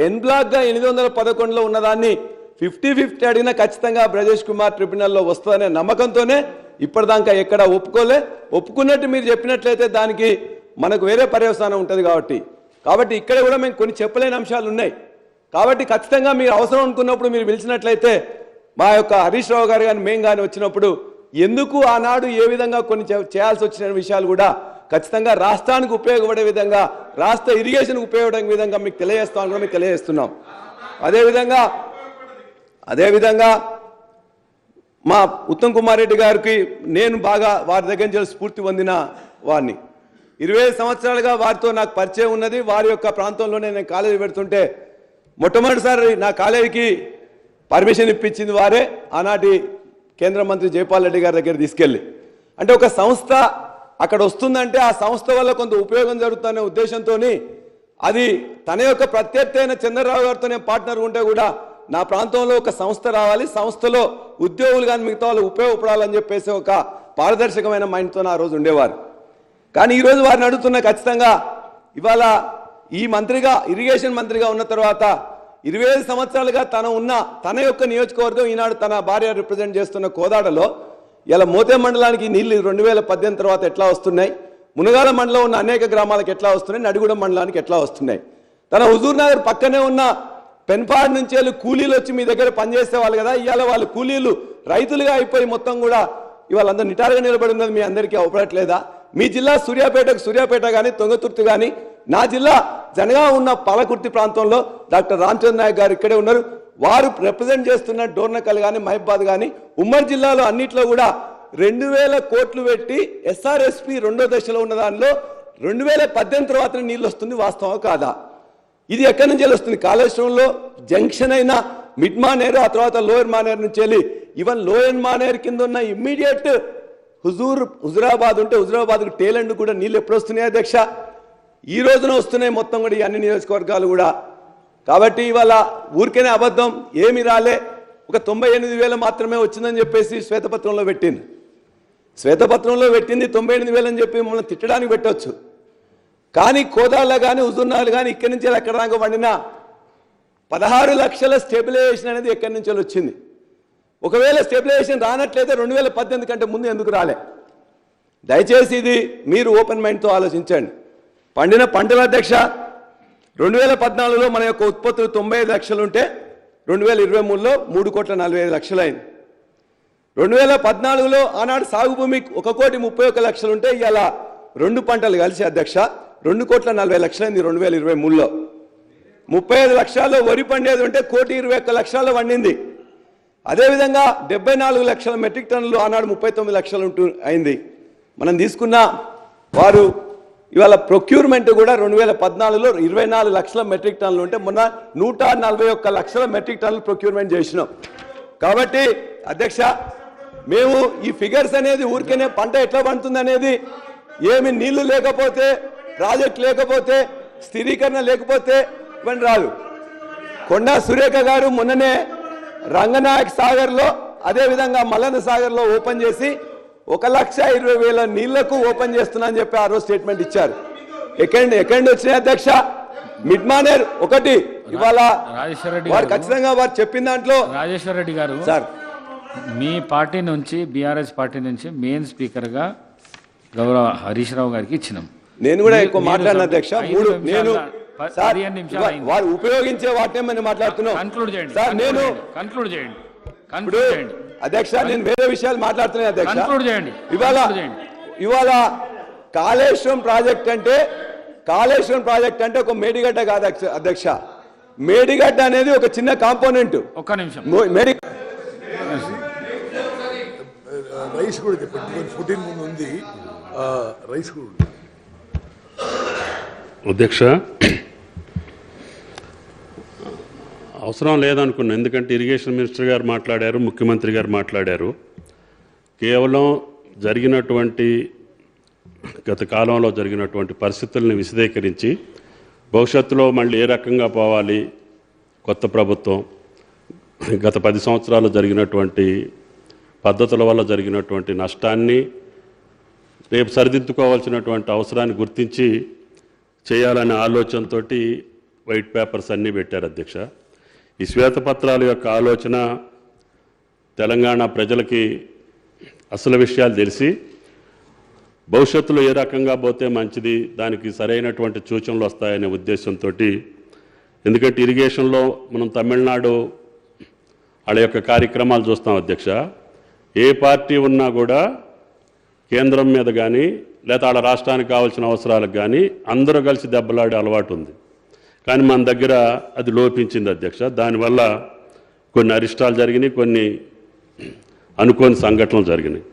ఎన్ బ్లాక్గా 811లో ఉన్నదాన్ని 50-50 అడిగినా ఖచ్చితంగా బ్రజేష్ కుమార్ ట్రిబ్యునల్లో వస్తుందనే నమ్మకంతోనే ఇప్పటిదాకా ఎక్కడ ఒప్పుకున్నట్టు మీరు చెప్పినట్లయితే దానికి మనకు వేరే పర్యవసానం ఉంటుంది కాబట్టి ఇక్కడ కూడా మేము కొన్ని చెప్పలేని అంశాలు ఉన్నాయి. కాబట్టి ఖచ్చితంగా మీరు అవసరం అనుకున్నప్పుడు మీరు పిలిచినట్లయితే మా యొక్క హరీష్ రావు గారు కానీ మేము కానీ వచ్చినప్పుడు ఎందుకు ఆనాడు ఏ విధంగా కొన్ని చేయాల్సి వచ్చిన విషయాలు కూడా ఖచ్చితంగా రాష్ట్రానికి ఉపయోగపడే విధంగా రాష్ట్ర ఇరిగేషన్కి ఉపయోగపడే విధంగా మీకు తెలియజేస్తామని మీకు తెలియజేస్తున్నాం. అదేవిధంగా మా ఉత్తమ్ కుమార్ రెడ్డి గారికి నేను బాగా వారి దగ్గర నుంచి స్ఫూర్తి పొందిన వారిని 25 సంవత్సరాలుగా వారితో నాకు పరిచయం ఉన్నది. వారి యొక్క ప్రాంతంలోనే నేను కాలేజీ పెడుతుంటే మొట్టమొదటిసారి నా కాలేజీకి పర్మిషన్ ఇప్పించింది వారే. ఆనాటి కేంద్ర మంత్రి జైపాల్ రెడ్డి గారి దగ్గర తీసుకెళ్ళి అంటే ఒక సంస్థ అక్కడ వస్తుందంటే ఆ సంస్థ వల్ల కొంత ఉపయోగం జరుగుతుందనే ఉద్దేశంతో అది తన యొక్క ప్రత్యర్థి అయిన చంద్రరావు గారితో నేను పార్ట్నర్ ఉంటే కూడా నా ప్రాంతంలో ఒక సంస్థ రావాలి, సంస్థలో ఉద్యోగులు కానీ మిగతా వాళ్ళు ఉపయోగపడాలని చెప్పేసి ఒక పారదర్శకమైన మైండ్తో ఆ రోజు ఉండేవారు. కానీ ఈరోజు వారిని అడుగుతున్న ఖచ్చితంగా ఇవాళ ఈ మంత్రిగా ఇరిగేషన్ మంత్రిగా ఉన్న తర్వాత 25 సంవత్సరాలుగా తన యొక్క నియోజకవర్గం ఈనాడు తన భార్య రిప్రజెంట్ చేస్తున్న కోదాడలో ఇలా మోతే మండలానికి నీళ్లు 2018 తర్వాత ఎట్లా వస్తున్నాయి, మునగాల మండలం ఉన్న అనేక గ్రామాలకు ఎట్లా వస్తున్నాయి, నడిగూడెం మండలానికి ఎట్లా వస్తున్నాయి. తన హుజూర్ నగర్ పక్కనే ఉన్న పెన్పాడ్ నుంచి వెళ్ళి కూలీలు వచ్చి మీ దగ్గర పనిచేసే వాళ్ళు కదా, ఇవాళ వాళ్ళు కూలీలు రైతులుగా అయిపోయి మొత్తం కూడా ఇవాళ అందరూ నిటారుగా నిలబడి ఉన్నది మీ అందరికీ అవపడట్లేదా? మీ జిల్లా సూర్యాపేట కానీ తొంగతుర్తి కానీ, నా జిల్లా జనగా ఉన్న పాలకుర్తి ప్రాంతంలో డాక్టర్ రామచంద్ర నాయక్ గారు ఇక్కడే ఉన్నారు. వారు రిప్రజెంట్ చేస్తున్న డోర్నకల్ కానీ మహబాద్ కానీ ఉమ్మడి జిల్లాలో అన్నిట్లో కూడా 2000 కోట్లు పెట్టి ఎస్ఆర్ఎస్పి 2వ దశలో ఉన్న దానిలో 2018 తర్వాత నీళ్ళు వస్తుంది. వాస్తవం కాదా? ఇది ఎక్కడి నుంచి వస్తుంది? కాళేశ్వరంలో జంక్షన్ అయిన మిడ్ మానేరు, ఆ తర్వాత లోయర్ మానేరు నుంచి వెళ్ళి ఈవెన్ లోయర్ మానేరు కింద ఉన్న ఇమ్మీడియట్ హుజురాబాద్ ఉంటే హుజురాబాద్కి టేలెండ్ కూడా నీళ్ళు ఎప్పుడు వస్తున్నాయి అధ్యక్ష? ఈ రోజున వస్తున్నాయి మొత్తం కూడా ఈ అన్ని నియోజకవర్గాలు కూడా. కాబట్టి ఇవాళ ఊరికేనే అబద్ధం ఏమి రాలే, ఒక 98,000 మాత్రమే వచ్చిందని చెప్పేసి శ్వేతపత్రంలో పెట్టింది. శ్వేతపత్రంలో పెట్టింది 98,000 అని చెప్పి మమ్మల్ని తిట్టడానికి పెట్టవచ్చు. కానీ కోదాళ్ళ కానీ హుజూర్నగర్ కానీ ఇక్కడి నుంచి ఎక్కడ దాకా వండినా 16 లక్షల స్టెబిలైజేషన్ అనేది ఎక్కడి నుంచి వచ్చింది. ఒకవేళ స్టెబిలైజేషన్ రానట్లయితే 2018 కంటే ముందు ఎందుకు రాలే? దయచేసి ఇది మీరు ఓపెన్ మైండ్తో ఆలోచించండి. పండిన పంటల అధ్యక్ష 2014లో మన యొక్క ఉత్పత్తులు 95 లక్షలు ఉంటే 2023లో 3,45,00,000 అయింది. 2014లో ఆనాడు సాగు భూమి 1,31,00,000 ఉంటే ఇవాళ 2 పంటలు కలిసి అధ్యక్ష 2,40,00,000 అయింది 2023లో. 35 లక్షల్లో వరి పండేది ఉంటే 1,21,00,000 పండింది. అదేవిధంగా 74 లక్షల మెట్రిక్ టన్నులు ఆనాడు 39 లక్షలు అయింది. మనం తీసుకున్న వారు ఇవాళ ప్రొక్యూర్మెంట్ కూడా 2014లో 24 లక్షల మెట్రిక్ టన్నులు ఉంటే మొన్న 141 లక్షల మెట్రిక్ టన్నులు ప్రొక్యూర్మెంట్ చేసినాం. కాబట్టి అధ్యక్ష మేము ఈ ఫిగర్స్ అనేది ఊరికేనే పంట ఎట్లా పండుతుంది అనేది ఏమి నీళ్లు లేకపోతే, ప్రాజెక్ట్ లేకపోతే, స్థిరీకరణ లేకపోతే ఇవన్నీ రాదు. కొండా సురేఖ గారు మొన్ననే రంగనాయక్ సాగర్లో అదేవిధంగా మల్లన్న సాగర్లో ఓపెన్ చేసి 1,20,000 నీళ్లకు ఓపెన్ చేస్తున్నా అని చెప్పి ఆ రోజు స్టేట్మెంట్ ఇచ్చారు. ఎక్కడి వచ్చినాయి అధ్యక్ష? మిడ్ మానేర్ ఒకటి ఇవాళ వారు ఖచ్చితంగా వారు చెప్పిన దాంట్లో. రాజేశ్వర రెడ్డి గారు సార్, మీ పార్టీ నుంచి బీఆర్ఎస్ పార్టీ నుంచి మెయిన్ స్పీకర్గా గౌరవ హరీష్ రావు గారికి ఇచ్చినాం. నేను కూడా ఎక్కువ మాట్లాడిన అధ్యక్ష. నేను వారు ఉపయోగించే వాటినే మనం మాట్లాడుతున్నాం. కన్క్లూడ్ చేయండి సార్. నేను కన్క్లూడ్ చేయండి అధ్యక్ష. నేను వేరే విషయాలు మాట్లాడుతున్నాను అధ్యక్ష. కన్క్లూడ్ చేయండి. ఇవాళ కాళేశ్వరం ప్రాజెక్ట్ అంటే ఒక మేడిగడ్డ కాదు అధ్యక్ష. మేడిగడ్డ అనేది ఒక చిన్న కాంపోనెంట్. ఒక్క నిమిషం. రైస్ కూడా 14 ముందు ఉంది. రైస్ కూడా అధ్యక్ష అవసరం లేదనుకున్నా, ఎందుకంటే ఇరిగేషన్ మినిస్టర్ గారు మాట్లాడారు, ముఖ్యమంత్రి గారు మాట్లాడారు. కేవలం జరిగినటువంటి గత కాలంలో జరిగినటువంటి పరిస్థితుల్ని విశదీకరించి భవిష్యత్తులో మళ్ళీ ఏ రకంగా పోవాలి కొత్త ప్రభుత్వం, గత 10 సంవత్సరాలు జరిగినటువంటి పద్ధతుల వల్ల జరిగినటువంటి నష్టాన్ని రేపు సరిదిద్దుకోవాల్సినటువంటి అవసరాన్ని గుర్తించి చేయాలనే ఆలోచనతో వైట్ పేపర్స్ అన్నీ పెట్టారు అధ్యక్ష. ఈ శ్వేతపత్రాల యొక్క ఆలోచన తెలంగాణ ప్రజలకి అసలు విషయాలు తెలిసి భవిష్యత్తులో ఏ రకంగా పోతే మంచిది, దానికి సరైనటువంటి సూచనలు వస్తాయనే ఉద్దేశంతో, ఎందుకంటే ఇరిగేషన్లో మనం తమిళనాడు వాళ్ళ యొక్క కార్యక్రమాలు చూస్తాం అధ్యక్ష. ఏ పార్టీ ఉన్నా కూడా కేంద్రం మీద కానీ లేదా వాళ్ళ రాష్ట్రానికి కావాల్సిన అవసరాలకు కానీ అందరూ కలిసి దెబ్బలాడే అలవాటు ఉంది. కానీ మన దగ్గర అది లోపించింది అధ్యక్ష. దానివల్ల కొన్ని అరిష్టాలు జరిగినాయి, కొన్ని అనుకోని సంఘటనలు జరిగినాయి.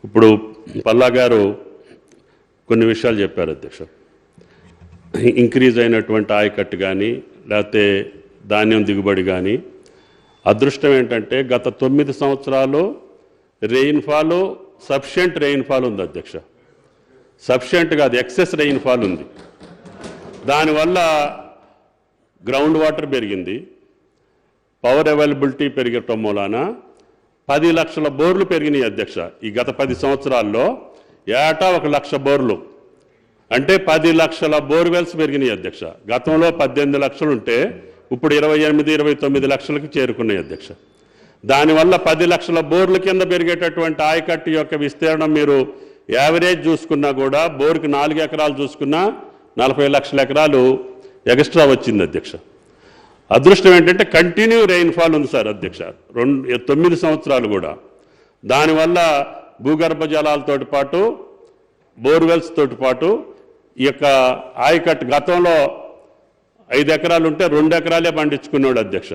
ఇప్పుడు పల్లా గారు కొన్ని విషయాలు చెప్పారు అధ్యక్ష. ఇంక్రీజ్ అయినటువంటి ఆయకట్టు కానీ లేకపోతే ధాన్యం దిగుబడి కానీ. అదృష్టం ఏంటంటే గత 9 సంవత్సరాలు రెయిన్ఫాల్ సఫిషియెంట్ రెయిన్ఫాల్ ఉంది అధ్యక్ష. సఫిషియెంట్ కాదు, ఎక్సెస్ రెయిన్ఫాల్ ఉంది. దానివల్ల గ్రౌండ్ వాటర్ పెరిగింది, పవర్ అవైలబిలిటీ పెరగటం మూలాన 10 లక్షల బోర్లు పెరిగినాయి అధ్యక్ష. ఈ గత 10 సంవత్సరాల్లో ఏటా 1 లక్ష బోర్లు, అంటే 10 లక్షల బోర్వెల్స్ పెరిగినాయి అధ్యక్ష. గతంలో 18 లక్షలు ఉంటే ఇప్పుడు 28-29 లక్షలకు చేరుకున్నాయి అధ్యక్ష. దానివల్ల 10 లక్షల బోర్ల కింద పెరిగేటటువంటి ఆయకట్టు యొక్క విస్తీర్ణం మీరు యావరేజ్ చూసుకున్నా కూడా బోర్కి 4 ఎకరాలు చూసుకున్నా 40 లక్షల ఎకరాలు ఎక్స్ట్రా వచ్చింది అధ్యక్ష. అదృష్టం ఏంటంటే కంటిన్యూ రెయిన్ఫాల్ ఉంది సార్ అధ్యక్ష 9 సంవత్సరాలు కూడా. దానివల్ల భూగర్భ జలాలతో పాటు బోర్వెల్స్ తోటి పాటు ఈ యొక్క ఆయకట్టు గతంలో 5 ఎకరాలు ఉంటే 2 ఎకరాలే పండించుకున్నాడు అధ్యక్ష.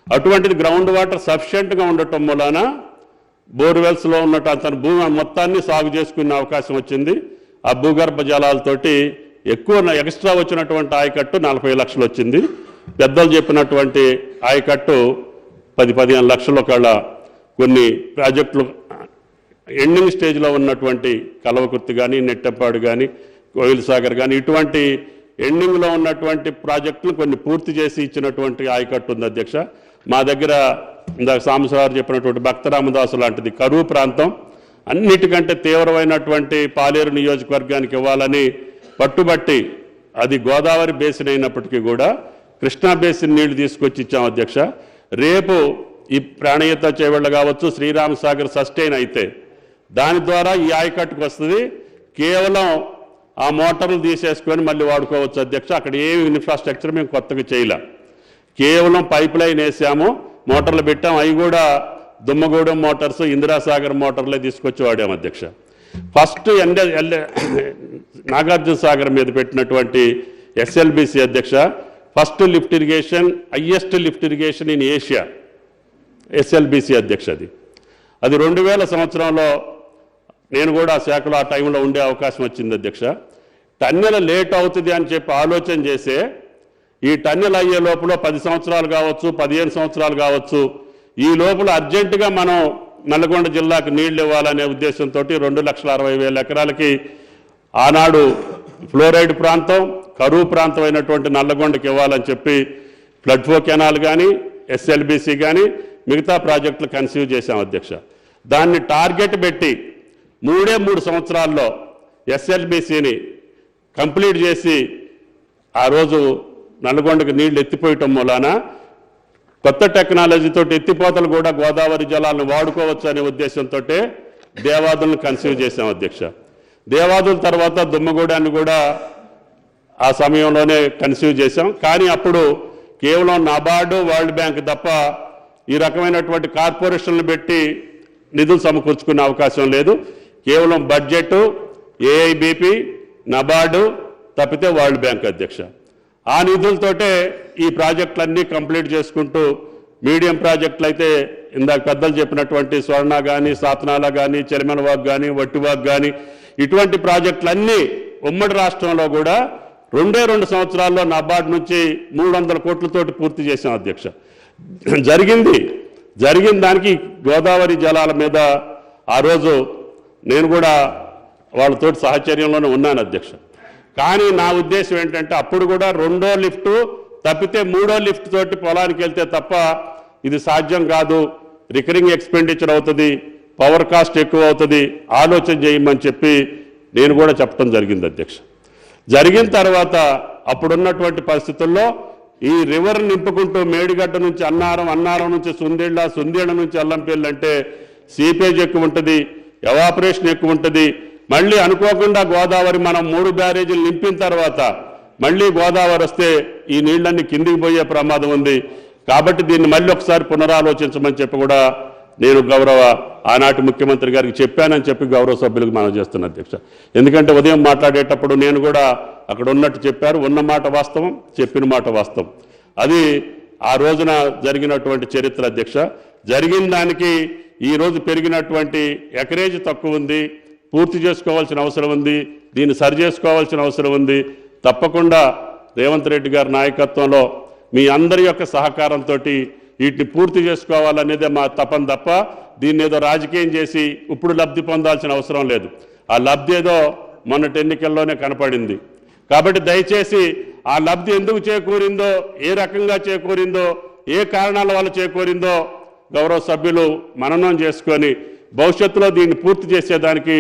అటువంటిది గ్రౌండ్ వాటర్ సఫిషియెంట్గా ఉండటం మూలాన బోర్వెల్స్లో ఉన్నట్టు అతని భూమి మొత్తాన్ని సాగు చేసుకునే అవకాశం వచ్చింది. ఆ భూగర్భ జలాలతోటి ఎక్కువ ఎక్స్ట్రా వచ్చినటువంటి ఆయకట్టు 40 లక్షలు వచ్చింది. పెద్దలు చెప్పినటువంటి ఆయకట్టు 10-15 లక్షల కళ. కొన్ని ప్రాజెక్టులు ఎండింగ్ స్టేజ్లో ఉన్నటువంటి కలవకుర్తి కానీ, నెట్టెంపాడు కానీ, కోయిల్ సాగర్ కానీ ఇటువంటి ఎండింగ్లో ఉన్నటువంటి ప్రాజెక్టులు కొన్ని పూర్తి చేసి ఇచ్చినటువంటి ఆయకట్టు ఉంది అధ్యక్ష. మా దగ్గర ఇందాక సాంబశివరావు చెప్పినటువంటి భక్తరామదాసు లాంటిది కరువు ప్రాంతం అన్నిటికంటే తీవ్రమైనటువంటి పాలేరు నియోజకవర్గానికి ఇవ్వాలని పట్టుబట్టి అది గోదావరి బేసిన్ అయినప్పటికీ కూడా కృష్ణా బేసిన్ నీళ్లు తీసుకొచ్చి ఇచ్చాం అధ్యక్ష. రేపు ఈ ప్రాణహిత చేవెళ్ళ కావచ్చు, శ్రీరామ్ సాగర్ సస్టైన్ అయితే దాని ద్వారా ఈ ఆయకట్టుకు వస్తుంది. కేవలం ఆ మోటార్లు తీసేసుకొని మళ్ళీ వాడుకోవచ్చు అధ్యక్ష. అక్కడ ఏమి ఇన్ఫ్రాస్ట్రక్చర్ మేము కొత్తగా చేయలే, కేవలం పైప్ లైన్ వేసాము, మోటార్లు పెట్టాం. అవి కూడా దుమ్మగూడెం మోటార్స్, ఇందిరాసాగర్ మోటార్లే తీసుకొచ్చి వాడాము అధ్యక్ష. ఫస్ట్ నాగార్జున సాగర్ మీద పెట్టినటువంటి ఎస్ఎల్బిసి అధ్యక్ష, first lift irrigation, highest lift irrigation in Asia SLBC అధ్యక్ష. అది 2000 సంవత్సరంలో నేను కూడా ఆ శాఖలో ఆ టైంలో ఉండే అవకాశం వచ్చింది అధ్యక్ష. టన్నెల లేట్ అవుతుంది అని చెప్పి ఆలోచన చేసే ఈ టన్నెల్ అయ్యే లోపల 10 సంవత్సరాలు కావచ్చు, 15 సంవత్సరాలు కావచ్చు, ఈ లోపల అర్జెంటుగా మనం నల్గొండ జిల్లాకు నీళ్లు ఇవ్వాలనే ఉద్దేశంతో 2,60,000 ఎకరాలకి ఆనాడు ఫ్లోరైడ్ ప్రాంతం, కరువు ప్రాంతం అయినటువంటి నల్లగొండకి ఇవ్వాలని చెప్పి ఫ్లడ్ ఫ్లో కెనాల్ కానీ, ఎస్ఎల్బిసి కానీ మిగతా ప్రాజెక్టులు కన్సీవ్ చేశాం అధ్యక్ష. దాన్ని టార్గెట్ పెట్టి 3 సంవత్సరాల్లో ఎస్ఎల్బిసిని కంప్లీట్ చేసి ఆ రోజు నల్గొండకు నీళ్లు ఎత్తిపోయటం మూలాన కొత్త టెక్నాలజీతో ఎత్తిపోతలు కూడా గోదావరి జలాలను వాడుకోవచ్చు అనే ఉద్దేశంతో దేవాదులను కన్సీవ్ చేశాం అధ్యక్ష. దేవాదుల తర్వాత దుమ్మగూడాన్ని కూడా ఆ సమయంలోనే కన్సీవ్ చేశాం. కానీ అప్పుడు కేవలం నబార్డు, వరల్డ్ బ్యాంక్ తప్ప ఈ రకమైనటువంటి కార్పొరేషన్లు పెట్టి నిధులు సమకూర్చుకునే అవకాశం లేదు. కేవలం బడ్జెట్, ఏఐబిపి, నబార్డు తప్పితే వరల్డ్ బ్యాంక్ అధ్యక్ష. ఆ నిధులతోటే ఈ ప్రాజెక్టులన్నీ కంప్లీట్ చేసుకుంటూ మీడియం ప్రాజెక్టులు అయితే ఇందాక పెద్దలు చెప్పినటువంటి స్వర్ణ కానీ, సాతనాల కానీ, చెరిమల వాగ్ కానీ, వట్టివాగ్ కానీ ఇటువంటి ప్రాజెక్టులన్నీ ఉమ్మడి రాష్ట్రంలో కూడా 2 సంవత్సరాల్లో నబార్డు నుంచి 300 కోట్లతోటి పూర్తి చేశాం అధ్యక్ష. జరిగిన దానికి గోదావరి జలాల మీద ఆ రోజు నేను కూడా వాళ్ళతో సహచర్యంలోనే ఉన్నాను అధ్యక్ష. కానీ నా ఉద్దేశం ఏంటంటే అప్పుడు కూడా 2వ లిఫ్టు తప్పితే 3వ లిఫ్ట్ తోటి పొలానికి వెళ్తే తప్ప ఇది సాధ్యం కాదు, రికరింగ్ ఎక్స్పెండిచర్ అవుతుంది, పవర్ కాస్ట్ ఎక్కువ అవుతుంది, ఆలోచన చేయమని చెప్పి నేను కూడా చెప్పడం జరిగింది అధ్యక్ష. జరిగిన తర్వాత అప్పుడున్నటువంటి పరిస్థితుల్లో ఈ రివర్ నింపుకుంటూ మేడిగడ్డ నుంచి అన్నారం, అన్నారం నుంచి సుందేళ్ళ, సుందేళ్ళ నుంచి అల్లంపల్లి అంటే సీపేజ్ ఎక్కువ ఉంటుంది, ఎవాపరేషన్ ఎక్కువ ఉంటుంది. మళ్ళీ అనుకోకుండా గోదావరి మనం 3 బ్యారేజీలు నింపిన తర్వాత మళ్ళీ గోదావరి వస్తే ఈ నీళ్ళన్నీ కిందికి పోయే ప్రమాదం ఉంది. కాబట్టి దీన్ని మళ్ళీ ఒకసారి పునరాలోచించమని చెప్పి కూడా నేను గౌరవ ఆనాటి ముఖ్యమంత్రి గారికి చెప్పానని చెప్పి గౌరవ సభ్యులకు మనం చేస్తున్న అధ్యక్ష. ఎందుకంటే ఉదయం మాట్లాడేటప్పుడు నేను కూడా అక్కడ ఉన్నట్టు చెప్పారు, ఉన్న మాట వాస్తవం, చెప్పిన మాట వాస్తవం. అది ఆ రోజున జరిగినటువంటి చరిత్ర అధ్యక్ష. జరిగిన దానికి ఈరోజు పెరిగినటువంటి ఎకరేజ్ తక్కువ ఉంది, పూర్తి చేసుకోవాల్సిన అవసరం ఉంది, దీన్ని సరి చేసుకోవాల్సిన అవసరం ఉంది. తప్పకుండా రేవంత్ రెడ్డి గారి నాయకత్వంలో మీ అందరి యొక్క సహకారంతో వీటిని పూర్తి చేసుకోవాలనేదే మా తపన తప్ప దీన్ని ఏదో రాజకీయం చేసి ఇప్పుడు లబ్ధి పొందాల్సిన అవసరం లేదు. ఆ లబ్ధి ఏదో మొన్నటి ఎన్నికల్లోనే కనపడింది. కాబట్టి దయచేసి ఆ లబ్ధి ఎందుకు చేకూరిందో, ఏ రకంగా చేకూరిందో, ఏ కారణాల వల్ల చేకూరిందో గౌరవ సభ్యులు మననం చేసుకొని భవిష్యత్తులో దీన్ని పూర్తి చేసేదానికి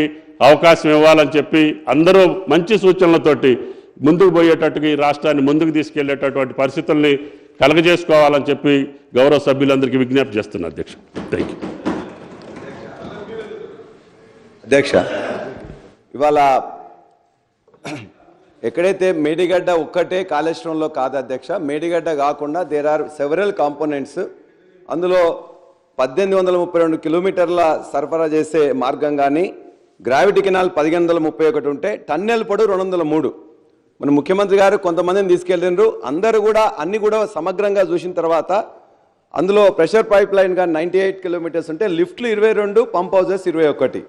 అవకాశం ఇవ్వాలని చెప్పి అందరూ మంచి సూచనలతోటి ముందుకు పోయేటట్టుగా ఈ రాష్ట్రాన్ని ముందుకు తీసుకెళ్లేటటువంటి పరిస్థితుల్ని కలగజేసుకోవాలని చెప్పి గౌరవ సభ్యులందరికీ విజ్ఞప్తి చేస్తున్నా అధ్యక్ష. థ్యాంక్ యూ అధ్యక్ష. ఇవాళ ఎక్కడైతే మేడిగడ్డ ఒక్కటే కాళేశ్వరంలో కాదు అధ్యక్ష, మేడిగడ్డ కాకుండా దేర్ ఆర్ సెవరల్ కాంపోనెంట్స్. అందులో 1832 కిలోమీటర్ల సరఫరా చేసే మార్గం కానీ, గ్రావిటీ కెనాల్ 1531 ఉంటే, టన్నెల్ పొడవు 203. మన ముఖ్యమంత్రి గారు కొంతమందిని తీసుకెళ్ళిండ్రు, అందరూ కూడా అన్ని కూడా సమగ్రంగా చూసిన తర్వాత అందులో ప్రెషర్ పైప్ లైన్ కానీ 98 కిలోమీటర్స్ ఉంటే, లిఫ్ట్లు 22, పంప్ హౌసెస్ 21.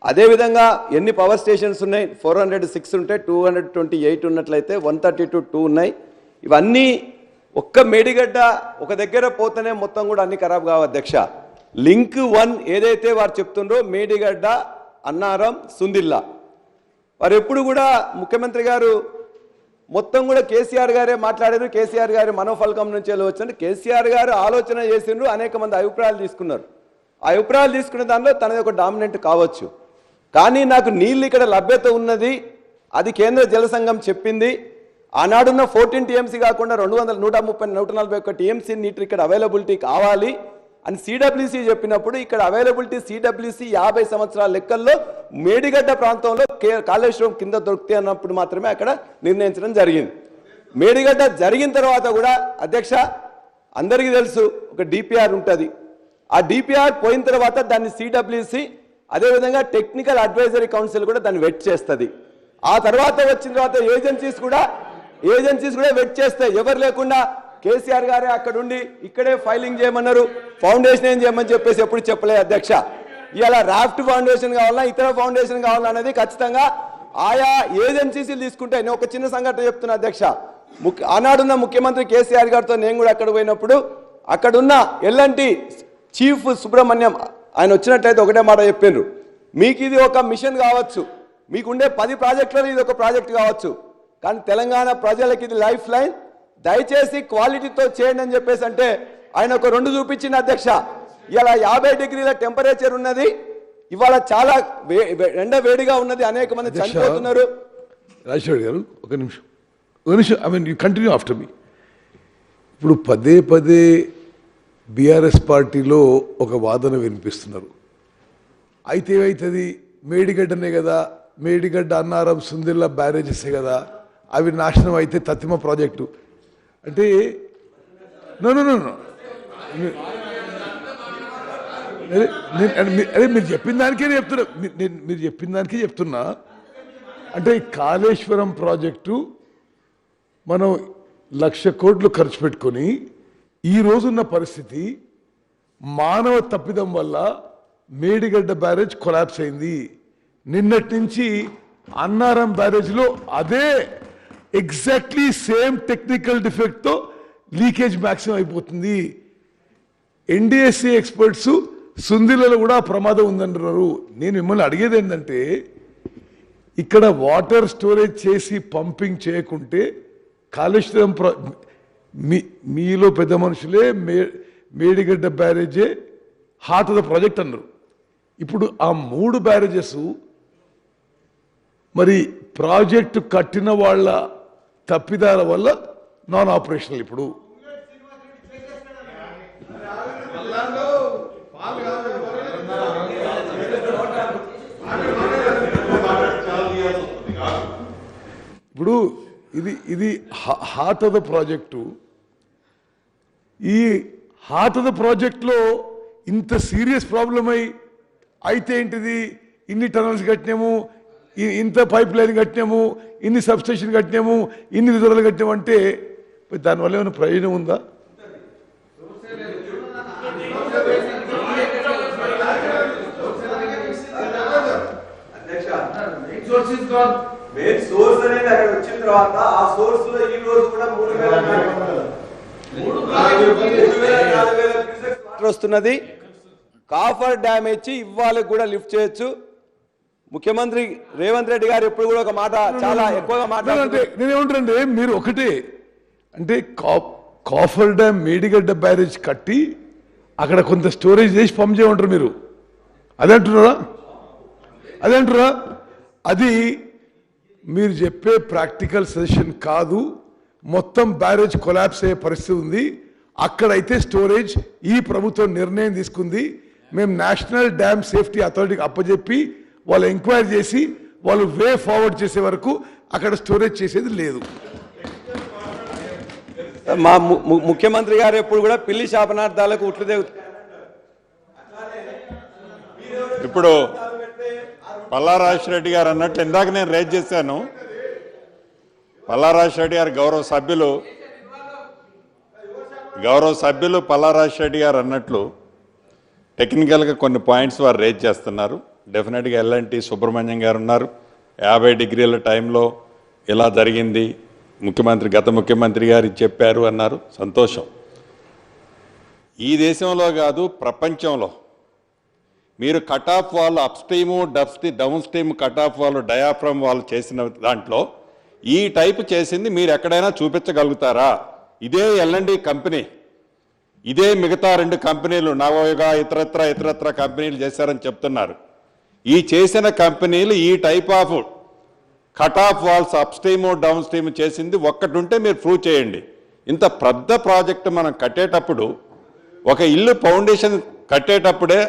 అదేవిధంగా ఎన్ని పవర్ స్టేషన్స్ ఉన్నాయి, 406 ఉంటే 228 ఉన్నట్లయితే 132 ఉన్నాయి. ఇవన్నీ ఒక్క మేడిగడ్డ ఒక దగ్గర పోతేనే మొత్తం కూడా అన్ని ఖరాబ్ కావు అధ్యక్ష. లింక్ 1 ఏదైతే వారు చెప్తుండ్రో మేడిగడ్డ, అన్నారం, సుందిల్లా, వారు ఎప్పుడు కూడా ముఖ్యమంత్రి గారు మొత్తం కూడా కేసీఆర్ గారే మాట్లాడారు, కేసీఆర్ గారి మనోఫలకం నుంచి వచ్చింది, కేసీఆర్ గారు ఆలోచన చేసిండ్రు, అనేక మంది అభిప్రాయాలు తీసుకున్నారు. ఆ అభిప్రాయాలు తీసుకునే దానిలో తనది ఒక డామినెంట్ కావచ్చు. కానీ నాకు నీళ్ళు ఇక్కడ లభ్యత ఉన్నది, అది కేంద్ర జల సంఘం చెప్పింది. ఆనాడున్న 14 టీఎంసీ కాకుండా 141 టీఎంసీ నీటి ఇక్కడ అవైలబిలిటీ కావాలి అని సిడబ్ల్యూసీ చెప్పినప్పుడు, ఇక్కడ అవైలబిలిటీ సిడబ్ల్యూసీ 50 సంవత్సరాల లెక్కల్లో మేడిగడ్డ ప్రాంతంలో కాళేశ్వరం కింద దొరికితే అన్నప్పుడు మాత్రమే అక్కడ నిర్ణయించడం జరిగింది. మేడిగడ్డ జరిగిన తర్వాత కూడా అధ్యక్ష అందరికీ తెలుసు ఒక డిపిఆర్ ఉంటుంది. ఆ డిపిఆర్ పోయిన తర్వాత దాన్ని సిడబ్ల్యూసీ అదేవిధంగా టెక్నికల్ అడ్వైజరీ కౌన్సిల్ కూడా దాన్ని వెట్ చేస్తుంది. ఆ తర్వాత వచ్చిన తర్వాత ఏజెన్సీస్ కూడా వెట్ చేస్తాయి. ఎవరు లేకుండా కేసీఆర్ గారే అక్కడుండి ఇక్కడే ఫైలింగ్ చేయమన్నారు, ఫౌండేషన్ ఏం చేయమని చెప్పేసి ఎప్పుడు చెప్పలేదు అధ్యక్ష. ఇలా రాఫ్ట్ ఫౌండేషన్ కావాలన్నా ఇతర ఫౌండేషన్ కావాలన్నా అనేది ఖచ్చితంగా ఆయా ఏజెన్సీస్ తీసుకుంటే. నేను ఒక చిన్న సంఘటన చెప్తున్నా అధ్యక్ష. ఆనాడున్న ముఖ్యమంత్రి కేసీఆర్ గారితో నేను కూడా అక్కడ పోయినప్పుడు అక్కడున్న ఎల్ఎన్టీ చీఫ్ సుబ్రహ్మణ్యం ఆయన వచ్చినట్లయితే ఒకటే మాట చెప్పిండ్రు, మీకు ఇది ఒక మిషన్ కావచ్చు, మీకుండే 10 ప్రాజెక్టులలో ఇది ఒక ప్రాజెక్ట్ కావచ్చు, కానీ తెలంగాణ ప్రజలకి ఇది లైఫ్ లైన్, దయచేసి క్వాలిటీతో చేయండి అని చెప్పేసి అంటే ఆయన ఒక 2 చూపించిన అధ్యక్ష. ఇలా 50 డిగ్రీల టెంపరేచర్ ఉన్నది, ఇవాళ చాలా ఎండ వేడిగా ఉన్నది, అనేక మంది చనిపోతున్నారు. రాజశేఖర్ గారు ఒక నిమిషం I mean you continue after me. ఇప్పుడు పదే బీఆర్ఎస్ పార్టీలో ఒక వాదన వినిపిస్తున్నారు. అయితే ఏమవుతుంది, మేడిగడ్డనే కదా, మేడిగడ్డ, అన్నారం, సుందిల్లా బ్యారేజెసే కదా, అవి నాశనం అయితే తత్తిమ ప్రాజెక్టు అంటే నో అదే మీరు చెప్పిన దానికే చెప్తున్నా. అంటే కాళేశ్వరం ప్రాజెక్టు మనం 1,00,000 కోట్లు ఖర్చు పెట్టుకొని ఈ రోజున్న పరిస్థితి మానవ తప్పిదం వల్ల మేడిగడ్డ బ్యారేజ్ కొలాప్స్ అయింది. నిన్నటి నుంచి అన్నారం బ్యారేజ్లో అదే ఎగ్జాక్ట్లీ సేమ్ టెక్నికల్ డిఫెక్ట్తో లీకేజ్ మ్యాక్సిమం అయిపోతుంది. ఎన్డీఎస్సీ ఎక్స్పర్ట్స్ సుందిలలో కూడా ప్రమాదం ఉందంటున్నారు. నేను మిమ్మల్ని అడిగేది ఏంటంటే, ఇక్కడ వాటర్ స్టోరేజ్ చేసి పంపింగ్ చేయకుంటే కాళేశ్వరం మీలో పెద్ద మనుషులే మేడిగడ్డ బ్యారేజే హార్ట్ ఆఫ్ ద ప్రాజెక్ట్ అన్నారు. ఇప్పుడు ఆ 3 బ్యారేజెస్ మరి ప్రాజెక్టు కట్టిన వాళ్ళ తప్పిదాల వల్ల నాన్ ఆపరేషనల్. ఇప్పుడు ఇప్పుడు ఇది హార్ట్ ఆఫ్ ద ప్రాజెక్టు. ఈ హార్ట్ ఆఫ్ ద ప్రాజెక్ట్లో ఇంత సీరియస్ ప్రాబ్లం అయితే ఏంటిది, ఇన్ని టనల్స్ కట్టినాము, ఇంత పైప్ లైన్ కట్టినాము, ఇన్ని సబ్స్టేషన్ కట్టినాము, ఇన్ని రిజర్వులు కట్టినాము అంటే దానివల్ల ఏమైనా ప్రయోజనం ఉందా? వస్తున్నది. కాఫర్ డ్యామేజ్ ఇవ్వాలి కూడా లిఫ్ట్ చేయొచ్చు. ముఖ్యమంత్రి రేవంత్ రెడ్డి గారు ఎప్పుడు కూడా ఒక మాట చాలా ఎక్కువగా మాట్లాడుతుంటే నేనేమంటానంటే, మీరు ఒకటే అంటే కాఫర్ డ్యామ్ మేడిగడ్డ బ్యారేజ్ కట్టి అక్కడ కొంత స్టోరేజ్ చేసి పంప్ చేయమంటారు మీరు. అదే అంటున్నారా? అది మీరు చెప్పే ప్రాక్టికల్ సజెషన్ కాదు. మొత్తం బ్యారేజ్ కొలాప్స్ అయ్యే పరిస్థితి ఉంది. అక్కడైతే స్టోరేజ్ ఈ ప్రభుత్వం నిర్ణయం తీసుకుంది. మేము నేషనల్ డ్యామ్ సేఫ్టీ అథారిటీకి అప్పచెప్పి వాళ్ళు ఎంక్వైరీ చేసి వాళ్ళు వే ఫార్వర్డ్ చేసే వరకు అక్కడ స్టోరేజ్ చేసేది లేదు. మా ముఖ్యమంత్రి గారు ఎప్పుడు కూడా పిల్లి శాపనార్థాలకు ఉట్లుదే. ఇప్పుడు పల్లారాజరెడ్డి గారు అన్నట్లు ఇందాక నేను రేజ్ చేశాను. పల్లారాజరెడ్డి గారు గౌరవ సభ్యులు పల్లారాజరెడ్డి గారు అన్నట్లు టెక్నికల్గా కొన్ని పాయింట్స్ వారు రేజ్ చేస్తున్నారు. డెఫినెట్గా ఎల్ఎన్టీ సుబ్రహ్మణ్యం గారు ఉన్నారు. 50 డిగ్రీల టైంలో ఇలా జరిగింది, గత ముఖ్యమంత్రి గారు చెప్పారు అన్నారు. సంతోషం. ఈ దేశంలో కాదు ప్రపంచంలో మీరు కట్ ఆఫ్ వాళ్ళు up stream down stream cut of వాళ్ళు డయాఫ్రమ్ వాళ్ళు చేసిన దాంట్లో ఈ టైపు చేసింది మీరు ఎక్కడైనా చూపించగలుగుతారా? ఇదే ఎల్ఎన్టీ కంపెనీ, ఇదే మిగతా 2 కంపెనీలు నవయుగ ఇతరత్ర కంపెనీలు చేశారని చెప్తున్నారు. ఈ చేసిన కంపెనీలు ఈ type of cut off walls up stream down stream చేసింది ఒక్కటి ఉంటే మీరు ప్రూవ్ చేయండి. ఇంత పెద్ద ప్రాజెక్టు మనం కట్టేటప్పుడు, ఒక ఇల్లు ఫౌండేషన్ కట్టేటప్పుడే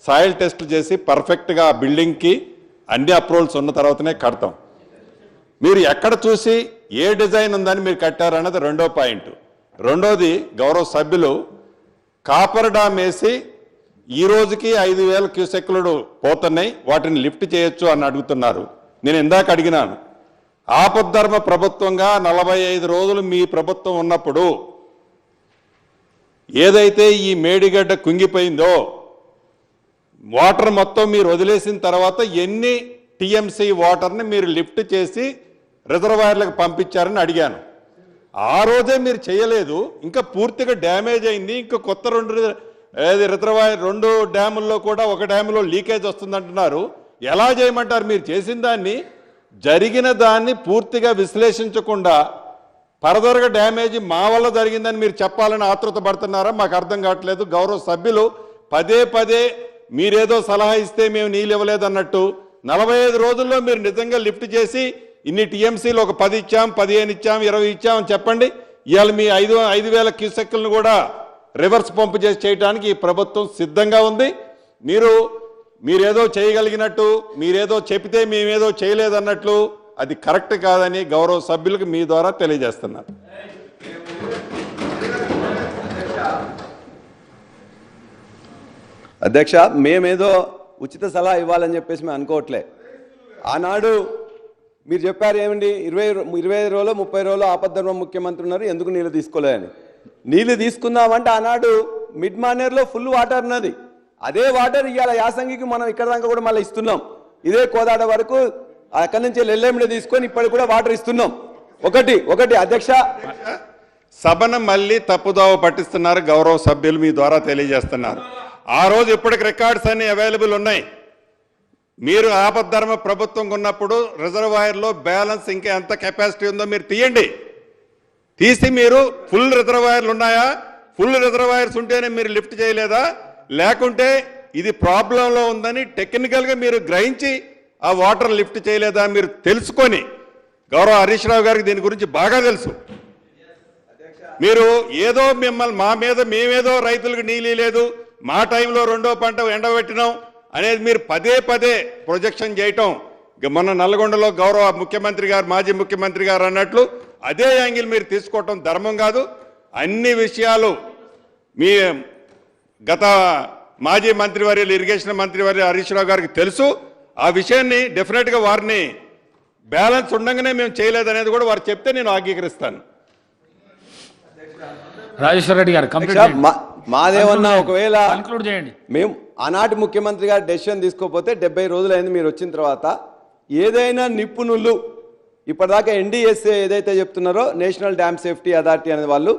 సాయిల్ టెస్ట్ చేసి పర్ఫెక్ట్గా ఆ బిల్డింగ్కి అన్ని అప్రూవల్స్ ఉన్న తర్వాతనే కడతాం. మీరు ఎక్కడ చూసి ఏ డిజైన్ ఉందని మీరు కట్టారన్నది రెండో పాయింట్. రెండోది, గౌరవ సభ్యులు కాపర్ డామ్ వేసి ఈ రోజుకి 5,000 క్యూసెక్లు పోతున్నాయి, వాటిని లిఫ్ట్ చేయొచ్చు అని అడుగుతున్నారు. నేను ఇందాక అడిగినాను, ఆపద్ధర్మ ప్రభుత్వంగా 45 రోజులు మీ ప్రభుత్వం ఉన్నప్పుడు ఏదైతే ఈ మేడిగడ్డ కుంగిపోయిందో వాటర్ మొత్తం మీరు వదిలేసిన తర్వాత ఎన్ని టీఎంసీ వాటర్ని మీరు లిఫ్ట్ చేసి రిజర్వాయర్లకు పంపించారని అడిగాను. ఆ రోజే మీరు చేయలేదు. ఇంకా పూర్తిగా డ్యామేజ్ అయింది. ఇంకా కొత్త 2 రిజర్వాయర్ 2 డ్యాముల్లో కూడా ఒక డ్యాములో లీకేజ్ వస్తుందంటున్నారు. ఎలా చేయమంటారు? మీరు చేసిన దాన్ని, జరిగిన దాన్ని పూర్తిగా విశ్లేషించకుండా ఫర్దర్గా డ్యామేజ్ మా వల్ల జరిగిందని మీరు చెప్పాలని ఆతృత పడుతున్నారా? మాకు అర్థం కావట్లేదు. గౌరవ సభ్యులు పదే మీరేదో సలహా ఇస్తే మేము నీళ్ళు ఇవ్వలేదన్నట్టు 45 రోజుల్లో మీరు నిజంగా లిఫ్ట్ చేసి ఇన్ని టీఎంసీలు ఒక 10 ఇచ్చాం, 15 ఇచ్చాం, 20 ఇచ్చామని చెప్పండి. ఇవాళ మీ 5,000 క్యూసెక్లను కూడా రివర్స్ పంపు చేసి చేయడానికి ఈ ప్రభుత్వం సిద్ధంగా ఉంది. మీరేదో చేయగలిగినట్టు, మీరేదో చెప్తే మేమేదో చేయలేదన్నట్లు అది కరెక్ట్ కాదని గౌరవ సభ్యులకు మీ ద్వారా తెలియజేస్తున్నారు. అధ్యక్ష, మేమేదో ఉచిత సలహా ఇవ్వాలని చెప్పేసి మేము అనుకోవట్లే. ఆనాడు మీరు చెప్పారు ఏమండి, 25 రోజులు 30 రోజులు ఆపద్ధర్మ ముఖ్యమంత్రి ఉన్నారు, ఎందుకు నీళ్ళు తీసుకోలేదని. నీళ్ళు తీసుకుందామంటే ఆనాడు మిడ్ మానేర్లో ఫుల్ వాటర్ ఉన్నది. అదే వాటర్ ఇవాళ యాసంగికి మనం ఇక్కడ దాకా కూడా మళ్ళీ ఇస్తున్నాం. ఇదే కోదాడ వరకు అక్కడి నుంచి ఎల్ఎండి తీసుకొని ఇప్పటికి కూడా వాటర్ ఇస్తున్నాం. ఒకటి అధ్యక్ష, సభను మళ్ళీ తప్పుదోవ పట్టిస్తున్నారు గౌరవ సభ్యులు మీ ద్వారా తెలియజేస్తున్నారు. ఆ రోజు ఇప్పటికి రికార్డ్స్ అన్ని అవైలబుల్ ఉన్నాయి. మీరు ఆపద్ధర్మ ప్రభుత్వం ఉన్నప్పుడు రిజర్వాయర్లో బ్యాలెన్స్ ఇంకా ఎంత కెపాసిటీ ఉందో మీరు తీయండి. తీసి మీరు ఫుల్ రిజర్వాయర్లు ఉన్నాయా, ఫుల్ రిజర్వాయర్స్ ఉంటేనే మీరు లిఫ్ట్ చేయలేదా, లేకుంటే ఇది ప్రాబ్లంలో ఉందని టెక్నికల్గా మీరు గ్రహించి ఆ వాటర్ లిఫ్ట్ చేయలేదా మీరు తెలుసుకొని, గౌరవ హరీష్ రావు గారికి దీని గురించి బాగా తెలుసు. మీరు ఏదో మిమ్మల్ని మా మీద మేమేదో రైతులకు నీళ్ళు లేదు, మా టైంలో రెండో పంట ఎండబెట్టినాం అనేది మీరు పదే పదే ప్రొజెక్షన్ చేయటం, మొన్న నల్గొండలో గౌరవ ముఖ్యమంత్రి గారు మాజీ ముఖ్యమంత్రి గారు అన్నట్లు అదే యాంగిల్ మీరు తీసుకోవటం ధర్మం కాదు. అన్ని విషయాలు మీ గత మాజీ మంత్రివర్యులు ఇరిగేషన్ మంత్రివర్యులు హరీష్ రావు గారికి తెలుసు. ఆ విషయాన్ని డెఫినెట్గా వారిని బ్యాలెన్స్ ఉండగానే మేము చేయలేదనేది కూడా వారు చెప్తే నేను అంగీకరిస్తాను. రాజేశ్వర రెడ్డి గారు మాదేమన్నా ఒకవేళ కన్క్లూడ్ చేయండి. మేము ఆనాటి ముఖ్యమంత్రి గారు డెసిషన్ తీసుకోకపోతే 70 రోజులైంది మీరు వచ్చిన తర్వాత. ఏదైనా నిపుణులు ఇప్పటిదాకా NDSA ఏదైతే చెప్తున్నారో నేషనల్ డ్యామ్ సేఫ్టీ అథారిటీ అనే వాళ్ళు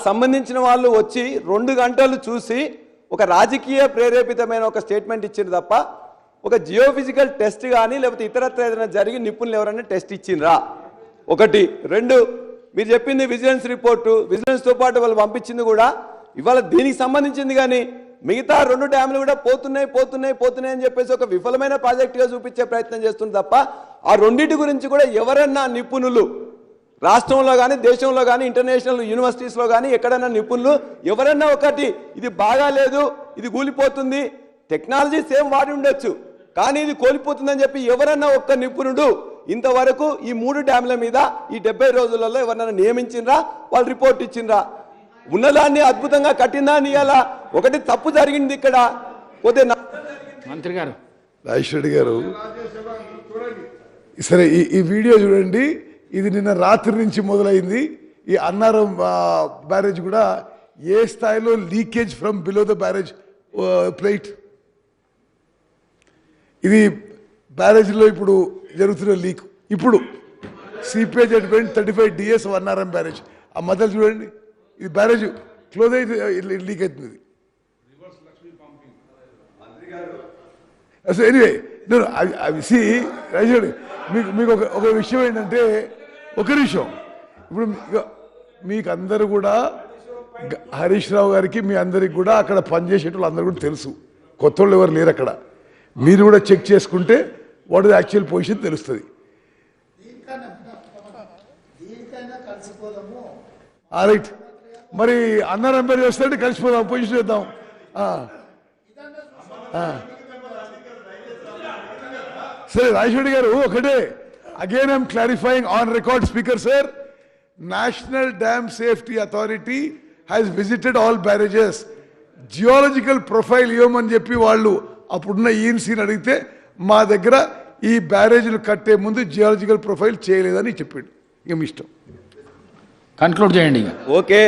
సంబంధించిన వాళ్ళు వచ్చి 2 గంటలు చూసి ఒక రాజకీయ ప్రేరేపితమైన ఒక స్టేట్మెంట్ ఇచ్చిండ్రు తప్ప ఒక జియోఫిజికల్ టెస్ట్ కానీ లేకపోతే ఇతరత్ర ఏదైనా జరిగి నిపుణులు ఎవరైనా టెస్ట్ ఇచ్చిండ్రా? ఒకటి. 2, మీరు చెప్పింది విజిలెన్స్ రిపోర్టు, విజిలెన్స్తో పాటు వాళ్ళు పంపించింది కూడా ఇవాళ దీనికి సంబంధించింది. కానీ మిగతా 2 డ్యాములు కూడా పోతున్నాయి అని చెప్పేసి ఒక విఫలమైన ప్రాజెక్టుగా చూపించే ప్రయత్నం చేస్తుంది తప్ప ఆ రెండింటి గురించి కూడా ఎవరన్నా నిపుణులు రాష్ట్రంలో కానీ దేశంలో కానీ ఇంటర్నేషనల్ యూనివర్సిటీస్లో కానీ ఎక్కడైనా నిపుణులు ఎవరన్నా ఒకటి ఇది బాగాలేదు, ఇది కూలిపోతుంది, టెక్నాలజీ సేమ్ వాడి ఉండొచ్చు కానీ ఇది కోల్పోతుందని చెప్పి ఎవరన్నా ఒక్క నిపుణుడు ఇంతవరకు ఈ 3 డ్యాముల మీద ఈ 70 రోజులలో ఎవరన్నా నియమించిండ్రా? వాళ్ళు రిపోర్ట్ ఇచ్చిండ్రా? ఉన్నదాన్ని అద్భుతంగా కట్టిందాన్ని ఇవాళ ఒకటి తప్పు జరిగింది ఇక్కడ పోతే మంత్రి గారు రాజేష్ రెడ్డి గారు సరే ఈ వీడియో చూడండి. ఇది నిన్న రాత్రి నుంచి మొదలైంది. ఈ అన్నారం బ్యారేజ్ కూడా ఏ స్థాయిలో leakage from below the barrage plate. ఇది బ్యారేజ్లో ఇప్పుడు జరుగుతున్న లీక్. ఇప్పుడు seepage at 35 DS Annaram barrage ఆ మధ్యలో చూడండి. ఇది బ్యారేజ్ క్లోజ్ అయితే లీక్ అవుతుంది. అసలు ఎనీవే సి రాజేష్ మీకు ఒక విషయం ఏంటంటే ఒక నిమిషం. ఇప్పుడు మీకు అందరూ కూడా హరీష్ రావు గారికి మీ అందరికి కూడా అక్కడ పనిచేసేటోళ్ళు అందరూ కూడా తెలుసు. కొత్త వాళ్ళు ఎవరు లేరు అక్కడ. మీరు కూడా చెక్ చేసుకుంటే వాట్ ఇస్ యాక్చువల్ పొజిషన్ తెలుస్తుంది. రైట్. మరి అన్నారం పేరు వస్తే కలిసిపోదాం, పొజిషన్ చేద్దాం. సరే రాజేశ్వరి గారు ఒకటే again I'm clarifying on record speaker sir, national dam safety authority has visited all barrages. Geological profile ఇవ్వమని చెప్పి వాళ్ళు అప్పుడున్న ఈఎన్సీని అడిగితే మా దగ్గర ఈ బ్యారేజ్లు కట్టే ముందు జియాలజికల్ ప్రొఫైల్ చేయలేదని చెప్పాడు. ఇక మీ ఇష్టం. కన్క్లూడ్ చేయండి. Okay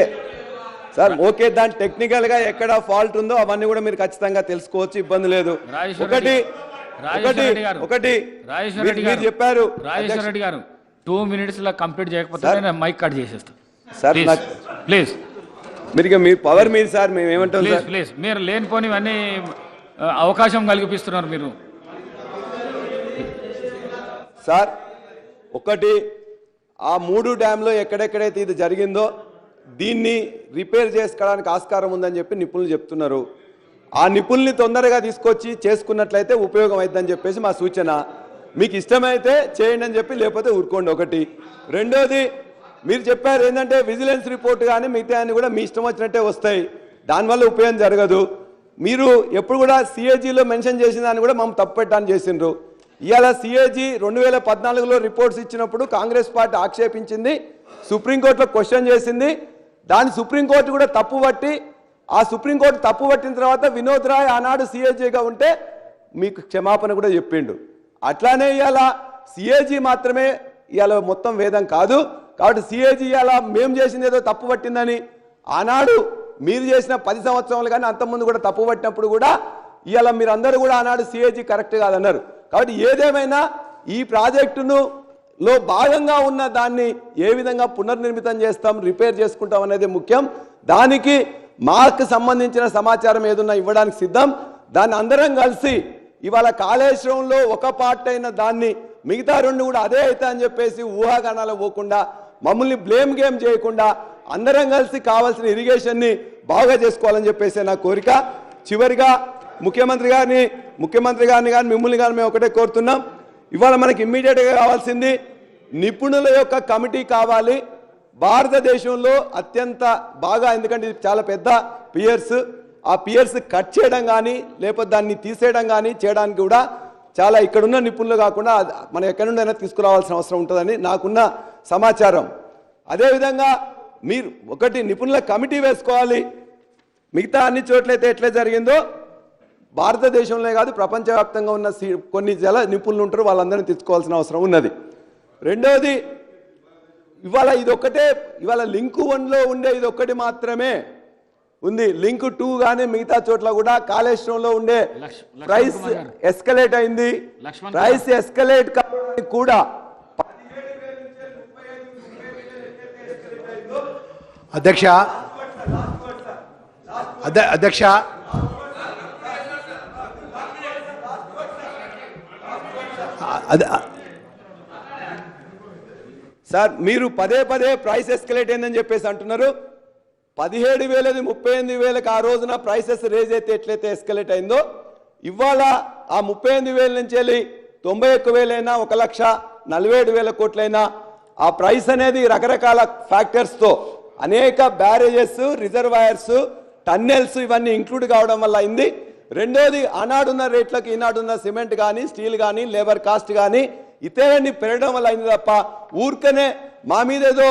sir, okay. దాని టెక్నికల్గా ఎక్కడ ఫాల్ట్ ఉందో అవన్నీ కూడా మీరు ఖచ్చితంగా తెలుసుకోవచ్చు, ఇబ్బంది లేదు. మీరు చెప్పారు రాజేశ్వర రెడ్డి గారు 2 minutes కంప్లీట్ చేయకపోతే మైక్ కట్ చేసేస్తాం సార్. ప్లీజ్ మీరు మీ పవర్ మీరు సార్, మేము ఏమంటాం సార్? ప్లీజ్ మీరు లేనిపోనివన్నీ అవకాశం కల్పిస్తున్నారు మీరు సార్. ఒకటి, ఆ 3 డ్యామ్లో ఎక్కడెక్కడైతే ఇది జరిగిందో దీన్ని రిపేర్ చేసుకోవడానికి ఆస్కారం ఉందని చెప్పి నిపుణులు చెప్తున్నారు. ఆ నిపుణుల్ని తొందరగా తీసుకొచ్చి చేసుకున్నట్లయితే ఉపయోగం అవుతుందని చెప్పేసి మా సూచన. మీకు ఇష్టమైతే చేయండి అని చెప్పి, లేకపోతే ఊరుకోండి. ఒకటి. రెండోది, మీరు చెప్పారు ఏంటంటే విజిలెన్స్ రిపోర్ట్ కానీ మిగతా అన్ని కూడా మీ ఇష్టం వచ్చినట్టే వస్తాయి, దానివల్ల ఉపయోగం జరగదు. మీరు ఎప్పుడు కూడా CAGలో మెన్షన్ చేసిన దాన్ని కూడా మనం తప్పు పెట్టాలని చేసిండ్రు. ఇవాళ CAG 2014లో రిపోర్ట్స్ ఇచ్చినప్పుడు కాంగ్రెస్ పార్టీ ఆక్షేపించింది, సుప్రీంకోర్టులో క్వశ్చన్ చేసింది. దాన్ని సుప్రీంకోర్టు కూడా తప్పు పట్టి, ఆ సుప్రీంకోర్టు తప్పు పట్టిన తర్వాత వినోద్ రాయ్ ఆనాడు CAGగా ఉంటే మీకు క్షమాపణ కూడా చెప్పిండు. అట్లానే ఇవాళ CAG మాత్రమే ఇవాళ మొత్తం వేదం కాదు. కాబట్టి CAG ఇవాళ మేము చేసింది ఏదో తప్పు పట్టిందని, ఆనాడు మీరు చేసిన 10 సంవత్సరాలు కానీ అంతకుముందు కూడా తప్పు పట్టినప్పుడు కూడా ఇవాళ మీరు అందరూ కూడా ఆనాడు CAG కరెక్ట్ కాదన్నారు. కాబట్టి ఏదేమైనా ఈ ప్రాజెక్టును లో భాగంగా ఉన్న దాన్ని ఏ విధంగా పునర్నిర్మితం చేస్తాం, రిపేర్ చేసుకుంటాం అనేది ముఖ్యం. దానికి మాకు సంబంధించిన సమాచారం ఏదన్నా ఇవ్వడానికి సిద్ధం. దాన్ని అందరం కలిసి ఇవాళ కాళేశ్వరంలో ఒక పార్ట్ అయిన దాన్ని మిగతా రెండు కూడా అదే అవుతా అని చెప్పేసి ఊహాగానాలు పోకుండా మమ్మల్ని బ్లేమ్ గేమ్ చేయకుండా అందరం కలిసి కావాల్సిన ఇరిగేషన్ని బాగా చేసుకోవాలని చెప్పేసి నా కోరిక. చివరిగా ముఖ్యమంత్రి గారిని కానీ మిమ్మల్ని కానీ మేము ఒకటే కోరుతున్నాం. ఇవాళ మనకి ఇమ్మీడియట్గా కావాల్సింది నిపుణుల యొక్క కమిటీ కావాలి. భారతదేశంలో అత్యంత బాగా, ఎందుకంటే ఇది చాలా పెద్ద పియర్స్, ఆ పియర్స్ కట్ చేయడం కానీ లేకపోతే దాన్ని తీసేయడం కానీ చేయడానికి కూడా చాలా ఇక్కడున్న నిపుణులు కాకుండా మనం ఎక్కడి నుండైనా తీసుకురావాల్సిన అవసరం ఉంటుందని నాకున్న సమాచారం. అదేవిధంగా మీరు ఒకటి నిపుణుల కమిటీ వేసుకోవాలి. మిగతా అన్ని చోట్లయితే ఎట్లా జరిగిందో భారతదేశంలో కాదు ప్రపంచవ్యాప్తంగా ఉన్న కొన్ని జల నిపుణులు ఉంటారు, వాళ్ళందరినీ తెచ్చుకోవాల్సిన అవసరం ఉన్నది. రెండవది, ఇవాళ ఇదొక్కటే, ఇవాళ లింక్ 1లో ఉండే ఇదొక్కటి మాత్రమే ఉంది. లింక్ 2 కానీ మిగతా చోట్ల కూడా కాళేశ్వరంలో ఉండే ప్రైస్ ఎస్కలేట్ అయింది. ప్రైస్ ఎస్కలేట్ కావడానికి కూడా అధ్యక్ష సార్ మీరు పదే ప్రైస్ ఎస్కలేట్ అయిందని చెప్పేసి అంటున్నారు. 17,000ది 38,000కి ఆ రోజున ప్రైసెస్ రేజ్ అయితే ఎట్లయితే ఎస్కలేట్ అయిందో ఇవాళ ఆ 38,000 నుంచి వెళ్ళి 91,000 అయినా 1,47,000 కోట్లైనా ఆ ప్రైస్ అనేది రకరకాల ఫ్యాక్టర్స్తో అనేక బ్యారేజెస్, రిజర్వాయర్స్, టన్నెల్స్ ఇవన్నీ ఇంక్లూడ్ కావడం వల్ల అయింది. రెండోది, ఆనాడున్న రేట్లకు ఈనాడున్న సిమెంట్ కానీ స్టీల్ కానీ లేబర్ కాస్ట్ కానీ ఇతరన్ని పెరగడం వల్ల అయింది తప్ప ఊరికనే మా మీద ఏదో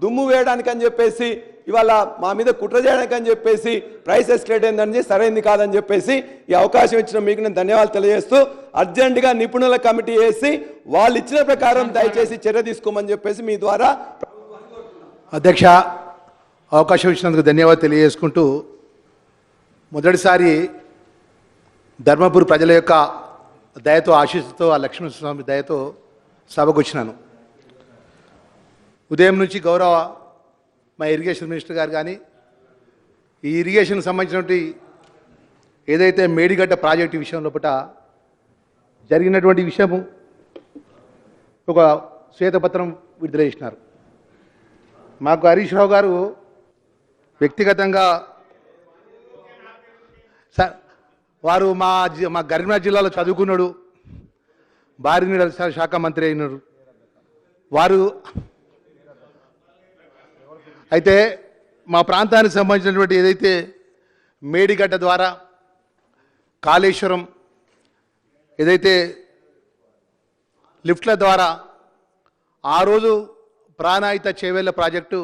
దుమ్ము వేయడానికి అని చెప్పేసి ఇవాళ మా మీద కుట్ర చేయడానికి అని చెప్పేసి ప్రైస్ ఎస్కలేట్ అయిందని సరైంది కాదని చెప్పేసి ఈ అవకాశం ఇచ్చిన మీకు నేను ధన్యవాదాలు తెలియజేస్తూ అర్జెంటుగా నిపుణుల కమిటీ వేసి వాళ్ళు ఇచ్చిన ప్రకారం దయచేసి చర్య తీసుకోమని చెప్పేసి మీ ద్వారా. అధ్యక్ష, అవకాశం ఇచ్చినందుకు ధన్యవాదాలు తెలియజేసుకుంటూ మొదటిసారి ధర్మపురి ప్రజల యొక్క దయతో ఆశీస్సుతో ఆ లక్ష్మణస్వామి దయతో సభకు వచ్చినాను. ఉదయం నుంచి గౌరవ మా ఇరిగేషన్ మినిస్టర్ గారు కానీ ఈ ఇరిగేషన్కి సంబంధించినటువంటి ఏదైతే మేడిగడ్డ ప్రాజెక్టు విషయం లోపల జరిగినటువంటి విషయము ఒక శ్వేతపత్రం విడుదల చేసినారు. మాకు హరీష్ రావు గారు వ్యక్తిగతంగా వారు మా కరీంనగర్ జిల్లాలో చదువుకున్నాడు, భారీ శాఖ మంత్రి అయినారు వారు. అయితే మా ప్రాంతానికి సంబంధించినటువంటి ఏదైతే మేడిగడ్డ ద్వారా కాళేశ్వరం ఏదైతే లిఫ్ట్ల ద్వారా ఆ రోజు Pranahita Chevella project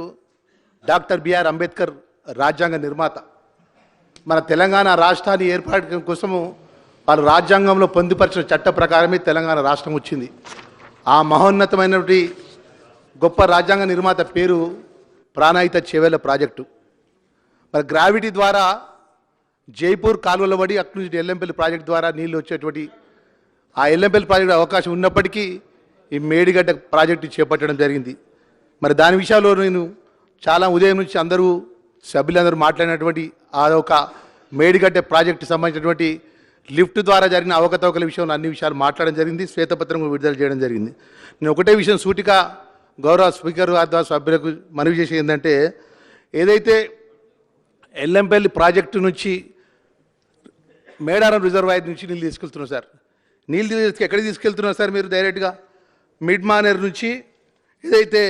doctor BR Ambedkar రాజ్యాంగ నిర్మాత మన తెలంగాణ రాష్ట్రాన్ని ఏర్పాటు కోసము వాళ్ళు రాజ్యాంగంలో పొందుపరిచిన చట్ట ప్రకారమే తెలంగాణ రాష్ట్రం వచ్చింది. ఆ మహోన్నతమైనటువంటి గొప్ప రాజ్యాంగ నిర్మాత పేరు ప్రాణాయిత చేవేళ్ల ప్రాజెక్టు. మరి గ్రావిటీ ద్వారా జైపూర్ కాలువల పడి అక్కడి నుంచి ఎల్లంపల్లి ప్రాజెక్టు ద్వారా నీళ్ళు వచ్చేటువంటి ఆ ఎల్లంపల్లి ప్రాజెక్టు అవకాశం ఉన్నప్పటికీ ఈ మేడిగడ్డ ప్రాజెక్టు చేపట్టడం జరిగింది. మరి దాని విషయాల్లో నేను చాలా ఉదయం నుంచి అందరూ సభ్యులందరూ మాట్లాడినటువంటి ఆ ఒక మేడిగడ్డ ప్రాజెక్టు సంబంధించినటువంటి లిఫ్ట్ ద్వారా జరిగిన అవకతవకల విషయంలో అన్ని విషయాలు మాట్లాడడం జరిగింది, శ్వేతపత్రం విడుదల చేయడం జరిగింది. నేను ఒకటే విషయం సూటిగా గౌరవ స్పీకర్ గారి సభ్యులకు మనవి చేసి ఏంటంటే ఏదైతే ఎల్లంపల్లి ప్రాజెక్టు నుంచి మేడారం రిజర్వాయర్ నుంచి నీళ్ళు తీసుకెళ్తున్నారు సార్, నీళ్ళు ఎక్కడికి తీసుకెళ్తున్నారు సార్ మీరు డైరెక్ట్గా మిడ్ మానేర్ నుంచి ఏదైతే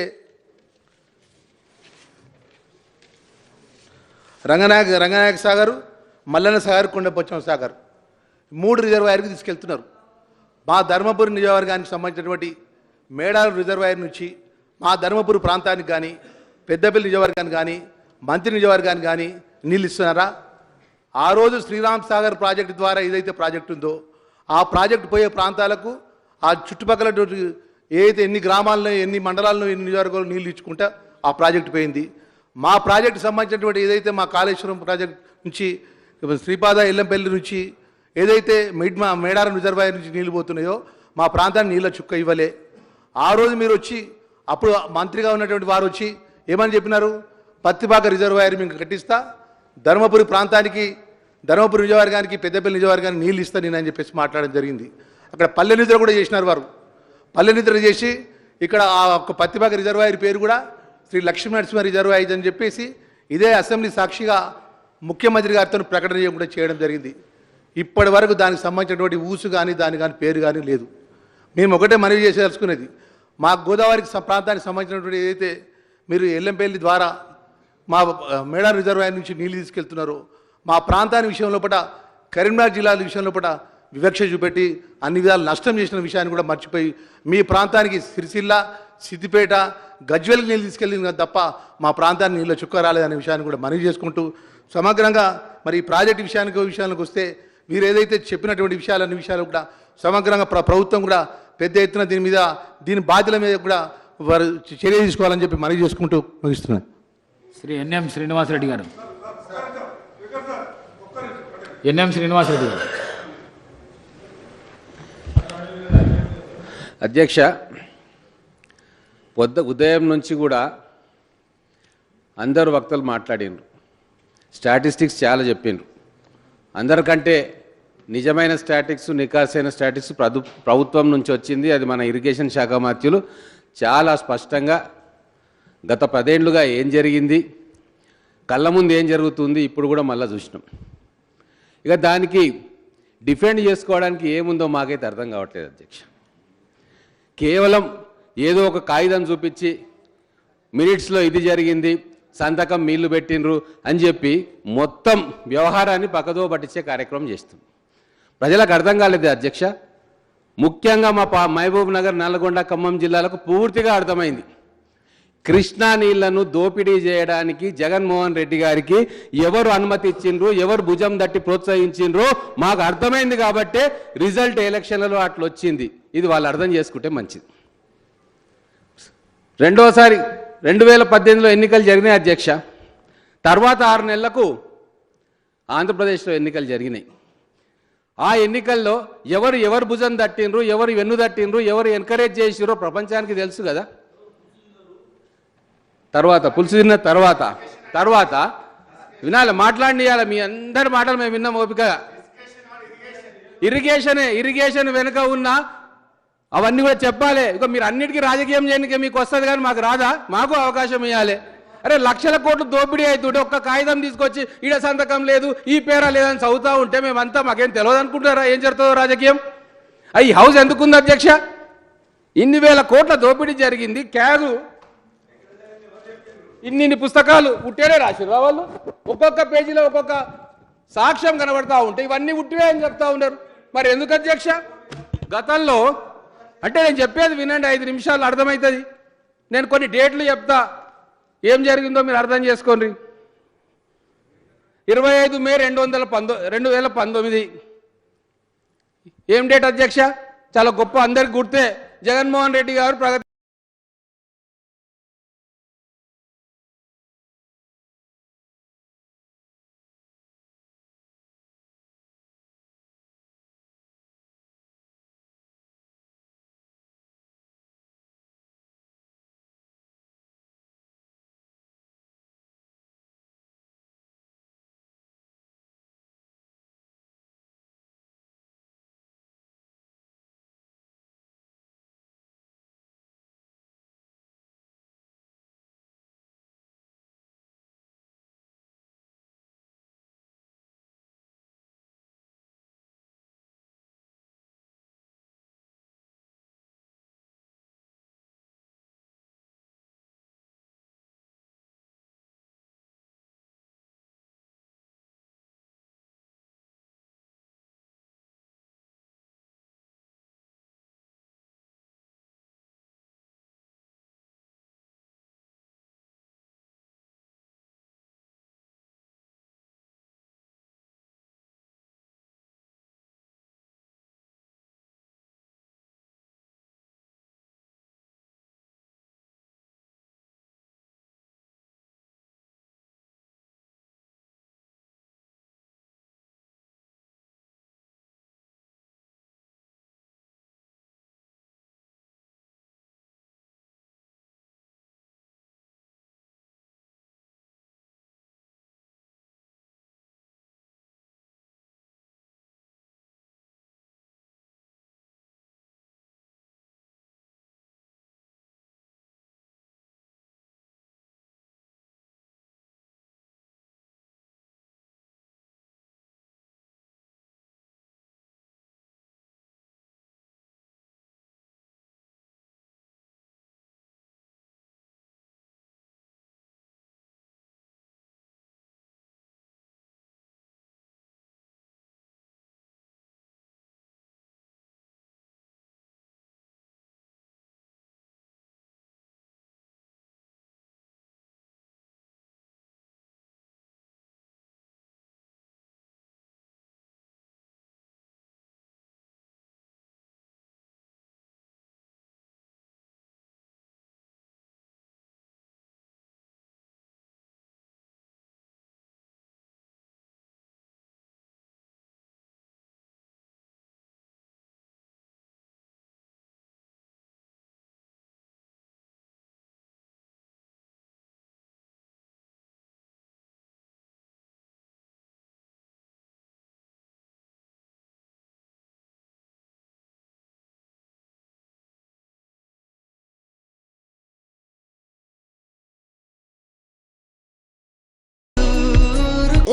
రంగనాయక సాగర్, మల్లన్న సాగర్, కొండపోచమ్మ సాగర్ 3 రిజర్వాయర్కి తీసుకెళ్తున్నారు. మా ధర్మపురి నియోజకవర్గానికి సంబంధించినటువంటి మేడారం రిజర్వాయర్ నుంచి మా ధర్మపురి ప్రాంతానికి కానీ పెద్దపల్లి నియోజకవర్గానికి కానీ మంత్రి నియోజకవర్గానికి కానీ నీళ్ళు ఇస్తున్నారా? ఆ రోజు శ్రీరామ్ సాగర్ ప్రాజెక్టు ద్వారా ఏదైతే ప్రాజెక్టు ఉందో ఆ ప్రాజెక్టు పోయే ప్రాంతాలకు ఆ చుట్టుపక్కల ఏదైతే ఎన్ని గ్రామాల్లో ఎన్ని మండలాల్లో ఎన్ని నియోజకవర్గాలు నీళ్ళు ఇచ్చుకుంటా ఆ ప్రాజెక్టు పోయింది. మా ప్రాజెక్టు సంబంధించినటువంటి ఏదైతే మా కాళేశ్వరం ప్రాజెక్ట్ నుంచి శ్రీపాద ఎల్లంపల్లి నుంచి ఏదైతే మేడారం రిజర్వాయర్ నుంచి నీళ్ళు పోతున్నాయో మా ప్రాంతానికి నీళ్ళ చుక్క ఇవ్వలే. ఆ రోజు మీరు వచ్చి అప్పుడు మంత్రిగా ఉన్నటువంటి వారు వచ్చి ఏమని చెప్పినారు? పత్తిపాక రిజర్వాయర్ మీకు కట్టిస్తా, ధర్మపురి ప్రాంతానికి, ధర్మపురి నియోజకవర్గానికి, పెద్దపల్లి నియోజకవర్గానికి నీళ్ళు ఇస్తా నేను అని చెప్పేసి మాట్లాడడం జరిగింది. అక్కడ పల్లె నిద్ర కూడా చేసినారు వారు. పల్లె నిద్ర చేసి ఇక్కడ ఆ ఒక్క పత్తిపాక రిజర్వాయర్ పేరు కూడా శ్రీ లక్ష్మీనరసింహ రిజర్వాయర్ అని చెప్పేసి ఇదే అసెంబ్లీ సాక్షిగా ముఖ్యమంత్రి గారితో ప్రకటన కూడా చేయడం జరిగింది. ఇప్పటి వరకు దానికి సంబంధించినటువంటి ఊసు కానీ దాని కానీ పేరు కానీ లేదు. మేము ఒకటే మనవి చేసేదలుచుకునేది, మా గోదావరికి ప్రాంతానికి సంబంధించినటువంటి ఏదైతే మీరు ఎల్లంపల్లి ద్వారా మా మేడార్ రిజర్వాయర్ నుంచి నీళ్ళు తీసుకెళ్తున్నారో, మా ప్రాంతాన్ని విషయంలో పట కరీంనగర్ జిల్లాల విషయంలో పట వివక్ష చూపెట్టి అన్ని విధాలు నష్టం చేసిన విషయాన్ని కూడా మర్చిపోయి మీ ప్రాంతానికి సిరిసిల్ల, సిద్దిపేట, గజ్వేల్కి నీళ్ళు తీసుకెళ్ళింది తప్ప మా ప్రాంతానికి నీళ్ళు చుక్క రాలేదనే విషయాన్ని కూడా మనవి చేసుకుంటూ సమగ్రంగా మరి ఈ ప్రాజెక్టు విషయానికి వస్తే మీరు ఏదైతే చెప్పినటువంటి విషయాలన్నీ విషయాలు కూడా సమగ్రంగా ప్రభుత్వం కూడా పెద్ద ఎత్తున దీని బాధ్యతల మీద కూడా వారు చర్య తీసుకోవాలని చెప్పి మనవి చేసుకుంటూ ముగిస్తున్నాను. శ్రీ ఎన్ఎం శ్రీనివాసరెడ్డి గారు. ఎన్ఎం శ్రీనివాసరెడ్డి గారు. అధ్యక్ష, ఉదయం నుంచి కూడా అందరు వక్తలు మాట్లాడినారు, స్టాటిస్టిక్స్ చాలా చెప్పిండ్రు. అందరికంటే నిజమైన స్టాటిక్స్, నికాసైన స్టాటిక్స్ ప్రభుత్వం నుంచి వచ్చింది. అది మన ఇరిగేషన్ శాఖ మంత్రులు చాలా స్పష్టంగా గత 10 ఏళ్లుగా ఏం జరిగింది, కళ్ళ ముందు ఏం జరుగుతుంది ఇప్పుడు కూడా మళ్ళీ చూసినాం. ఇక దానికి డిఫెండ్ చేసుకోవడానికి ఏముందో మాకైతే అర్థం కావట్లేదు అధ్యక్ష. కేవలం ఏదో ఒక కాగితం చూపించి మినిట్స్లో ఇది జరిగింది, సంతకం మీళ్ళు పెట్టినరు అని చెప్పి మొత్తం వ్యవహారాన్ని పక్కదో పట్టించే కార్యక్రమం చేస్తుంది. ప్రజలకు అర్థం కాలేదు అధ్యక్ష. ముఖ్యంగా మా మహబూబ్ నగర్, నల్గొండ, ఖమ్మం జిల్లాలకు పూర్తిగా అర్థమైంది. కృష్ణా నీళ్లను దోపిడీ చేయడానికి జగన్మోహన్ రెడ్డి గారికి ఎవరు అనుమతి ఇచ్చిండ్రు, ఎవరు భుజం తట్టి ప్రోత్సహించిండ్రో మాకు అర్థమైంది. కాబట్టే రిజల్ట్ ఎలక్షన్లలో అట్లా వచ్చింది. ఇది వాళ్ళు అర్థం చేసుకుంటే మంచిది. రెండోసారి 2018లో ఎన్నికలు జరిగినాయి అధ్యక్ష. తర్వాత 6 నెలలకు ఆంధ్రప్రదేశ్లో ఎన్నికలు జరిగినాయి. ఆ ఎన్నికల్లో ఎవరు భుజం తట్టిండ్రు, ఎవరు వెన్ను తట్టిండ్రు, ఎవరు ఎంకరేజ్ చేసిరో ప్రపంచానికి తెలుసు కదా. తర్వాత పులుసు తిన్న తర్వాత వినాలి, మాట్లాడియాలి. మీ అందరి మాటలు మేము విన్నాం ఓపికగా. ఇరిగేషన్ వెనుక ఉన్న అవన్నీ కూడా చెప్పాలి. ఇక మీరు అన్నిటికీ రాజకీయం చేయడానికి మీకు వస్తుంది కానీ మాకు రాదా? మాకు అవకాశం ఇవ్వాలి. అరే లక్షల కోట్లు దోపిడీ అవుతుంటే ఒక్క కాగితం తీసుకొచ్చి ఈడ సంతకం లేదు, ఈ పేరా లేదని చదువుతూ ఉంటే మేమంతా మాకేం తెలియదు అనుకుంటారా ఏం జరుగుతుందో రాజకీయం? ఈ హౌస్ ఎందుకుంది అధ్యక్ష? ఇన్ని వేల కోట్ల దోపిడీ జరిగింది. క్యాగు ఇన్ని పుస్తకాలు ఉట్టేనే రాసిర్రా వాళ్ళు. ఒక్కొక్క పేజీలో ఒక్కొక్క సాక్ష్యం కనబడతా ఉంటే ఇవన్నీ ఉట్టివే అని చెప్తా ఉన్నారు. మరి ఎందుకు అధ్యక్ష? గతంలో అంటే నేను చెప్పేది వినండి, 5 నిమిషాలు అర్థమవుతుంది. నేను కొన్ని డేట్లు చెప్తా, ఏం జరిగిందో మీరు అర్థం చేసుకోండి. 25 మే 2019 ఏం డేట్ అధ్యక్ష? చాలా గొప్ప, అందరికి గుర్తే. జగన్మోహన్ రెడ్డి గారు ప్రగతి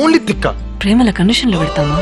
ఓన్లీ తిక్క. ప్రేమల కండిషన్లు పెడతామా?